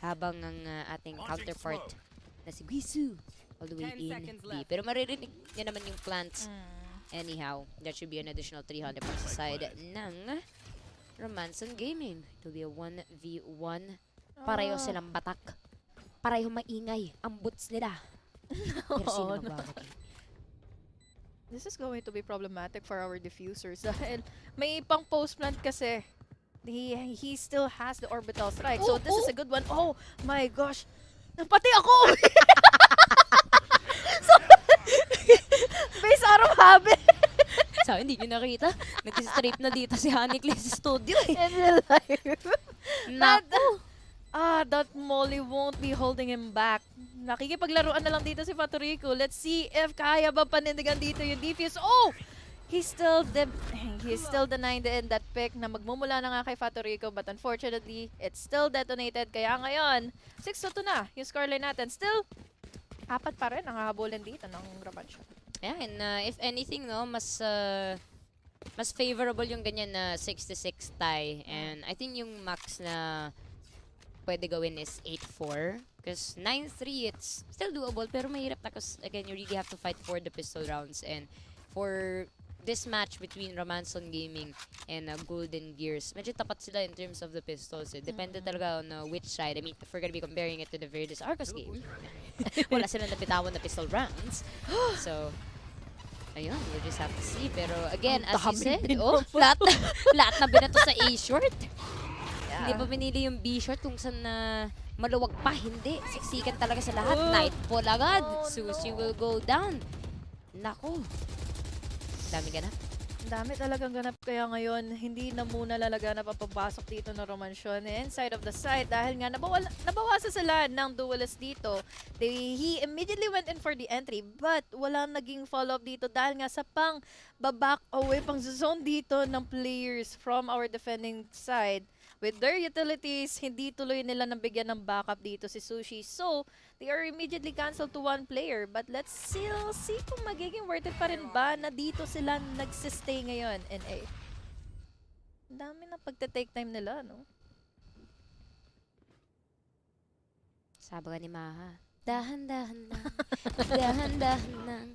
Habang ang ating counterpart na si Guisu all the way in B. Pero maririnig niya naman yung plants. Anyhow, that should be an additional 300 para sa side ng Romançon Gaming. It will be a 1v1. Pareho silang batak. Pareho maingay ang boots nila. Pero sino magwawagi? This is going to be problematic for our diffusers dahil may pang post plant kasi. He still has the orbital strike. So this is a good one. Oh my gosh. Pati ako! So, base araw habit. So, hindi nyo nakita. Nag-strip na dito si Hanikli sa studio In real life. Naku! That Molly won't be holding him back. Nakikipaglaruan na lang dito si Fato Rico. Let's see if kaya ba panindigan dito yung defuse. Oh! He's still denying that pick na magmumula na nga kay Fato Rico, but unfortunately, it's still detonated. Kaya ngayon, 6-2 na yung scoreline natin. Still, 4 pa rin ang hahabulin dito ng Romançon. Yeah, and if anything, no, mas favorable yung ganyan na 6-6 tie. And I think yung max na pwede gawin is 8-4. Because 9-3, it's still doable, pero mahirap na because, again, you really have to fight for the pistol rounds. And for this match between Romançon Gaming and Golden Gears, medyo tapat sila in terms of the pistols. Depende talaga on which side. I mean, if we're gonna be comparing it to the Viridis Arcus game, wala silang napitawan na pistol rounds. So, ayun, we'll just have to see. Pero again, as you said, lahat na binato sa A short. Hindi pa pinili yung B short kung saan maluwag pa. Hindi. Siksikan talaga sa lahat. Nightfall agad. Sushi will go down. Nako. Dami ka na. Dami talagang ganap kaya ngayon, hindi na muna lalaga na papapasok dito ng Romançon inside of the site dahil nga nabawasan sila ng duelist dito. He immediately went in for the entry but walang naging follow-up dito dahil nga sa pang baback away, pang zone dito ng players from our defending side. With their utilities, hindi tuloy nila nabigyan ng backup dito si Sushi. So, they are immediately canceled to one player. But let's still see kung magiging worth it pa rin ba na dito sila nagsistay ngayon, NA. Ang dami na pagte-take time nila, no? Sabi ka ni Maha. Dahan-dahan lang. Dahan-dahan lang.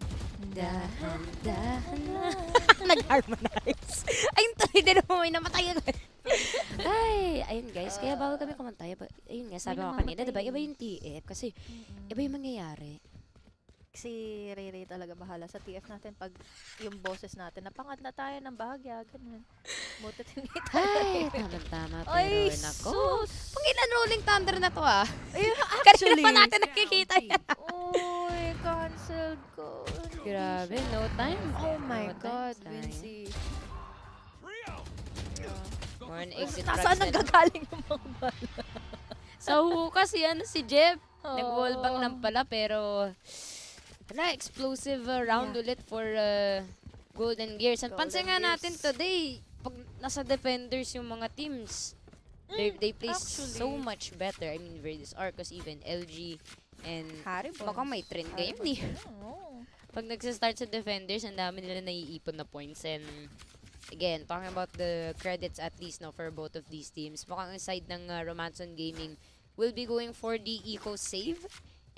Dahan-dahan lang. Nag-harmonize. Ayun tuloy din mo may namatay ako. Ay, ayun guys, kaya bawal kami kumantay. Ayun nga, sabi ko kanina, diba? Iba yung TF kasi iba yung mangyayari. Si Ray talaga bahala sa TF natin pag yung boses natin. Napangat na tayo ng bahagya, ganun. Butit hindi tayo. Ay, tama-tama. Pero Ay, nako. sus! Pangilan rolling thunder na to ah. Actually. Kanina pa natin nakikita yan. Uy, canceled ko. Grabe, no time. Oh my No God, time. Vinci. More on exit Nasaan frags na- nanggagaling yung mga bala? Sa hukas yan si Jeff. Oo. Nag-wallbang lang pala pero wala, explosive round ulit for Golden Gears. At pansin nga natin today, pag nasa defenders yung mga teams, they play so much better. I mean, Viridis, Arcus, even LG, and Haribons. baka may trend game di. Oo. Pag nagsistart sa defenders, ang dami nila naiipon na points. And again, talking about the credits at least no, for both of these teams, mukhang ang side ng Romançon Gaming will be going for the eco save.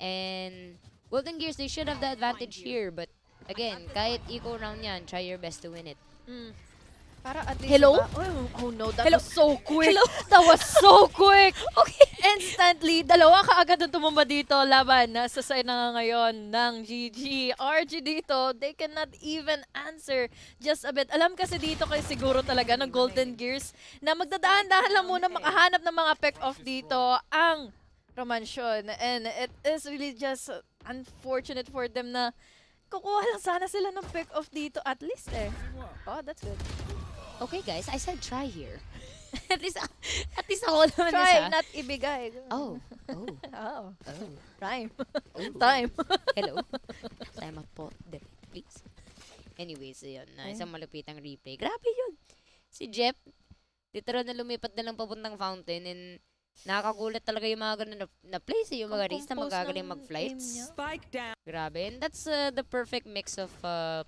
And Golden Gears, they should have the advantage here. But again, kahit eco round yan, try your best to win it. Para at least Hello? diba? Oh no, that Hello? was so quick. Hello? That was so quick. Okay. Instantly, dalawa kaagad ang tumumba dito laban na sa side na nga ngayon ng GG. RG dito, they cannot even answer just a bit. Alam kasi dito kayo siguro talaga ng Golden Gears na magdadahan-dahan lang muna makahanap ng mga pick-off dito ang Romançon. And it is really just unfortunate for them na kukuha lang sana sila ng pick-off dito at least eh. Oh, that's good. Okay guys, I said try here. at least ako naman Try, isa. not ibigay. Oh. Oh. Oh. Rhyme. Oh. Time. Hello. Time out po. Please. Anyways, yun. Isang malupitang replay. Grabe yun. Si Jeff, literal na lumipat na lang papuntang fountain and nakakagulat talaga yung mga ganun na place. Yung mga race na magagaling mag-flights. Grabe. And that's the perfect mix of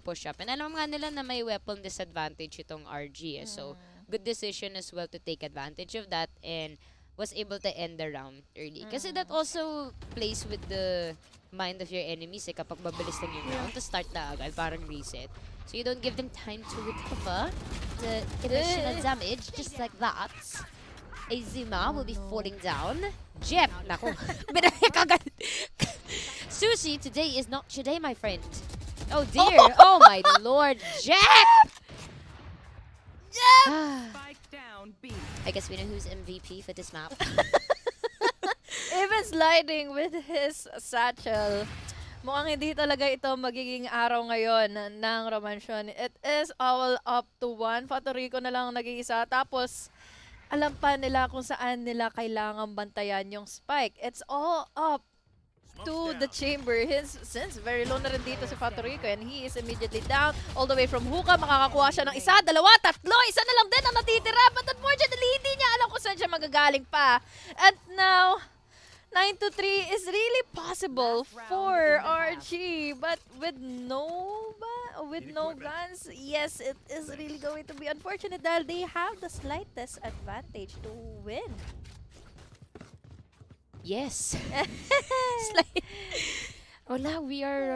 push-up. And alam nga nila na may weapon disadvantage itong RG. So, good decision as well to take advantage of that and was able to end the round early. Kasi that also plays with the mind of your enemies. Kapag mabilis lang yung round, to start na agad, parang reset. So, you don't give them time to recover the additional damage, just like that. Azuma will be falling down. Jeff, nako. Sushi, today is not today, my friend. Oh dear. Oh my lord. Jeff! I guess we know who's MVP for this map. Even sliding with his satchel. Mukhang hindi talaga ito magiging araw ngayon ng Romançon. It is all up to one. Puerto Rico na lang nag-iisa. Tapos, alam pa nila kung saan nila kailangan bantayan yung spike. It's all up to the chamber. Since very low na rin dito si Puerto Rico and he is immediately down all the way from hookah. Makakakuha siya ng isa, dalawa, tatlo. Isa na lang din ang natitira. But unfortunately, hindi niya alam kung saan siya magagaling pa. And now, 9-3 is really possible for RG, but with no guns, yes, it is really going to be unfortunate dahil they have the slightest advantage to win. Yes. Wala, we are,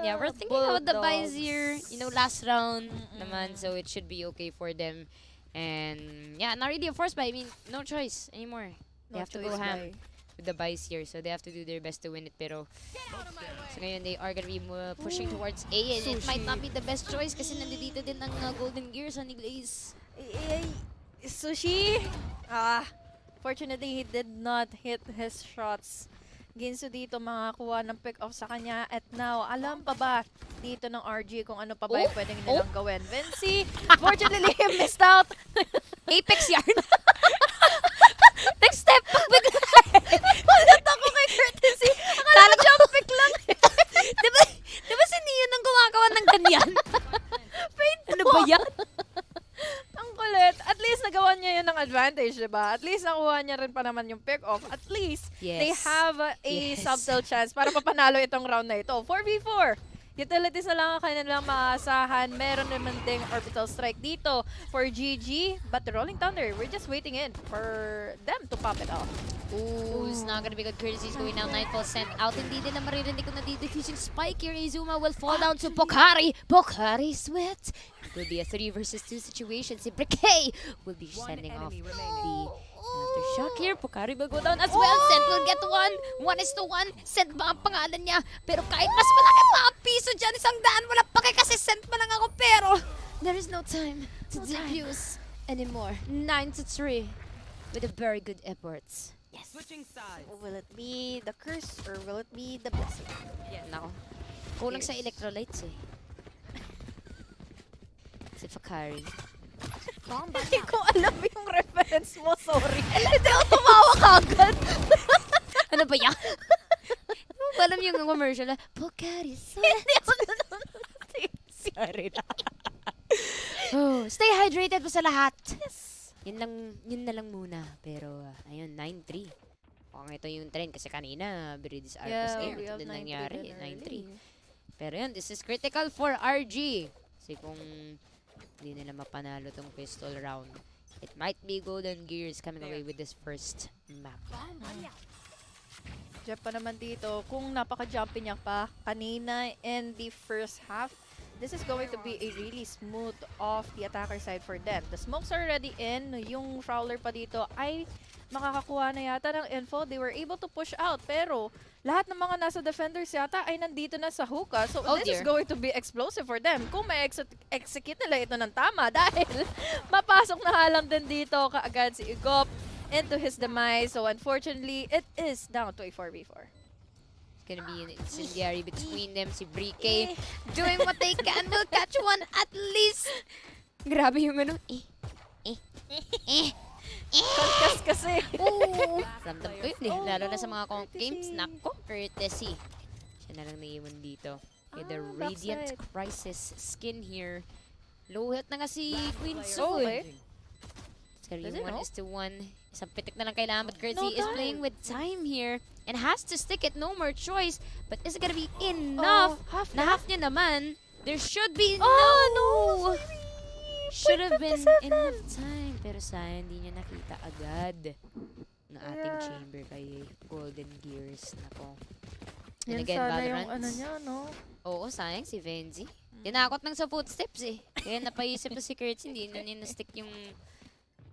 we're thinking about the buys here. You know, last round naman, so it should be okay for them. And yeah, not really a force buy. I mean, no choice anymore. They have to go ham with the buys here, so they have to do their best to win it. Pero so ngayon, they are gonna be pushing towards A, and it might not be the best choice kasi nandito din ang Golden Gears on Glaze. Sushi, fortunately he did not hit his shots Ginsu dito makakuha ng pick-off sa kanya. At now, alam pa ba dito ng RG kung ano pa ba yung pwedeng nilang gawin? Vinci, fortunately, he missed out. Apex yarn. Next step. Palat ako kay Courtesy. Akala ko jump pick lang. Diba si Neo nang gumagawa ng ganyan? Ano ba yan? Ang kulit. At least nagawa niya yun ng advantage, diba? At least nakuha niya rin pa naman yung pick-off. At least, they have a subtle chance para mapanalo itong round na ito. 4v4. Utilities na lang ang kanilang maasahan. Meron naman ding orbital strike dito for GG. But the Rolling Thunder, we're just waiting in for them to pop it off. Ooh, it's not gonna be good. Courtesy is going now. Nightfall sent out. Hindi nila maririnig kung nadi-diffuse yung spike here. Izuma will fall down to Pokari. Pokari sweat. It will be a 3 versus 2 situation. Si Brickay will be sending off the aftershock here. Pokari will go down as well. Sent will get 1. 1:1. Sent ba ang pangalan niya? Pero kahit mas malaki pa ang piso dyan, 100, wala pake kasi sent pa lang ako. Pero there is no time to diffuse anymore. 9-3 with a very good efforts. Yes. Will it be the curse or will it be the blessing? Nako. Kulang sa electrolytes eh. Si Fakari. Hindi ko alam yung reference mo, sorry. Hindi ako tumawa kagad. Ano ba yan? Hindi mo ba alam yung commercial na, Pokari Hindi ako sorry na. Oh, stay hydrated po sa lahat. Yes. Yun na lang muna. Pero, ayun, 9-3. Mukhang ito yung trend kasi kanina, Viridis Arcus game. Ito din nangyari, 9-3. Pero yun, this is critical for RG. Kasi kung hindi nila mapanalo tong pistol round, it might be Golden Gears coming away with this first map. Jeff pa naman dito, kung napaka-jumpy niya pa kanina in the first half, this is going to be a really smooth off the attacker side for them. The smokes are already in. Yung Prowler pa dito ay makakakuha na yata ng info. They were able to push out. Pero lahat ng mga nasa defenders yata ay nandito na sa hookah. So this is going to be explosive for them. Kung may execute nila ito ng tama dahil mapasok na halang din dito kaagad si Igop into his demise. So unfortunately, it is down to a 4v4. Gonna be an incendiary between them. Si Brike doing what they can. Will catch one at least. Grabe yung ano. Concuss kasi. Oo. Ramdam ko yun eh. Lalo na sa mga conk games. Nako, Courtesy. Siya na lang naiwan dito. Okay, the Radiant Crisis skin here. Low hit na nga si Queen Su eh. So yung 1:1. Isang pitik na lang kailangan. But Courtesy is playing with time here. And has to stick it, no more choice. But is it gonna be enough? Na half niya naman. There should be no! Should have been enough time. Pero sayang, hindi niya nakita agad ng ating chamber kay Golden Gears. Nako. And again, Valorant. Ano niya, no? Oo, sayang si Venzi. Tinakot lang sa footsteps eh. Kaya napaisip na si Kurtz, hindi na niya na-stick yung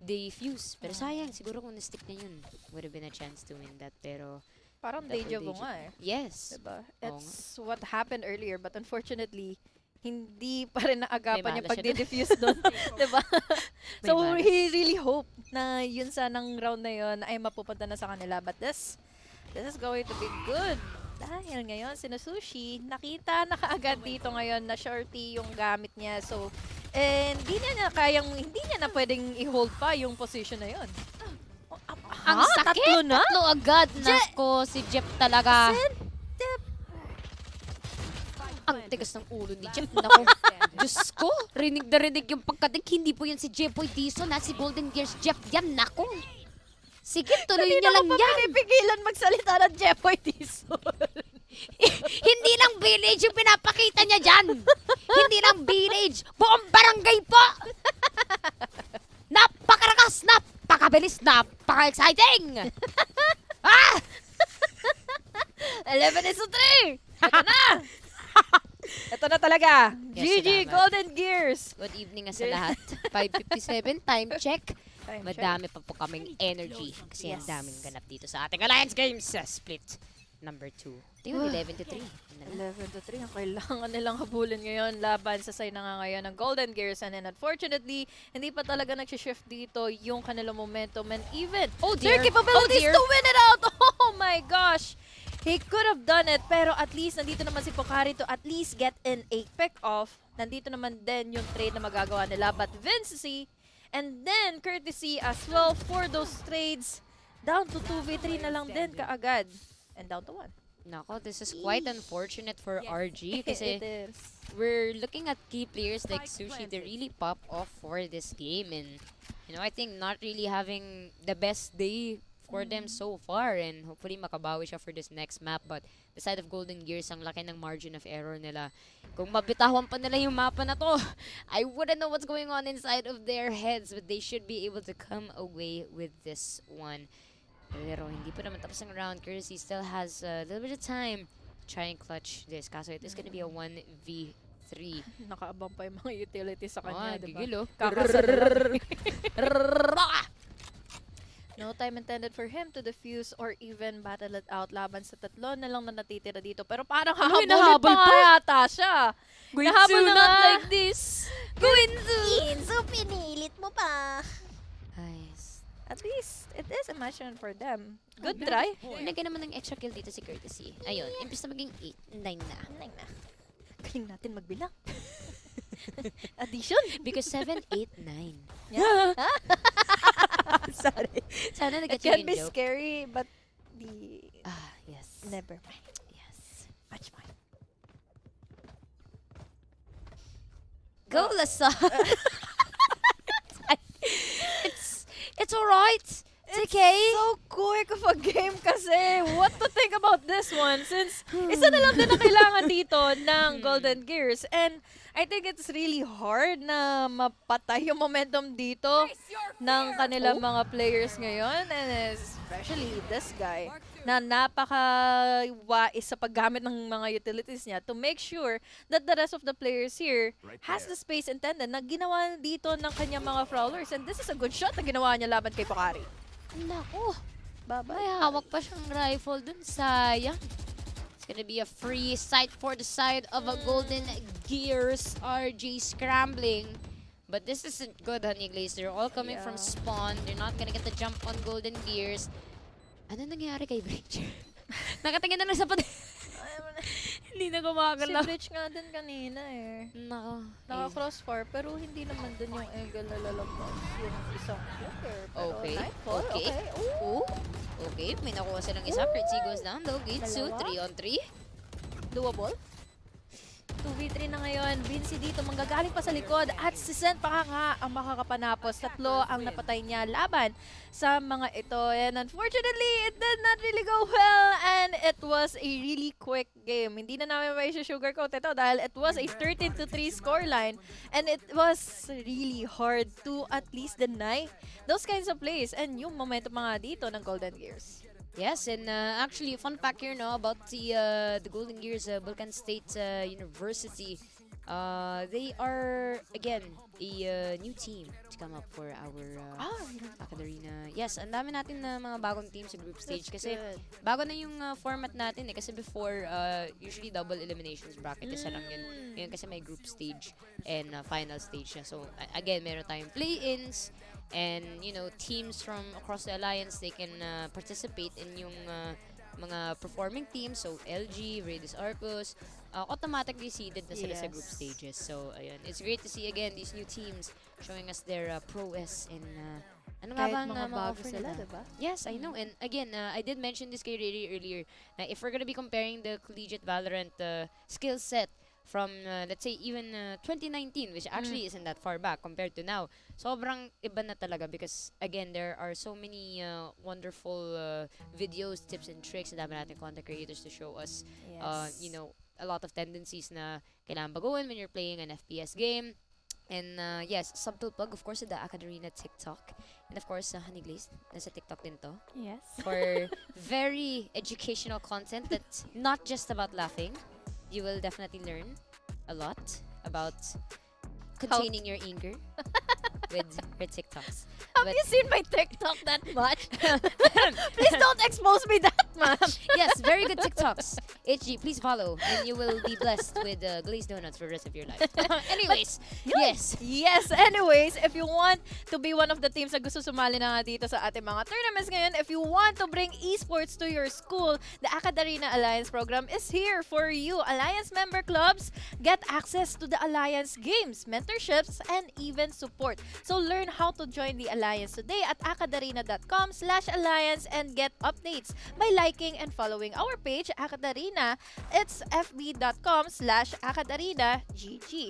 defuse. Pero sayang, siguro kung na-stick na yun, would have been a chance to win that. Pero parang deja vu nga eh. Yes. Diba? It's what happened earlier, but unfortunately, hindi pa rin naagapan yung pagde-diffuse doon. Diba? So, he really hoped na yun sanang round na yun ay mapupunta na sa kanila. But this is going to be good. Dahil ngayon, si Sushi, nakita na kaagad dito ngayon na shorty yung gamit niya. So, hindi niya na pwedeng i-hold pa yung position na yun. Ang sakit! Tatlo agad. Nako, si Jeff talaga. Ang tigas ng ulo ni Jeff. Nako, Diyos ko. Rinig na rinig yung pagkadig. Hindi po yan si Jeffoy Dizon na si Golden Gears Jeff yan. Nako. Sige, tuloy niya lang yan. Hindi na ko pinipigilan magsalita ng Jeffoy Dizon. Hindi lang village yung pinapakita niya dyan. Hindi lang village. Buong barangay po. Napakarakas, napakabilis, napaka-exciting. 11-3. Ito na. Ito na talaga. Yes, GG Golden Gears. Good evening sa lahat. 5:57, time check. Madami pa po kaming energy kasi ang daming ganap dito sa ating Alliance Games split number 2. Tingnan 11-3. 11-3 ang kailangan nilang habulin ngayon laban sa side na nga ngayon ng Golden Gears, and then unfortunately hindi pa talaga nag-shift dito yung kanilang momentum and even their capabilities to win it out. Oh my gosh! He could have done it, pero at least nandito naman si Pocari to at least get in a pick-off. Nandito naman din yung trade na magagawa nila. But Vinci, and then Courtesy as well for those trades. Down to 2v3 na lang din kaagad. And down to 1. Nako, this is quite unfortunate for RG It kasi is. we're looking at key players like Sushi to really pop off for this game, and I think not really having the best day for them so far, and hopefully makabawi siya for this next map. But the side of Golden Gears, ang laki ng margin of error nila. Kung mabitawan pa nila yung mapa na to, I wouldn't know what's going on inside of their heads, but they should be able to come away with this one. Pero hindi pa naman tapos ang round. Courtesy still has a little bit of time to try and clutch this. Kaso it is gonna be a 1v3. Nakaabang pa yung mga utilities sa kanya, diba? Gigil, oh. No time intended for him to defuse or even battle it out laban sa tatlo na lang na natitira dito. Pero parang hahabulin pa nga yata siya. Nahabol na not nga. like this. So pinilit mo pa. Nice. At least, it is a mission for them. Good try. Nagyan naman ng extra kill dito si Courtesy. Ayun, imbis na maging 8, 9 na. Galing natin magbilang. Addition. Because 7, 8, 9. Yeah. Sorry. Sana It nag-get can yung be joke. scary, but the... Yes. Never mind. Yes. Much more. Go, Lasa! It's alright. It's okay. So quick of a game kasi. What to think about this one? Since isa na lang din na kailangan dito ng Golden Gears. And I think it's really hard na mapatay yung momentum dito ng kanilang mga players ngayon. And especially this guy na napaka-wais sa paggamit ng mga utilities niya to make sure that the rest of the players here has the space intended na ginawa dito ng kanyang mga Prowlers. And this is a good shot na ginawa niya laban kay Pocari. Naku. Bye-bye. May hawak pa siyang rifle dun. Sayang. It's gonna be a free sight for the side of a Golden Gears. RG scrambling. But this isn't good, Honey Glaze. They're all coming from spawn. They're not gonna get the jump on Golden Gears. Ano nangyari kay Breacher? Nakatingin na lang sa Hindi na Si gumagalaw. Bleach nga din kanina eh. Nako. Naka-crossfire, pero hindi naman dun yung angle na lalabas yung isang player. Pero Okay. Nightfall, Okay. Ooh. Okay, may nakuha silang isa. Pretty goes down though. Gitsu, Dalawa. 3-on-3. Doable. 2v3 na ngayon. Vinci dito manggagaling pa sa likod at si Sen pa nga ang makakapanapos. Tatlo ang napatay niya laban sa mga ito. And unfortunately, it did not really go well and it was a really quick game. Hindi na namin may sugarcoat ito dahil it was a 13-3 scoreline and it was really hard to at least deny those kinds of plays and yung momentum mga dito ng Golden Gears. Yes, and actually, fun fact here, no, about the Golden Gears Balkan State University. They are again a new team to come up for our Arena. Yes, ang dami natin na mga bagong teams sa group stage kasi bago na yung format natin eh. Kasi before, usually double eliminations bracket, isa lang yun. Ngayon kasi may group stage and final stage na. So again, meron tayong play-ins. And, teams from across the alliance, they can participate in yung mga performing teams. So, LG, Viridis, Arcus, automatically seeded na sila sa group stages. So, ayun. It's great to see, again, these new teams showing us their prowess and ano nga bang mga offer nila? Diba? Yes, I know. And again, I did mention this kay Riri earlier, na if we're gonna be comparing the collegiate Valorant skill set from, let's say, even 2019, which actually isn't that far back compared to now. Sobrang iba na talaga because, again, there are so many wonderful videos, tips, and tricks na dami natin content creators to show us, a lot of tendencies na kailangan baguhin when you're playing an FPS game. And, yes, subtle plug, of course, the Academia TikTok. And, of course, Honey Glaze, nasa TikTok din to. Yes. For very educational content that's not just about laughing. You will definitely learn a lot about containing your anger with her TikToks. How Have you seen my TikTok that much? Please don't expose me that much. Yes, very good TikToks. HG, please follow, and you will be blessed with glazed donuts for the rest of your life. Anyways, yes. Yes, anyways, if you want to be one of the teams na gusto sumali na nga dito sa ating mga tournaments ngayon, if you want to bring esports to your school, the Akadarina Alliance program is here for you. Alliance member clubs get access to the Alliance games, mentorships, and even support. So learn how to join the Alliance today at akadarina.com/alliance and get updates by liking and following our page, Akadarina. It's fb.com/akadarinagg.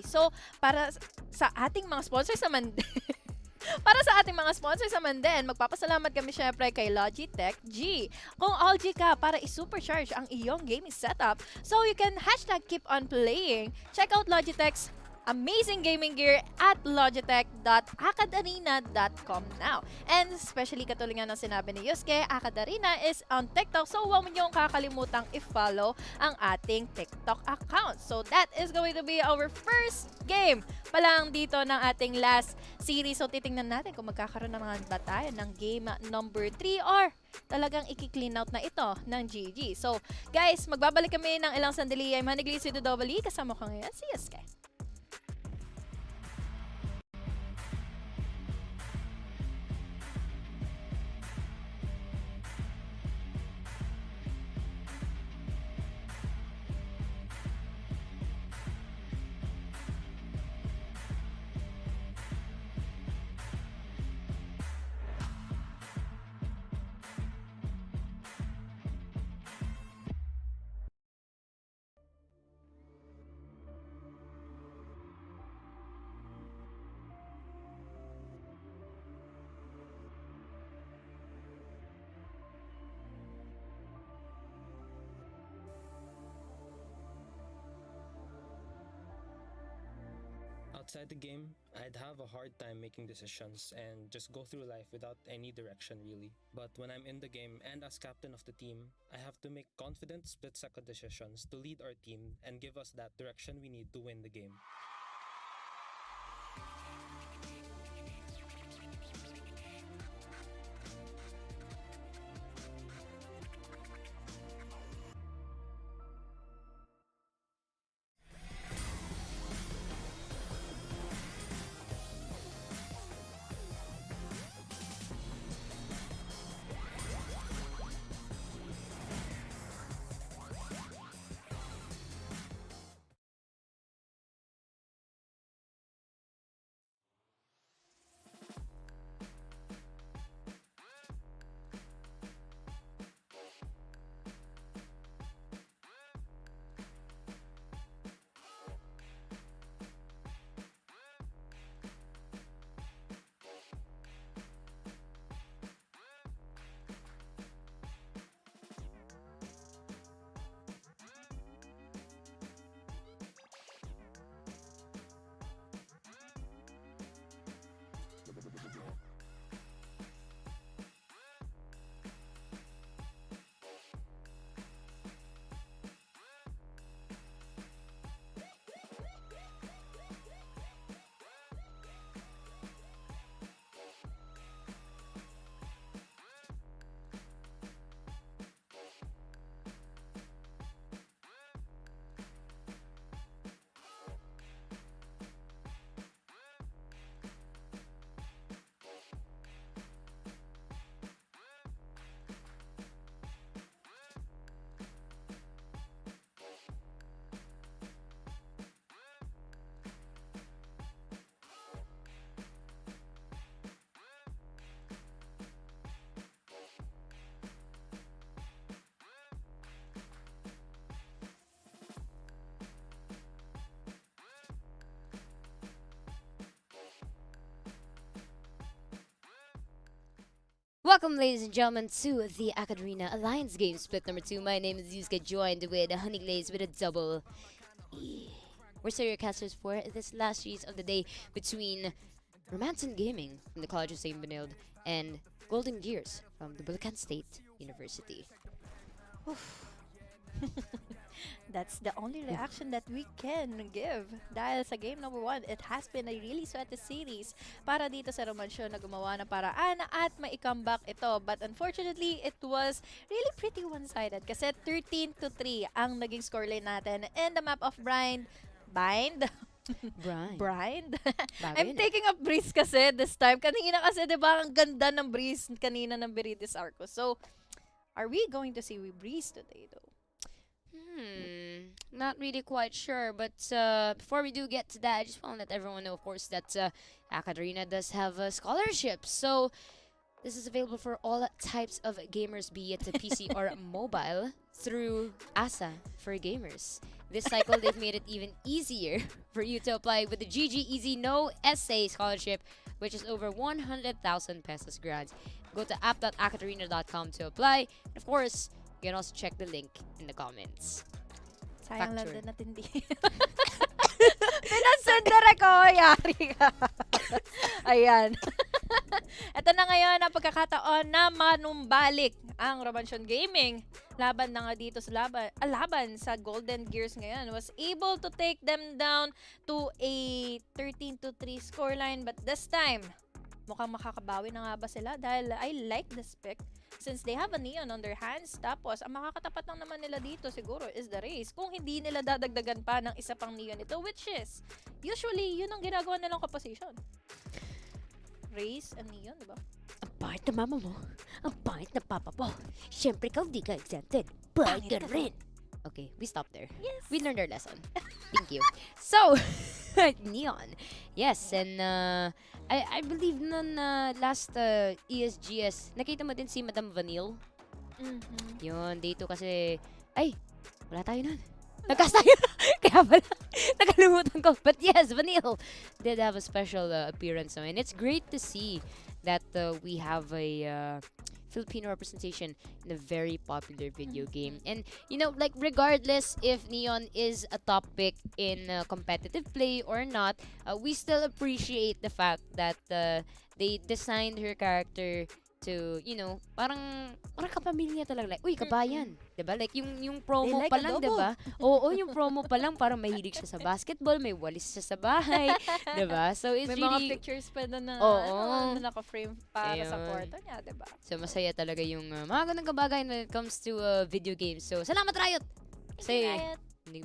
So, para sa ating mga sponsors naman din, magpapasalamat kami syempre kay LogitechG. Kung LG ka para i-supercharge ang iyong gaming setup, so you can #keep on playing. Check out Logitech's amazing gaming gear at logitech.akadarina.com now. And especially katulad nga ng sinabi ni Yusuke, Akadarina is on TikTok, so huwag mo niyong kakalimutang i-follow ang ating TikTok account. So that is going to be our first game pa lang dito ng ating last series. So titingnan natin kung magkakaroon na nga ba tayo ng game number 3 or talagang i-clean out na ito ng GG. So guys, magbabalik kami ng ilang sandali. I'm Hanigli si Dudobali. Kasama ko ngayon si Yusuke. Outside the game, I'd have a hard time making decisions and just go through life without any direction really. But when I'm in the game and as captain of the team, I have to make confident split-second decisions to lead our team and give us that direction we need to win the game. Welcome, ladies and gentlemen, to the Akadarina Alliance game split number 2. My name is Yusuke, joined with Honeyglaze with a double E. We're seriocasters for this last series of the day between Romançon Gaming from the College of St. Benilde and Golden Gears from the Bulacan State University. That's the only reaction that we can give. Dahil sa game number 1, it has been a really sweaty series para dito sa Romançon na gumawa ng paraan at mai-comeback ito. But unfortunately, it was really pretty one-sided kasi 13-3 ang naging scoreline natin. And the map of Bind. Brian. I'm taking a breeze kasi this time. Kanina kasi, di ba, ang ganda ng breeze kanina ng Viridis Arcus. So, are we going to see we breeze today though? Not really quite sure, but before we do get to that, I just want to let everyone know, of course, that Akadarina does have a scholarship. So this is available for all types of gamers, be it a PC or mobile, through ASA for Gamers. This cycle, they've made it even easier for you to apply with the GG Easy No Essay Scholarship, which is over 100,000 pesos grants. Go to app.akadarina.com to apply. And of course, you can also check the link in the comments. Sayang lang Factor. din natin di. Pinansender ako, yari ka. Ayan. Ito na ngayon ang pagkakataon na manumbalik ang Romançon Gaming. Laban na nga dito sa laban sa Golden Gears ngayon. Was able to take them down to a 13-3 scoreline. But this time, mukhang makakabawi na nga ba sila? Dahil I like the spec since they have a neon on their hands. Tapos, ang makakatapat lang naman nila dito siguro is the race. Kung hindi nila dadagdagan pa ng isa pang neon ito, which is, usually, yun ang ginagawa nilang composition. Race and neon, di ba? Ang pangit na mama mo. Ang pangit na papa mo. Siyempre, ikaw di ka exempted. Pangit ka rin. Okay, we stop there. Yes. We learned our lesson. Thank you. So, Neon. Yes, and I believe nun last ESGS, nakita mo din si Madam Vanille. Yun, dito kasi, ay, wala tayo nun. Nagkas tayo. Kaya pala, nakalimutan ko. But yes, Vanille did have a special appearance. And it's great to see that we have a Filipino representation in a very popular video game. And, you know, like, regardless if Neon is a top pick in competitive play or not, we still appreciate the fact that they designed her character to, you know, parang kapamilya talaga. Like, uy, kabayan. Diba? Like, yung promo They like pa lang, adobo. diba? Oo, yung promo pa lang, parang mahilig siya sa basketball, may walis siya sa bahay. Diba? So, it's May really... mga pictures pa na Oo. na naka-frame para sa Ayun. kwarto niya, di ba? So, masaya talaga yung mga ganang kabagay when it comes to video games. So, salamat, Riot! Kasi,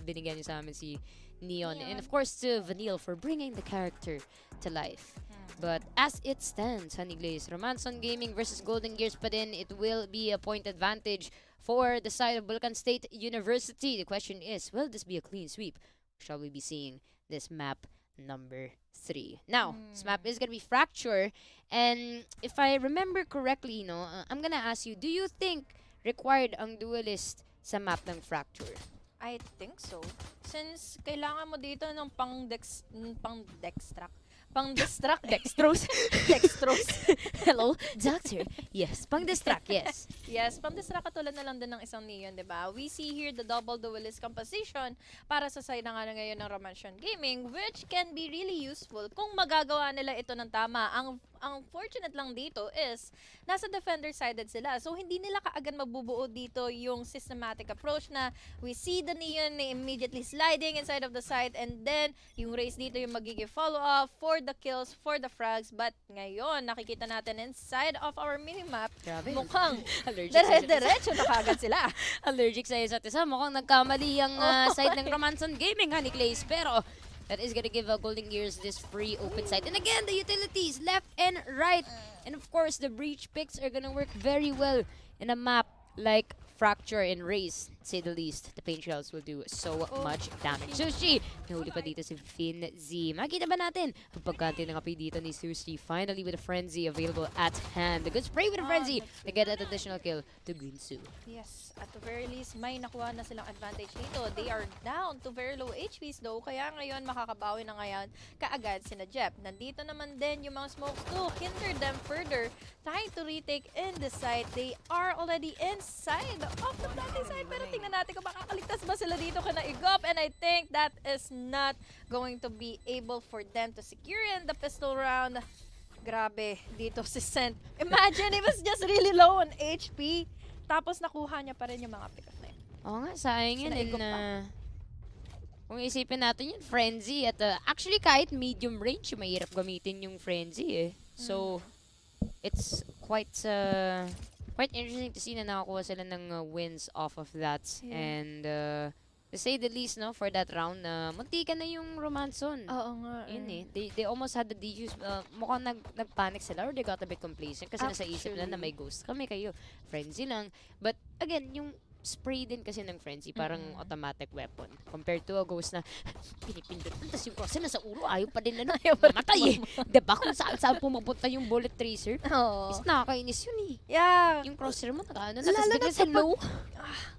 binigyan niyo sa amin si Neon. And of course, to Vanille for bringing the character to life. But as it stands, Honey Glaze, Romançon Gaming versus Golden Gears pa din, it will be a point advantage for the side of Bulacan State University. The question is, will this be a clean sweep? Shall we be seeing this map number 3? Now, this map is gonna be Fracture, and if I remember correctly, no, I'm gonna ask you, do you think required ang duelist sa map ng Fracture? I think so. Since kailangan mo dito ng dextrose. Dextrose. Hello, doctor. Yes, pang-distract, yes. Yes, pang-distract katulad na lang din ng isang neon, di ba? We see here the double duelist composition para sa side na nga ngayon ng Romançon Gaming, which can be really useful kung magagawa nila ito ng tama. Ang fortunate lang dito is, nasa defender-sided sila. So, hindi nila kaagad mabubuo dito yung systematic approach na we see the neon immediately sliding inside of the side and then yung race dito yung magiging follow-up for the kills, for the frags. But ngayon, nakikita natin inside of our minimap, Grabe. mukhang Allergic sa isa't isa. diretso na kaagad sila. Allergic sa isa't isa. Mukhang nagkamali ang side ng Romançon Gaming, Honey Glaze. Pero, that is gonna give Golden Gears this free open side. And again, the utilities, left and right. And of course, the breach picks are gonna work very well in a map like Fracture and Race, to say the least. The paint shells will do so much damage. Sushi! Nahuli pa dito si Finn Z. Makita ba natin ang pagkanti ng api dito ni Sushi? Finally with a Frenzy available at hand. The good spray with a Frenzy to get that additional kill to BulSU. Yes, at the very least, may nakuha na silang advantage dito. They are down to very low HPs though, kaya ngayon makakabawi na ngayon kaagad sina Jep. Nandito naman din yung mga smokes to hinder them further, trying to retake in the side. They are already inside of the planting side, pero tingnan natin kung makakaligtas ba sila dito kana Igop, and I think that is not going to be able for them to secure in the pistol round. Grabe, dito si Sent. Imagine, he was just really low on HP. Tapos nakuha niya pa rin yung mga pick-up na yun. Oo nga, sayang yun. Sinaigop Kung isipin natin yun, Frenzy. At actually, kahit medium range, mahirap gamitin yung Frenzy eh. So, it's quite interesting to see na nakakuha sila ng wins off of that. Yeah. And to say the least, no, for that round, muntika na yung Romançon. Oo nga. Yun eh. They almost had the DQs. Mukhang nagpanic sila or they got a bit complacent kasi nasa isip nila na may ghost kami kayo. Frenzy lang. But again, yung spray din kasi ng Frenzy, parang automatic weapon. Compared to a ghost na pinipindot. Tapos yung cross nasa ulo, ayaw pa din na mamatay eh. Diba kung saan pumapunta yung bullet tracer? Oo. Is nakakainis yun eh. Yeah. Yung crosshair mo, nakaano na. Lalo Tapos na bigla sa low.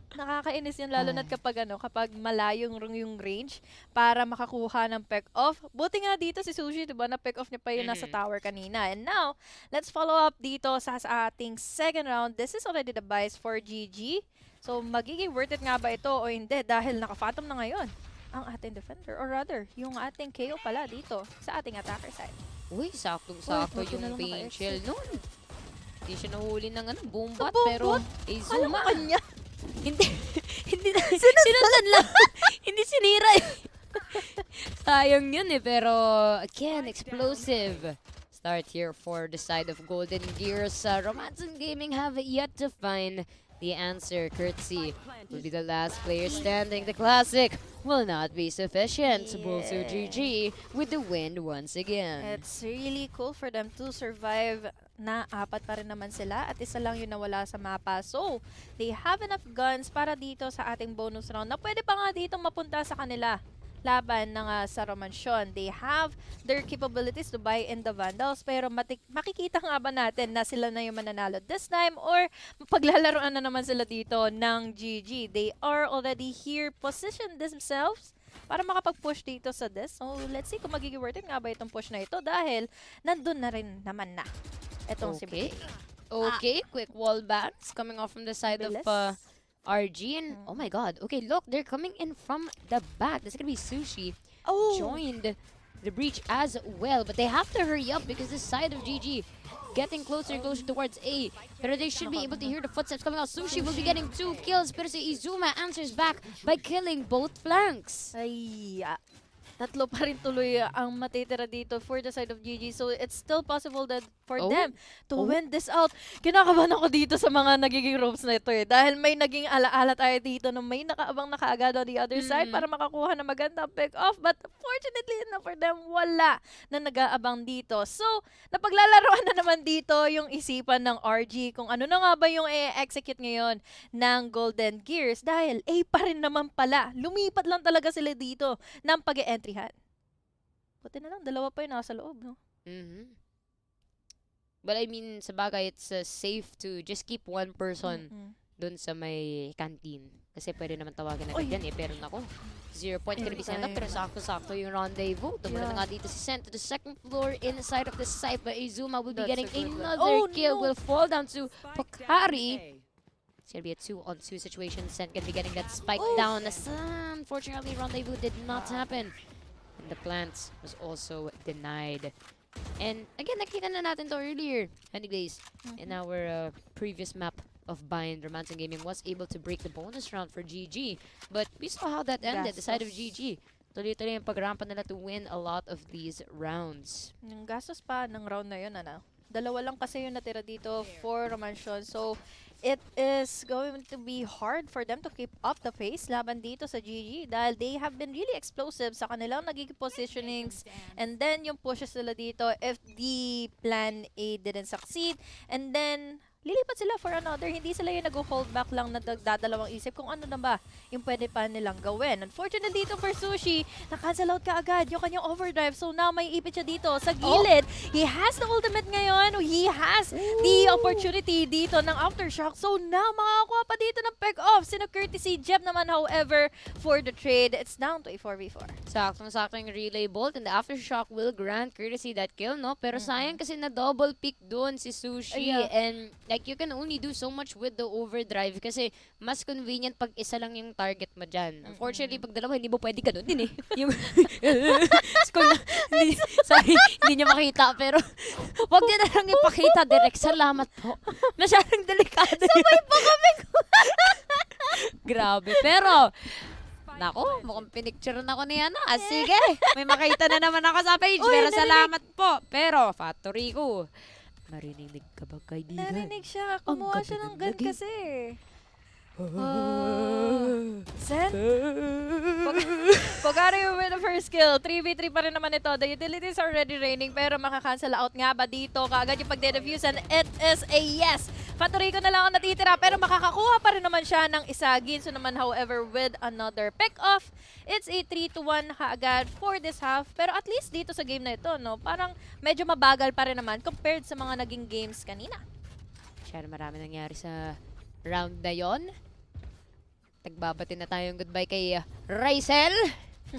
Nakakainis yun lalo na kapag malayong yung range para makakuha ng pick off. Buti nga dito si Sushi, 'di ba? Na pick off niya pa yung nasa tower kanina. And now, let's follow up dito sa ating second round. This is already the buys for GG. So magiging worth it nga ba ito o hindi dahil naka-phantom na ngayon ang ating defender or rather yung ating KO pala dito sa ating attacker side. Uy, saktong-sakto buti na yung lang pain naka-exit. shell nun. Hindi siya nahuli ng boombat, Sa pero boombat? Alam mo Izuma. kanya. Hindi sinundan lang. Hindi sinira eh. Sayang yun eh, pero again, explosive. Start here for the side of Golden Gears. Romançon Gaming have yet to find the answer. Courtesy will be the last player standing. The classic will not be sufficient. BulSU GG with the win once again. It's really cool for them to survive na apat pa rin naman sila at isa lang yung nawala sa mapa. So, they have enough guns para dito sa ating bonus round na pwede pa nga dito mapunta sa kanila laban ng sa Romançon. They have their capabilities to buy in the Vandals pero makikita nga ba natin na sila na yung mananalo this time or paglalaroan na naman sila dito ng GG. They are already here, positioned themselves para makapag-push dito sa this. So, let's see kung magiging worth it nga ba itong push na ito dahil nandun na rin naman na itong si Okay. BK. Okay, quick wall bats coming off from the side of Bilis. RG. And oh my god. Okay, look, they're coming in from the back. This is gonna be Sushi. Joined the breach as well. But they have to hurry up because this side of GG getting closer and closer towards A. Pero they should be able to hear the footsteps coming out. Sushi will be getting 2 kills. Pero si Izuma answers back by killing both flanks. Ay, tatlo pa rin tuloy ang matitira dito for the side of GG. So, it's still possible that for them to win this out. Kinakabahan ako dito sa mga nagiging ropes na ito eh. Dahil may naging alaala tayo dito na may nakaabang nakaagad on the other side para makakuha ng magandang pick-off. But fortunately enough for them, wala na nag-aabang dito. So, napaglalaroan na naman dito yung isipan ng RG kung ano na nga ba yung i-execute ngayon ng Golden Gears. Dahil A pa rin naman pala. Lumipat lang talaga sila dito ng pag-e-entryhan. Buti na lang, dalawa pa yung nasa loob, no? But I mean, sa bagay, it's safe to just keep one person dun sa may canteen. Kasi pwede naman tawagin agad yan eh. Pero naku, 0 point gonna be sent up. Pero sakto-sakto yung rendezvous. Tumula na nga dito si Sent to the second floor inside of the site. But Izuma will be getting another kill. Will fall down to Pokari. It's gonna be a 2-on-2 situation. Sent gonna be getting that spike down. Unfortunately, rendezvous did not happen. And the plant was also denied. And again, nakita na natin to earlier. Anyways, in our previous map of Bind, Romançon Gaming was able to break the bonus round for GG. But we saw how that ended, the side of GG. Tuloy-tuloy yung pagrampa nila to win a lot of these rounds. Yung gastos pa ng round na yun, ano? Dalawa lang kasi yung natira dito for Romançon. So, it is going to be hard for them to keep up the pace laban dito sa GG dahil they have been really explosive sa kanilang nagiging positionings and then yung pushes nila dito if the plan A didn't succeed and then lilipat sila for another. Hindi sila yung nag-hold back lang na nagdadalawang isip kung ano na ba yung pwede pa nilang gawin. Unfortunately dito for Sushi, na-cancel out ka agad yung kanyang overdrive. So now may ipit siya dito sa gilid. He has the ultimate ngayon. He has the opportunity dito ng aftershock. So now makakuha pa dito ng pick-off. Sino courtesy Jeb naman however for the trade. It's down to a 4v4. Saktong-sakto yung relay bolt and the aftershock will grant courtesy that kill, no? Pero sayang kasi na double pick doon si Sushi and like, you can only do so much with the overdrive kasi mas convenient pag isa lang yung target mo dyan. Unfortunately, pag dalawa, hindi mo pwede ka doon din eh. Yung sorry, hindi niya makita pero wag niya na lang ipakita direct. Salamat po. Masyadong delikado. Sabay pa kami. Grabe. Pero, nako, mukhang pinicture na ako ni ano. Sige, may makita na naman ako sa page. Uy, Pero narinig. salamat po. Pero, Factory ko, narinig ka ba, kaibigan? Narinig siya. Kumuha siya ng gun kasi. Sen? Pagari will win the first kill. 3v3 pa rin naman ito. The utilities are already raining pero makakancel out nga ba dito? Kaagad yung pagde-defuse and it is a yes. Patorico na lang ang natitira pero makakakuha pa rin naman siya ng isa. Ginso naman however with another pick-off. It's a 3-1 kaagad for this half. Pero at least dito sa game na ito, no, parang medyo mabagal pa rin naman compared sa mga naging games kanina. Masyado marami nangyari sa round na yon. Nagbabati na tayong goodbye kay Rysel.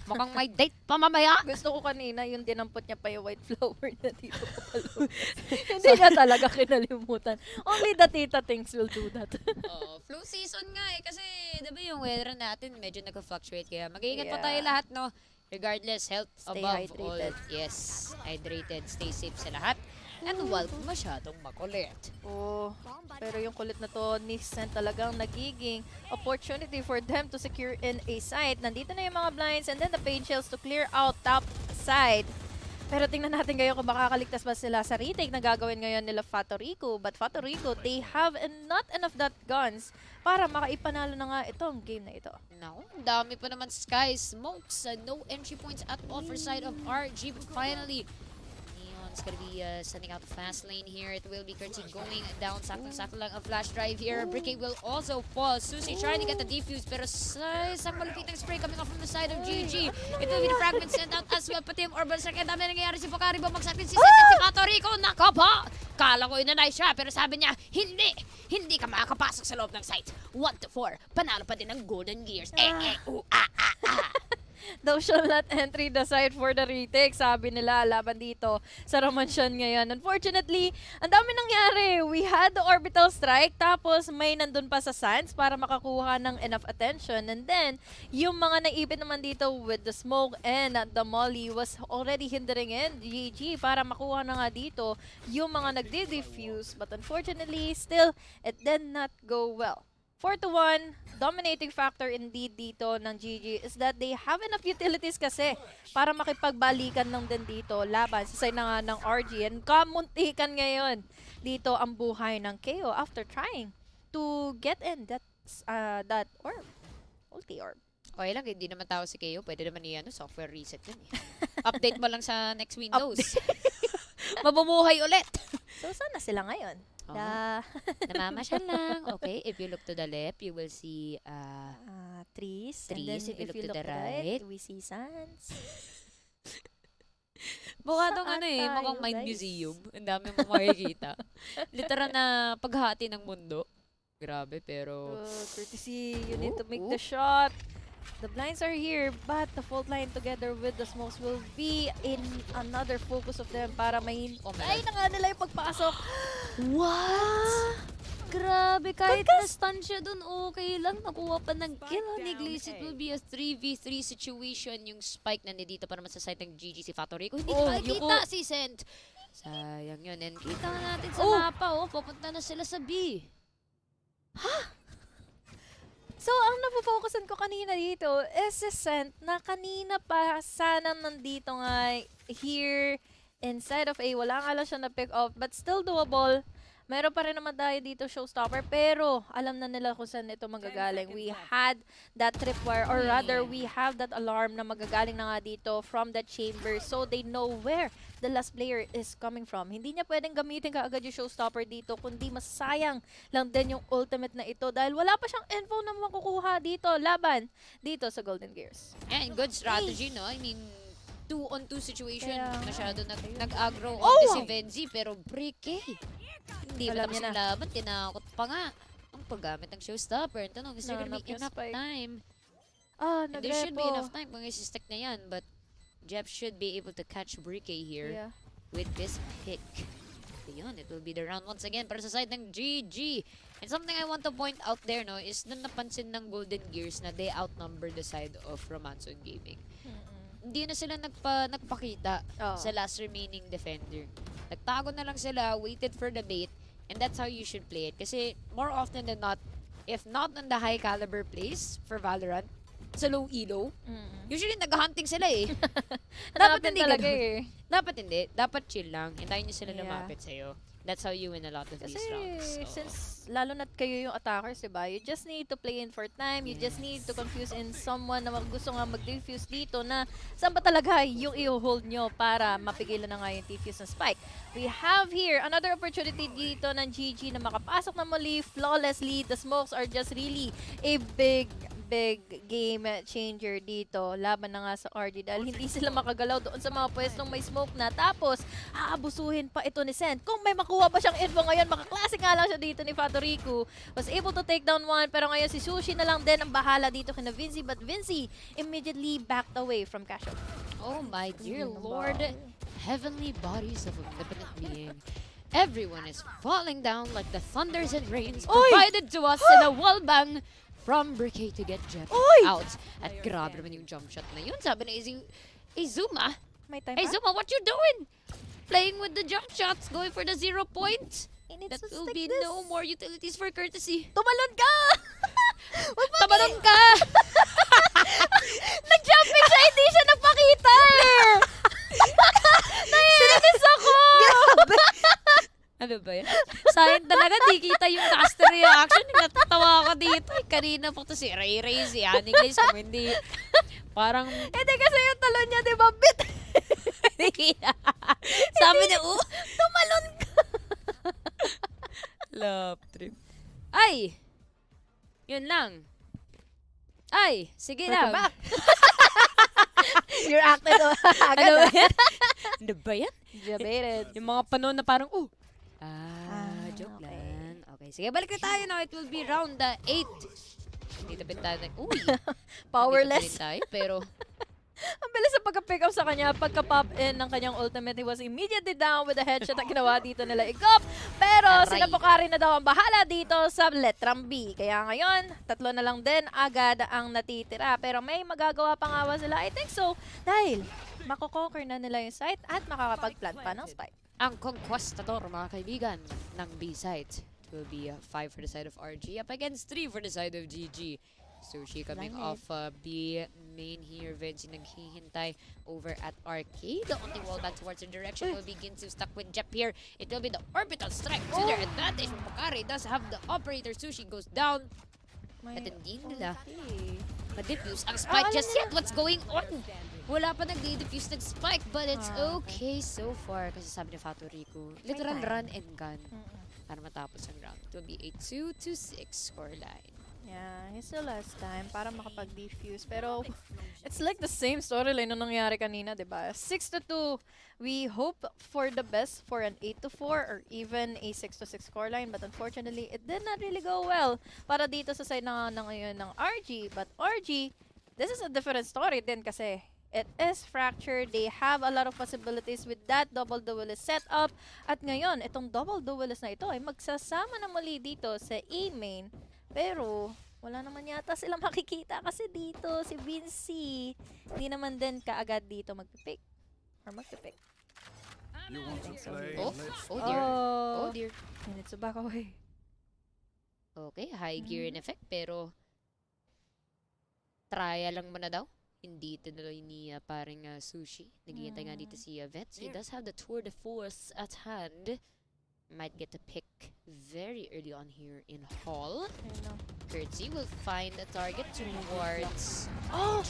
Mukhang may date pa mamaya. Gusto ko kanina yung dinampot niya pa yung white flower na dito papalo. Hindi niya talaga kinalimutan. Only the tita things will do that. Flu season nga eh. Kasi diba yung weather natin medyo nag-fluctuate. Kaya mag-iingat pa Yeah. tayo lahat, no? Regardless, health Stay above hydrated. all. Yes, hydrated. Stay safe sa lahat. And huwag masyadong makulit. Oh, pero yung kulit na to ni Sen talagang nagiging opportunity for them to secure in a site. Nandito na yung mga blinds and then the paint shells to clear out top side. Pero tingnan natin ngayon kung makakaligtas ba sila sa retake na gagawin ngayon nila Fatorico. But Fatorico, they have not enough that guns para makaipanalo na nga itong game na ito. Naku, ang dami pa naman Sky Smokes. No entry points at all for side of RG. But finally, Neon's gonna be sending out the fast lane here. It will be Curti going down. Sakto-sakto lang ang flash drive here. Bricky will also fall. Susie trying to get the defuse. Pero sa isang malupitang spray coming off from the side of GG. It will be the fragment sent out as well. Pati yung orbital strike. Ang dami na nangyayari si Pokari. Bumagsak din si Seth at si Patorico. Nako po! Kala ko inanay siya. Pero sabi niya, hindi! Hindi ka makakapasok sa loob ng site. 1-4. Panalo pa din ng Golden Gears. Thou shall not entry the site for the retake, sabi nila laban dito sa Romançon ngayon. Unfortunately, ang dami nangyari. We had the orbital strike, tapos may nandun pa sa Sands para makakuha ng enough attention. And then, yung mga naipit naman dito with the smoke and the molly was already hindering in GG para makuha na nga dito yung mga nagde-defuse. But unfortunately, still, it did not go well. 4-1, dominating factor indeed dito ng GG is that they have enough utilities kasi para makipagbalikan ng din dito laban sa side na nga ng RG. And kamuntikan ngayon dito ang buhay ng KO after trying to get in that orb, ulti orb. Okay lang, hindi naman tao si KO. Pwede naman software reset yun eh. Update mo lang sa next Windows. Mabumuhay ulit. So sana sila ngayon? Namamasyal lang. Okay, if you look to the left, you will see Trees. trees. And then If you look to the right, we see sands. mukha tong Saan mukhang tayo, mind guys? museum. Ang dami mo makikita. Literal na paghati ng mundo. Grabe, pero... Courtesy, you need to make the shot. The blinds are here, but the fault line together with the smokes will be in another focus of them para may... Ay, na nga nila yung pagpasok. What? Grabe, kahit na-stun siya dun, okay lang. Nakuha pa ng kill. Neglis, it will be a 3v3 situation. Yung spike na dito pa naman sa side ng GG si Fatorico. Hindi makikita si Sent. Sayang yun. And kita natin sa mapa, papunta na sila sa B. So, ang napofocusan ko kanina dito is si Sent na kanina pa sana nandito nga here inside of A. Wala nga lang siya na pick off but still doable. Meron pa rin naman tayo dito showstopper pero alam na nila kung saan ito magagaling. We had that tripwire or rather we have that alarm na magagaling na nga dito from the chamber so they know where the last player is coming from. Hindi niya pwedeng gamitin kaagad yung showstopper dito kundi masayang lang din yung ultimate na ito dahil wala pa siyang info na makukuha dito laban dito sa Golden Gears. And good strategy, no? I mean, 2-on-2 situation. Kaya, Masyado nag-aggro on si Venzi pero break eh. Hindi Alam matapos niya yung laban, tinakot pa nga. Ang paggamit ng showstopper. Tanong, is there gonna be Nanap yung enough spike. time? Ah, There should be nagrepo. enough time kung isi-stack na yan, but Jeff should be able to catch Brique here Yeah. with this pick. Ayun, it will be the round once again para sa side ng GG. And something I want to point out there, no, is nung napansin ng Golden Gears na they outnumber the side of Romançon Gaming. Hindi na sila nagpakita sa last remaining defender. Nagtago na lang sila, waited for the bait, and that's how you should play it. Kasi more often than not, if not on the high caliber plays for Valorant, sa low elo, usually nag-hunting sila eh. Dapat hindi talaga ganun. Dapat hindi. Dapat chill lang. Hintayin nyo sila Yeah. lumapit sa'yo. That's how you win a lot of Kasi these rounds. So, since lalo na't kayo yung attackers, diba? You just need to play in for time. You just need to confuse in someone na gusto nga mag-defuse dito na saan ba talaga yung i-hold nyo para mapigilan na nga yung defuse ng spike. We have here another opportunity dito ng GG na makapasok na muli flawlessly. The smokes are just really a big game changer dito. Laban na nga sa RG dahil hindi sila makagalaw doon sa mga pwestong may smoke na. Tapos, aabusuhin pa ito ni Sen. Kung may makuha ba siyang info ngayon, makaklase nga lang siya dito ni Fatoriku. Was able to take down one, pero ngayon si Sushi na lang din ang bahala dito kina Vinci. But Vinci immediately backed away from Casho. oh my dear lord, heavenly bodies of omnipotent being. Everyone is falling down like the thunders and rains provided to us in a wall bang from Briquet to get Jeff out. At grabe naman yung jump shot na yun. Sabi na Izuma, May time hey pa? Zuma, what you doing? Playing with the jump shots, going for the 0 point. That will be no more utilities for courtesy. Tumalon ka! Tabalon ka! Nag-jumping siya, hindi siya nagpakita! Naiinis ako! Ano ba yan? Sayang talaga, di kita yung caster reaction. Natatawa ako dito. Kanina pa to si Ray Ray, si Annie Glaze, kung hindi. Parang, Hindi kasi yung talon niya, di ba? Bit! sabi niya, Tumalon ka! love trip. Ay! Yun lang. Ay, sige lang. Welcome back. You're acted agad. Ano ba yan? Ano ba yan? Debated. Yung mga panon na parang, joke okay. lang. Okay, sige, balik na tayo now. It will be round 8. Hindi tapit tayo Powerless. Hindi tapit tayo, pero Ang bilis sa pagka-pick up sa kanya. Pagka-pop in ng kanyang ultimate, he was immediately down with the headshot na ginawa dito nila Igop. Pero Aray. sila Pokari na daw ang bahala dito sa letrang B. Kaya ngayon, 3 na lang din agad ang natitira. Pero may magagawa pa nga ba sila? I think so. Dahil mako-conquer na nila yung site at makakapag-plant pa ng spike. ang conquistador, mga kaibigan, ng B-side. It will be 5 for the side of RG up against 3 for the side of GG. Sushi coming off B main here. Vinci naghihintay over at Arcade. The only wall back towards the direction will begin to stuck with Jep here. It will be the orbital strike to their advantage. Pokari does have the operator. Sushi goes down. At hindi nila ma-defuse ang spike just yet. What's going on? Wala pa nag-defuse ng spike, but it's okay so far. Kasi sabi ni Fatoriku, literal run and gun para matapos ang round. It will be a 2-6 scoreline. Yeah, he still has time para makapag-defuse. Pero it's like the same storyline nung nangyari kanina, diba? 6-2. We hope for the best for an 8-4 or even a 6-6 scoreline. But unfortunately, it did not really go well para dito sa side na ngayon ng RG. But RG, this is a different story din kasi it is fractured. They have a lot of possibilities with that double duelist setup. At ngayon, itong double duelist na ito ay magsasama na muli dito sa A main. Pero, wala naman yata sila makikita kasi dito si Vinci. Hindi naman din kaagad dito magpipick. Or magpipick. Oh dear. Oh dear. He needs to back away. Okay, high gear in effect, pero trial lang muna daw. Hindi tinuloy ni paring Sushi. Naghihintay nga dito si Vets. He does have the tour de force at hand. Might get a pick very early on here in Hall. Curtsy will find a target towards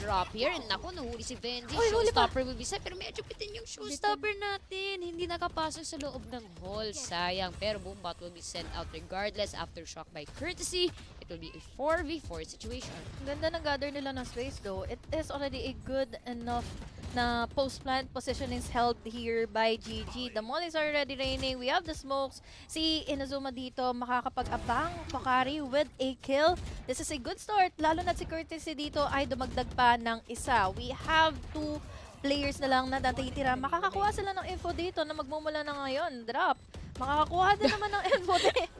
drop here. And naku, nahuli si Venzi. Showstopper will be set. Pero medyo pitin yung showstopper natin. Hindi nakapasok sa loob ng Hall. Sayang. Pero Boombot will be sent out regardless after shock by Courtesy. It will be a 4v4 situation. Ganda ng gather nila ng space though. It is already a good enough na post-plant positionings held here by GG. The mollies are already raining. We have the smokes. Si Inazuma dito makakapag-abang Pokari with a kill. This is a good start. Lalo na si Courtesy dito ay dumagdag pa ng isa. We have 2 players na lang na natitira. Makakakuha sila ng info dito na magmumula na ngayon. Drop. Makakakuha din naman ng info din.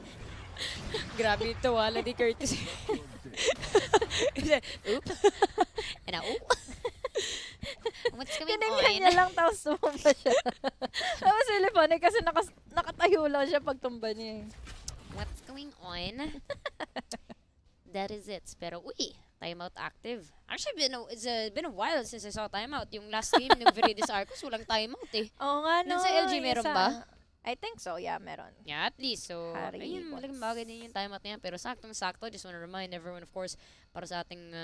Grabe ito, wala ni Curtis. Oops. And what's going Tinignan niya lang tapos tumumba siya. Tapos really funny kasi nakatayo lang siya pag tumba niya. What's going on? that is it. Pero uy, timeout active. Actually, it's been a while since I saw timeout. Yung last game ng Viridis Arcus, walang timeout eh. Oo nga, no. Dun sa LG meron ba? I think so, yeah, meron. Yeah, at least. So, ayun, Haribons. malaking bagay din yung timeout na yan. Pero saktong-sakto, just want to remind everyone, of course, para sa ating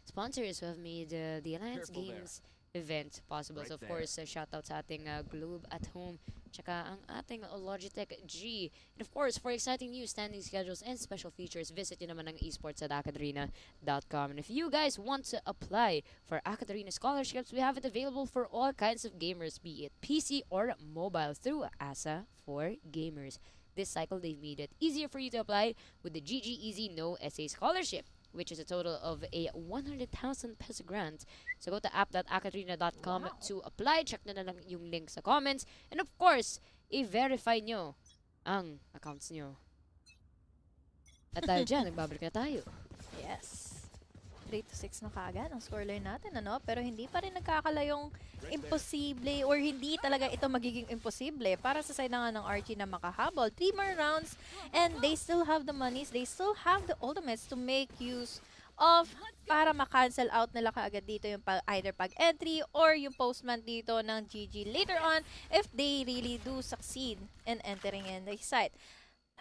sponsors who have made the Alliance Games event possible. So, of course, shoutout sa ating Globe at Home, tsaka ang ating LogitechG. And of course, for exciting news, standing schedules, and special features, visit nyo naman ang esports at acadrena.com. And if you guys want to apply for Acadrena scholarships, we have it available for all kinds of gamers, be it PC or mobile, through ASA for Gamers. This cycle, they've made it easier for you to apply with the GG Easy No Essay Scholarship, which is a total of a 100,000 peso grant. So go to app.acadrena.com to apply. Check na lang yung link sa comments. And of course, i-verify nyo ang accounts nyo. At dahil dyan, nagbabalik na tayo. Yes. 3-6 na kaagad ang scoreline natin, ano? Pero hindi pa rin nagkakalayong imposible or hindi talaga ito magiging imposible para sa side na nga ng RG na makahabol. 3 more rounds and they still have the monies, they still have the ultimates to make use of para ma-cancel out nila kaagad dito yung either pag-entry or yung postman dito ng GG later on if they really do succeed in entering in the site.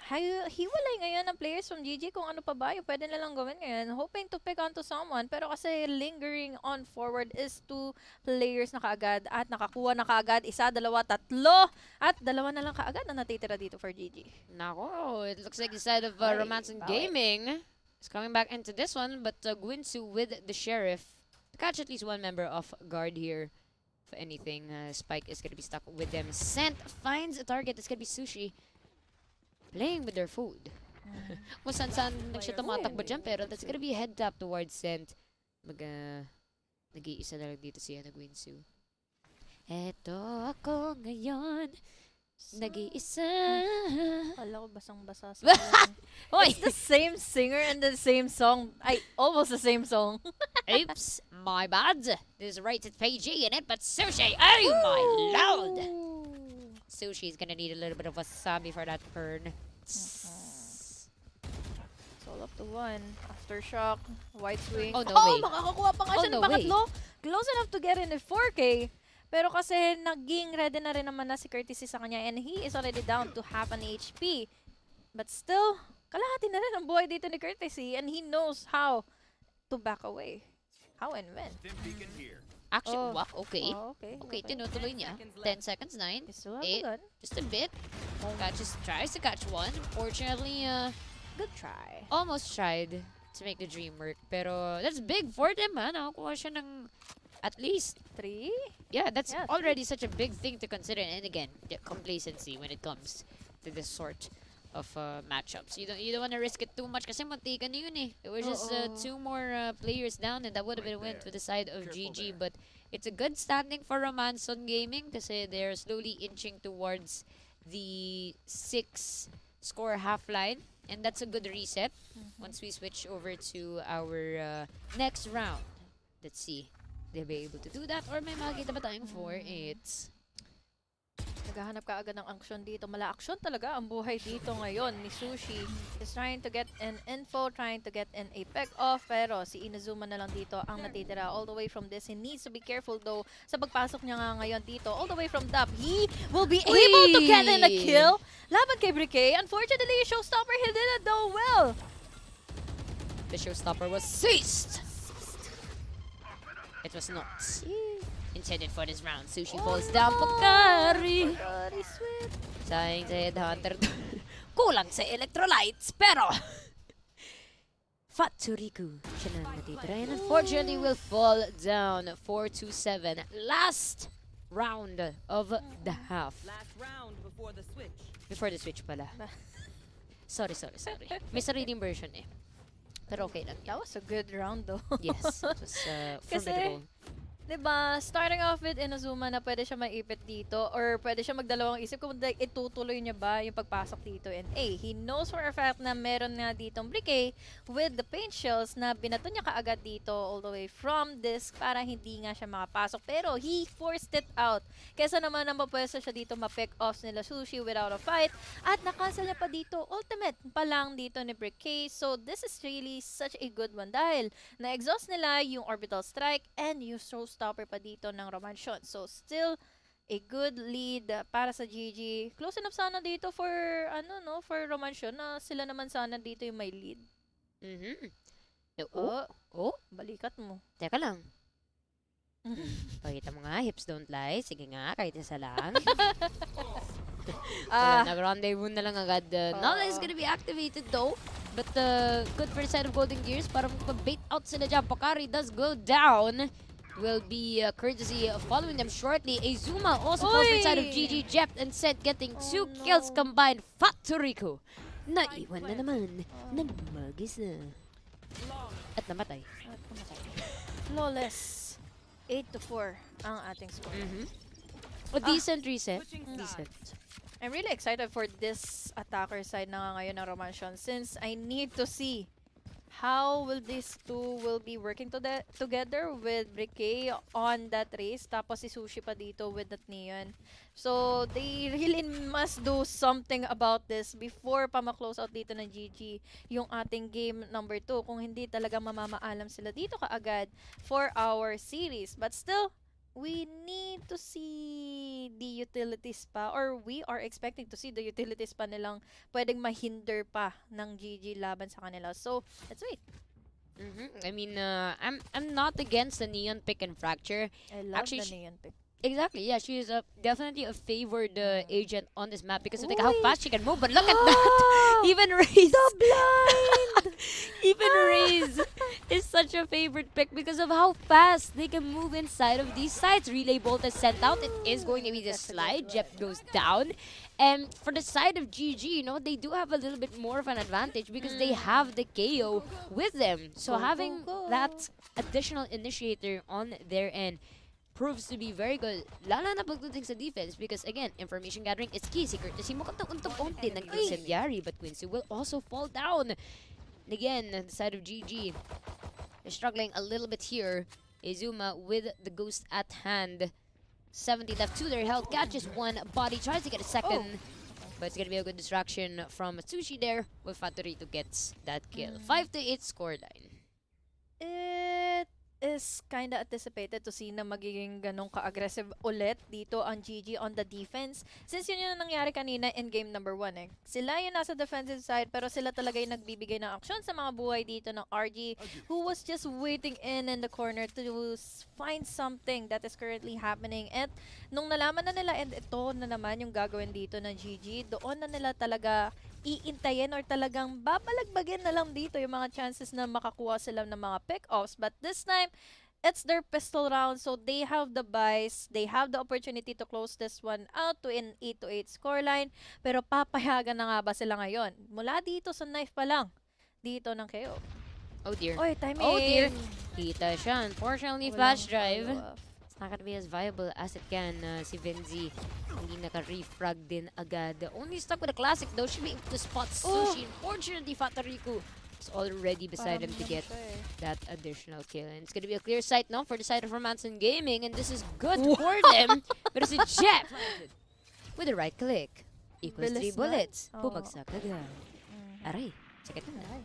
Hiwalay ngayon ng players from GG kung ano pa ba yung pwede nilang gawin ngayon. Hoping to pick onto someone, pero kasi lingering on forward is 2 players na kaagad at nakakuha na kaagad 1, 2, 3 at 2 na lang kaagad na natitira dito for GG. Nako, it looks like the side of Romançon Gaming is coming back into this one, but BulSU with the Sheriff to catch at least one member off guard here. If anything, Spike is going to be stuck with them. Scent finds a target. It's going to be Sushi. Playing with their food. Kung saan siya tumatakbo dyan, pero that's gonna be a head tap towards Scent. Nag-iisa na lang dito siya nag-BulSU. Eto ako ngayon, nag-iisa. Wala ko basang-basa sa It's the same singer and the same song. Almost the same song. Oops, my bad. There's rated PG in it, but Sushi, oh my lord! Sushi's gonna need a little bit of wasabi for that burn. It's all up to 1. Aftershock, white swing. Oh, no way. Makakakuha pa nga siya no ng pangatlo. Close enough to get in the 4K. Pero kasi naging ready na rin naman na si Courtesy sa kanya and he is already down to half an HP. But still, kalahati na rin ang buhay dito ni Courtesy and he knows how to back away. How and when. Actually, wow, okay. Okay, Tinutuloy niya. 10 seconds, 9, You still have 8, a gun. just a bit. Tries to catch one. Fortunately, Good try. almost tried to make the dream work. Pero that's big for them, ha? Nakakuha siya ng at least 3? yeah, that's Yeah, already such a big thing to consider. And again, the complacency when it comes to this sort of matchups. You don't want to risk it too much kasi muntikan na yun eh. It was just 2 more players down and that would have been went to the side of GG. But it's a good standing for Romançon Gaming kasi they're slowly inching towards the 6 score half line. And that's a good reset once we switch over to our next round. Let's see. They'll be able to do that or may makikita ba tayong 4-8? Naghahanap ka agad ng aksyon dito. Mala-aksyon talaga ang buhay dito ngayon ni Sushi. He's trying to get an info, trying to get an a pick off. Pero si Inazuma na lang dito ang natitira all the way from this. He needs to be careful though sa pagpasok niya nga ngayon dito. All the way from top. He will be able to get in a kill. Laban kay Brique. Unfortunately, Showstopper, he did it though well. The showstopper was seized. It was not intended for this round. Sushi falls down. Pagkari. Very sweet. Sayang sa Headhunter. Kulang sa electrolytes, pero Fatsuriku siya na natitira. And unfortunately will fall down 4-7. Last round of the half. Last round before the switch. Before the switch pala. Sorry. May sariling version eh. Pero okay lang. That was a good round though. Yes, it was formidable. Diba, starting off with Inazuma na pwede siya maipit dito or pwede siya magdalawang isip kung itutuloy niya ba yung pagpasok dito. And he knows for a fact na meron nga ditong Bricay with the paint shells na binato niya kaagad dito all the way from disc para hindi nga siya makapasok. Pero he forced it out. Kesa naman ang mapwesto siya dito ma-pick off nila Sushi without a fight. At nakansel niya pa dito, ultimate pa lang dito ni Bricay. So this is really such a good one dahil na-exhaust nila yung orbital strike and yung stopper pa dito ng Romançon. So, still a good lead para sa GG. Close enough sana dito for, for Romançon na sila naman sana dito yung may lead. Balikat mo. Teka lang. Pakita mo nga, hips don't lie. Sige nga, kahit isa lang. Nag-rendezvous na lang agad. Nala is gonna be activated though. But good for the side of Golden Gears para mag-bait out sila dyan. Bakari does go down. Will be courtesy of following them shortly. Azuma also falls for the side of GG. Jep and Seth getting 2 kills combined. Fatorico. Naiwan na naman. Namagis na. At namatay. Flawless. 8-4 ang ating score. A decent reset. Decent. I'm really excited for this attacker side na nga ngayon ng Romançon since I need to see how will these two will be working together with Bricay on that race. Tapos si Sushi pa dito with that Neon. So, they really must do something about this before pa ma-close out dito ng GG yung ating game number 2. Kung hindi talaga mamamaalam sila dito kaagad for our series. But still, we need to see the utilities pa or we are expecting to see the utilities pa nilang pwedeng mahinder pa ng GG laban sa kanila. So, let's wait. I mean, I'm not against the Neon pick and fracture. I love Actually, the Neon pick. Exactly, yeah, she is definitely a favored agent on this map because of like how fast she can move. But look at that! Even Raze! The blind! Even Raze is such a favorite pick because of how fast they can move inside of these sites. Relay Bolt is sent out. It is going to be the slide. Jep goes down. And for the side of GG, they do have a little bit more of an advantage because they have the KO with them. So having that additional initiator on their end proves to be very good, lalo na pagdating sa defense because again, information gathering is key. Si Courtesy mo unti ng incendiary but Quincy will also fall down. And again, the side of GG, they're struggling a little bit here. Azuma with the ghost at hand. 70 left to their health, catches one body, tries to get a second. But it's gonna be a good distraction from Sushi there with Fatorito gets that kill. 5-8 scoreline. It is kinda anticipated to see na magiging ganong ka-aggressive ulit dito ang GG on the defense. Since yun yung nangyari kanina in game number 1 eh. Sila yung nasa defensive side pero sila talaga yung nagbibigay ng aksyon sa mga buhay dito ng RG who was just waiting in the corner to find something that is currently happening. And nung nalaman na nila and ito na naman yung gagawin dito ng GG, doon na nila talaga iintayin or talagang babalagbagin na lang dito yung mga chances na makakuha sila ng mga pick-offs. But this time, it's their pistol round. So they have the buys. They have the opportunity to close this one out to an 8-8 scoreline. Pero papayagan na nga ba sila ngayon? Mula dito sa knife pa lang. Dito ng KO. Oh dear. Oy, timing! Oh dear. Kita siya. Unfortunately, flash drive. It's not gonna be as viable as it can. Si Vinzi, hindi naka-refrag din agad. Only stuck with a classic though. Should be able to spot Sushi. Unfortunately, Fatorico is already beside him to get that additional kill. And it's gonna be a clear sight now for the side of Romançon Gaming. And this is good for them. Pero si Jep, with the right click, equals 3 bullets. Bumagsak agad. Aray, sakit na.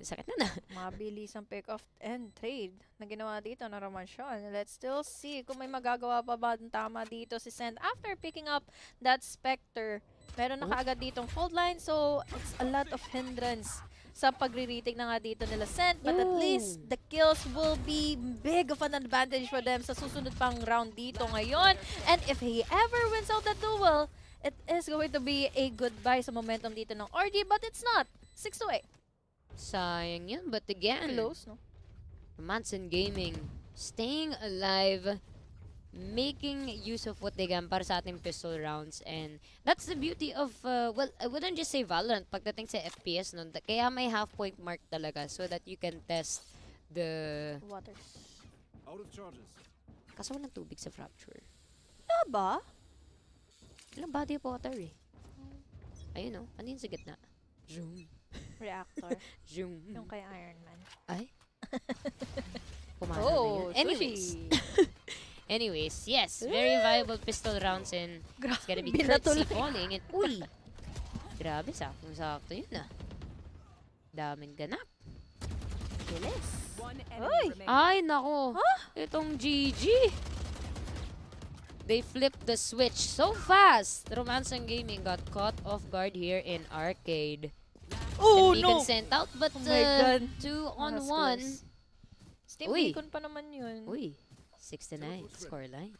Sakit na. Mabilis ang pick-off and trade na ginawa dito na Romançon. Let's still see kung may magagawa pa ba ng tama dito si Send after picking up that Spectre. Meron na kaagad ditong fold line, so it's a lot of hindrance sa pagre-retake na nga dito nila Send. But at least the kills will be big of an advantage for them sa susunod pang round dito ngayon. And if he ever wins out that duel, it is going to be a goodbye sa momentum dito ng RG, but it's not. 6-8. Sayang yun, but again, Close, no? Romançon Gaming staying alive, making use of what they can para sa ating pistol rounds. And that's the beauty of, well, I wouldn't just say Valorant pagdating sa FPS nun. Kaya may half-point mark talaga so that you can test the Waters. Out of charges. Kaso walang tubig sa fracture. Wala ba? Walang body of water eh. Ayun oh. Ano yun sa gitna? Zoom. Reactor. Zoom. Yung kay Iron Man. Ay? Pumana na yun. Anyways. Anyways, yes. Very viable pistol rounds and it's gonna be courtesy falling. And uy! Grabe, saktong-sakto yun ah. Daming ganap. Bilis. One Uy! enemy remaining. Ay, nako. Itong GG. They flipped the switch so fast. Romançon Gaming got caught off guard here in Arcade. Oh, And Beacon sent out, but Oh my God. 2 on Mas 1. close. Steam Uy. Beacon pa naman yun. Uy, 6-9 scoreline.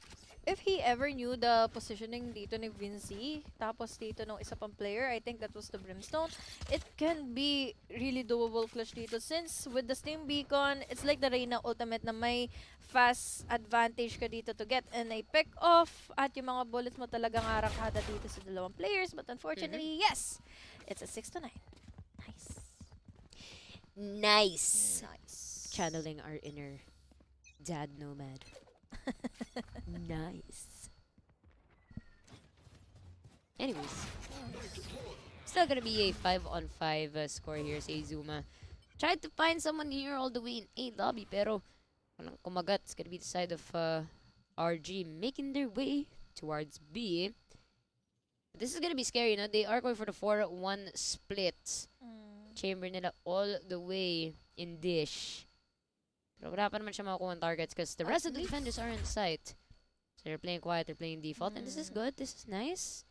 If he ever knew the positioning dito ni Vinci, tapos dito ng isa pang player, I think that was the Brimstone, it can be really doable clutch dito since with the Steam Beacon, it's like the Reyna ultimate na may fast advantage ka dito to get and a pick off at yung mga bullets mo talagang arakada dito sa dalawang players, but unfortunately, yes, it's a 6-9. Nice. Nice. Nice. Channeling our inner dad nomad. Nice. Anyways. Still gonna be a 5-on-5 score here sa Izuma. Tried to find someone here all the way in A lobby, pero walang kumagat. It's gonna be the side of RG making their way towards B. This is gonna be scary, no? They are going for the 4-1 split. Chamber nila all the way in dish. Pero wala pa naman siya makukuha ng targets because the rest of the defenders are in sight. So they're playing quiet, they're playing default, and this is good, this is nice.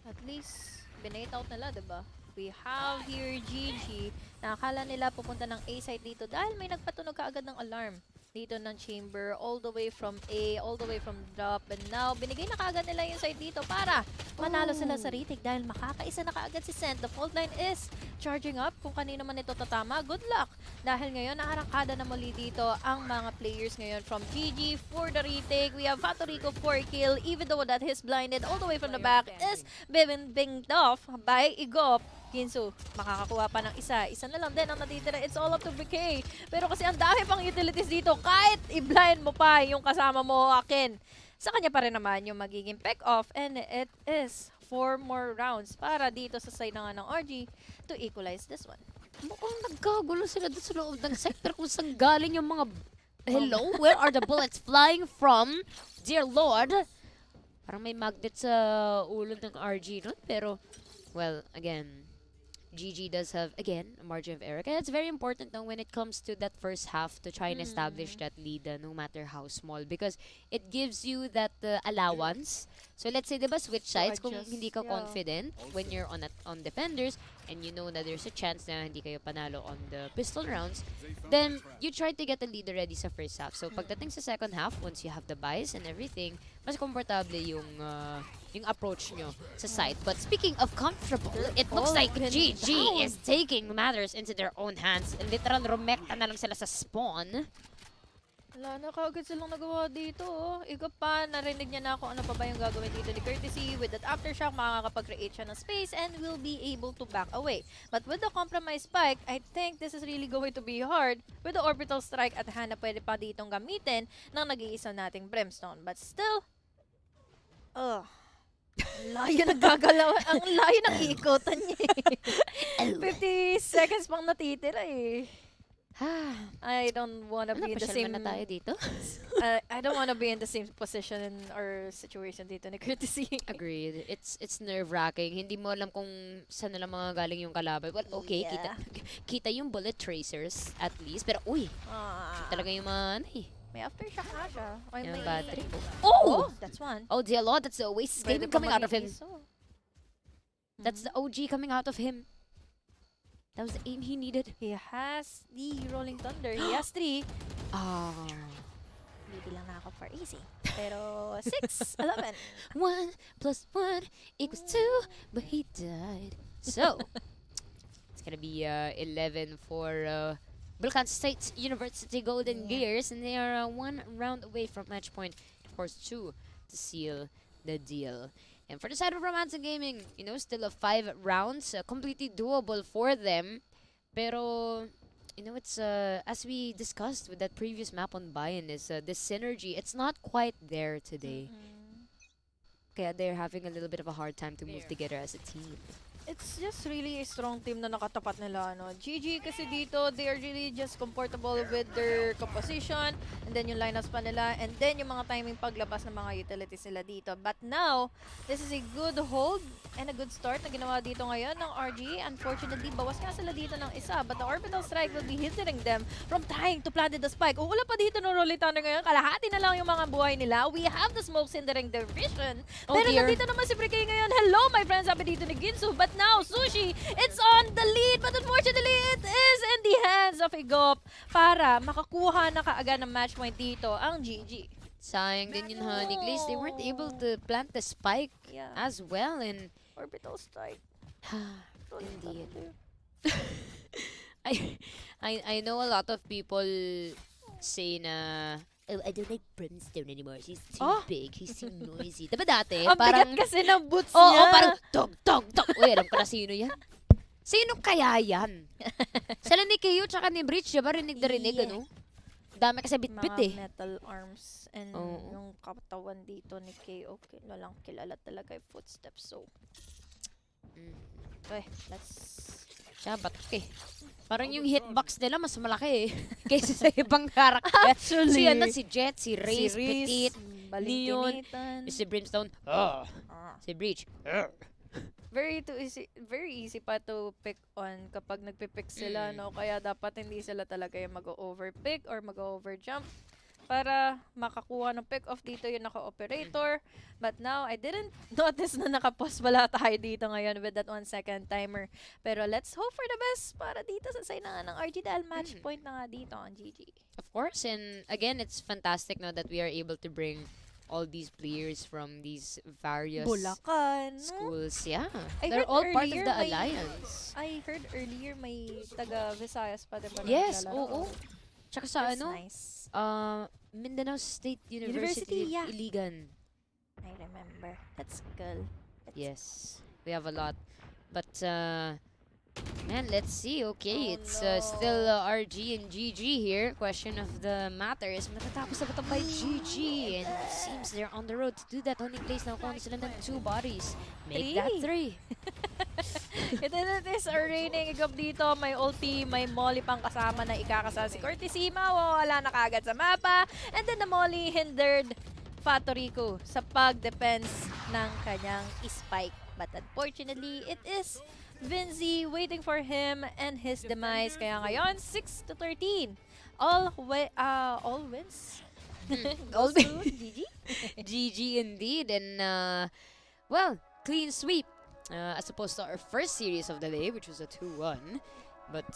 At least, binate out nila, diba? We have here GG. Nakakala nila pupunta ng A site dito dahil may nagpatunog kaagad ng alarm dito ng chamber all the way from A, all the way from drop. And now, binigay na kaagad nila yung site dito para manalo sila sa retake dahil makakaisa na kaagad si Sent. The fault line is charging up. Kung kanino man ito tatama, good luck. Dahil ngayon, naarangkada na muli dito ang mga players ngayon from GG for the retake. We have Fatorico 4 kill, even though that he's blinded all the way from the back is being binged off by Igop. Ginsu, makakakuha pa ng isa. Isa na lang din ang natitira. It's all up to BK. Pero kasi ang dami pang utilities dito. Kahit i-blind mo pa yung kasama mo akin. Sa kanya pa rin naman yung magiging pick-off. And it is 4 more rounds para dito sa side na nga ng RG to equalize this one. Mukhang nagkagulo sila doon sa loob ng sector kung saan galing yung mga... Hello? Where are the bullets flying from? Dear Lord! Parang may magnet sa ulo ng RG nun. Pero, well, again... GG does have, again, a margin of error. Kaya it's very important now when it comes to that first half to try and establish that lead no matter how small because it gives you that allowance. So let's say, diba, switch sides kung hindi ka confident when you're on defenders and you know that there's a chance na hindi kayo panalo on the pistol rounds, then you try to get the lead already sa first half. So pagdating sa second half, once you have the buys and everything, mas komportable yung approach nyo sa site. But speaking of comfortable, it looks like GG is taking matters into their own hands. Literal, rumekta na lang sila sa spawn. Wala na kaagad silang nagawa dito. Ikaw pa, narinig niya na kung ano pa ba yung gagawin dito ni Courtesy. With that aftershock, makakapag-create siya ng space and will be able to back away. But with the compromised spike, I think this is really going to be hard with the orbital strike at hand na pwede pa ditong gamitin ng nag-iisa nating Brimstone. But still, layo ng gagalaw. Ang layo ng ikotan niya eh. 50 seconds pang natitira eh. I don't wanna be in the same... na tayo dito? I don't wanna be in the same position or situation dito ni Courtesy. Agreed. It's nerve-wracking. Hindi mo alam kung saan na lang mga galing yung kalaban. Well, okay, kita yung bullet tracers at least. Pero, uy, talaga yung mga ano eh. May aftershock nga siya. Ay, Yung may... battery. Oh! That's one. Oh, dear Lord, that's the Oasis Pwede gaming pa coming out of him. mag-iiso. That's the OG coming out of him. That was the aim he needed. He has the Rolling Thunder. He has 3. Bibilang na ako for easy. Pero 6, 11. 1 plus 1 equals 2, but he died. So, it's gonna be 11 for Vulcan State University Golden Gears, and they are 1 round away from match point. Of course, 2 to seal the deal. And for the side of Romançon Gaming, you know, still a 5 rounds, completely doable for them. Pero you know, it's as we discussed with that previous map on Bayan, is the synergy. It's not quite there today. Kaya they're having a little bit of a hard time to move together as a team. It's just really a strong team na nakatapat nila, no? GG kasi dito, they are really just comfortable with their composition, and then yung lineups pa nila, and then yung mga timing paglabas ng mga utilities nila dito. But now, this is a good hold and a good start na ginawa dito ngayon ng RG. Unfortunately, bawas nga sila dito ng isa, but the orbital strike will be hindering them from trying to plant the spike. Wala pa dito ng Rolly Thunder ngayon, kalahati na lang yung mga buhay nila. We have the smokes hindering their vision. Pero nandito naman si Prikay ngayon. Hello, my friends, sabi dito ni Ginsu, but now, Sushi, it's on the lead, but unfortunately, it is in the hands of Igop para makakuha na kaagad ng match point dito ang GG. Sayang din yun, Honey Glaze. They weren't able to plant the spike as well, and orbital strike. Indeed. I know a lot of people say na, oh, I don't like Brimstone anymore. He's too big. He's too noisy. Diba dati? Ang parang, bigat kasi ng boots oo, niya. parang tog, tog, tog. Uy, alam ko na sino yan. Sino kaya yan? Sila ni Keo tsaka ni Breach, diba rinig na rinig, ano? Dami kasi bitbit eh. Mga metal arms and yung katawan dito ni KO. Walang kilala talaga yung footsteps. So, okay, let's... Siya, batok eh. Parang yung hitbox nila mas malaki eh. Kaysa sa ibang karakter. Actually. Si Jet, si Raze, Petit, Leon, si Brimstone, si Breach. Very easy pa to pick on kapag nagpipick sila, no? Kaya dapat hindi sila talaga yung mag-overpick or mag-overjump para makakuha ng pick-off dito yung naka-operator. But now, I didn't notice na nakapos pala tayo dito ngayon with that 1 second timer. Pero let's hope for the best para dito sa side na ng RG dahil match point na nga dito ang GG. Of course, and again, it's fantastic now that we are able to bring all these players from these various Bulacan, schools. Yeah, I they're all part of earlier the may- alliance. I heard earlier may taga Visayas pa diba? Yes, naglalaro? oo. Tsaka sa That's ano, nice. Mindanao State University, yeah. Iligan. I remember. That's cool. Yes, we have a lot. But, man, let's see. Okay, it's still RG and GG here. Question of the matter is, matatapos na ba ito by GG? And it seems they're on the road to do that. Only place na kuha sila ng 2 bodies. Make that 3. It is a raining igop dito. May ulti, may molly pang kasama na ikakasal si Cortesima. Wala na kagad sa mapa. And then the molly hindered Fatorico sa pag-defense ng kanyang spike. But unfortunately, it is Vinzi waiting for him and his demise. Kaya ngayon, 6-13. All wins. All Goes to GG. GG indeed. And, well, clean sweep. As opposed to our first series of the day, which was a 2-1. But,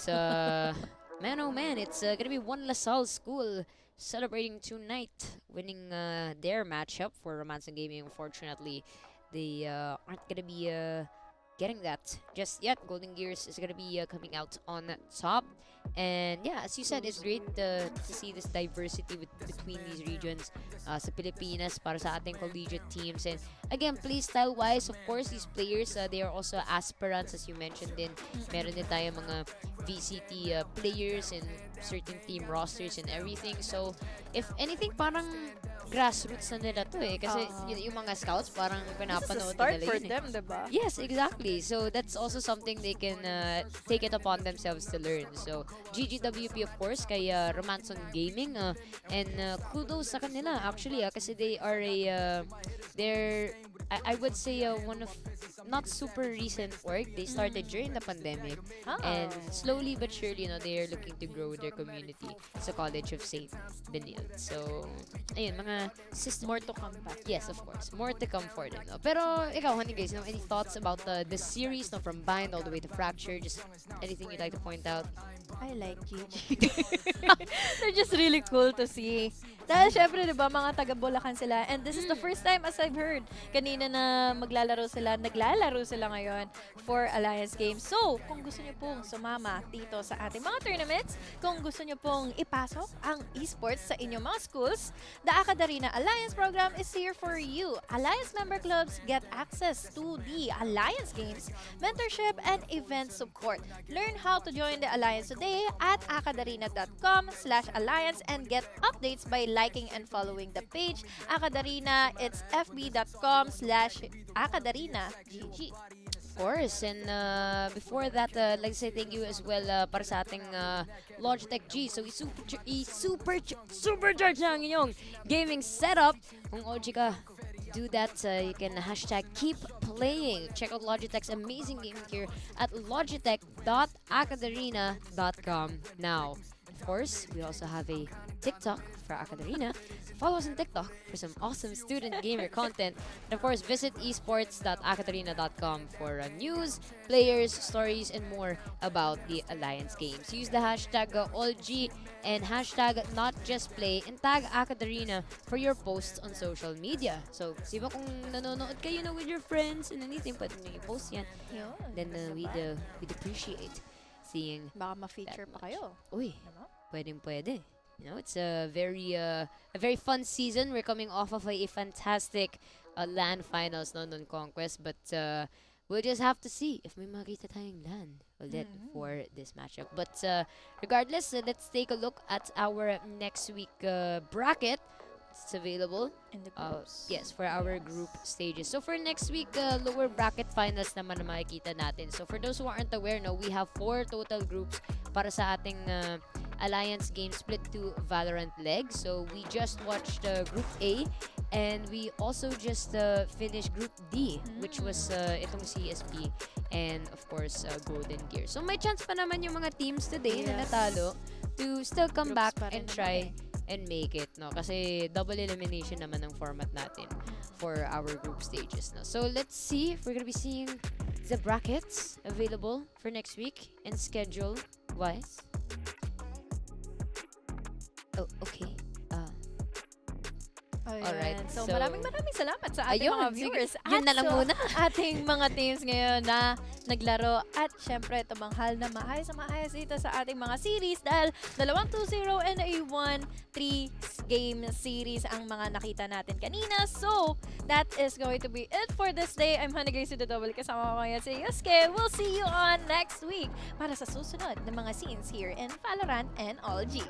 man, oh man, it's gonna be one LaSalle school celebrating tonight, winning their matchup for Romançon Gaming. Unfortunately, they aren't gonna be getting that just yet. Golden Gears is gonna be coming out on top. And yeah, as you said, it's great to see this diversity between these regions sa Pilipinas para sa ating collegiate teams. And again, play style wise, of course, these players, they are also aspirants, as you mentioned din. Meron din tayo mga VCT players and certain team rosters and everything. So, if anything, parang grassroots na nila to eh. Kasi yung mga scouts, parang pinapanood Start nila for yun eh. them, diba? Yes, exactly. So that's also something they can take it upon themselves to learn. So GGWP, of course, kay Romançon Gaming, and kudos sa kanila actually, kasi they are they're I would say one of not super recent work. They started during the pandemic, and slowly but surely, they are looking to grow their community sa College of St. Benilde. So ayun, mga More to come back. yes, of course, more to come for them. No? Pero ikaw, honey guys, any thoughts about the series, from Bind all the way to Fracture? Just anything you'd like to point out? I like GG. They're just really cool to see. Dahil syempre, di ba, mga taga Bulacan sila. And this is the first time, as I've heard, kanina na naglalaro sila ngayon for Alliance Games. So, kung gusto nyo pong sumama dito sa ating mga tournaments, kung gusto nyo pong ipasok ang esports sa inyong mga schools, the Akadarina Alliance program is here for you. Alliance member clubs get access to the Alliance Games, mentorship, and event support. Learn how to join the Alliance today at akadarina.com/alliance and get updates by liking and following the page. Akadarina, it's fb.com/akadarina.gg. Of course, and before that, like I say thank you as well para sa ating LogitechG. So, supercharge na ang inyong gaming setup. Kung OG ka, do that. You can hashtag keep playing. Check out Logitech's amazing gaming gear at logitech.akadarina.com now. Of course, we also have a TikTok for Akadarina. Follow us on TikTok for some awesome student gamer content. And of course, visit esports.akadarina.com for news, players, stories, and more about the Alliance games. Use the hashtag AllG and hashtag NotJustPlay and tag Akadarina for your posts on social media. So, di ba kung nanonood kayo na with your friends and anything, pwede nyo i-post yan. Then we'd appreciate seeing Baka ma-feature pa kayo. Uy, pwede. You know, it's a very fun season. We're coming off of a fantastic LAN finals no Conquest, but we'll just have to see if may makita tayong LAN ulit for this matchup. But regardless, let's take a look at our next week bracket. It's available In the groups. yes, for our group stages. So for next week, lower bracket finals naman na makikita natin. So for those who aren't aware, no, we have 4 total groups para sa ating Alliance game split to Valorant leg. So we just watched Group A and we also just finished Group D, which was itong CSP and of course Golden Gear. So may chance pa naman yung mga teams today na natalo to still come back and try and make it, no? Kasi double elimination naman ang format natin for our group stages, no? So let's see if we're gonna be seeing the brackets available for next week and schedule wise. Oh, okay. Alright, So, so maraming salamat sa ating mga viewers. Yun na lang muna. Ating mga teams ngayon na naglaro at syempre tumanghal na maayos dito sa ating mga series dahil 2-0 and a 1-3 game series ang mga nakita natin kanina. So, that is going to be it for this day. I'm Hannah Grace the Double kasama ko ngayon si Yusuke. We'll see you on next week para sa susunod na mga scenes here in Valorant and AllG.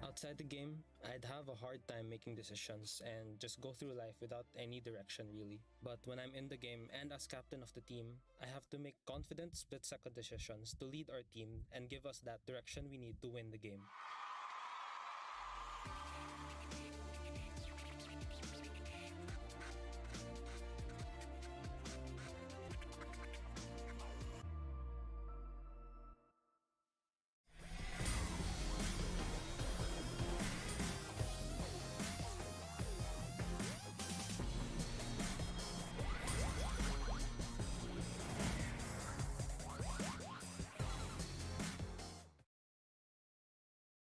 Outside the game, I'd have a hard time making decisions and just go through life without any direction really. But when I'm in the game and as captain of the team, I have to make confident split-second decisions to lead our team and give us that direction we need to win the game.